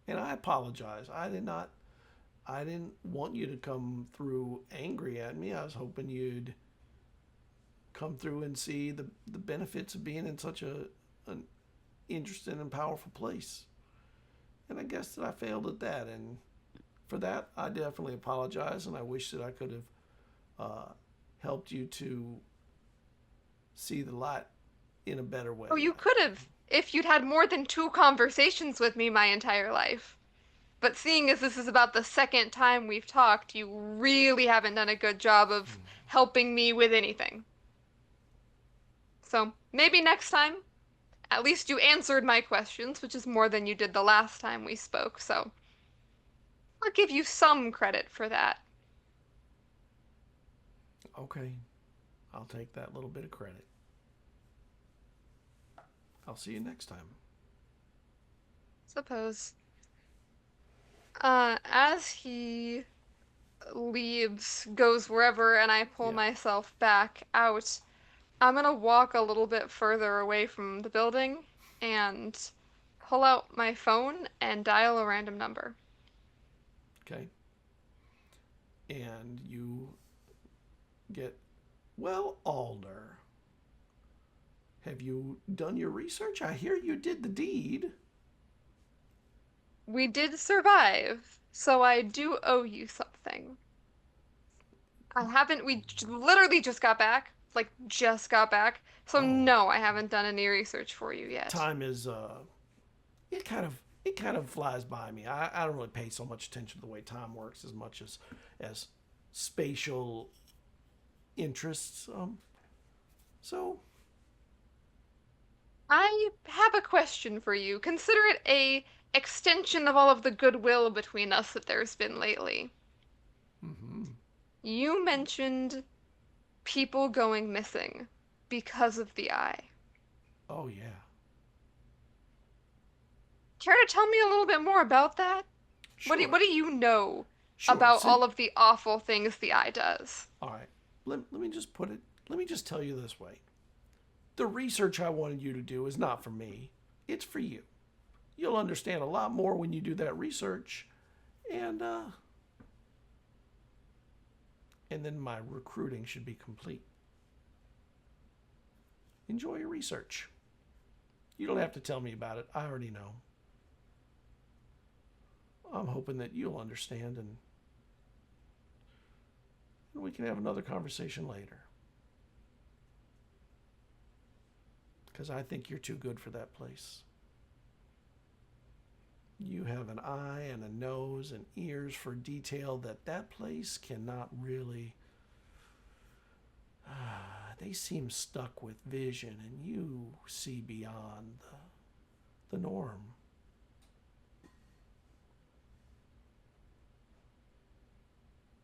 S1: And I apologize. I didn't want you to come through angry at me. I was hoping you'd come through and see the benefits of being in such an interesting and powerful place. And I guess that I failed at that. And for that, I definitely apologize. And I wish that I could have helped you to see the light in a better way.
S5: Oh, you could have if you'd had more than 2 conversations with me my entire life. But seeing as this is about the second time we've talked, you really haven't done a good job of helping me with anything. So maybe next time, at least you answered my questions, which is more than you did the last time we spoke, so I'll give you some credit for that.
S1: Okay. I'll take that little bit of credit. I'll see you next time.
S5: Suppose. As he leaves, goes wherever, and I pull
S1: Yeah.
S5: myself back out, I'm gonna walk a little bit further away from the building and pull out my phone and dial a random number.
S1: Okay. And you get, well, Alder, have you done your research? I hear you did the deed.
S5: We did survive, so I do owe you something. We literally just got back. Like, just got back. So
S1: Oh.
S5: no, I haven't done any research for you yet.
S1: Time is it kind of flies by me. I don't really pay so much attention to the way time works as much as spatial interests. So
S5: I have a question for you. Consider it a extension of all of the goodwill between us that there's been lately. You mentioned people going missing because of the eye.
S1: oh yeah.
S5: Care to tell me a little bit more about that?
S1: Sure.
S5: What do you know
S1: Sure.
S5: about all of the awful things the eye does?
S1: All right. Let me just tell you this way. The research I wanted you to do is not for me. It's for you. You'll understand a lot more when you do that research. And then my recruiting should be complete. Enjoy your research. You don't have to tell me about it. I already know. I'm hoping that you'll understand and we can have another conversation later. Because I think you're too good for that place. You have an eye and a nose and ears for detail that place cannot really. They seem stuck with vision, and you see beyond the norm.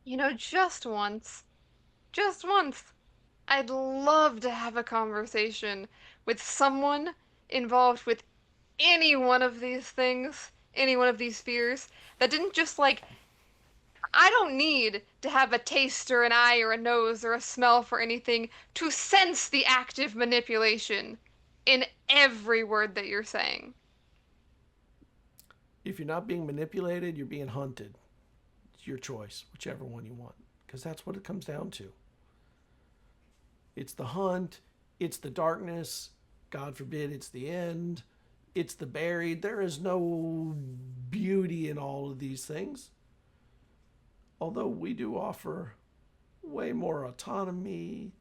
S5: You know, just once, I'd love to have a conversation with someone involved with any one of these things, any one of these fears, that didn't just like, I don't need to have a taste or an eye or a nose or a smell for anything to sense the active manipulation in every word that you're saying.
S1: If you're not being manipulated, you're being hunted. It's your choice, whichever one you want, because that's what it comes down to. It's the hunt, it's the darkness, God forbid it's the end, it's the buried. There is no beauty in all of these things. Although we do offer way more autonomy,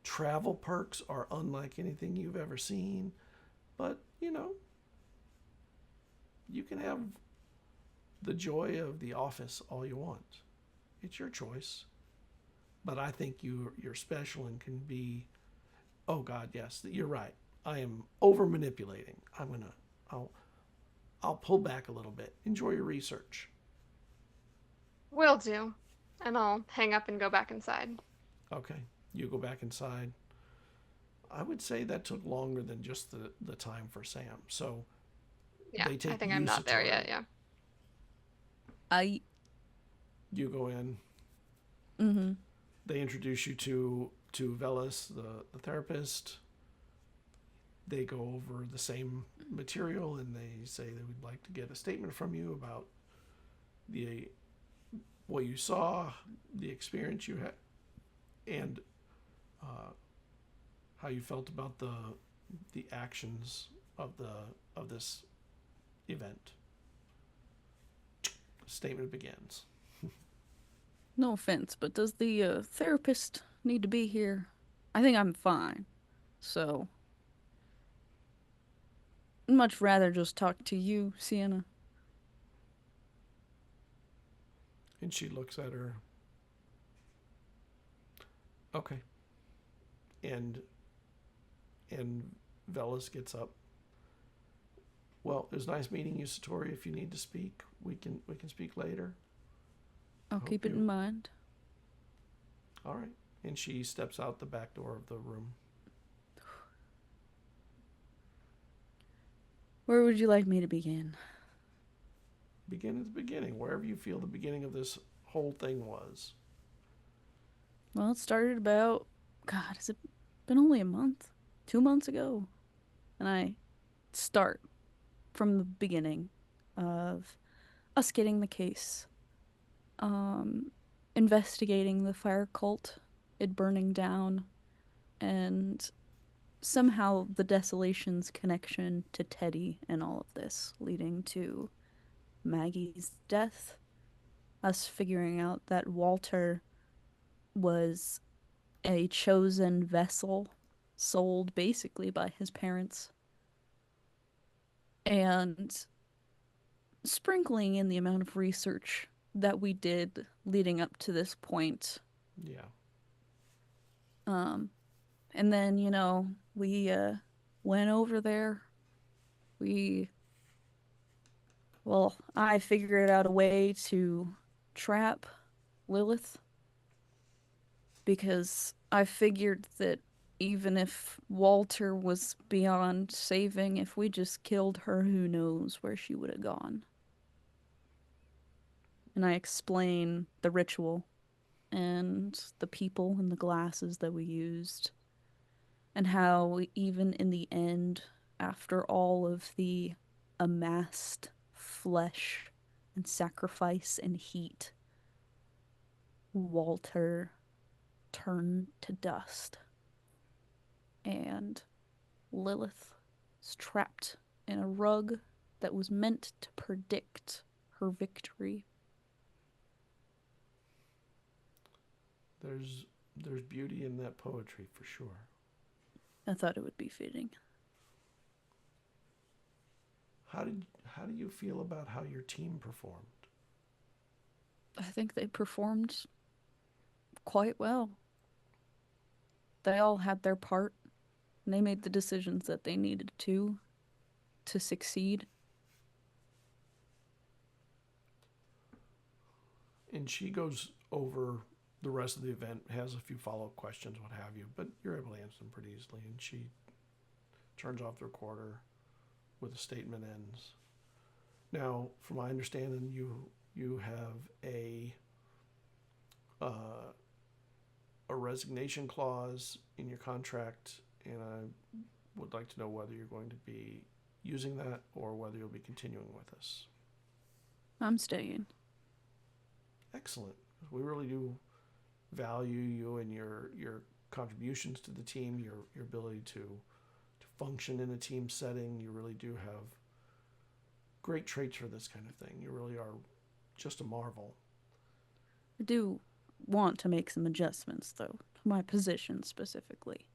S1: travel perks are unlike anything you've ever seen. But, you know, you can have the joy of the office all you want. It's your choice. But I think you're special and can be. Oh God, yes, you're right. I am over manipulating. I'll pull back a little bit. Enjoy your research.
S5: Will do. And I'll hang up and go back inside.
S1: Okay, you go back inside. I would say that took longer than just the time for Sam. So
S5: Yeah,
S1: they take
S5: I think
S1: you,
S5: I'm not there
S1: Satori.
S5: yet, yeah.
S1: You go in.
S2: Mm-hmm.
S1: They introduce you to Velas, the therapist. They go over the same material and they say they would like to get a statement from you about what you saw, the experience you had, and how you felt about the actions of this event. Statement begins.
S2: No offense, but does the therapist need to be here? I think I'm fine. So, I'd much rather just talk to you, Sienna.
S1: And she looks at her. Okay. And Velas gets up. Well, it was nice meeting you, Satori. If you need to speak, we can speak later.
S2: I'll keep it
S1: you-
S2: in mind.
S1: All right. And she steps out the back door of the room.
S2: Where would you like me to begin?
S1: Begin at the beginning, wherever you feel the beginning of this whole thing was.
S2: Well, it started about, God, has it been only a month? 2 months ago? And I start from the beginning of us getting the case, investigating the fire cult, it burning down, and somehow the Desolation's connection to Teddy and all of this, leading to Maggie's death, us figuring out that Walter was a chosen vessel sold basically by his parents, and sprinkling in the amount of research that we did leading up to this point.
S1: Yeah.
S2: And then, we went over there. I figured out a way to trap Lilith, because I figured that even if Walter was beyond saving, if we just killed her, who knows where she would have gone. And I explain the ritual and the people and the glasses that we used, and how even in the end, after all of the amassed flesh and sacrifice and heat, Walter turned to dust, and Lilith is trapped in a rug that was meant to predict her victory.
S1: There's beauty in that poetry for sure.
S2: I thought it would be fitting.
S1: how do you feel about how your team performed?
S2: I think they performed quite well. They all had their part, and they made the decisions that they needed to succeed.
S1: And she goes over the rest of the event, has a few follow-up questions, what have you, but you're able to answer them pretty easily. And she turns off the recorder with a statement ends. Now, from my understanding, you have a resignation clause in your contract, and I would like to know whether you're going to be using that or whether you'll be continuing with us.
S2: I'm staying.
S1: Excellent. We really do value you and your contributions to the team, your ability to function in a team setting. You really do have great traits for this kind of thing. You really are just a marvel.
S2: I do want to make some adjustments, though, to my position specifically.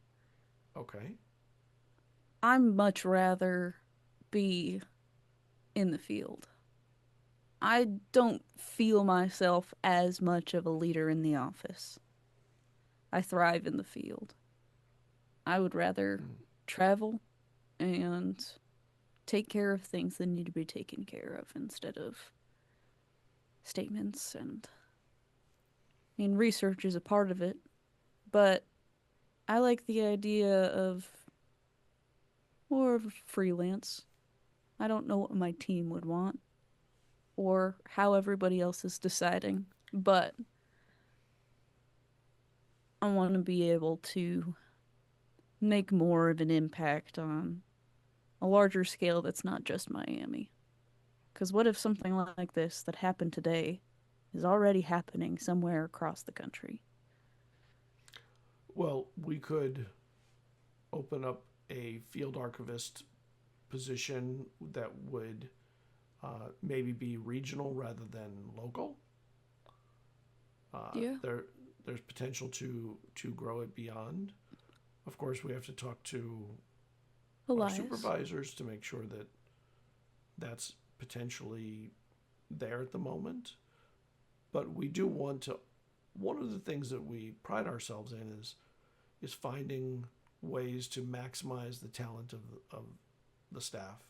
S1: Okay.
S2: I'd much rather be in the field. I don't feel myself as much of a leader in the office. I thrive in the field. I would rather travel and take care of things that need to be taken care of instead of statements. And I mean, research is a part of it, but I like the idea of more of a freelance. I don't know what my team would want or how everybody else is deciding, but I want to be able to make more of an impact on a larger scale that's not just Miami. Because what if something like this that happened today is already happening somewhere across the country?
S1: Well, we could open up a field archivist position that would maybe be regional rather than local.
S2: Yeah.
S1: There's potential to grow it beyond. Of course, we have to talk to
S2: Elias.
S1: our supervisors to make sure that that's potentially there at the moment. But we do want to. One of the things that we pride ourselves in is finding ways to maximize the talent of the staff.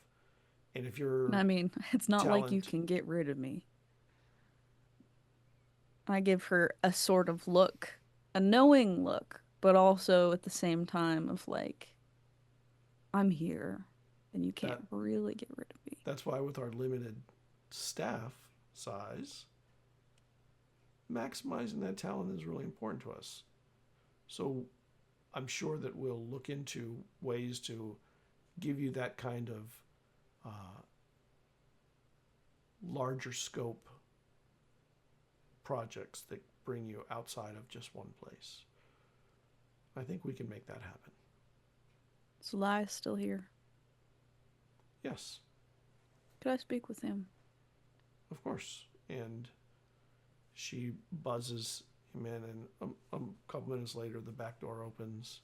S1: And if you're
S2: I mean, it's not like you
S1: talent-
S2: can get rid of me. I give her a sort of look, a knowing look, but also at the same time of like, I'm here and you can't really get rid of me.
S1: That's why with our limited staff size, maximizing that talent is really important to us. So I'm sure that we'll look into ways to give you that kind of larger scope projects that bring you outside of just one place. I think we can make that happen.
S2: Is Elias still here?
S1: Yes,
S2: Could I speak with him?
S1: of course. And she buzzes him in, and a couple minutes later, the back door opens,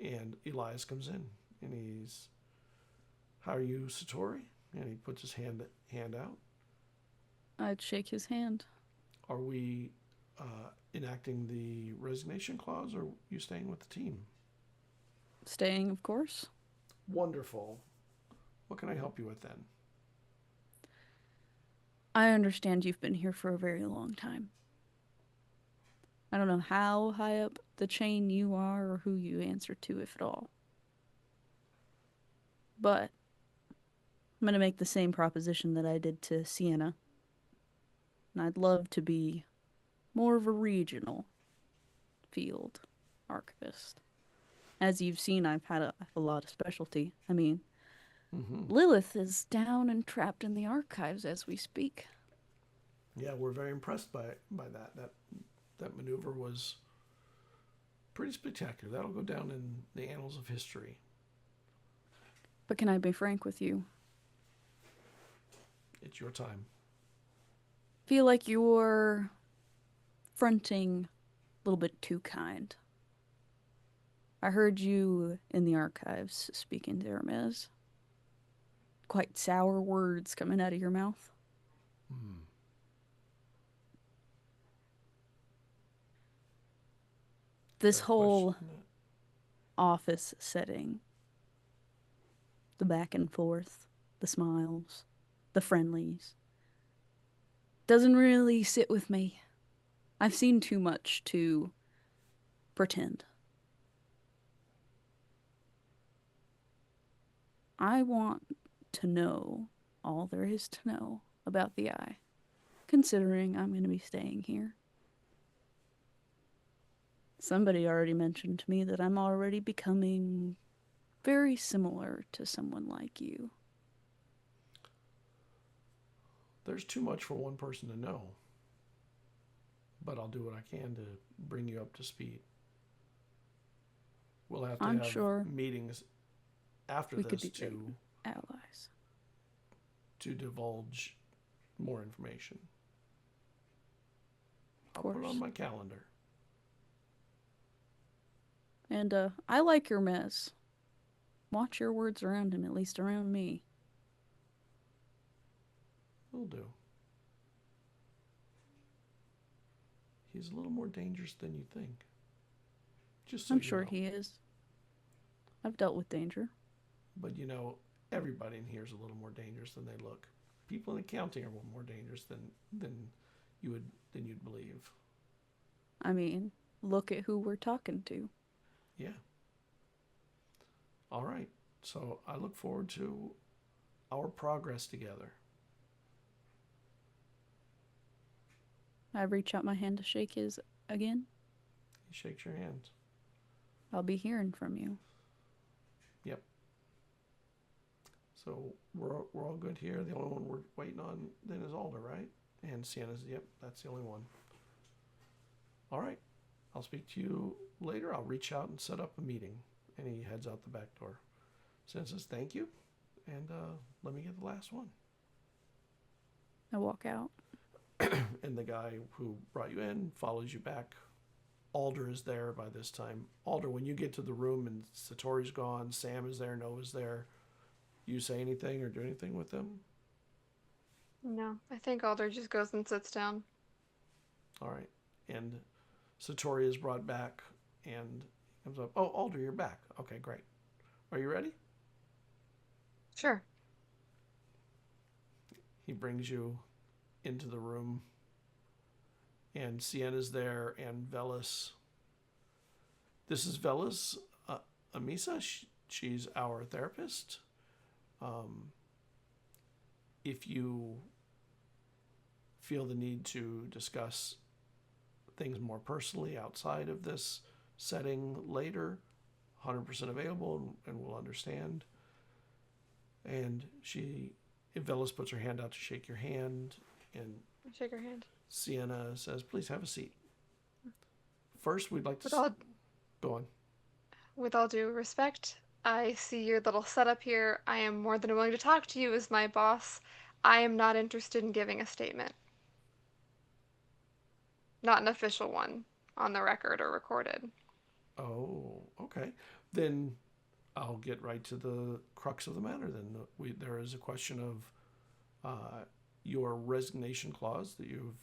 S1: and Elias comes in, and he's, "How are you, Satori?" And he puts his hand out.
S2: I'd shake his hand.
S1: Are we enacting the resignation clause, or are you staying with the team?
S2: Staying, of course.
S1: Wonderful. What can I help you with then?
S2: I understand you've been here for a very long time. I don't know how high up the chain you are or who you answer to, if at all. But I'm going to make the same proposition that I did to Sienna. And I'd love to be more of a regional field archivist. As you've seen, I've had a lot of specialty. I mean, Lilith is down and trapped in the archives as we speak.
S1: Yeah, we're very impressed by that. That maneuver was pretty spectacular. That'll go down in the annals of history.
S2: But can I be frank with you?
S1: It's your time.
S2: Feel like you're fronting a little bit too kind. I heard you in the archives speaking to Hermes. quite sour words coming out of your mouth. This whole office setting, the back and forth, the smiles, the friendlies, doesn't really sit with me. I've seen too much to pretend. I want to know all there is to know about the Eye, considering I'm going to be staying here. Somebody already mentioned to me that I'm already becoming very similar to someone like you.
S1: There's too much for one person to know. But I'll do what I can to bring you up to speed. We'll have to
S2: I'm
S1: have
S2: sure
S1: meetings after
S2: we could
S1: this
S2: be great allies.
S1: to divulge more information.
S2: Of
S1: I'll put it
S2: course.
S1: on my calendar.
S2: And I like your mess. Watch your words around him, at least around me.
S1: Will do. He's a little more dangerous than you think. Just so
S2: I'm
S1: you
S2: sure
S1: know.
S2: he is. I've dealt with danger.
S1: But you know, everybody in here is a little more dangerous than they look. People in accounting are more dangerous than you'd believe.
S2: I mean, look at who we're talking to.
S1: Yeah. All right. So I look forward to our progress together.
S2: I reach out my hand to shake his again.
S1: He shakes your hand.
S2: I'll be hearing from you.
S1: Yep. So we're all good here. The only one we're waiting on then is Alder, right? And Sienna's, yep, that's the only one. All right. I'll speak to you later. I'll reach out and set up a meeting. And he heads out the back door. Says thank you. And let me get the last one.
S2: I walk out.
S1: And the guy who brought you in follows you back. Alder is there by this time. Alder, when you get to the room and Satori's gone, Sam is there, Nova's there, you say anything or do anything with them?
S5: No, I think Alder just goes and sits down.
S1: All right. And Satori is brought back and comes up. Oh, Alder, you're back. Okay, great. Are you ready?
S5: Sure.
S1: He brings you into the room. And Sienna's there and Velis. This is Velis Amisa. She's our therapist. If you feel the need to discuss things more personally outside of this setting later, 100% available and will understand. And Velis puts her hand out to shake your hand, and
S5: Shake her hand.
S1: Sienna says, please have a seat. First, we'd like to... Go on.
S5: With all due respect, I see your little setup here. I am more than willing to talk to you as my boss. I am not interested in giving a statement. Not an official one, on the record or recorded.
S1: Oh, okay. Then I'll get right to the crux of the matter then. There is a question of your resignation clause that you've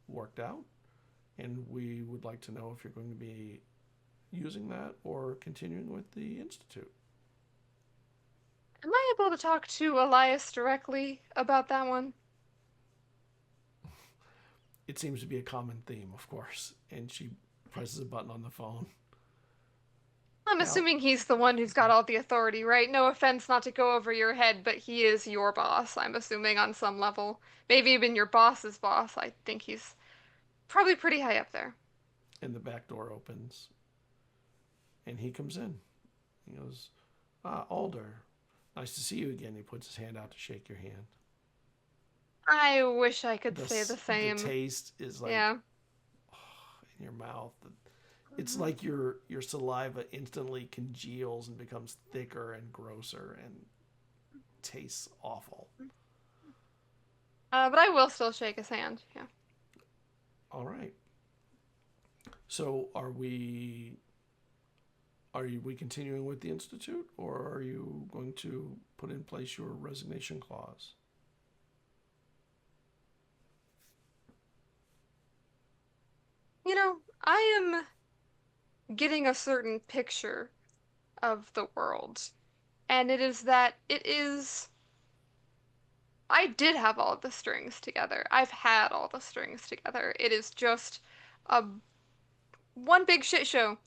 S1: worked out, and we would like to know if you're going to be using that or continuing with the Institute.
S5: Am I able to talk to Elias directly about that one?
S1: It seems to be a common theme, of course, and she presses a button on the phone.
S5: I'm assuming he's the one who's got all the authority, right? No offense, not to go over your head, but he is your boss, I'm assuming, on some level. Maybe even your boss's boss. I think he's probably pretty high up there.
S1: And the back door opens, and he comes in. He goes, Alder, nice to see you again. He puts his hand out to shake your hand.
S5: I wish I could say the same.
S1: The taste is like in your mouth. It's like your saliva instantly congeals and becomes thicker and grosser and tastes awful.
S5: But I will still shake his hand, yeah.
S1: All right. So are we we continuing with the Institute, or are you going to put in place your resignation clause?
S5: I am getting a certain picture of the world, and I did have all the strings together. I've had all the strings together. It is just a one big shit show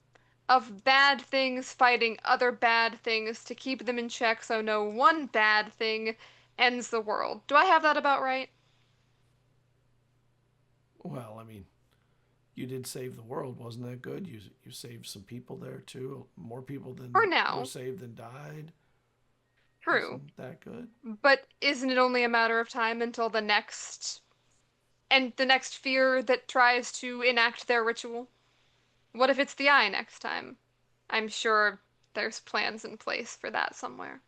S5: of bad things fighting other bad things to keep them in check so no one bad thing ends the world. Do I have that about right?
S1: Well, I mean, you did save the world, wasn't that good? You saved some people there too. More people than
S5: For
S1: were
S5: now.
S1: saved than died.
S5: True.
S1: Isn't that good?
S5: But isn't it only a matter of time until the next fear that tries to enact their ritual? What if it's the Eye next time? I'm sure there's plans in place for that somewhere.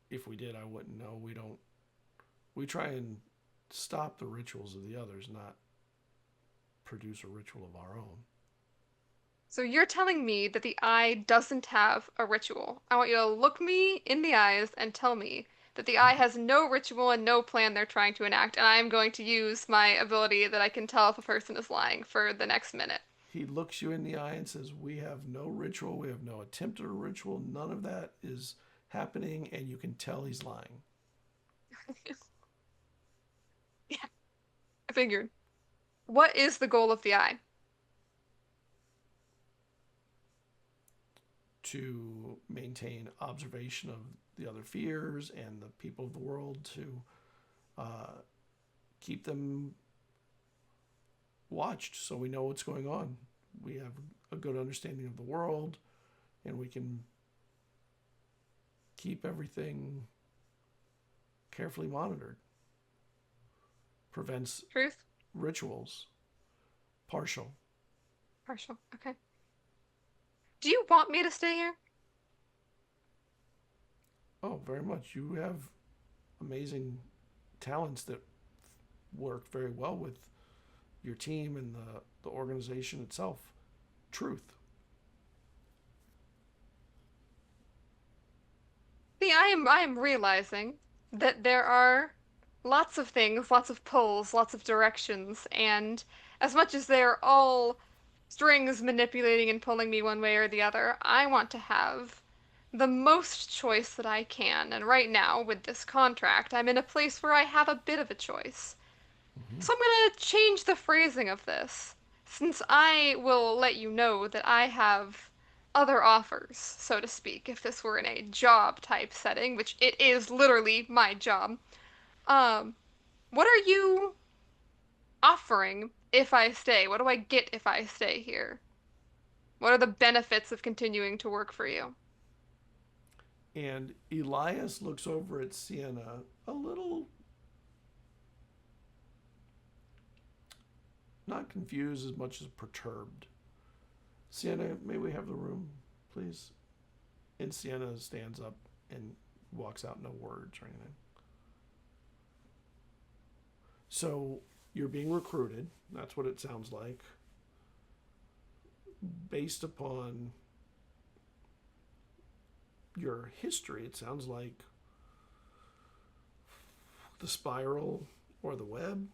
S1: If we did, I wouldn't know. We don't. We try and stop the rituals of the others, not produce a ritual of our own.
S5: So you're telling me that the Eye doesn't have a ritual. I want you to look me in the eyes and tell me that the Eye has no ritual and no plan they're trying to enact, and I am going to use my ability that I can tell if a person is lying for the next minute.
S1: He looks you in the eye and says, "We have no ritual. We have no attempt at a ritual. None of that is happening," and you can tell he's lying.
S5: Yeah, I figured. What is the goal of the Eye?
S1: To maintain observation of the other fears and the people of the world, to keep them watched so we know what's going on. We have a good understanding of the world, and we can keep everything carefully monitored. Prevents
S5: Truth?
S1: rituals. Partial.
S5: Partial. Okay. Do you want me to stay here?
S1: Oh, very much. You have amazing talents that work very well with your team and the organization itself. Truth.
S5: See, I am realizing that there are lots of things, lots of pulls, lots of directions, and as much as they're all strings manipulating and pulling me one way or the other, I want to have the most choice that I can. And right now, with this contract, I'm in a place where I have a bit of a choice. So I'm gonna change the phrasing of this, since I will let you know that I have other offers, so to speak, if this were in a job type setting, which it is literally my job. Um, what are you offering if I stay? What do I get if I stay here? What are the benefits of continuing to work for you?
S1: And Elias looks over at Sienna a little, not confused as much as perturbed. Sienna, may we have the room, please? And Sienna stands up and walks out, no words or anything. So you're being recruited. That's what it sounds like. Based upon your history, it sounds like the spiral or the web.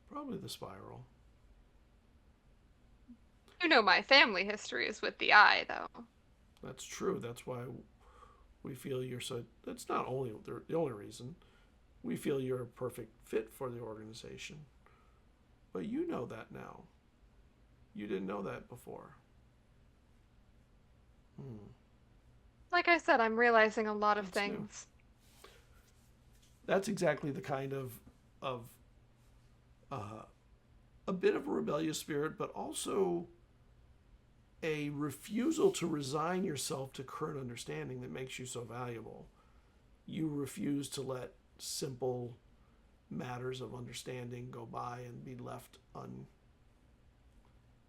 S1: Probably the spiral.
S5: You know my family history is with the Eye, though.
S1: That's true. That's why we feel you're so. That's not only the only reason. We feel you're a perfect fit for the organization. But you know that now. You didn't know that before.
S5: Like I said, I'm realizing a lot of
S1: That's new.
S5: things.
S1: That's exactly the kind of a bit of a rebellious spirit, but also a refusal to resign yourself to current understanding that makes you so valuable. You refuse to let simple matters of understanding go by and be left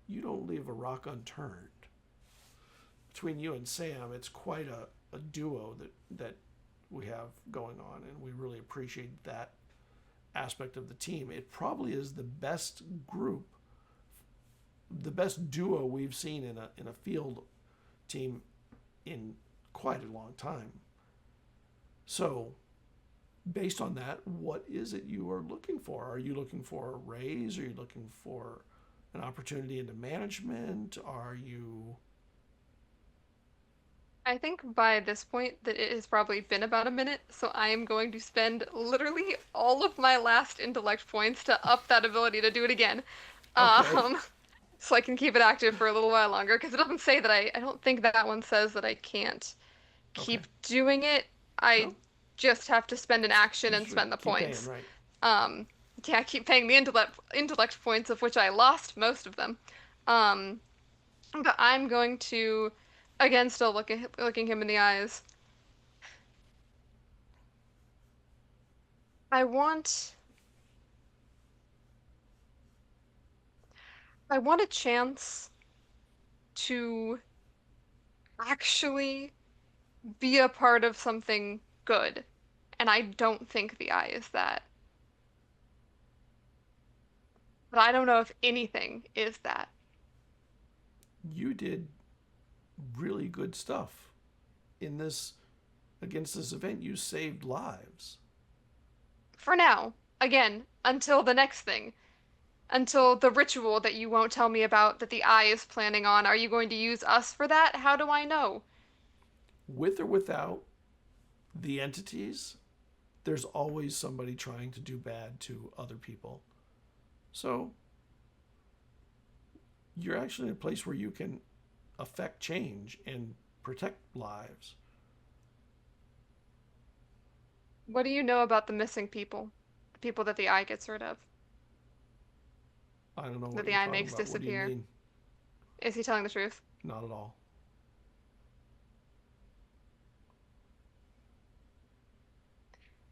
S1: You don't leave a rock unturned. Between you and Sam, it's quite a duo that we have going on, and we really appreciate that aspect of the team. It probably is the best group the best duo we've seen in a field team in quite a long time. So, based on that, what is it you are looking for? Are you looking for a raise? Are you looking for an opportunity into management? Are you...
S5: I think by this point that it has probably been about a minute, so I am going to spend literally all of my last intellect points to up that ability to do it again.
S1: Okay.
S5: So I can keep it active for a little while longer, because it doesn't say that I don't think that one says that I can't keep
S1: Okay.
S5: doing it. I
S1: No.
S5: just have to spend an action and
S1: Just
S5: spend the
S1: keep paying,
S5: points.
S1: right?
S5: Yeah, I keep paying the intellect points, of which I lost most of them. Um, but I'm going to, again, still looking him in the eyes. I want I want a chance to actually be a part of something good. And I don't think the eye is that. But I don't know if anything is that.
S1: You did really good stuff in this, against this event. You saved lives.
S5: For now, again, until the next thing. Until the ritual that you won't tell me about that the eye is planning on. Are you going to use us for that? How do I know?
S1: With or without the entities, there's always somebody trying to do bad to other people. So you're actually in a place where you can affect change and protect lives.
S5: What do you know about the missing people? The people that the eye gets rid of?
S1: I don't know
S5: That
S1: what
S5: the
S1: you're
S5: eye
S1: talking
S5: makes
S1: about. What do you
S5: disappear?
S1: mean?
S5: Is he telling the truth?
S1: Not at all.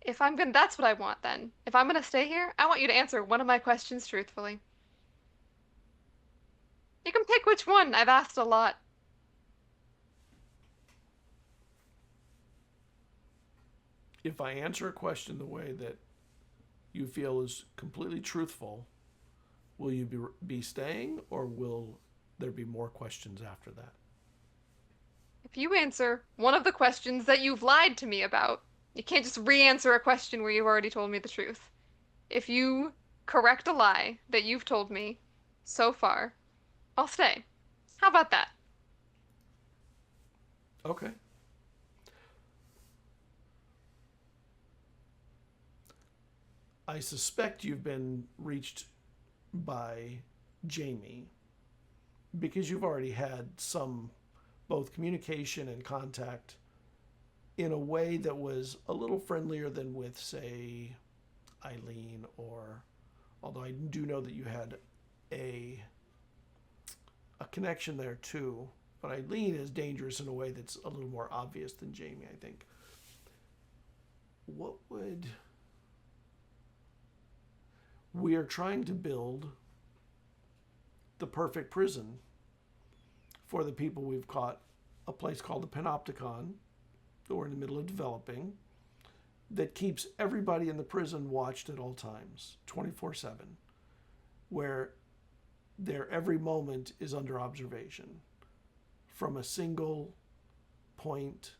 S5: If I'm gonna, that's what I want then. If I'm gonna stay here, I want you to answer one of my questions truthfully. You can pick which one. I've asked a lot.
S1: If I answer a question the way that you feel is completely truthful, will you be staying, or will there be more questions after that?
S5: If you answer one of the questions that you've lied to me about, you can't just re-answer a question where you've already told me the truth. If you correct a lie that you've told me so far, I'll stay. How about that?
S1: Okay. I suspect you've been reached by Jamie because you've already had some both communication and contact in a way that was a little friendlier than with, say, Eileen, or although I do know that you had a connection there too, but Eileen is dangerous in a way that's a little more obvious than Jamie, I think. What would... We are trying to build the perfect prison for the people we've caught, a place called the Panopticon, that we're in the middle of developing, that keeps everybody in the prison watched at all times, 24/7, where their every moment is under observation from a single point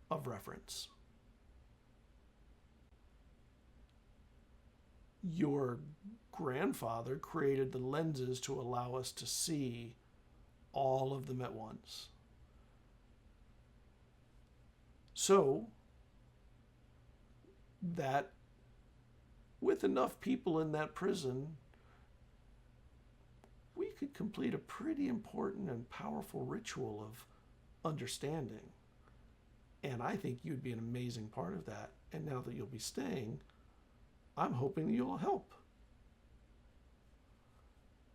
S1: of reference. Your grandfather created the lenses to allow us to see all of them at once. So that with enough people in that prison, we could complete a pretty important and powerful ritual of understanding. And I think you'd be an amazing part of that. And now that you'll be staying, I'm hoping you'll help.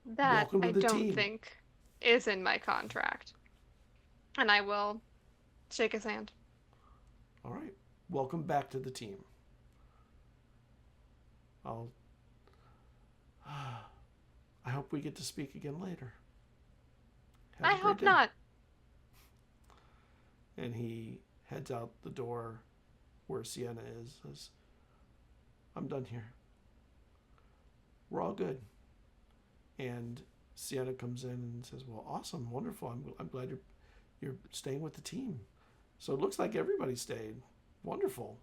S5: That
S1: Welcome to
S5: I
S1: the
S5: don't
S1: team.
S5: think is in my contract. And I will shake his hand.
S1: All right. Welcome back to the team. I hope we get to speak again later. Have
S5: I
S1: a great
S5: hope
S1: day.
S5: not.
S1: And he heads out the door where Sienna is, says, I'm done here. We're all good. And Sienna comes in and says, "Well, awesome, wonderful. I'm glad you're staying with the team. So it looks like everybody stayed. Wonderful.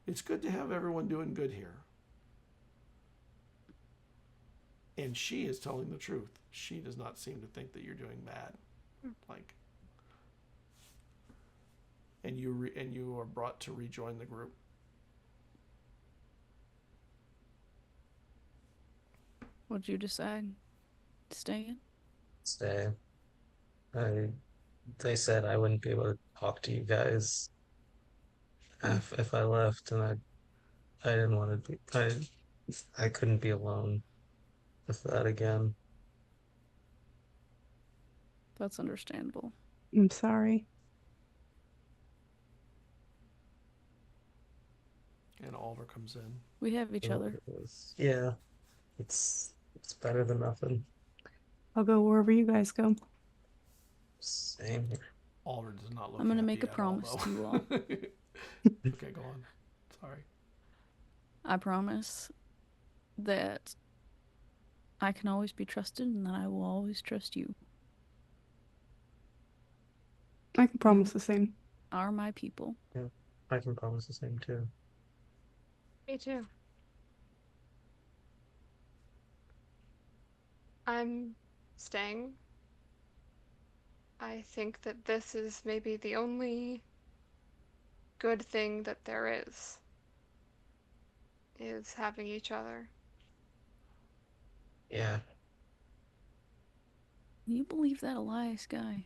S1: It's good to have everyone doing good here." And she is telling the truth. She does not seem to think that you're doing bad. Like, and you are brought to rejoin the group.
S2: What'd you decide? Staying?
S3: Stay. They said I wouldn't be able to talk to you guys if I left, and I didn't want to be. I couldn't be alone with that again.
S2: That's understandable.
S4: I'm sorry.
S1: And Oliver comes in.
S2: We have each other.
S3: Yeah, it's better than nothing.
S4: I'll go wherever you guys go.
S3: Same here.
S1: Oliver does not look.
S2: I'm gonna
S1: happy
S2: make a
S1: at all,
S2: promise
S1: though.
S2: to you all.
S1: Okay, go on. Sorry.
S2: I promise that I can always be trusted and that I will always trust you.
S4: I can promise the same.
S2: Are my people.
S3: Yeah, I can promise the same too.
S5: Me too. I'm staying. I think that this is maybe the only good thing that there is having each other.
S3: Yeah.
S2: You believe that Elias guy?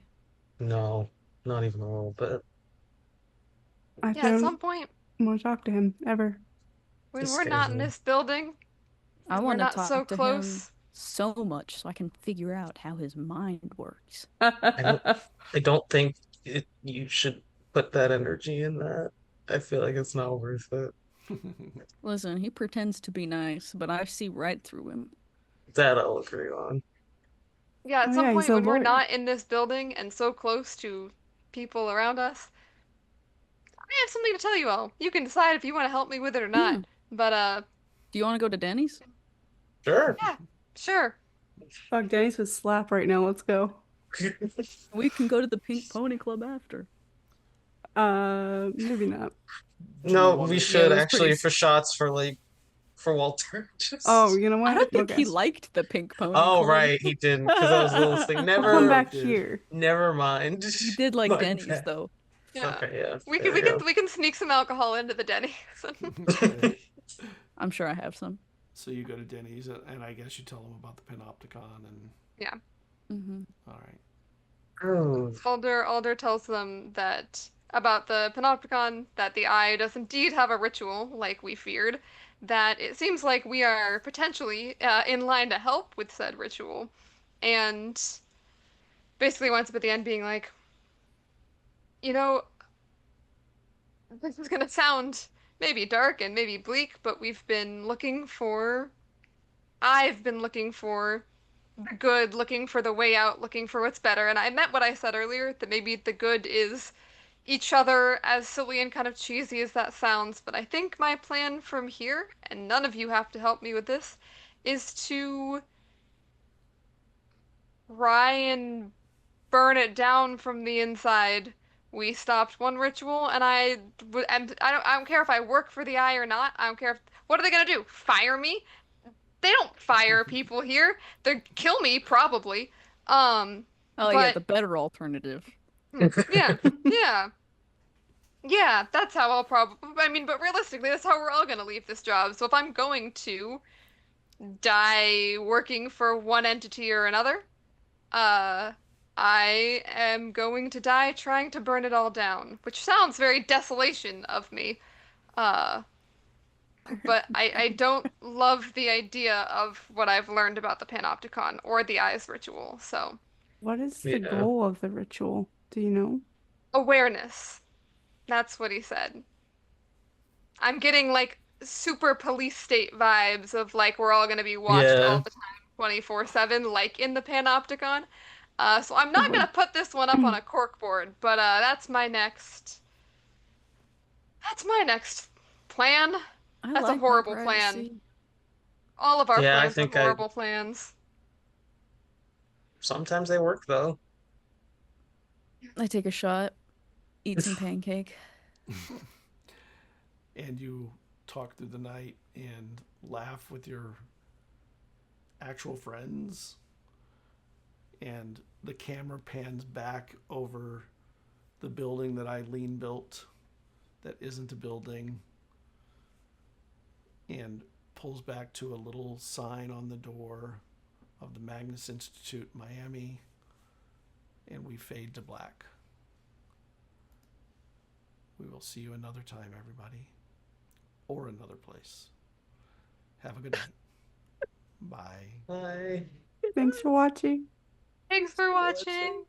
S3: No, not even a little bit.
S4: I
S5: Yeah, at
S4: don't
S5: some point,
S4: want to talk to him ever.
S5: when
S3: This
S5: we're
S3: scares
S5: not in
S3: me.
S5: this building,
S2: I
S5: and we're
S2: want to
S5: not
S2: talk
S5: so
S2: to him
S5: close.
S2: so much so I can figure out how his mind works.
S3: I don't think you should put that energy in that. I feel like it's not worth it.
S2: Listen, he pretends to be nice, but I see right through him.
S3: That I'll agree on.
S5: Yeah, at
S4: Oh,
S5: some
S4: yeah, he's
S5: point
S4: a
S5: when we're
S4: lawyer.
S5: not in this building and so close to people around us, I have something to tell you all. You can decide if you want to help me with it or not. But
S2: Do you want to go to Denny's?
S3: Sure.
S5: yeah, sure.
S4: Fuck, Denny's would slap right now. Let's go.
S2: We can go to the Pink Pony Club after.
S4: Maybe not.
S3: No,
S1: wanna-
S3: we
S1: Yeah,
S3: should
S2: it was
S3: actually
S2: pretty-
S3: for shots for Walter.
S4: Oh, you know what?
S2: I don't think he
S4: Okay.
S2: liked the Pink Pony
S3: Oh,
S2: Club.
S3: right, he didn't, because that was the little thing.
S4: I'll come
S3: Never,
S4: back
S1: did.
S4: here.
S3: never mind.
S2: He did like
S3: My
S2: Denny's
S3: bad.
S2: though.
S5: Yeah.
S3: Okay, yeah.
S5: We
S3: there
S5: can we
S3: you
S5: can we can sneak some alcohol into the Denny's.
S3: go.
S2: I'm sure I have some.
S1: So you go to Denny's, and I guess you tell them about the Panopticon, and
S5: Yeah.
S2: Mm-hmm.
S1: all right.
S3: Oh,
S5: Alder tells them that about the Panopticon, that the Eye does indeed have a ritual, like we feared, that it seems like we are potentially in line to help with said ritual, and basically winds up at the end being like, you know, this is gonna sound maybe dark and maybe bleak, but I've been looking for the good, looking for the way out, looking for what's better, and I meant what I said earlier, that maybe the good is each other, as silly and kind of cheesy as that sounds, but I think my plan from here, and none of you have to help me with this, is to try and burn it down from the inside. We stopped one ritual, and I don't care if I work for the Eye or not. I don't care if, what are they gonna do? Fire me? They don't fire people here. They kill me probably.
S2: Oh yeah,
S5: But
S2: the better alternative.
S5: yeah, yeah. Yeah, that's how I'll probably. I mean, but realistically, that's how we're all gonna leave this job. So if I'm going to die working for one entity or another, uh, I am going to die trying to burn it all down, which sounds very desolation of me. Uh, but I don't love the idea of what I've learned about the Panopticon or the Eyes ritual. So
S4: What is the
S3: Yeah.
S4: goal of the ritual? Do you know?
S5: awareness. That's what he said. I'm getting like super police state vibes of like we're all gonna be watched all
S3: Yeah.
S5: the time, 24/7, like in the Panopticon. So I'm
S4: Oh
S5: not
S4: boy.
S5: gonna put this one up on a corkboard, but that's my next. That's my next plan.
S2: I
S5: That's a
S2: like my
S5: horrible plan.
S2: privacy.
S5: All of our
S3: Yeah, I
S5: plans are
S3: think I
S5: horrible plans.
S3: Sometimes they work though.
S2: I take a shot, eat some pancake.
S1: And you talk through the night and laugh with your actual friends. And the camera pans back over the building that Eileen built that isn't a building and pulls back to a little sign on the door of the Magnus Institute Miami, and we fade to black. We will see you another time, everybody, or another place. Have a good night. Bye.
S3: Bye.
S4: Thanks for watching.
S5: Thanks for watching.